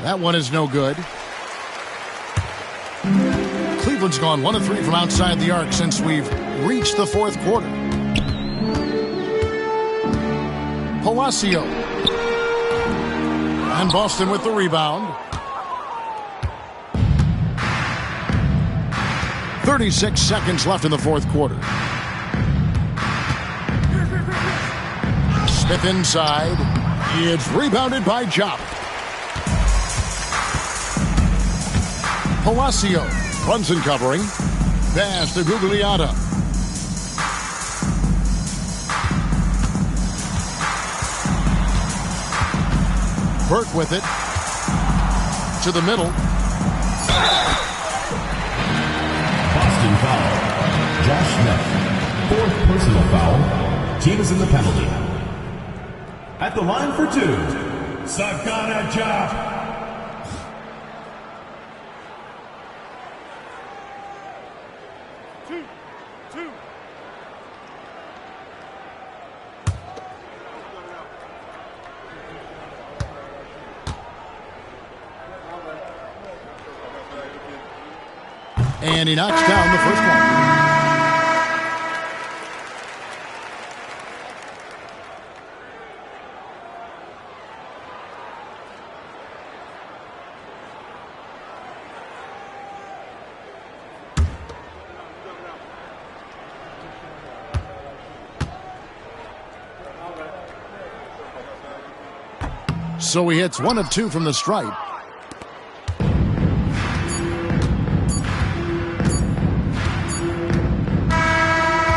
That one is no good. Cleveland's gone 1 of 3 from outside the arc since we've reached the fourth quarter. Palacio. And Boston with the rebound. 36 seconds left in the fourth quarter. Smith inside. It's rebounded by Jop. Palacio. Brunson covering. Pass to Gugliotta. Burke with it. To the middle. Boston foul. Josh Smith. 4th personal foul. Team is in the penalty. At the line for 2. Sagana Job. And he knocks down the first one. So he hits 1 of 2 from the stripe.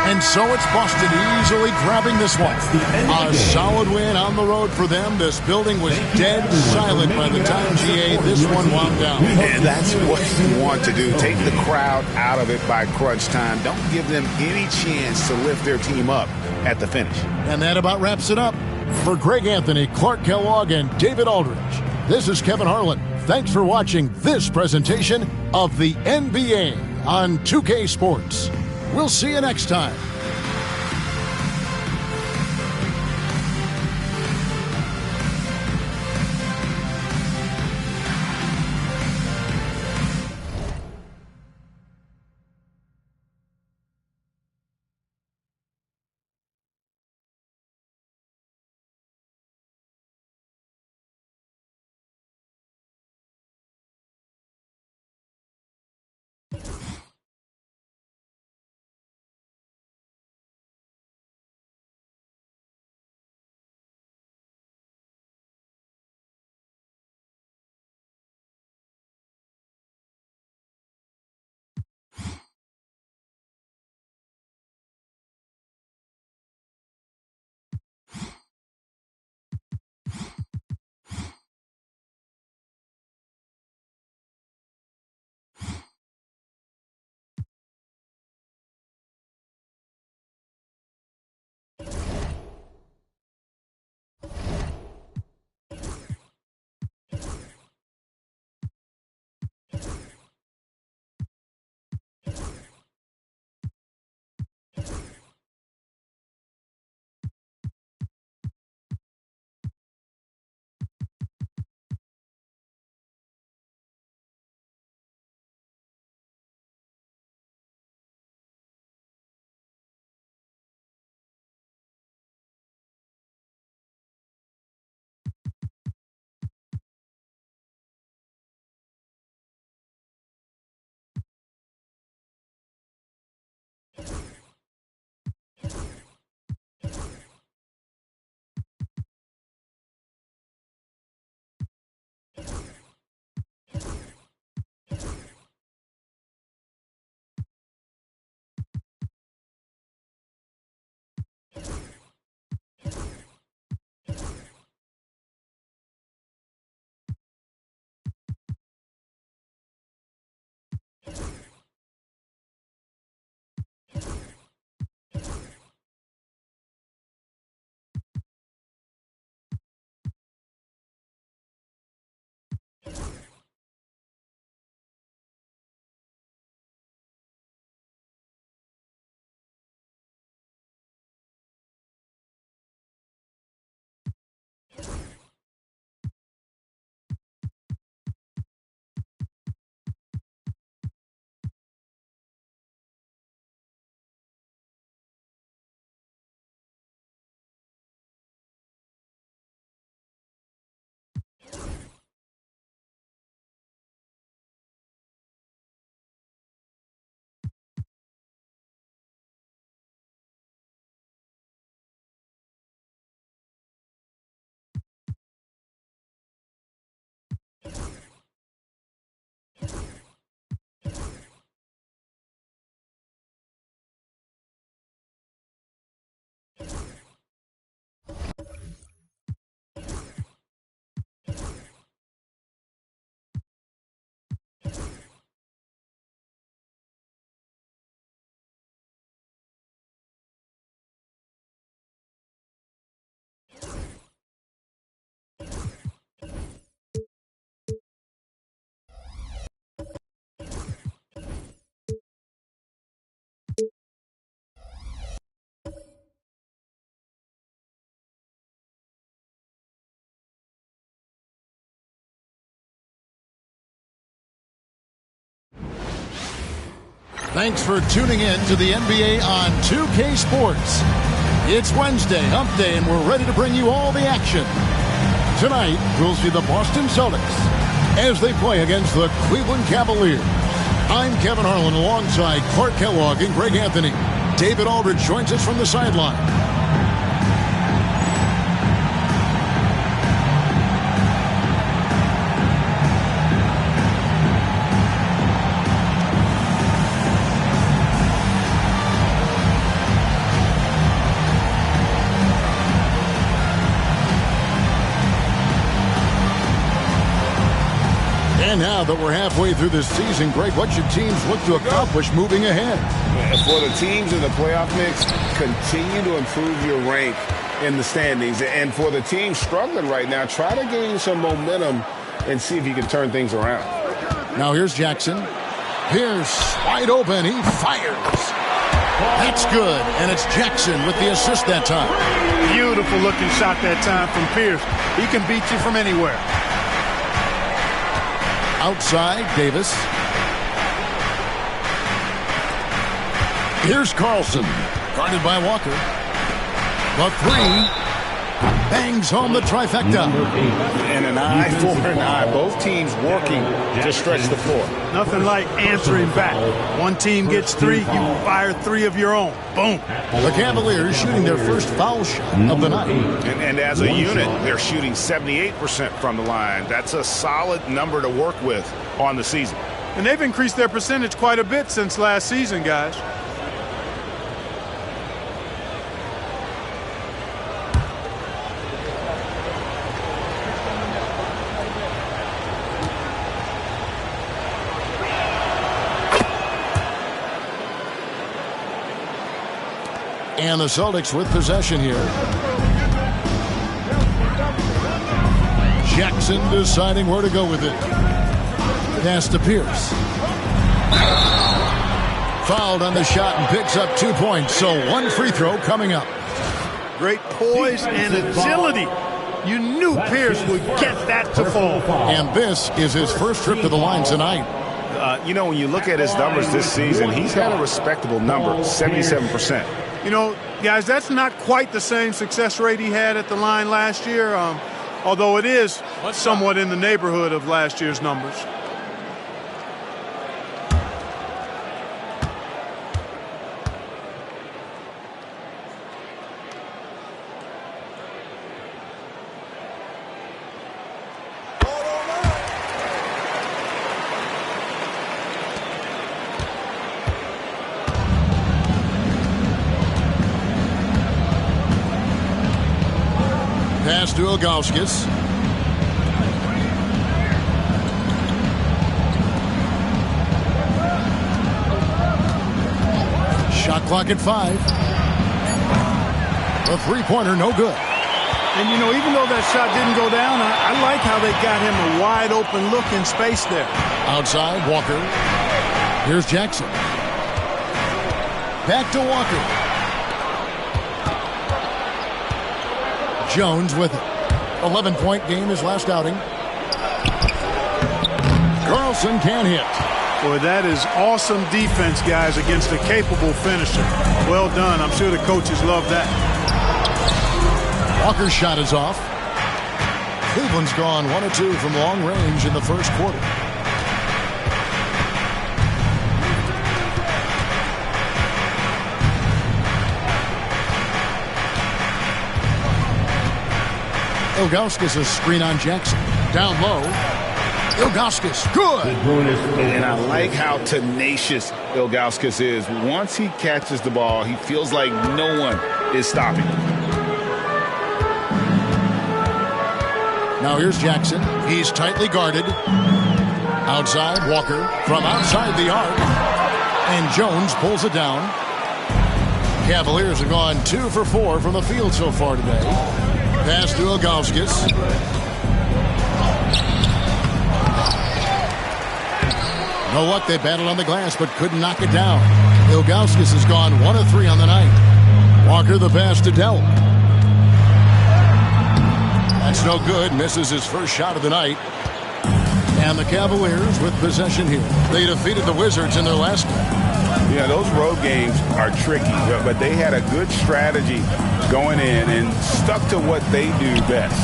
And so it's Boston easily grabbing this one. A solid win on the road for them. This building was dead silent by the time GA this one wound down. And that's what you want to do. Take the crowd out of it by crunch time. Don't give them any chance to lift their team up at the finish. And that about wraps it up. For Greg Anthony, Clark Kellogg, and David Aldridge, this is Kevin Harlan. Thanks for watching this presentation of the NBA on 2K Sports. We'll see you next time. Thanks for tuning in to the NBA on 2K Sports. It's Wednesday, hump day, and we're ready to bring you all the action. Tonight, we'll see the Boston Celtics as they play against the Cleveland Cavaliers. I'm Kevin Harlan alongside Clark Kellogg and Greg Anthony. David Aldridge joins us from the sideline. And now that we're halfway through this season, Greg, what should teams look to accomplish moving ahead? For the teams in the playoff mix, continue to improve your rank in the standings. And for the team struggling right now, try to gain some momentum and see if you can turn things around. Now here's Jackson. Here's wide open. He fires. That's good. And it's Jackson with the assist that time. Beautiful looking shot that time from Pierce. He can beat you from anywhere. Outside, Davis. Here's Carlson, guarded by Walker. The three bangs home the trifecta. And an eye for an eye. Both teams working to stretch the floor. Nothing like answering back. One team gets three, you fire three of your own. Boom. The Cavaliers shooting their first foul shot of the night. And as a unit, they're shooting 78% from the line. That's a solid number to work with on the season. And they've increased their percentage quite a bit since last season, guys. And the Celtics with possession here. Jackson deciding where to go with it. Pass to Pierce. Fouled on the shot and picks up 2 points. So one free throw coming up. Great poise and agility. You knew Pierce would get that to fall. And this is his first trip to the line tonight. You know, when you look at his numbers this season, he's had a respectable number, 77%. You know, guys, that's not quite the same success rate he had at the line last year, although it is somewhat in the neighborhood of last year's numbers. Pass to Ilgauskas. Shot clock at 5. A three-pointer, no good. And, you know, even though that shot didn't go down, I like how they got him a wide-open look in space there. Outside, Walker. Here's Jackson. Back to Walker. Jones with it. 11-point game his last outing. Carlson can't hit. Boy, that is awesome defense, guys, against a capable finisher. Well done. I'm sure the coaches love that. Walker's shot is off. Cleveland's gone 1 of 2 from long range in the first quarter. Ilgauskas a screen on Jackson. Down low. Ilgauskas, good. And I like how tenacious Ilgauskas is. Once he catches the ball, he feels like no one is stopping. Now here's Jackson. He's tightly guarded. Outside, Walker from outside the arc. And Jones pulls it down. Cavaliers have gone 2 for 4 from the field so far today. Pass to Ilgauskas. No luck, they battled on the glass but couldn't knock it down. Ilgauskas has gone 1 of 3 on the night. Walker the pass to Dell. That's no good. Misses his first shot of the night. And the Cavaliers with possession here. They defeated the Wizards in their last game. Yeah, those road games are tricky, but they had a good strategy going in and stuck to what they do best.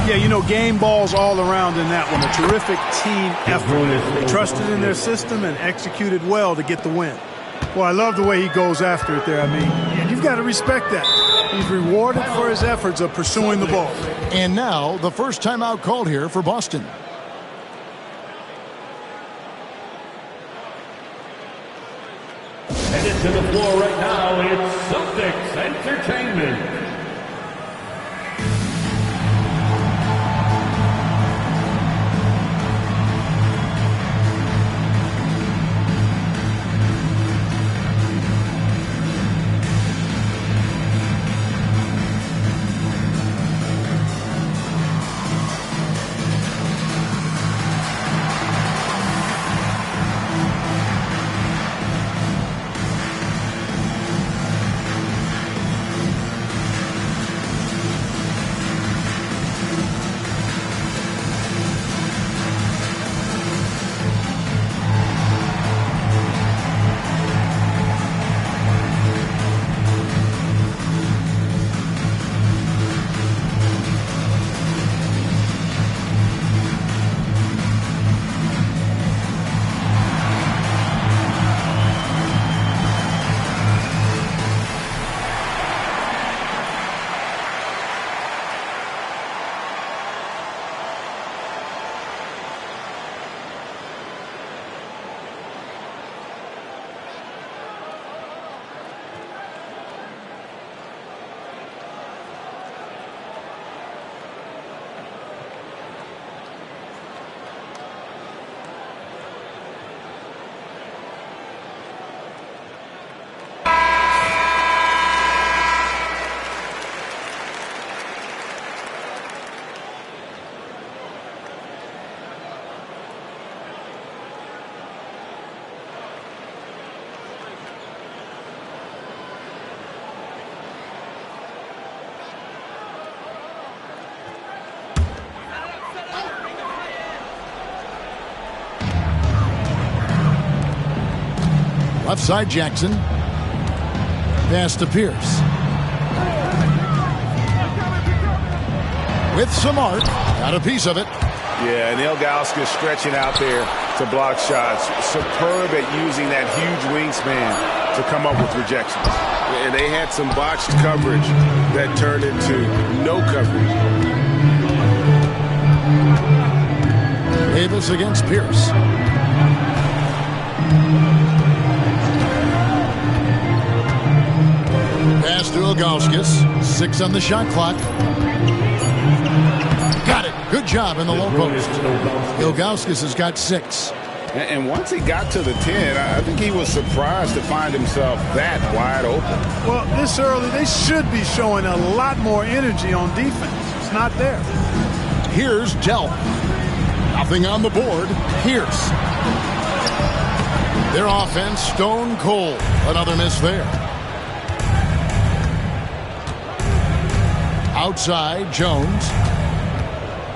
Yeah, you know, game balls all around in that one. A terrific team effort. They trusted in their system and executed well to get the win. Well, I love the way he goes after it there. I mean, you've got to respect that. He's rewarded for his efforts of pursuing the ball. And now the first timeout called here for Boston. Headed to the floor right now, it's Celtics Entertainment. Left side, Jackson. Pass to Pierce. With some art. Got a piece of it. Yeah, and Ilgauskas stretching out there to block shots. Superb at using that huge wingspan to come up with rejections. And they had some botched coverage that turned into no coverage. Davis against Pierce. Pass to Ilgauskas. 6 on the shot clock. Got it. Good job in the low post. Ilgauskas has got 6. And once he got to the 10, I think he was surprised to find himself that wide open. Well, this early, they should be showing a lot more energy on defense. It's not there. Here's Dell. Nothing on the board. Pierce. Their offense stone cold. Another miss there. Outside, Jones.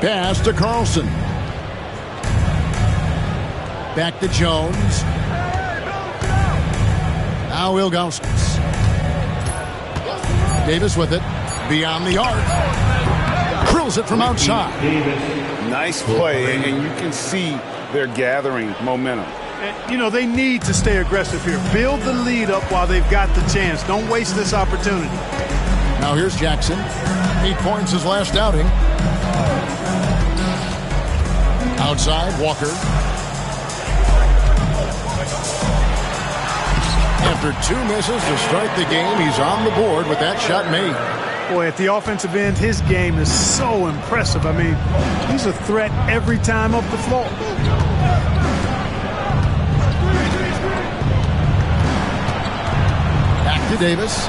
Pass to Carlson. Back to Jones. Now Ilgauskas. Davis with it. Beyond the arc. Drills it from outside. Nice play, and you can see they're gathering momentum. And, you know, they need to stay aggressive here. Build the lead up while they've got the chance. Don't waste this opportunity. Now here's Jackson. 8 points his last outing. Outside, Walker. And After 2 misses to start the game, he's on the board with that shot made. Boy, at the offensive end, his game is so impressive. I mean, he's a threat every time up the floor. Back to Davis.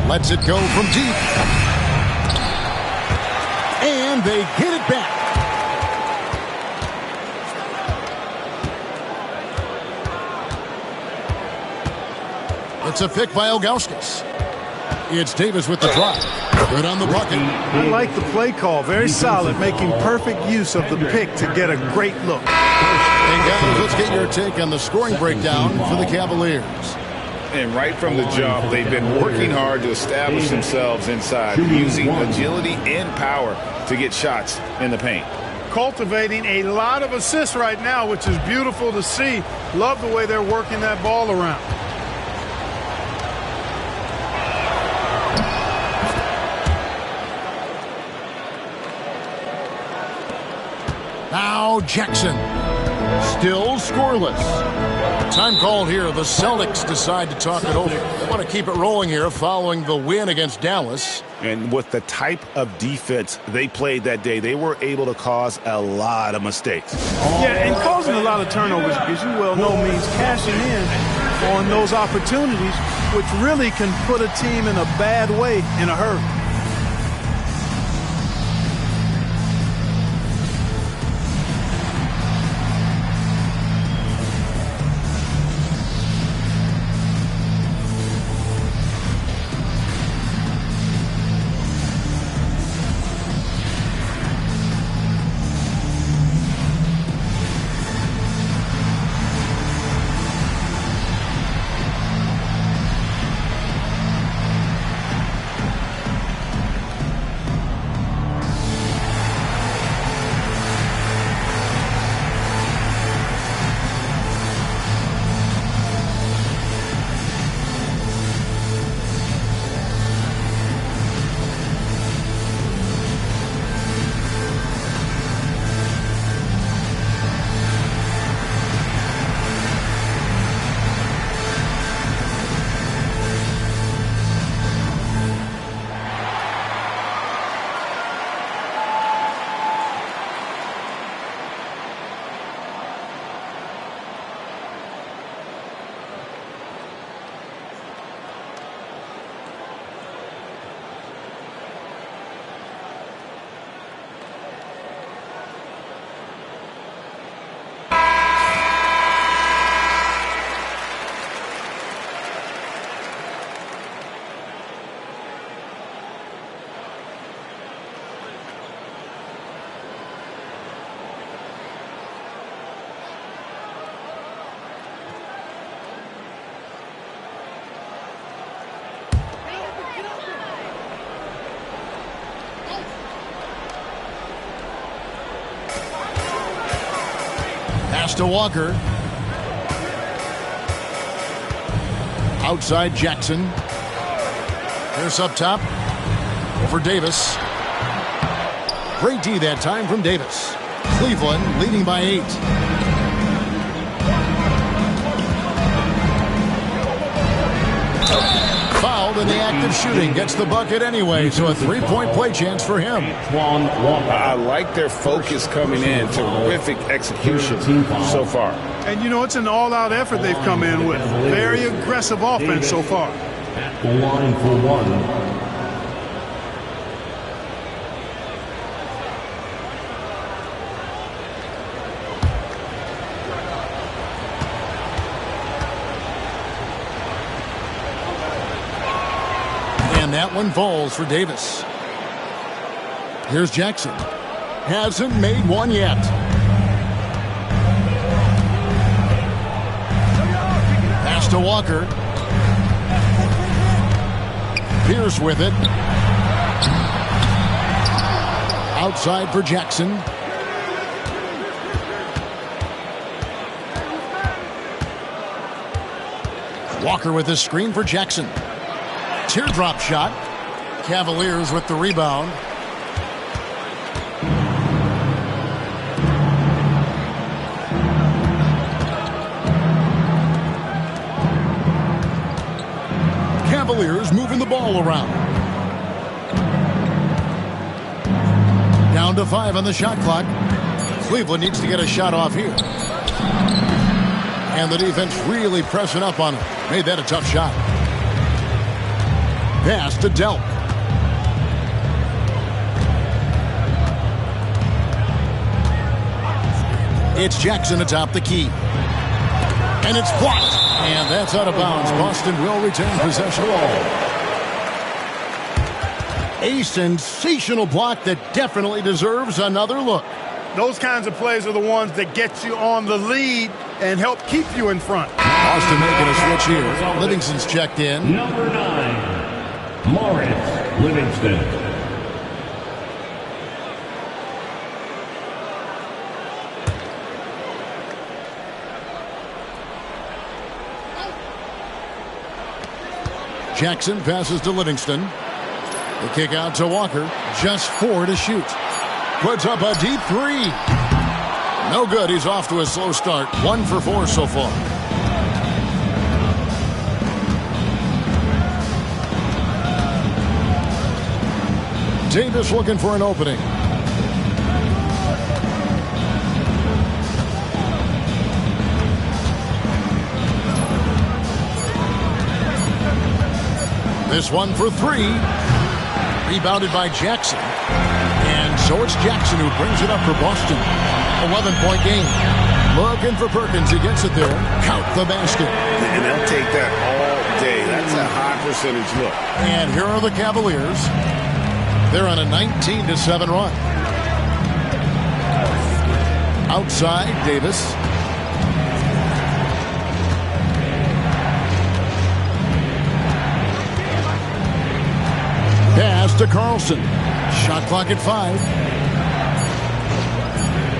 Lets it go from deep. And they get it back. It's a pick by Ilgauskas. It's Davis with the drop. Good on the bucket. I like the play call. Very solid, making perfect use of the pick to get a great look. And guys, let's get your take on the scoring breakdown for the Cavaliers. And right from the jump, they've been working hard to establish themselves inside, using agility and power to get shots in the paint. Cultivating a lot of assists right now, which is beautiful to see. Love the way they're working that ball around. Now Jackson. Still scoreless. Time called here. The Celtics decide to talk it over. They want to keep it rolling here following the win against Dallas. And with the type of defense they played that day, they were able to cause a lot of mistakes. Yeah, and causing a lot of turnovers, as you well know, means cashing in on those opportunities, which really can put a team in a bad way in a hurry. Pass to Walker. Outside Jackson. Here's up top for Davis. Great D that time from Davis. Cleveland leading by 8. Fouled in the act of shooting. Gets the bucket anyway, so a 3-point play chance for him. I like their focus coming in. Terrific execution so far. And, you know, it's an all-out effort they've come in with. Very aggressive offense so far. At the line for one. And that one falls for Davis. Here's Jackson. Hasn't made one yet. Pass to Walker. Pierce with it. Outside for Jackson. Walker with a screen for Jackson. Teardrop shot. Cavaliers with the rebound. Cavaliers moving the ball around. Down to 5 on the shot clock. Cleveland needs to get a shot off here. And the defense really pressing up on him. Made that a tough shot. Pass to Delp. It's Jackson atop the key. And it's blocked. And that's out of bounds. Boston will retain possession. A sensational block that definitely deserves another look. Those kinds of plays are the ones that get you on the lead and help keep you in front. Boston making a switch here. Livingston's checked in. Number 9, Lawrence Livingston. Jackson passes to Livingston. The kick out to Walker. Just 4 to shoot. Puts up a deep 3. No good. He's off to a slow start. 1 for 4 so far. Davis looking for an opening. This one for 3. Rebounded by Jackson. And so it's Jackson who brings it up for Boston. 11-point game. Looking for Perkins. He gets it there. Count the basket. And they'll take that all day. That's a high percentage look. And here are the Cavaliers. They're on a 19-7 run. Outside, Davis. Pass to Carlson. Shot clock at 5.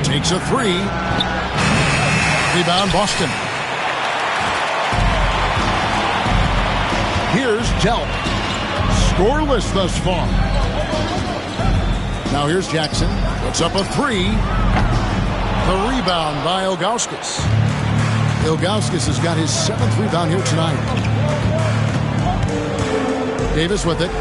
Takes a 3. Rebound Boston. Here's Delp. Scoreless thus far. Now here's Jackson. Puts up a 3. The rebound by Ilgauskas. Ilgauskas has got his 7th rebound here tonight. Davis with it.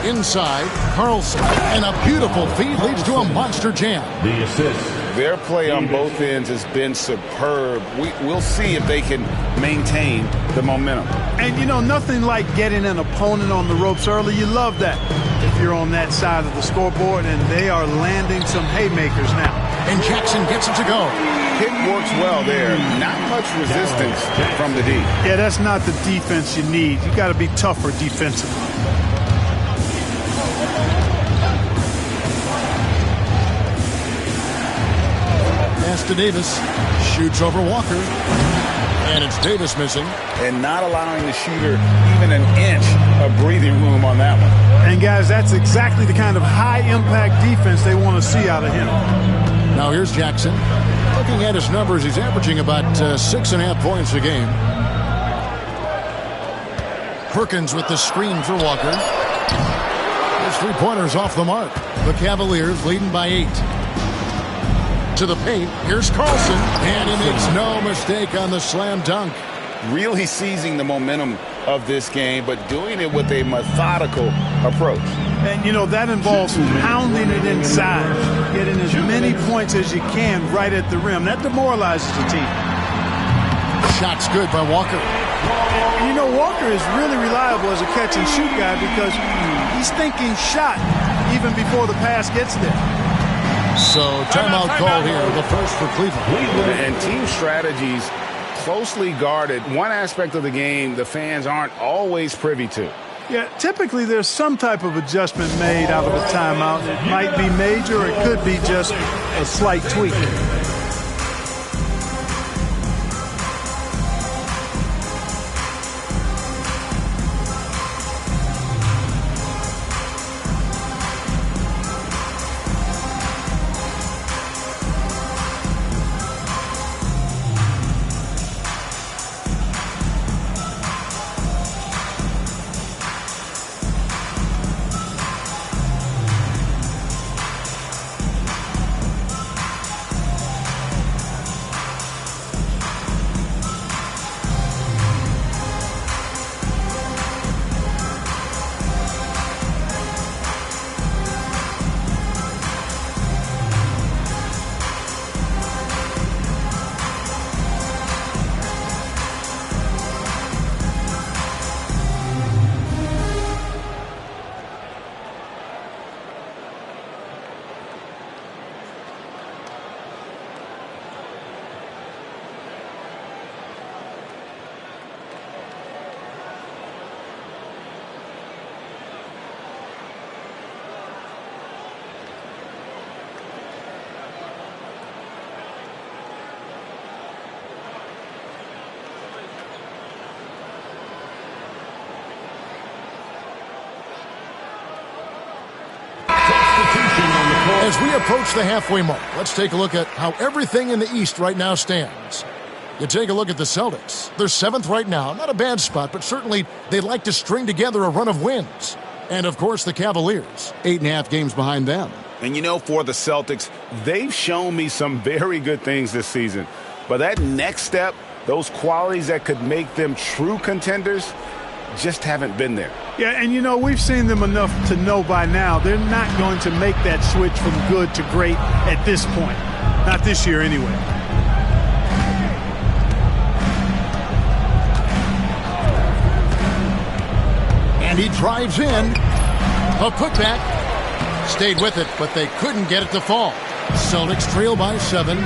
Inside, Carlson. And a beautiful feed leads to a monster jam. The assist. Their play on both ends has been superb. We'll see if they can maintain the momentum. And, you know, nothing like getting an opponent on the ropes early. You love that if you're on that side of the scoreboard, and they are landing some haymakers now. And Jackson gets it to go. Kick works well there. Not much resistance from the D. Yeah, that's not the defense you need. You got to be tougher defensively. Pass to Davis. Shoots over Walker. And it's Davis missing. And not allowing the shooter even an inch of breathing room on that one. And, guys, that's exactly the kind of high-impact defense they want to see out of him. Now here's Jackson. Looking at his numbers, he's averaging about 6.5 points a game. Perkins with the screen for Walker. His 3-pointers off the mark. The Cavaliers leading by 8. To the paint. Here's Carlson. And he makes no mistake on the slam dunk. Really seizing the momentum of this game, but doing it with a methodical approach. And, you know, that involves pounding it inside, getting as many points as you can right at the rim. That demoralizes the team. Shot's good by Walker. And, you know, Walker is really reliable as a catch-and-shoot guy because he's thinking shot even before the pass gets there. So, timeout called here, the first for Cleveland. And team strategies closely guarded. One aspect of the game the fans aren't always privy to. Yeah, typically there's some type of adjustment made out of a timeout. It might be major, or it could be just a slight tweak. As we approach the halfway mark, let's take a look at how everything in the East right now stands. You take a look at the Celtics. They're 7th right now. Not a bad spot, but certainly they'd like to string together a run of wins. And, of course, the Cavaliers, 8.5 games behind them. And, for the Celtics, they've shown me some very good things this season. But that next step, those qualities that could make them true contenders, just haven't been there. Yeah, and we've seen them enough to know by now they're not going to make that switch from good to great at this point. Not this year anyway. And he drives in. A putback. Stayed with it, but they couldn't get it to fall. Celtics trail by 7.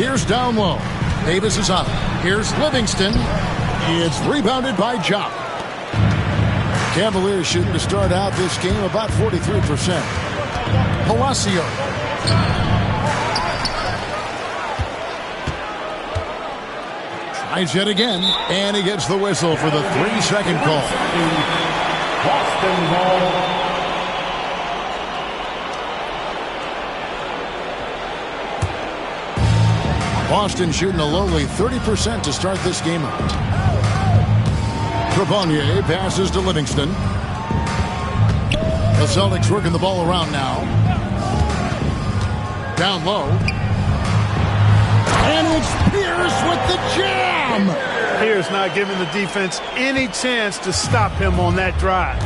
Here's down low. Davis is on. Here's Livingston. It's rebounded by Jock. Cavaliers shooting to start out this game about 43%. Palacio. Tries yet again, and he gets the whistle for the 3-second call. Boston ball. Boston shooting a lowly 30% to start this game out. Trevonier passes to Livingston. The Celtics working the ball around now. Down low. And it's Pierce with the jam! Pierce not giving the defense any chance to stop him on that drive.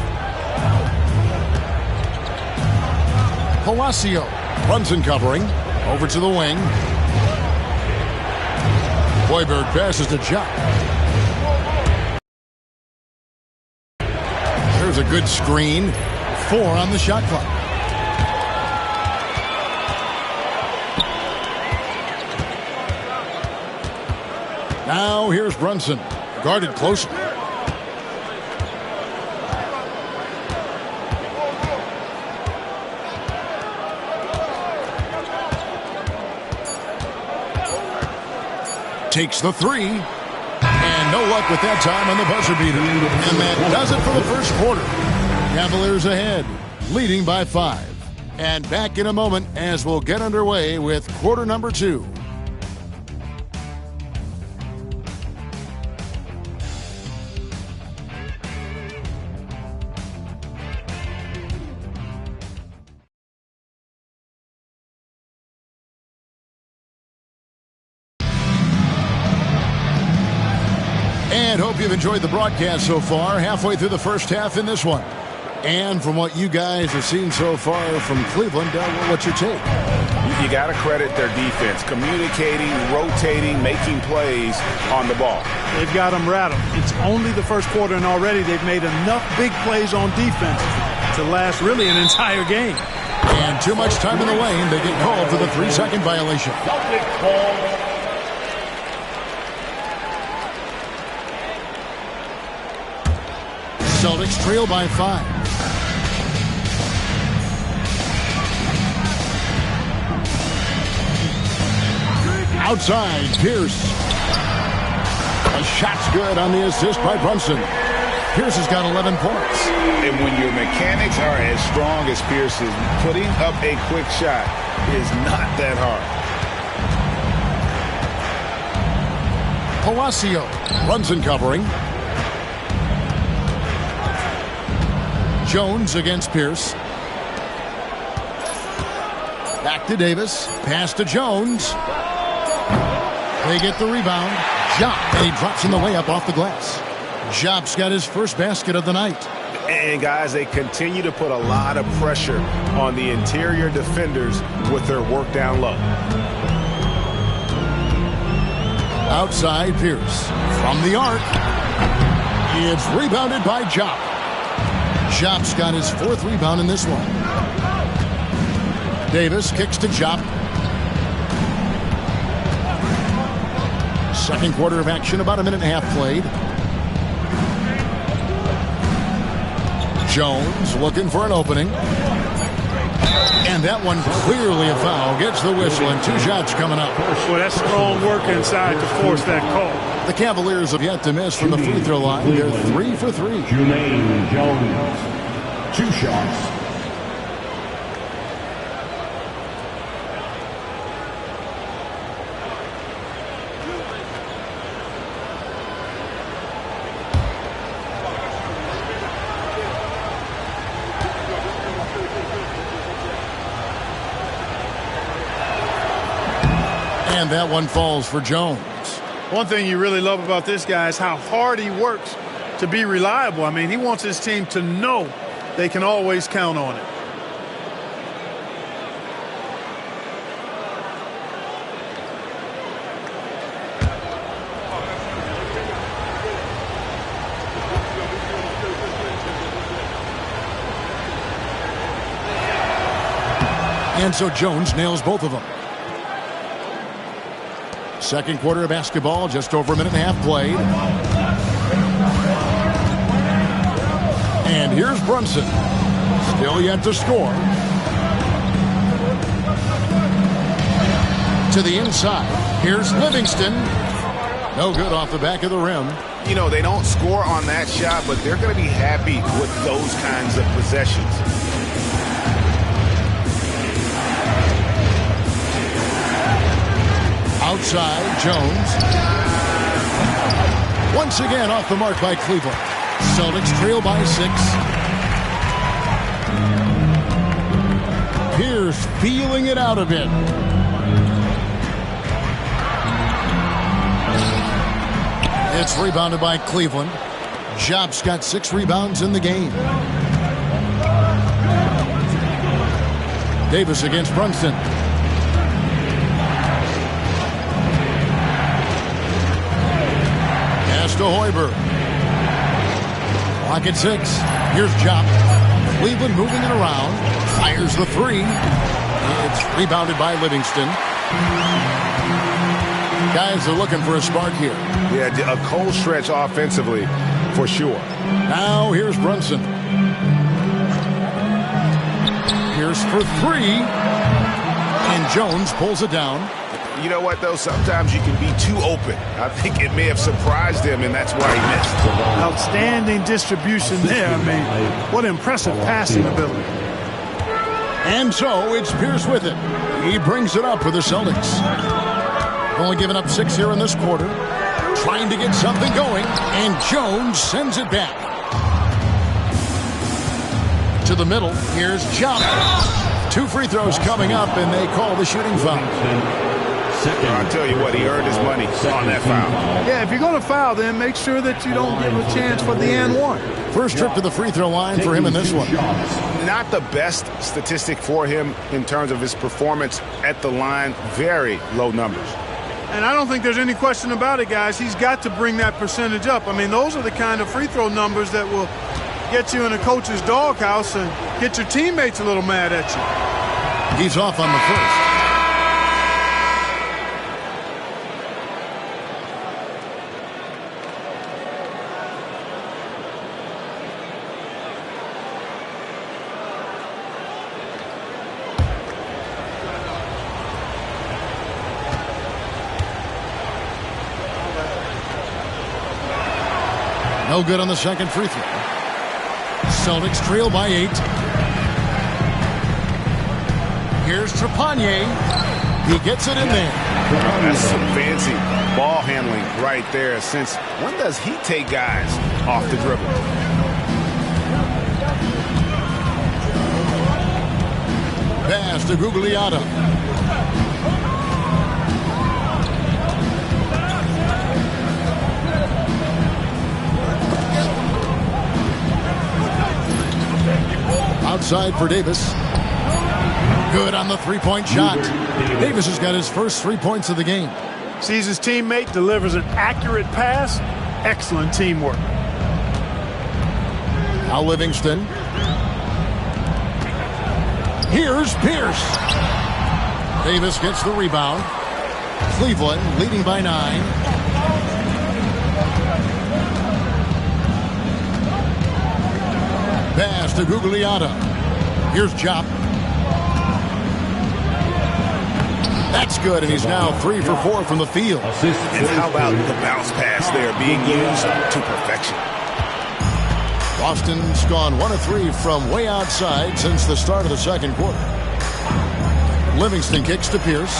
Palacio. Brunson covering. Over to the wing. Hoiberg passes to Jock. There's a good screen. 4 on the shot clock. Now here's Brunson. Guarded closely. Takes the 3. And no luck with that time on the buzzer beater. And that does it for the first quarter. Cavaliers ahead, leading by 5. And back in a moment as we'll get underway with quarter number 2. And hope you've enjoyed the broadcast so far. Halfway through the first half in this one. And from what you guys have seen so far from Cleveland, what's your take? You got to credit their defense. Communicating, rotating, making plays on the ball. They've got them rattled. It's only the first quarter, and already they've made enough big plays on defense to last really an entire game. And too much time in the lane. They get called for the 3-second violation. Celtics trail by 5. Outside, Pierce. A shot's good on the assist by Brunson. Pierce has got 11 points. And when your mechanics are as strong as Pierce's, putting up a quick shot is not that hard. Palacio. Brunson covering. Jones against Pierce. Back to Davis. Pass to Jones. They get the rebound. Jop, and he drops in the layup off the glass. Jop's got his first basket of the night. And, guys, they continue to put a lot of pressure on the interior defenders with their work down low. Outside, Pierce. From the arc. It's rebounded by Jop. Jop's got his 4th rebound in this one. Davis kicks to Jop. Second quarter of action, about a minute and a half played. Jones looking for an opening. And that one clearly a foul. Gets the whistle and 2 shots coming up. Well, that's strong work inside to force that call. The Cavaliers have yet to miss from the free throw line. They're 3 for 3. Jermaine Jones. 2 shots. And that one falls for Jones. One thing you really love about this guy is how hard he works to be reliable. I mean, he wants his team to know they can always count on it. And so Jones nails both of them. Second quarter of basketball, just over a minute and a half played. And here's Brunson. Still yet to score. To the inside. Here's Livingston. No good off the back of the rim. You know, they don't score on that shot, but they're going to be happy with those kinds of possessions. Outside, Jones. Once again off the mark by Cleveland. Celtics trail by 6. Pierce feeling it out a bit. It's rebounded by Cleveland. Job's got 6 rebounds in the game. Davis against Brunson. To Hoiberg. Clock at 6. Here's Job. Cleveland moving it around. Fires the 3. It's rebounded by Livingston. Guys are looking for a spark here. Yeah, a cold stretch offensively for sure. Now here's Brunson. Here's for 3. And Jones pulls it down. You know what, though? Sometimes you can be too open. I think it may have surprised him, and that's why he missed. Outstanding distribution there. I mean, what impressive passing ability. And so it's Pierce with it. He brings it up for the Celtics. Only giving up 6 here in this quarter. Trying to get something going, and Jones sends it back. To the middle, here's Jump. 2 free throws coming up, and they call the shooting foul. I'll tell you what, he earned his money on that foul. Yeah, if you're going to foul, then make sure that you don't give a chance for the and one. First trip to the free throw line for him in this one. Not the best statistic for him in terms of his performance at the line. Very low numbers. And I don't think there's any question about it, guys. He's got to bring that percentage up. I mean, those are the kind of free throw numbers that will get you in a coach's doghouse and get your teammates a little mad at you. He's off on the first. No good on the second free throw. Celtics trail by 8. Here's Trepanier. He gets it in there. That's some fancy ball handling right there. Since when does he take guys off the dribble? Pass to Gugliotta. Outside for Davis. Good on the three-point shot. Davis has got his first 3 points of the game. Sees his teammate, delivers an accurate pass. Excellent teamwork. Now Livingston. Here's Pierce. Davis gets the rebound. Cleveland leading by 9. Pass to Gugliotta. Here's Jop. That's good, and he's now 3 for 4 from the field. And how about the bounce pass there being used to perfection? Boston's gone 1 of 3 from way outside since the start of the second quarter. Livingston kicks to Pierce.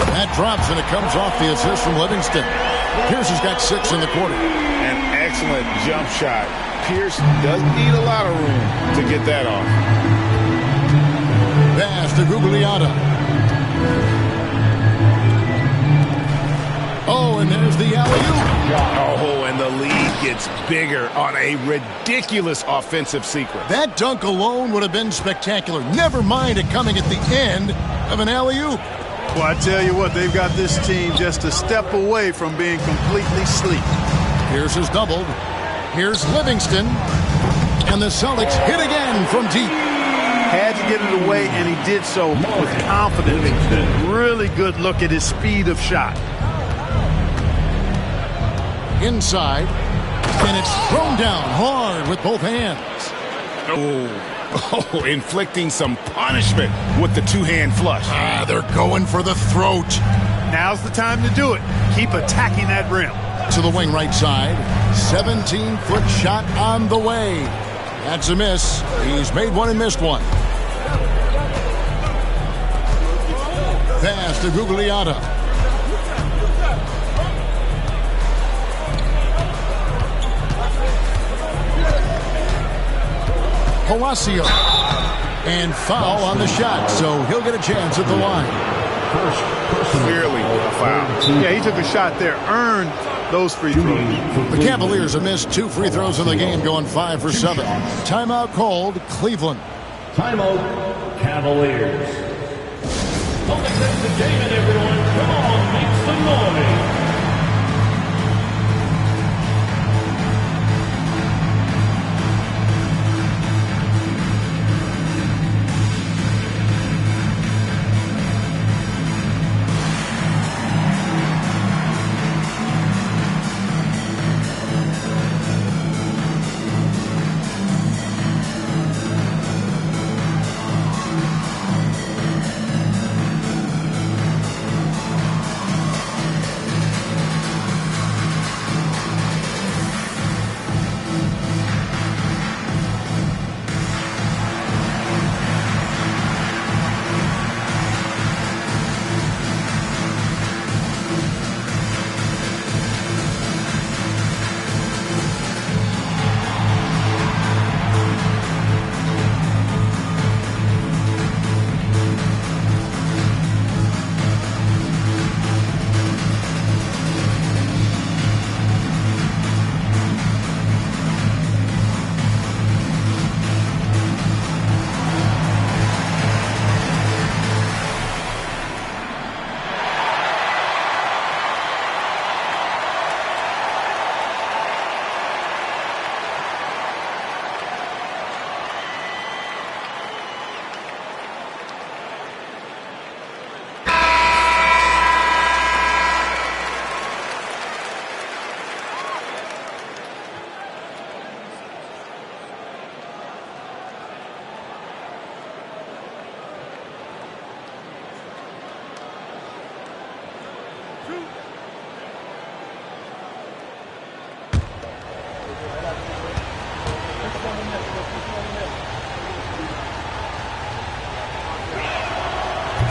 That drops, and it comes off the assist from Livingston. Pierce has got 6 in the quarter. An excellent jump shot. Pierce doesn't need a lot of room to get that off. Pass to Gugliotta. Oh, and there's the alley-oop. Oh, and the lead gets bigger on a ridiculous offensive sequence. That dunk alone would have been spectacular. Never mind it coming at the end of an alley-oop. Well, I tell you what, they've got this team just a step away from being completely asleep. Pierce has doubled. Here's Livingston. And the Celtics hit again from deep. Had to get it away, and he did so with confidence. Really good look at his speed of shot. Inside. And it's thrown down hard with both hands. Oh, inflicting some punishment with the two-hand flush. They're going for the throat. Now's the time to do it. Keep attacking that rim. To the wing right side. 17-foot shot on the way. That's a miss. He's made one and missed one. Pass to Gugliotta. Palacio. And foul on the shot, so he'll get a chance at the line. Clearly a foul. Yeah, he took a shot there, earned those free throws. The Cavaliers have missed 2 free throws in the game, going 5 for 7. Timeout called, Cleveland. Timeout, Cavaliers. Celtics entertainment, everyone. Come on, make some noise.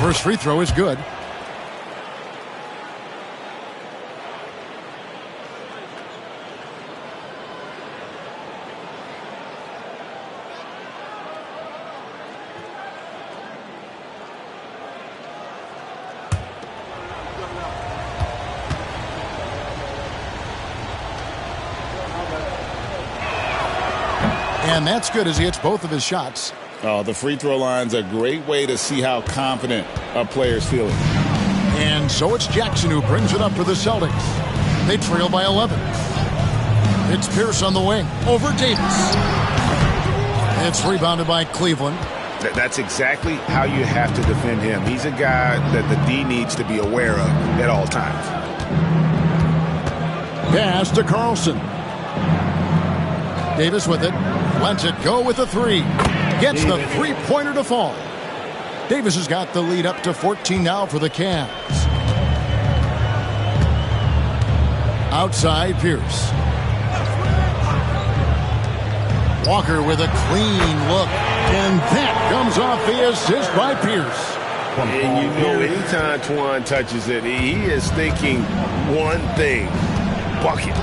First free throw is good. And that's good as he hits both of his shots. Oh, the free throw line's a great way to see how confident a player's feeling. And so it's Jackson who brings it up for the Celtics. They trail by 11. It's Pierce on the wing over Davis. It's rebounded by Cleveland. That's exactly how you have to defend him. He's a guy that the D needs to be aware of at all times. Pass to Carlson. Davis with it. Lets it go with a three. Gets the three-pointer to fall. Davis has got the lead up to 14 now for the Cavs. Outside Pierce. Walker with a clean look. And that comes off the assist by Pierce. And you know anytime Twan touches it, he is thinking one thing. Bucket.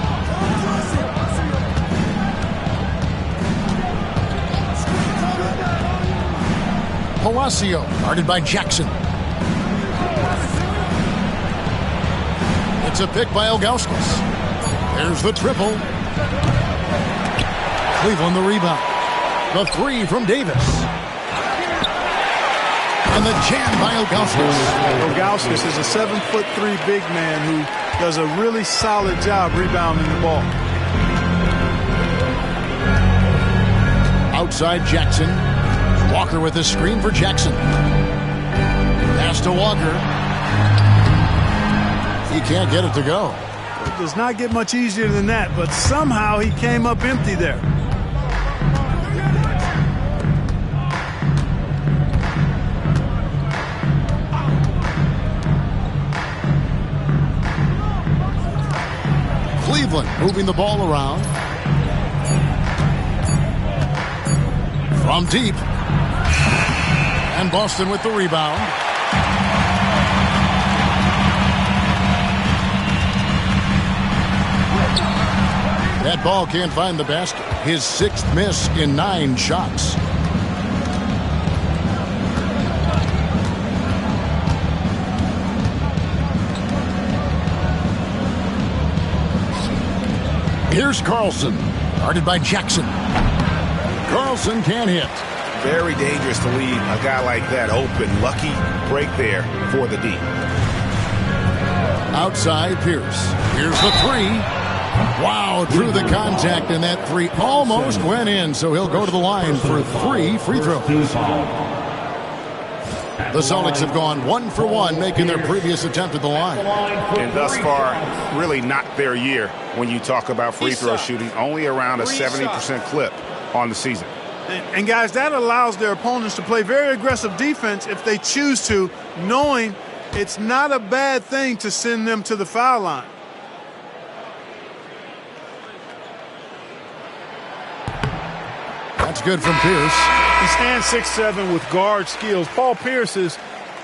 Palacio, guarded by Jackson. It's a pick by Ilgauskas. There's the triple. Cleveland the rebound. The three from Davis. And the jam by Ilgauskas. Ilgauskas is a 7'3" big man who does a really solid job rebounding the ball. Outside Jackson. Walker with a screen for Jackson. Pass to Walker. He can't get it to go. It does not get much easier than that, but somehow he came up empty there. Cleveland moving the ball around. From deep. And Boston with the rebound. That ball can't find the basket. His 6th miss in 9 shots. Here's Carlson, guarded by Jackson. Carlson can't hit. Very dangerous to leave a guy like that open. Lucky break there for the D. Outside Pierce. Here's the three. Wow, through the contact, and that three almost went in, so he'll go to the line for 3 free throws. The Celtics have gone 1 for 1, making their previous attempt at the line. And thus far, really not their year when you talk about free throw shooting. Only around a 70% clip on the season. And guys, that allows their opponents to play very aggressive defense if they choose to, knowing it's not a bad thing to send them to the foul line. That's good from Pierce. He stands 6'7" with guard skills. Paul Pierce is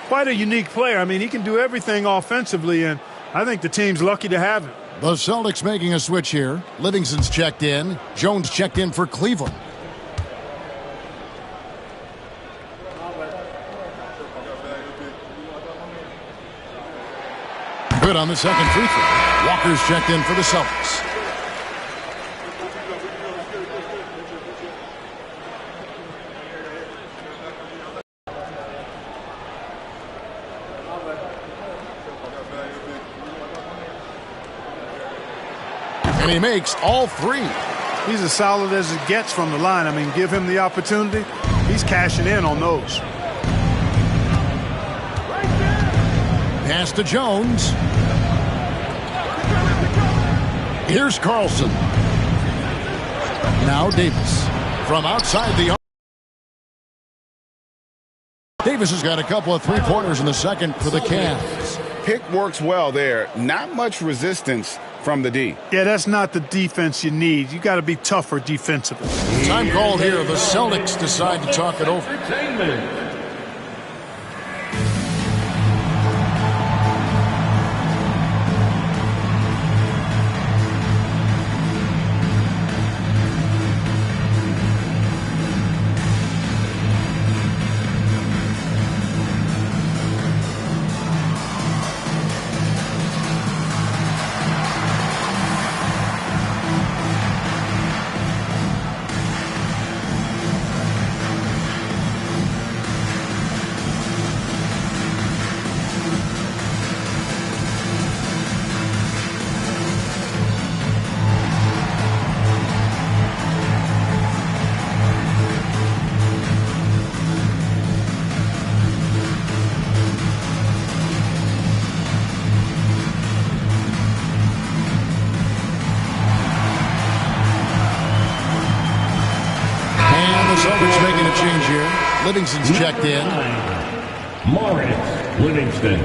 quite a unique player. I mean, he can do everything offensively, and I think the team's lucky to have him. The Celtics making a switch here. Livingston's checked in. Jones checked in for Cleveland. Good on the second free throw. Walker's checked in for the Celtics. And he makes all 3. He's as solid as it gets from the line. I mean, give him the opportunity. He's cashing in on those. Pass to Jones. Here's Carlson. Now Davis. From outside the arc. Davis has got a couple of three-pointers in the second for the Cavs. Pick works well there. Not much resistance from the D. Yeah, that's not the defense you need. You got to be tougher defensively. Time called here. The Celtics decide to talk it over. Celtics making a change here. Livingston's checked in. Morris Livingston.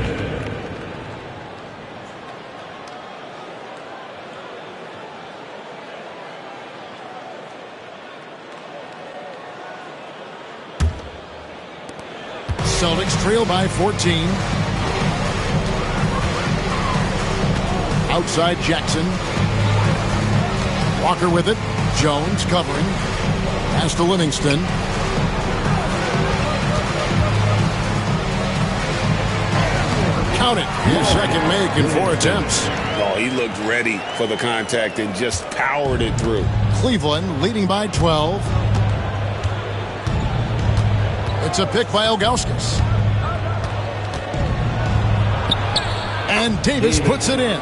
Celtics trail by 14. Outside Jackson. Walker with it. Jones covering. Pass to Livingston. Count it. His second make in 4 attempts. Oh, he looked ready for the contact and just powered it through. Cleveland leading by 12. It's a pick by Ilgauskas. And Davis puts it in.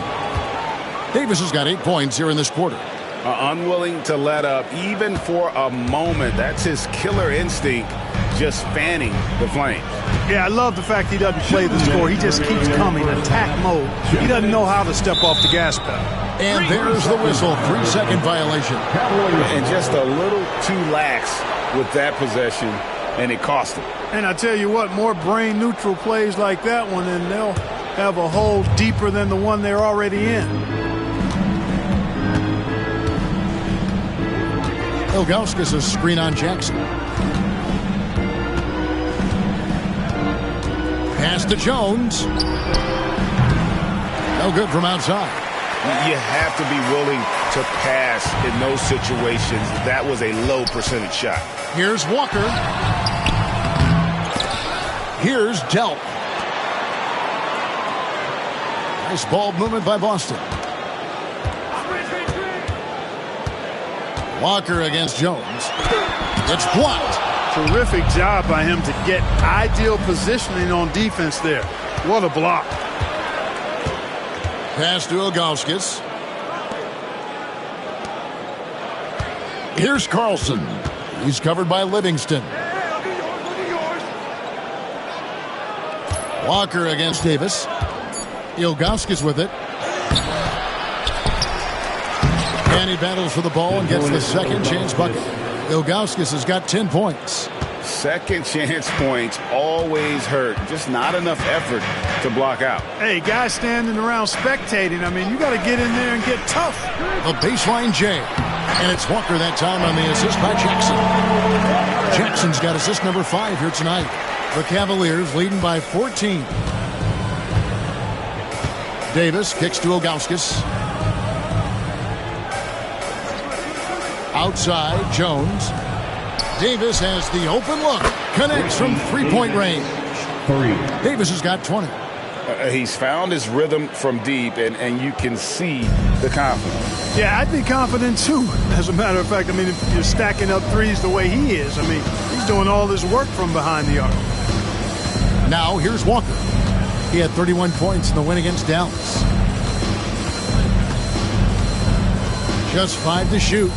Davis has got 8 points here in this quarter. Unwilling to let up even for a moment. That's his killer instinct, just fanning the flames. Yeah, I love the fact he doesn't play the score. He just keeps coming, attack mode. He doesn't know how to step off the gas pedal. And there's the whistle, 3-second violation. And just a little too lax with that possession, and it cost him. And I tell you what, more brain-neutral plays like that one, and they'll have a hole deeper than the one they're already in. Ilgauskas a screen on Jackson. Pass to Jones. No good from outside. You have to be willing to pass in those situations. That was a low percentage shot. Here's Walker. Here's Delp. Nice ball movement by Boston. Walker against Jones. It's blocked. Terrific job by him to get ideal positioning on defense there. What a block. Pass to Ilgauskas. Here's Carlson. He's covered by Livingston. Walker against Davis. Ilgauskas with it. And he battles for the ball and gets the second chance bucket. Ilgauskas has got 10 points. Second chance points always hurt. Just not enough effort to block out. Hey, guys standing around spectating. I mean, you got to get in there and get tough. A baseline J. And it's Walker that time on the assist by Jackson. Jackson's got assist number 5 here tonight. The Cavaliers leading by 14. Davis kicks to Ilgauskas. Outside, Jones. Davis has the open look. Connects from three-point range. Davis has got 20. He's found his rhythm from deep, and you can see the confidence. Yeah, I'd be confident, too. As a matter of fact, I mean, if you're stacking up threes the way he is, I mean, he's doing all this work from behind the arc. Now, here's Walker. He had 31 points in the win against Dallas. Just 5 to shoot.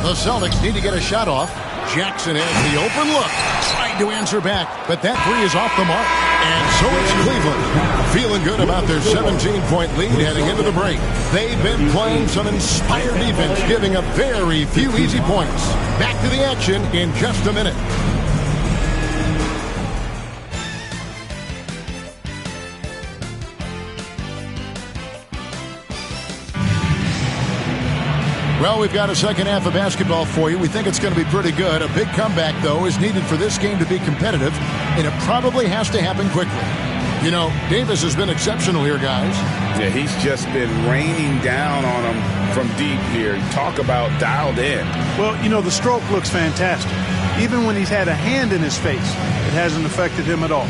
The Celtics need to get a shot off. Jackson has the open look. Tried to answer back, but that three is off the mark. And so it's Cleveland. Feeling good about their 17-point lead heading into the break. They've been playing some inspired defense, giving up very few easy points. Back to the action in just a minute. Well, we've got a second half of basketball for you. We think it's going to be pretty good. A big comeback, though, is needed for this game to be competitive, and it probably has to happen quickly. You know, Davis has been exceptional here, guys. Yeah, he's just been raining down on them from deep here. Talk about dialed in. Well, you know, the stroke looks fantastic. Even when he's had a hand in his face, it hasn't affected him at all.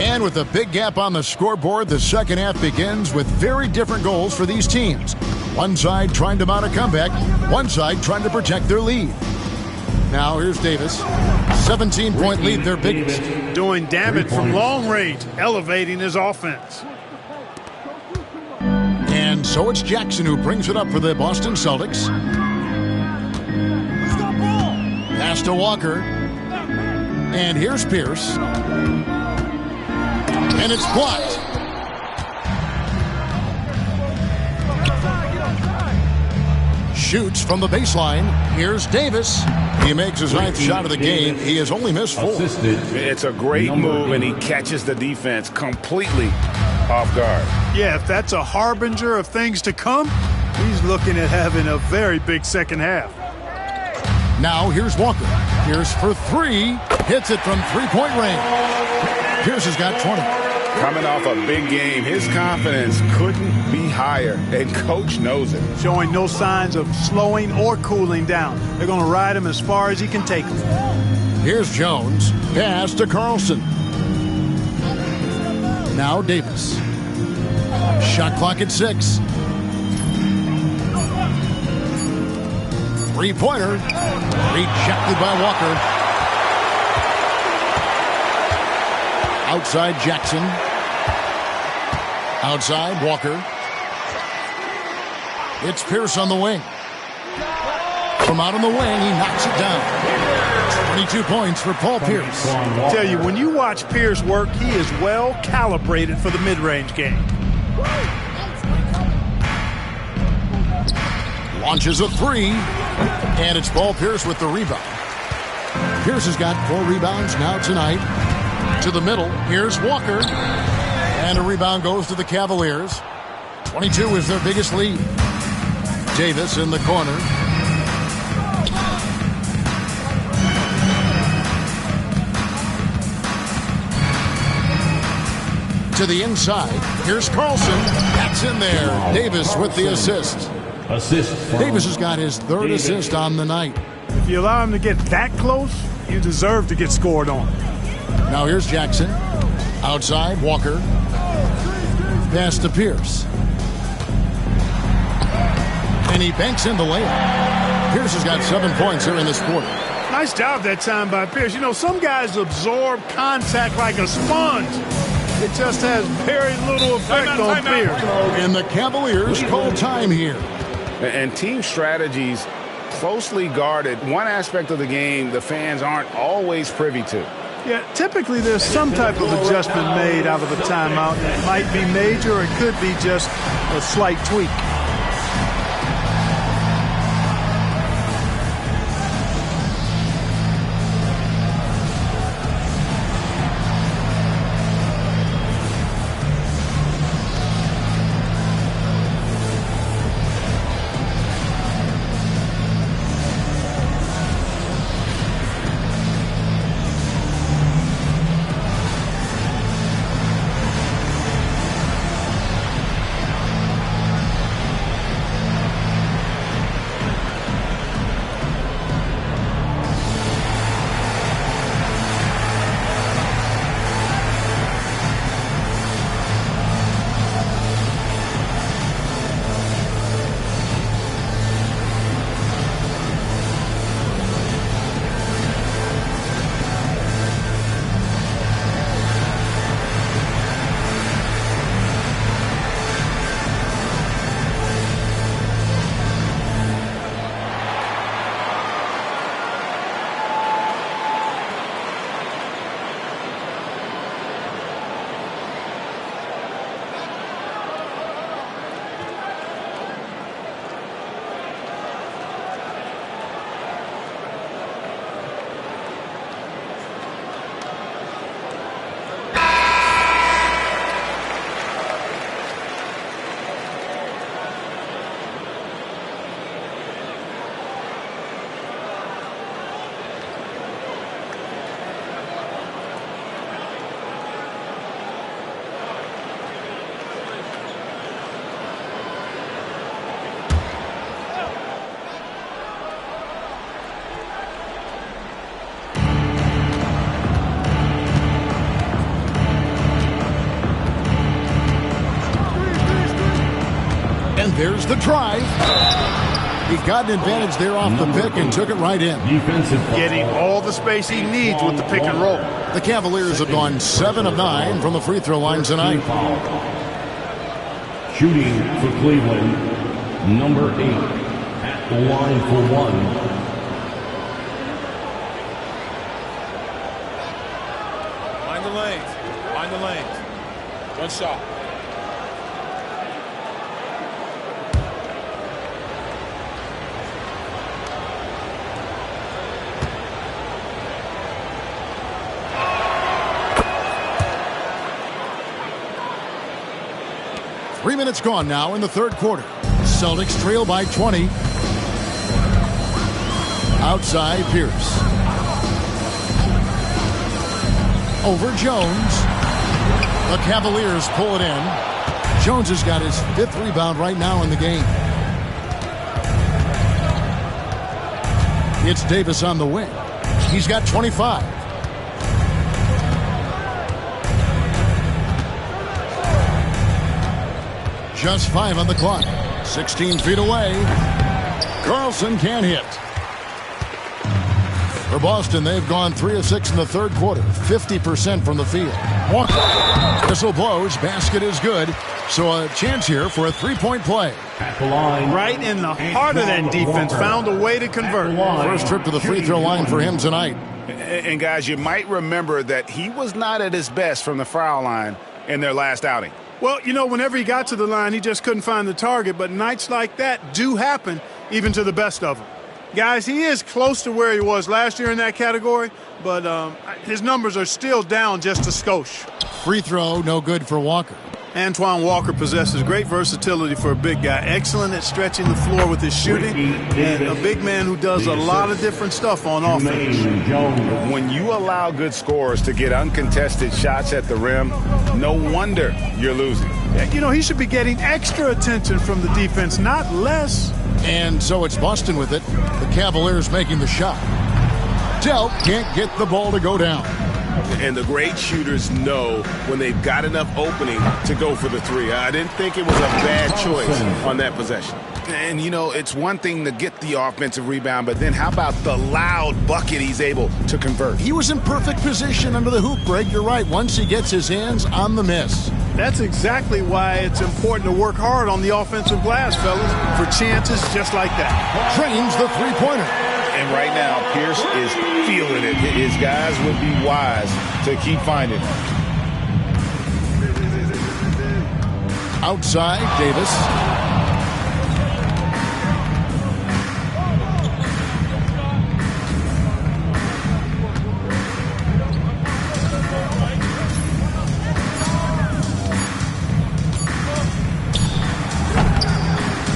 And with a big gap on the scoreboard, the second half begins with very different goals for these teams. One side trying to mount a comeback, one side trying to protect their lead. Now here's Davis. 17-point lead, their biggest. Doing damage from long range, elevating his offense. And so it's Jackson who brings it up for the Boston Celtics. Pass to Walker. And here's Pierce. And it's blocked. Shoots from the baseline. Here's Davis. He makes his ninth shot of the game. He has only missed 4. It's a great move, and he catches the defense completely off guard. Yeah, if that's a harbinger of things to come, He's looking at having a very big second half. Now here's Walker. Pierce for three. Hits it from three-point range. Pierce has got 20. Coming off a big game, his confidence couldn't be higher, and Coach knows it. Showing no signs of slowing or cooling down. They're going to ride him as far as he can take him. Here's Jones. Pass to Carlson. Now Davis. Shot clock at 6. Three-pointer. Rejected by Walker. Outside Jackson. Outside Walker. It's Pierce on the wing. From out on the wing, he knocks it down. 22 points for Paul Pierce. I tell you, when you watch Pierce work, he is well calibrated for the mid-range game. Launches a three, and it's Paul Pierce with the rebound. Pierce has got 4 rebounds now tonight. To the middle, here's Walker, and a rebound goes to the Cavaliers. 22 is their biggest lead. Davis in the corner. To the inside, here's Carlson. That's in there. Davis with the assist. Davis has got his 3rd assist on the night. If you allow him to get that close, you deserve to get scored on. Now here's Jackson. Outside, Walker. Pass to Pierce. And he banks in the layup. Pierce has got 7 points here in this quarter. Nice job that time by Pierce. You know, some guys absorb contact like a sponge. It just has very little effect on Pierce. And the Cavaliers call time here. And team strategies closely guarded. One aspect of the game the fans aren't always privy to. Yeah, typically there's some type of adjustment made out of a timeout. It might be major or it could be just a slight tweak. There's the drive. He got an advantage there off the pick and took it right in. Getting all the space he needs with the pick and roll. The Cavaliers have gone 7 of 9 from the free throw line tonight. Shooting for Cleveland, number 8 at the line for 1. Find the lanes. Find the lanes. One shot. Three minutes gone now in the third quarter. Celtics trail by 20. Outside, Pierce. Over Jones. The Cavaliers pull it in. Jones has got his 5th rebound right now in the game. It's Davis on the wing. He's got 25. Just 5 on the clock. 16 feet away. Carlson can't hit. For Boston, they've gone 3 of 6 in the third quarter. 50% from the field. Whistle blows. Basket is good. So a chance here for a three-point play. At the line. Right in the heart of that defense. Found a way to convert. First trip to the free throw line for him tonight. And guys, you might remember that he was not at his best from the foul line in their last outing. Well, you know, whenever he got to the line, he just couldn't find the target. But nights like that do happen even to the best of them. Guys, he is close to where he was last year in that category, but his numbers are still down just a skosh. Free throw, no good for Walker. Antoine Walker possesses great versatility for a big guy. Excellent at stretching the floor with his shooting, and a big man who does a lot of different stuff on offense. When you allow good scorers to get uncontested shots at the rim, no wonder you're losing. You know, he should be getting extra attention from the defense, not less. And so it's Boston with it. The Cavaliers making the shot. Dell can't get the ball to go down. And the great shooters know when they've got enough opening to go for the three. I didn't think it was a bad choice on that possession. And, you know, it's one thing to get the offensive rebound, but then how about the loud bucket he's able to convert? He was in perfect position under the hoop, Greg. You're right. Once he gets his hands on the miss. That's exactly why it's important to work hard on the offensive glass, fellas, for chances just like that. Trains the three-pointer. And right now, Pierce is feeling it. His guys would be wise to keep finding him. Outside, Davis.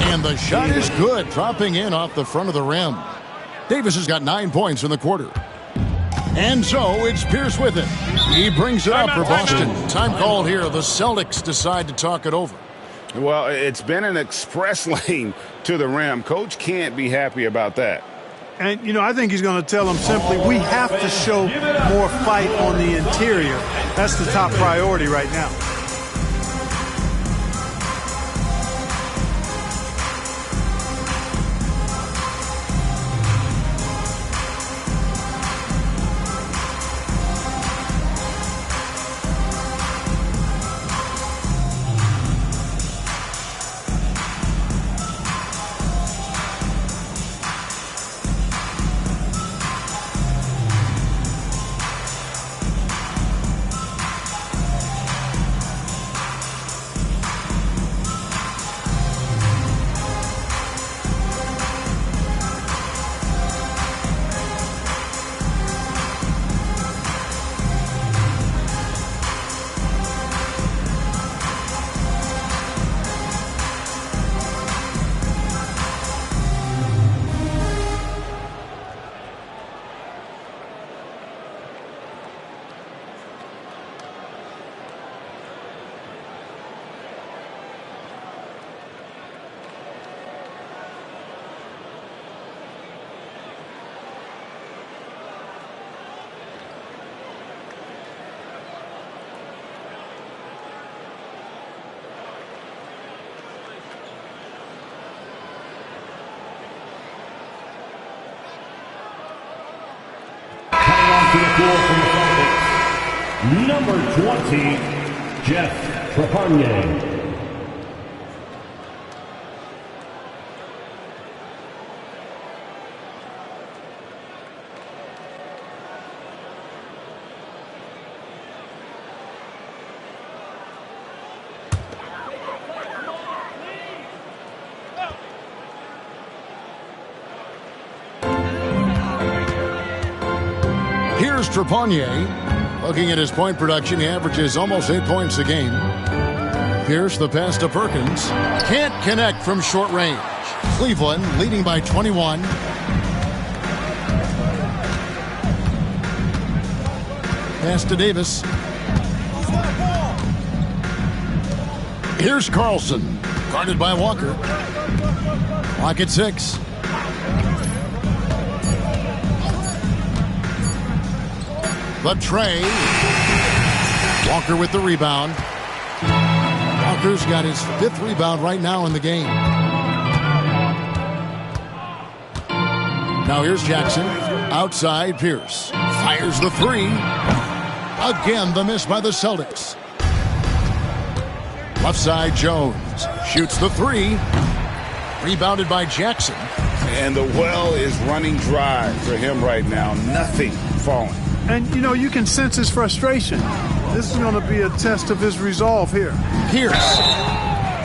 And the shot is good, dropping in off the front of the rim. Davis has got 9 points in the quarter. And so it's Pierce with it. He brings it up for Boston. Time called here. The Celtics decide to talk it over. Well, it's been an express lane to the rim. Coach can't be happy about that. And, you know, I think he's going to tell them simply, we have to show more fight on the interior. That's the top priority right now. To the floor from the Celtics, number 20, Jeff Trepanier. Here's Trepanier. Looking at his point production, he averages almost 8 points a game. Pierce, the pass to Perkins. Can't connect from short range. Cleveland leading by 21. Pass to Davis. Here's Carlson. Guarded by Walker. Clock at 6. The tray. Walker with the rebound. Walker's got his 5th rebound right now in the game. Now here's Jackson. Outside, Pierce. Fires the 3. Again, the miss by the Celtics. Left side, Jones. Shoots the 3. Rebounded by Jackson. And the well is running dry for him right now. Nothing falling. And, you know, you can sense his frustration. This is going to be a test of his resolve here. Pierce.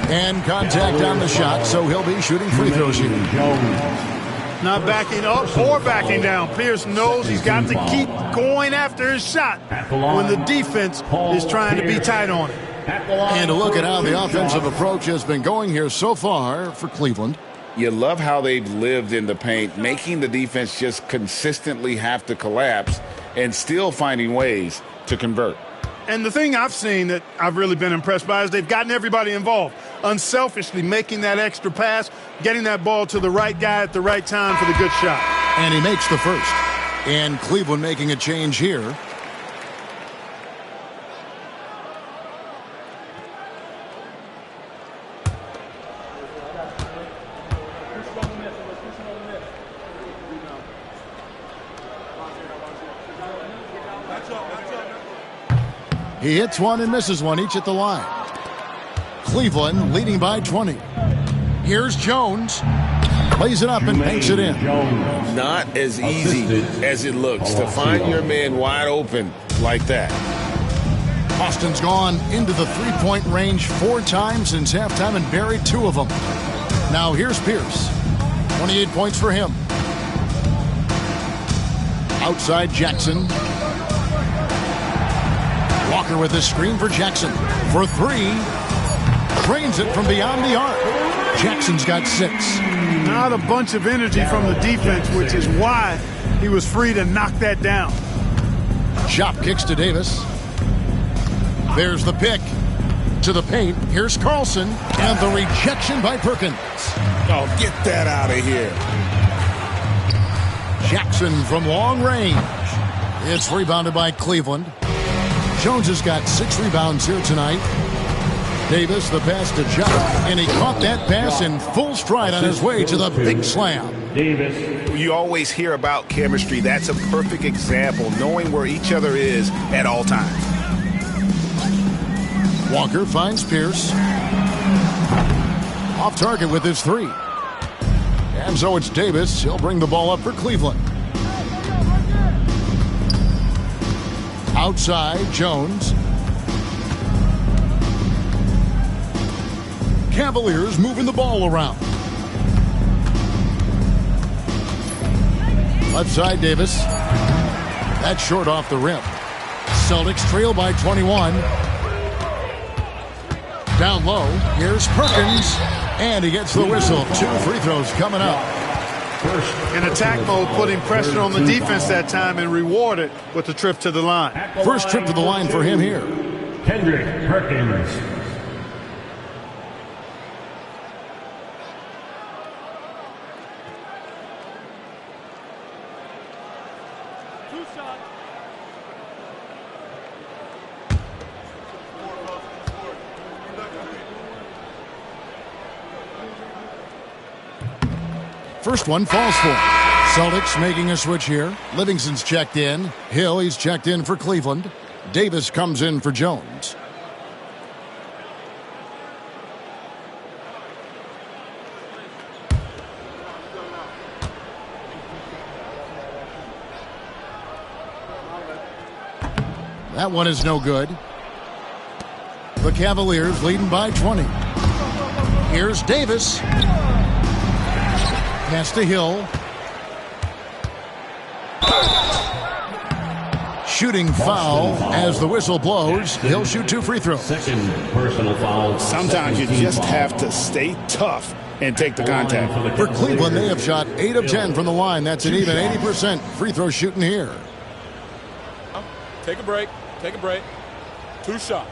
And contact on the shot, so he'll be shooting free throws here. Not backing up or backing down. Pierce knows he's got to keep going after his shot when the defense is trying to be tight on it. And a look at how the offensive approach has been going here so far for Cleveland. You love how they've lived in the paint, making the defense just consistently have to collapse and still finding ways to convert. And the thing I've seen that I've really been impressed by is they've gotten everybody involved, unselfishly making that extra pass, getting that ball to the right guy at the right time for the good shot. And he makes the first. And Cleveland making a change here. He hits one and misses one, each at the line. Cleveland leading by 20. Here's Jones. Plays it up and banks it in. Not as easy as it looks to find your man wide open like that. Boston's gone into the three-point range 4 times since halftime and buried 2 of them. Now here's Pierce. 28 points for him. Outside Jackson. Walker with a screen for Jackson. For 3. Trains it from beyond the arc. Jackson's got 6. Not a bunch of energy from the defense, which is why he was free to knock that down. Shot kicks to Davis. There's the pick. To the paint. Here's Carlson. And the rejection by Perkins. Oh, get that out of here. Jackson from long range. It's rebounded by Cleveland. Jones has got 6 rebounds here tonight. Davis, the pass to Chuck, and he caught that pass in full stride on his way to the big slam. Davis. You always hear about chemistry. That's a perfect example, knowing where each other is at all times. Walker finds Pierce. Off target with his 3. And so it's Davis. He'll bring the ball up for Cleveland. Outside, Jones. Cavaliers moving the ball around. Left side, Davis. That's short off the rim. Celtics trail by 21. Down low, here's Perkins. And he gets the whistle. 2 free throws coming up. In attack mode, putting pressure on the defense that time and rewarded with the trip to the line. First trip to the line for him here. Kendrick Perkins. First one falls for him. Celtics making a switch here. Livingston's checked in. Hill, he's checked in for Cleveland. Davis comes in for Jones. That one is no good. The Cavaliers leading by 20. Here's Davis. Pass to Hill. shooting foul as the whistle blows. He'll shoot 2 free throws. Second personal foul. Sometimes you just have to stay tough and take the contact. For Cleveland, they have shot 8 of 10 from the line. That's an even 80% free throw shooting here. Take a break. Take a break. 2 shots.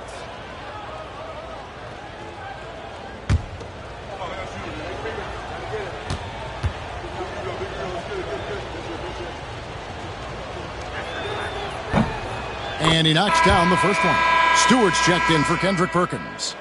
And he knocks down the first one. Stewart's checked in for Kendrick Perkins.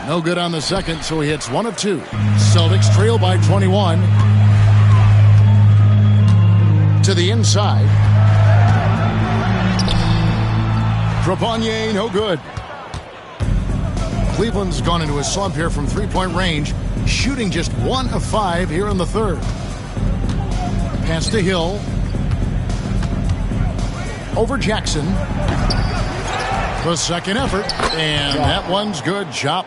No good on the second, so he hits 1 of 2. Celtics trail by 21. To the inside. Trepanier, no good. Cleveland's gone into a slump here from three-point range, shooting just 1 of 5 here in the third. Pass to Hill. Over Jackson. The second effort, and that one's good. Chop.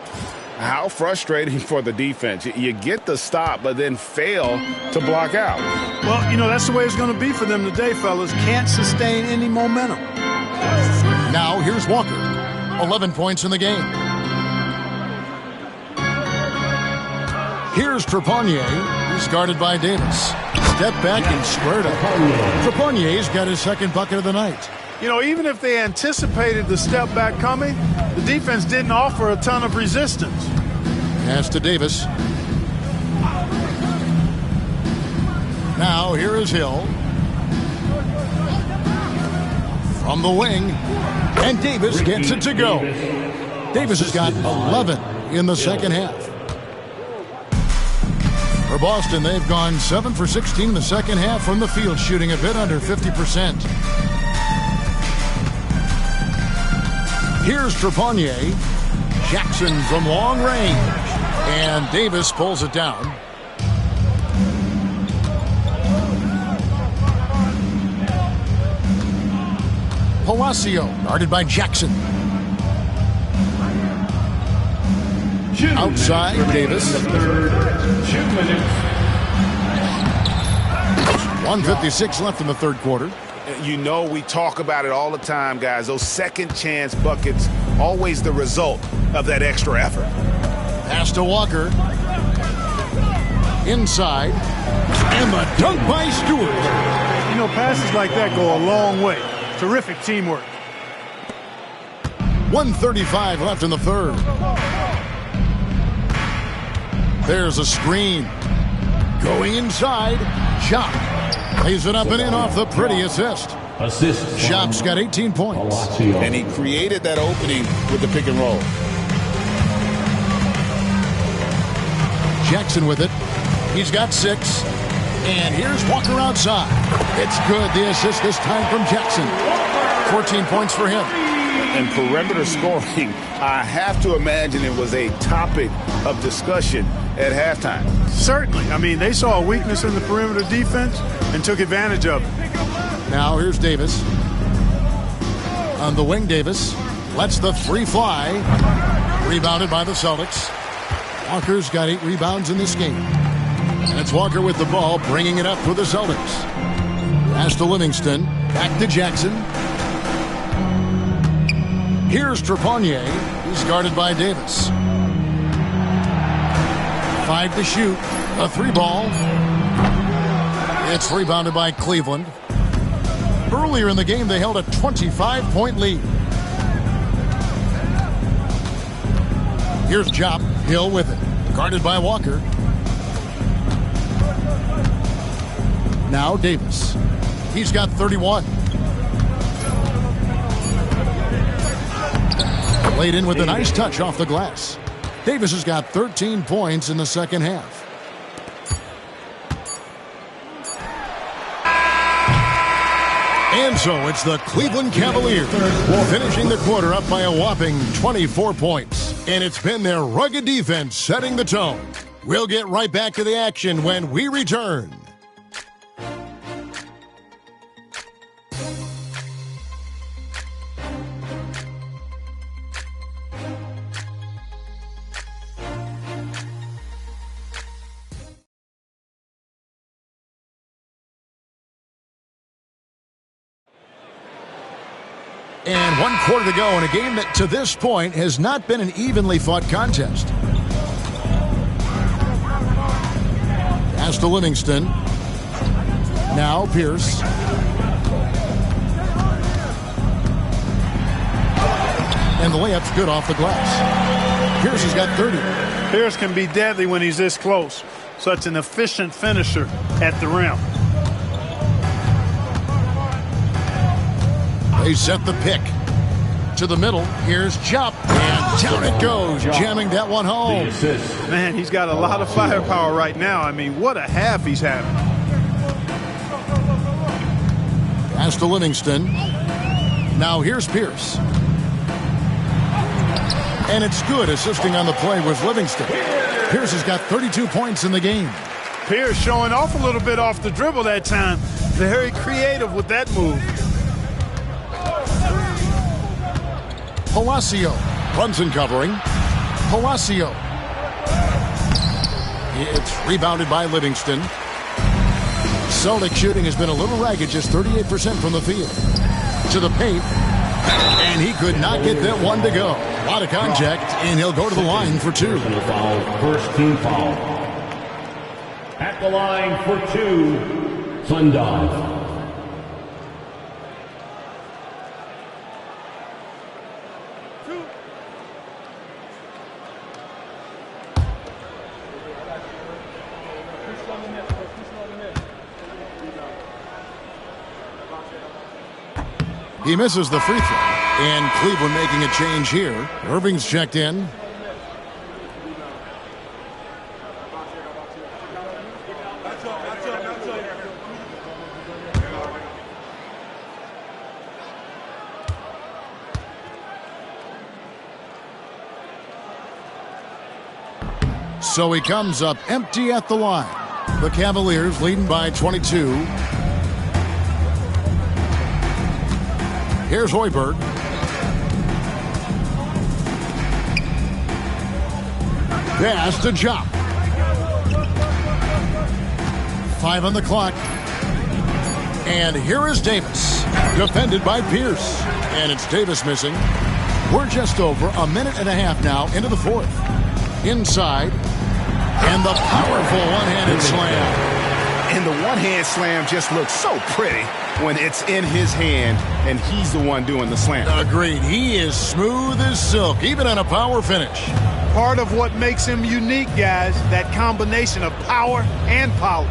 How frustrating for the defense. You get the stop, but then fail to block out. Well, you know, that's the way it's going to be for them today, fellas. Can't sustain any momentum. Now, here's Walker. 11 points in the game. Here's Trepanier. He's guarded by Davis. Step back and squared up. Trepanier's got his second bucket of the night. You know, even if they anticipated the step back coming, the defense didn't offer a ton of resistance. Pass to Davis. Now here is Hill. From the wing. And Davis gets it to go. Davis has got 11 in the second half. For Boston, they've gone 7 for 16 in the second half from the field, shooting a bit under 50%. Here's Trepanier. Jackson from long range. And Davis pulls it down. Palacio, guarded by Jackson. Outside, Davis. 1:56 left in the third quarter. You know, we talk about it all the time, guys. Those second chance buckets, always the result of that extra effort. Pass to Walker. Inside. And the dunk by Stewart. You know, passes like that go a long way. Terrific teamwork. 1:35 left in the third. There's a screen. Going inside. Chop. Lays it up and in off the pretty assist. Chop's got 18 points. And he created that opening with the pick and roll. Jackson with it. He's got 6. And here's Walker outside. It's good. The assist this time from Jackson. 14 points for him. And perimeter scoring, I have to imagine it was a topic of discussion at halftime. Certainly. I mean, they saw a weakness in the perimeter defense and took advantage of it. Now here's Davis. On the wing, Davis lets the 3 fly. Rebounded by the Celtics. Walker's got 8 rebounds in this game. And it's Walker with the ball, bringing it up for the Celtics. Pass to Livingston. Back to Jackson. Here's Trepanier. He's guarded by Davis. 5 to shoot. A 3 ball. It's rebounded by Cleveland. Earlier in the game, they held a 25-point lead. Here's Chop. Hill with it. Guarded by Walker. Now Davis. He's got 31. Laid in with a nice touch off the glass. Davis has got 13 points in the second half. And so it's the Cleveland Cavaliers finishing the quarter up by a whopping 24 points. And it's been their rugged defense setting the tone. We'll get right back to the action when we return. And 1 quarter to go in a game that to this point has not been an evenly fought contest. Pass to Livingston. Now Pierce. And the layup's good off the glass. Pierce has got 30. Pierce can be deadly when he's this close. Such an efficient finisher at the rim. They set the pick. To the middle. Here's Chop. And down it goes. Jamming that one home. Man, he's got a lot of firepower right now. I mean, what a half he's having. Pass to Livingston. Now here's Pierce. And it's good. Assisting on the play was Livingston. Pierce has got 32 points in the game. Pierce showing off a little bit off the dribble that time. Very creative with that move. Palacio. Brunson covering. Palacio. It's rebounded by Livingston. Celtic shooting has been a little ragged, just 38% from the field. To the paint. And he could not get that one to go. A lot of contact, and he'll go to the line for 2. First team foul. At the line for 2, Sundive. He misses the free throw. And Cleveland making a change here. Irving's checked in. So he comes up empty at the line. The Cavaliers leading by 22. Here's Hoiberg. Pass to Chop. 5 on the clock. And here is Davis. Defended by Pierce. And it's Davis missing. We're just over a minute and a half now into the 4th. Inside. And the powerful one-handed slam. And the one-hand slam just looks so pretty when it's in his hand and he's the one doing the slam. Agreed. He is smooth as silk, even on a power finish. Part of what makes him unique, guys, that combination of power and polish.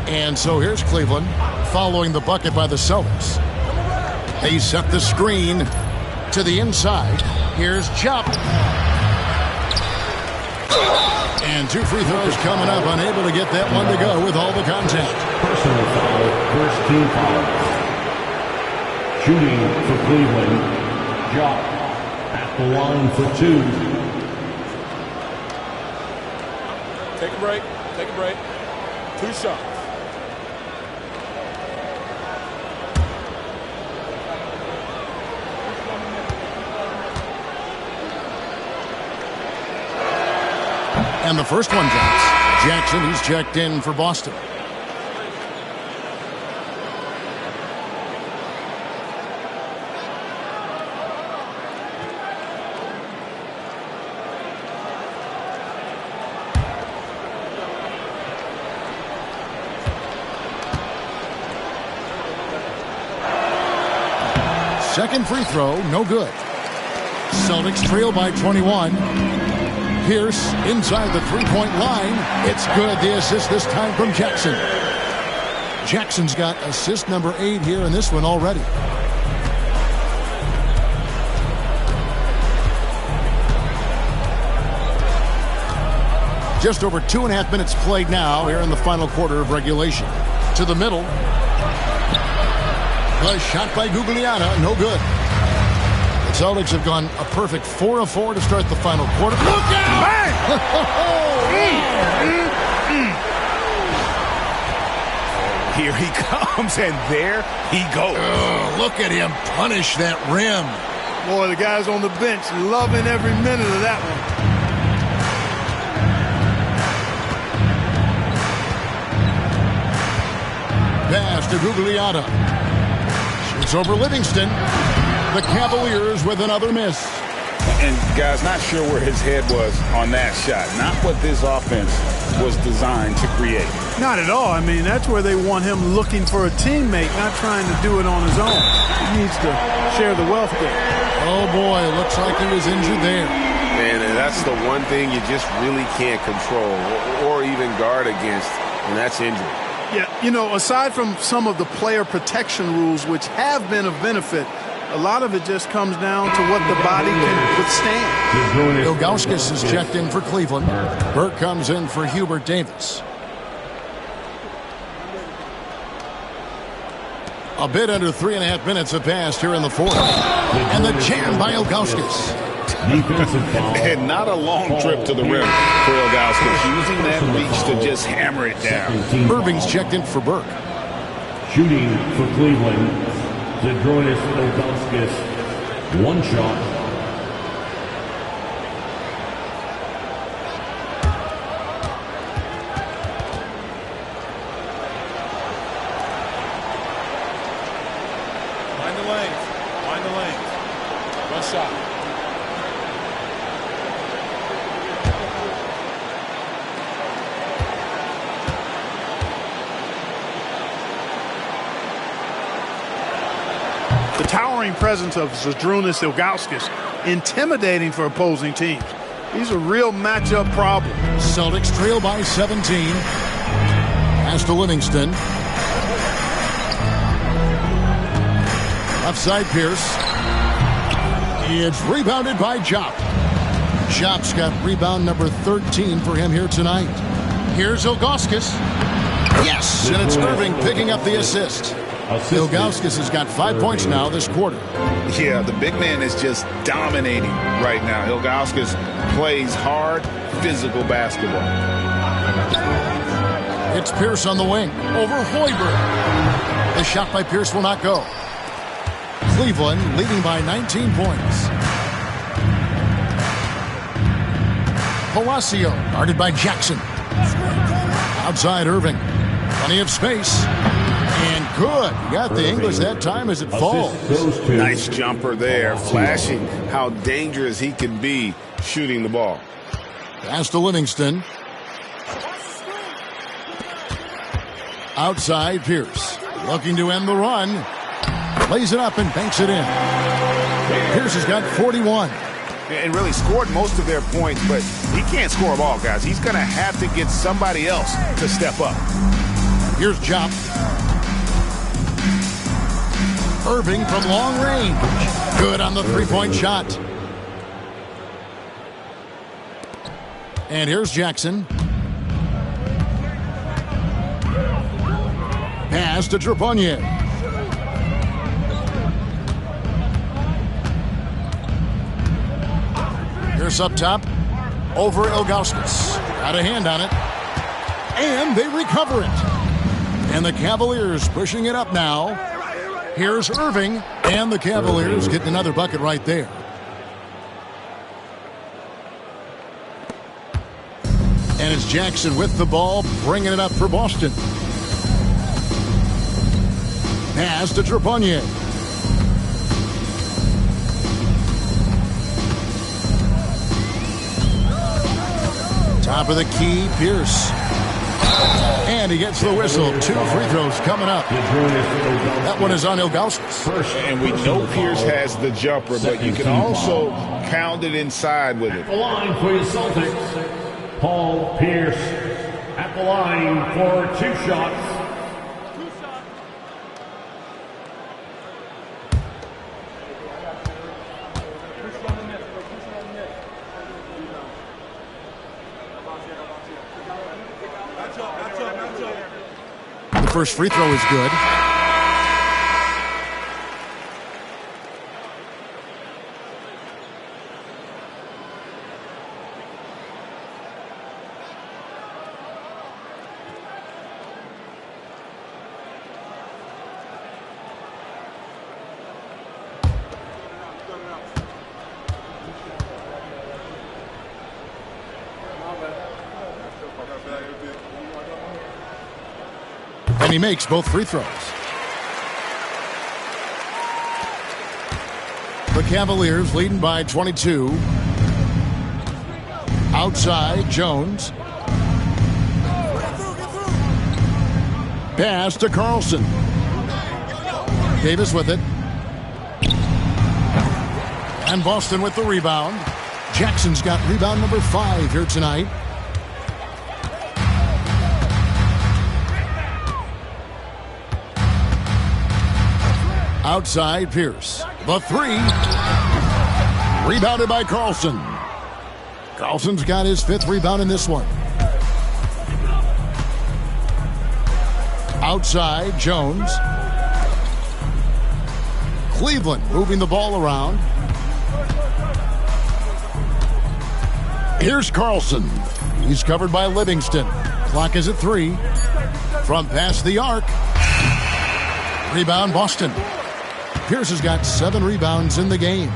And so here's Cleveland following the bucket by the Celtics. They set the screen to the inside. Here's Chop. And 2 free throws coming up, unable to get that one to go with all the contact. Personal foul, first team foul. Shooting for Cleveland, Jock at the line for 2. Take a break. Take a break. 2 shots. And the first one drops. Jackson, he's checked in for Boston. Second free throw, no good. Celtics trail by 21. Pierce inside the three-point line. It's good. The assist this time from Jackson. Jackson's got assist number 8 here in this one already. Just over 2.5 minutes played now here in the final quarter of regulation. To the middle. The shot by Gugliana, no good. The Celtics have gone a perfect 4 of 4 to start the final quarter. Look out! Bang! Here he comes, and there he goes. Oh, look at him punish that rim. Boy, the guys on the bench loving every minute of that one. Pass to Gugliotta. Shoots over Livingston. The Cavaliers with another miss. And, guys, not sure where his head was on that shot. Not what this offense was designed to create. Not at all. I mean, that's where they want him looking for a teammate, not trying to do it on his own. He needs to share the wealth there. Oh, boy, looks like he was injured there. Man, and that's the one thing you just really can't control or even guard against, and that's injury. Yeah, you know, aside from some of the player protection rules, which have been of benefit, a lot of it just comes down to what the body can withstand. Ilgauskas is checked in for Cleveland. Burke comes in for Hubert Davis. A bit under 3.5 minutes have passed here in the fourth. And the jam by Ilgauskas. And not a long trip to the rim for Ilgauskas, using that reach to just hammer it down. Irving's checked in for Burke. Shooting for Cleveland, Zydrunas Ilgauskas, one shot. Find the lanes. Find the lanes. One shot. The towering presence of Zydrunas Ilgauskas, intimidating for opposing teams. He's a real matchup problem. Celtics trail by 17. Pass to Livingston. Left side Pierce. It's rebounded by Jop. Jop's got rebound number 13 for him here tonight. Here's Ilgauskas. Yes, and it's Irving picking up the assist. Ilgauskas has got 5 points now this quarter. Yeah, the big man is just dominating right now. Ilgauskas plays hard, physical basketball. It's Pierce on the wing over Hoiberg. The shot by Pierce will not go. Cleveland leading by 19 points. Palacio guarded by Jackson. Outside Irving. Plenty of space. And good. He got the English that time as it falls. Nice jumper there, flashing how dangerous he can be shooting the ball. Pass to Livingston. Outside Pierce. Looking to end the run. Lays it up and banks it in. Pierce has got 41. And really scored most of their points, but he can't score them all, guys. He's going to have to get somebody else to step up. Here's Jop. Irving from long range. Good on the three-point shot. And here's Jackson. Pass to Trepanier. Pierce up top. Over Ilgauskas. Got a hand on it. And they recover it. And the Cavaliers pushing it up now. Here's Irving. And the Cavaliers getting another bucket right there. And it's Jackson with the ball, bringing it up for Boston. Pass to Trepanier. Top of the key, Pierce. And he gets the whistle. 2 free throws coming up. That one is on Ilgauskas. And we know Pierce has the jumper, but you can also pound it inside with it. The line for your Celtics, Paul Pierce at the line for 2 shots. The first free throw is good. And he makes both free throws. The Cavaliers leading by 22. Outside, Jones. Pass to Carlson. Davis with it. And Boston with the rebound. Jackson's got rebound number 5 here tonight. Outside, Pierce. The 3. Rebounded by Carlson. Carlson's got his 5th rebound in this one. Outside, Jones. Cleveland moving the ball around. Here's Carlson. He's covered by Livingston. Clock is at 3. From past the arc. Rebound, Boston. Pierce has got 7 rebounds in the game.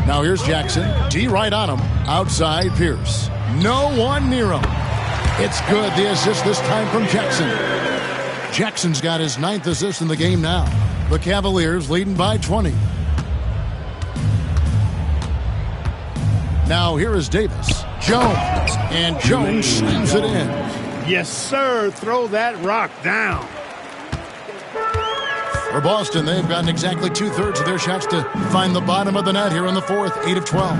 Now here's Jackson. D right on him. Outside, Pierce. No one near him. It's good. The assist this time from Jackson. Jackson's got his 9th assist in the game now. The Cavaliers leading by 20. Now here is Davis. Jones. And Jones slams it in. Yes, sir. Throw that rock down. For Boston, they've gotten exactly 2/3 of their shots to find the bottom of the net here in the 4th. 8 of 12.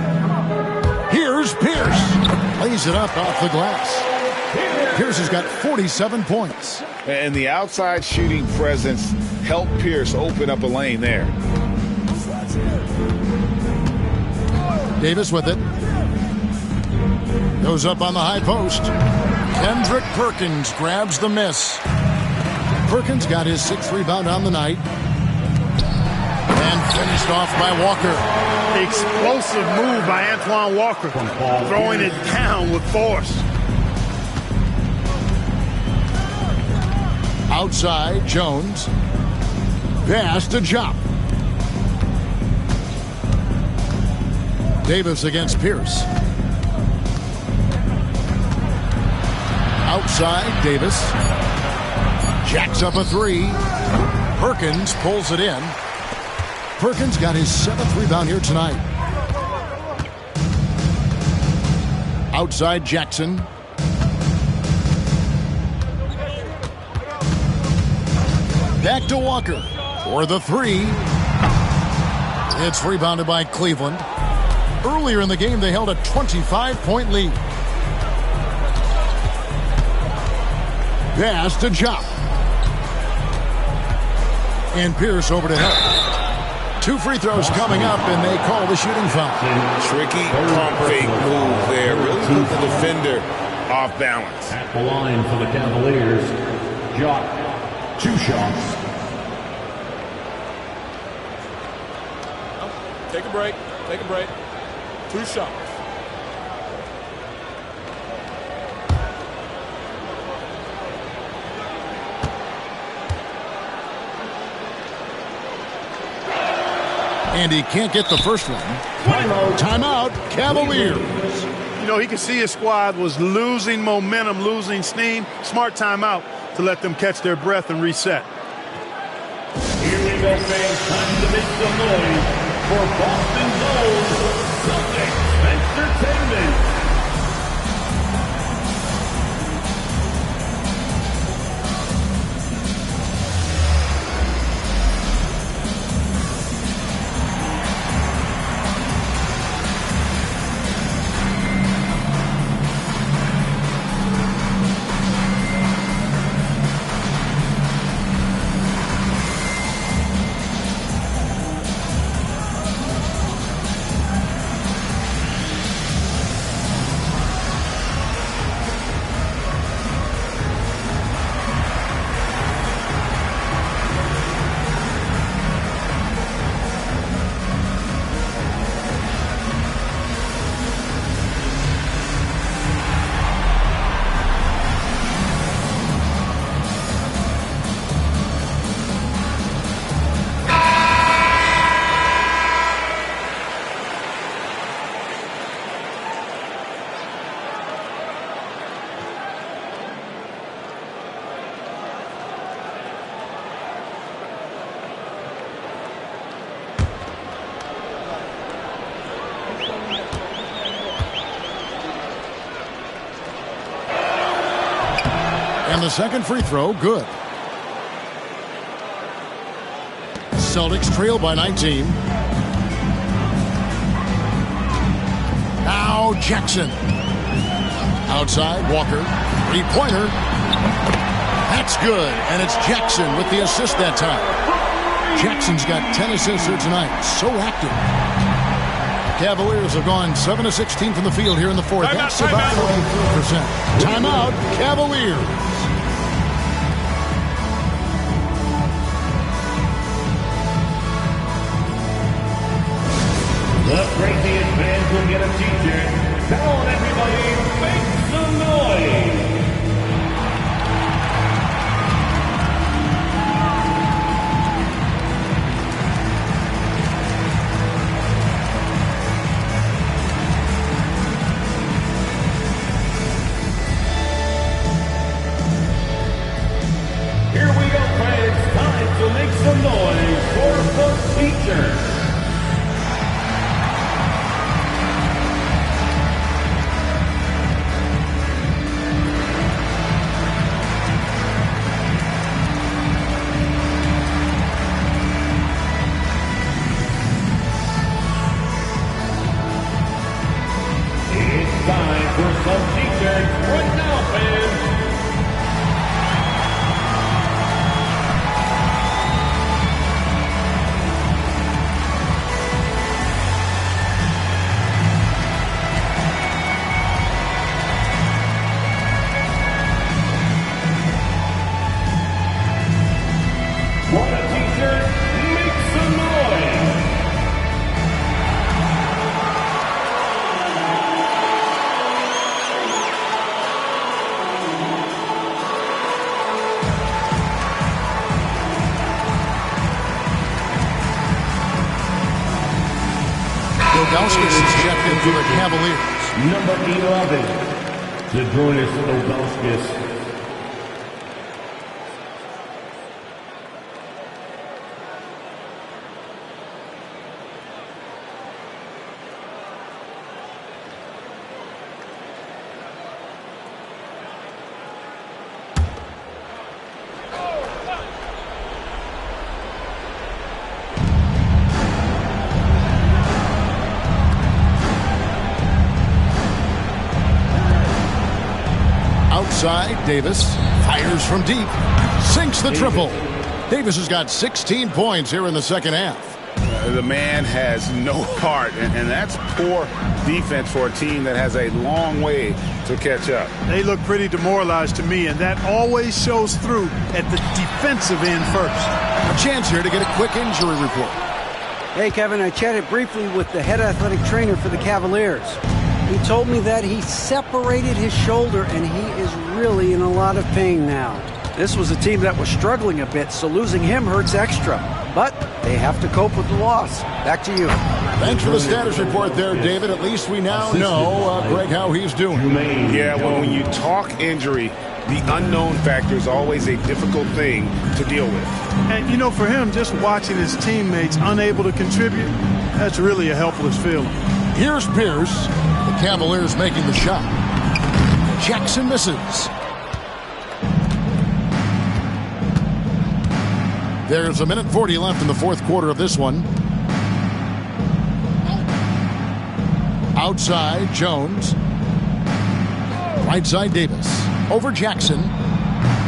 Here's Pierce. Lays it up off the glass. Pierce has got 47 points. And the outside shooting presence helped Pierce open up a lane there. Davis with it. Goes up on the high post. Kendrick Perkins grabs the miss. Perkins got his 6th rebound on the night. And finished off by Walker. Explosive move by Antoine Walker. Throwing it down with force. Outside, Jones. Pass to Jop. Davis against Pierce. Outside, Davis. Jacks up a 3. Perkins pulls it in. Perkins got his 7th rebound here tonight. Outside, Jackson. Back to Walker for the 3. It's rebounded by Cleveland. Earlier in the game, they held a 25-point lead. Pass to Jop. And Pierce over to help. 2 free throws coming up, and they call the shooting foul. Tricky pump fake move there. Really put the defender off balance. At the line for the Cavaliers, Jock, 2 shots. Take a break. Take a break. 2 shots. And he can't get the first one. Timeout, Cavaliers. You know, he could see his squad was losing momentum, losing steam. Smart timeout to let them catch their breath and reset. Here we go, fans. Time to make some noise for Boston's own Celtics Entertainment. And the second free throw, good. Celtics trail by 19. Now Jackson. Outside, Walker. Three-pointer. That's good. And it's Jackson with the assist that time. Jackson's got 10 assists here tonight. So active. Cavaliers have gone 7 of 16 from the field here in the fourth. That's about 43%. Timeout, Cavaliers. The craziest fans will get a t-shirt. Come on, everybody, make some noise. Here we go, friends. Time to make some noise for the teachers. It's time for some teachers right now, fans. Want a t-shirt? Make some noise. Ilgauskas is checked in for the Cavaliers. Number 11, Zydrunas Ilgauskas. Outside, Davis fires from deep, sinks the triple. Davis has got 16 points here in the second half. The man has no heart, and that's poor defense for a team that has a long way to catch up. They look pretty demoralized to me, and that always shows through at the defensive end first. A chance here to get a quick injury report. Hey, Kevin, I chatted briefly with the head athletic trainer for the Cavaliers. He told me that he separated his shoulder and he is really in a lot of pain now. This was a team that was struggling a bit, so losing him hurts extra. But they have to cope with the loss. Back to you. Thanks for the status report there, David. At least we now know, Greg, how he's doing. Yeah, well, when you talk injury, the unknown factor is always a difficult thing to deal with. And, you know, for him, just watching his teammates unable to contribute, that's really a helpless feeling. Here's Pierce. The Cavaliers making the shot. Jackson misses. There's 1:40 left in the fourth quarter of this one. Outside, Jones. Right side, Davis. Over Jackson.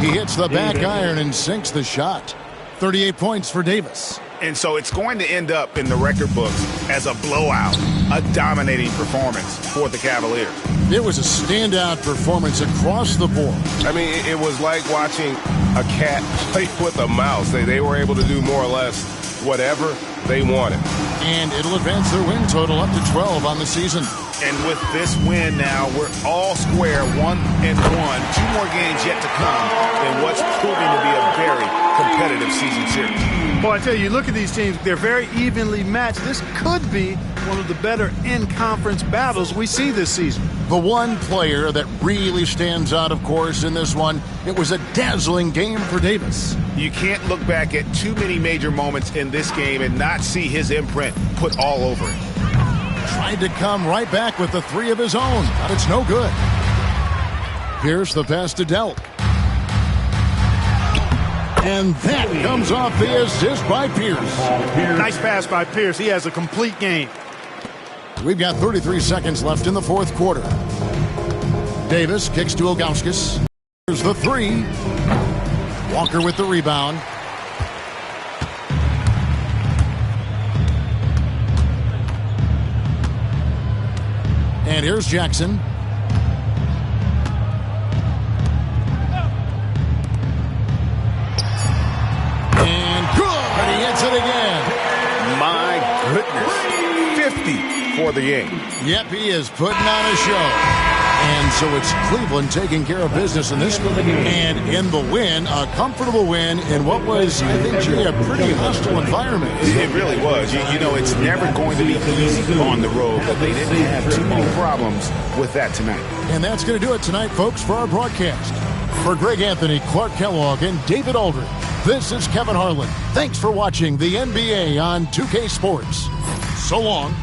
He hits the back iron and sinks the shot. 38 points for Davis. And so it's going to end up in the record books as a blowout, a dominating performance for the Cavaliers. It was a standout performance across the board. I mean, it was like watching a cat play with a mouse. They were able to do more or less whatever they wanted. And it'll advance their win total up to 12 on the season. And with this win now, we're all square, 1-1. 2 more games yet to come in what's proving to be a very competitive season series. Boy, I tell you, look at these teams. They're very evenly matched. This could be one of the better in-conference battles we see this season. The one player that really stands out, of course, in this one, it was a dazzling game for Davis. You can't look back at too many major moments in this game and not see his imprint put all over it. Tried to come right back with the three of his own, but it's no good. Here's the pass to Delk. And that comes off the assist by Pierce. Nice pass by Pierce. He has a complete game. We've got 33 seconds left in the fourth quarter. Davis kicks to Ilgauskas. Here's the three. Walker with the rebound. And here's Jackson. And good! And he hits it again. My goodness. 50 for the game. Yep, he is putting on a show. And so it's Cleveland taking care of business in this one. And in the win, a comfortable win in what was, I think, Jay, a pretty hostile environment. It really was. You know, it's never going to be easy on the road, but they didn't have too many problems with that tonight. And that's going to do it tonight, folks, for our broadcast. For Greg Anthony, Clark Kellogg, and David Aldridge, this is Kevin Harlan. Thanks for watching the NBA on 2K Sports. So long.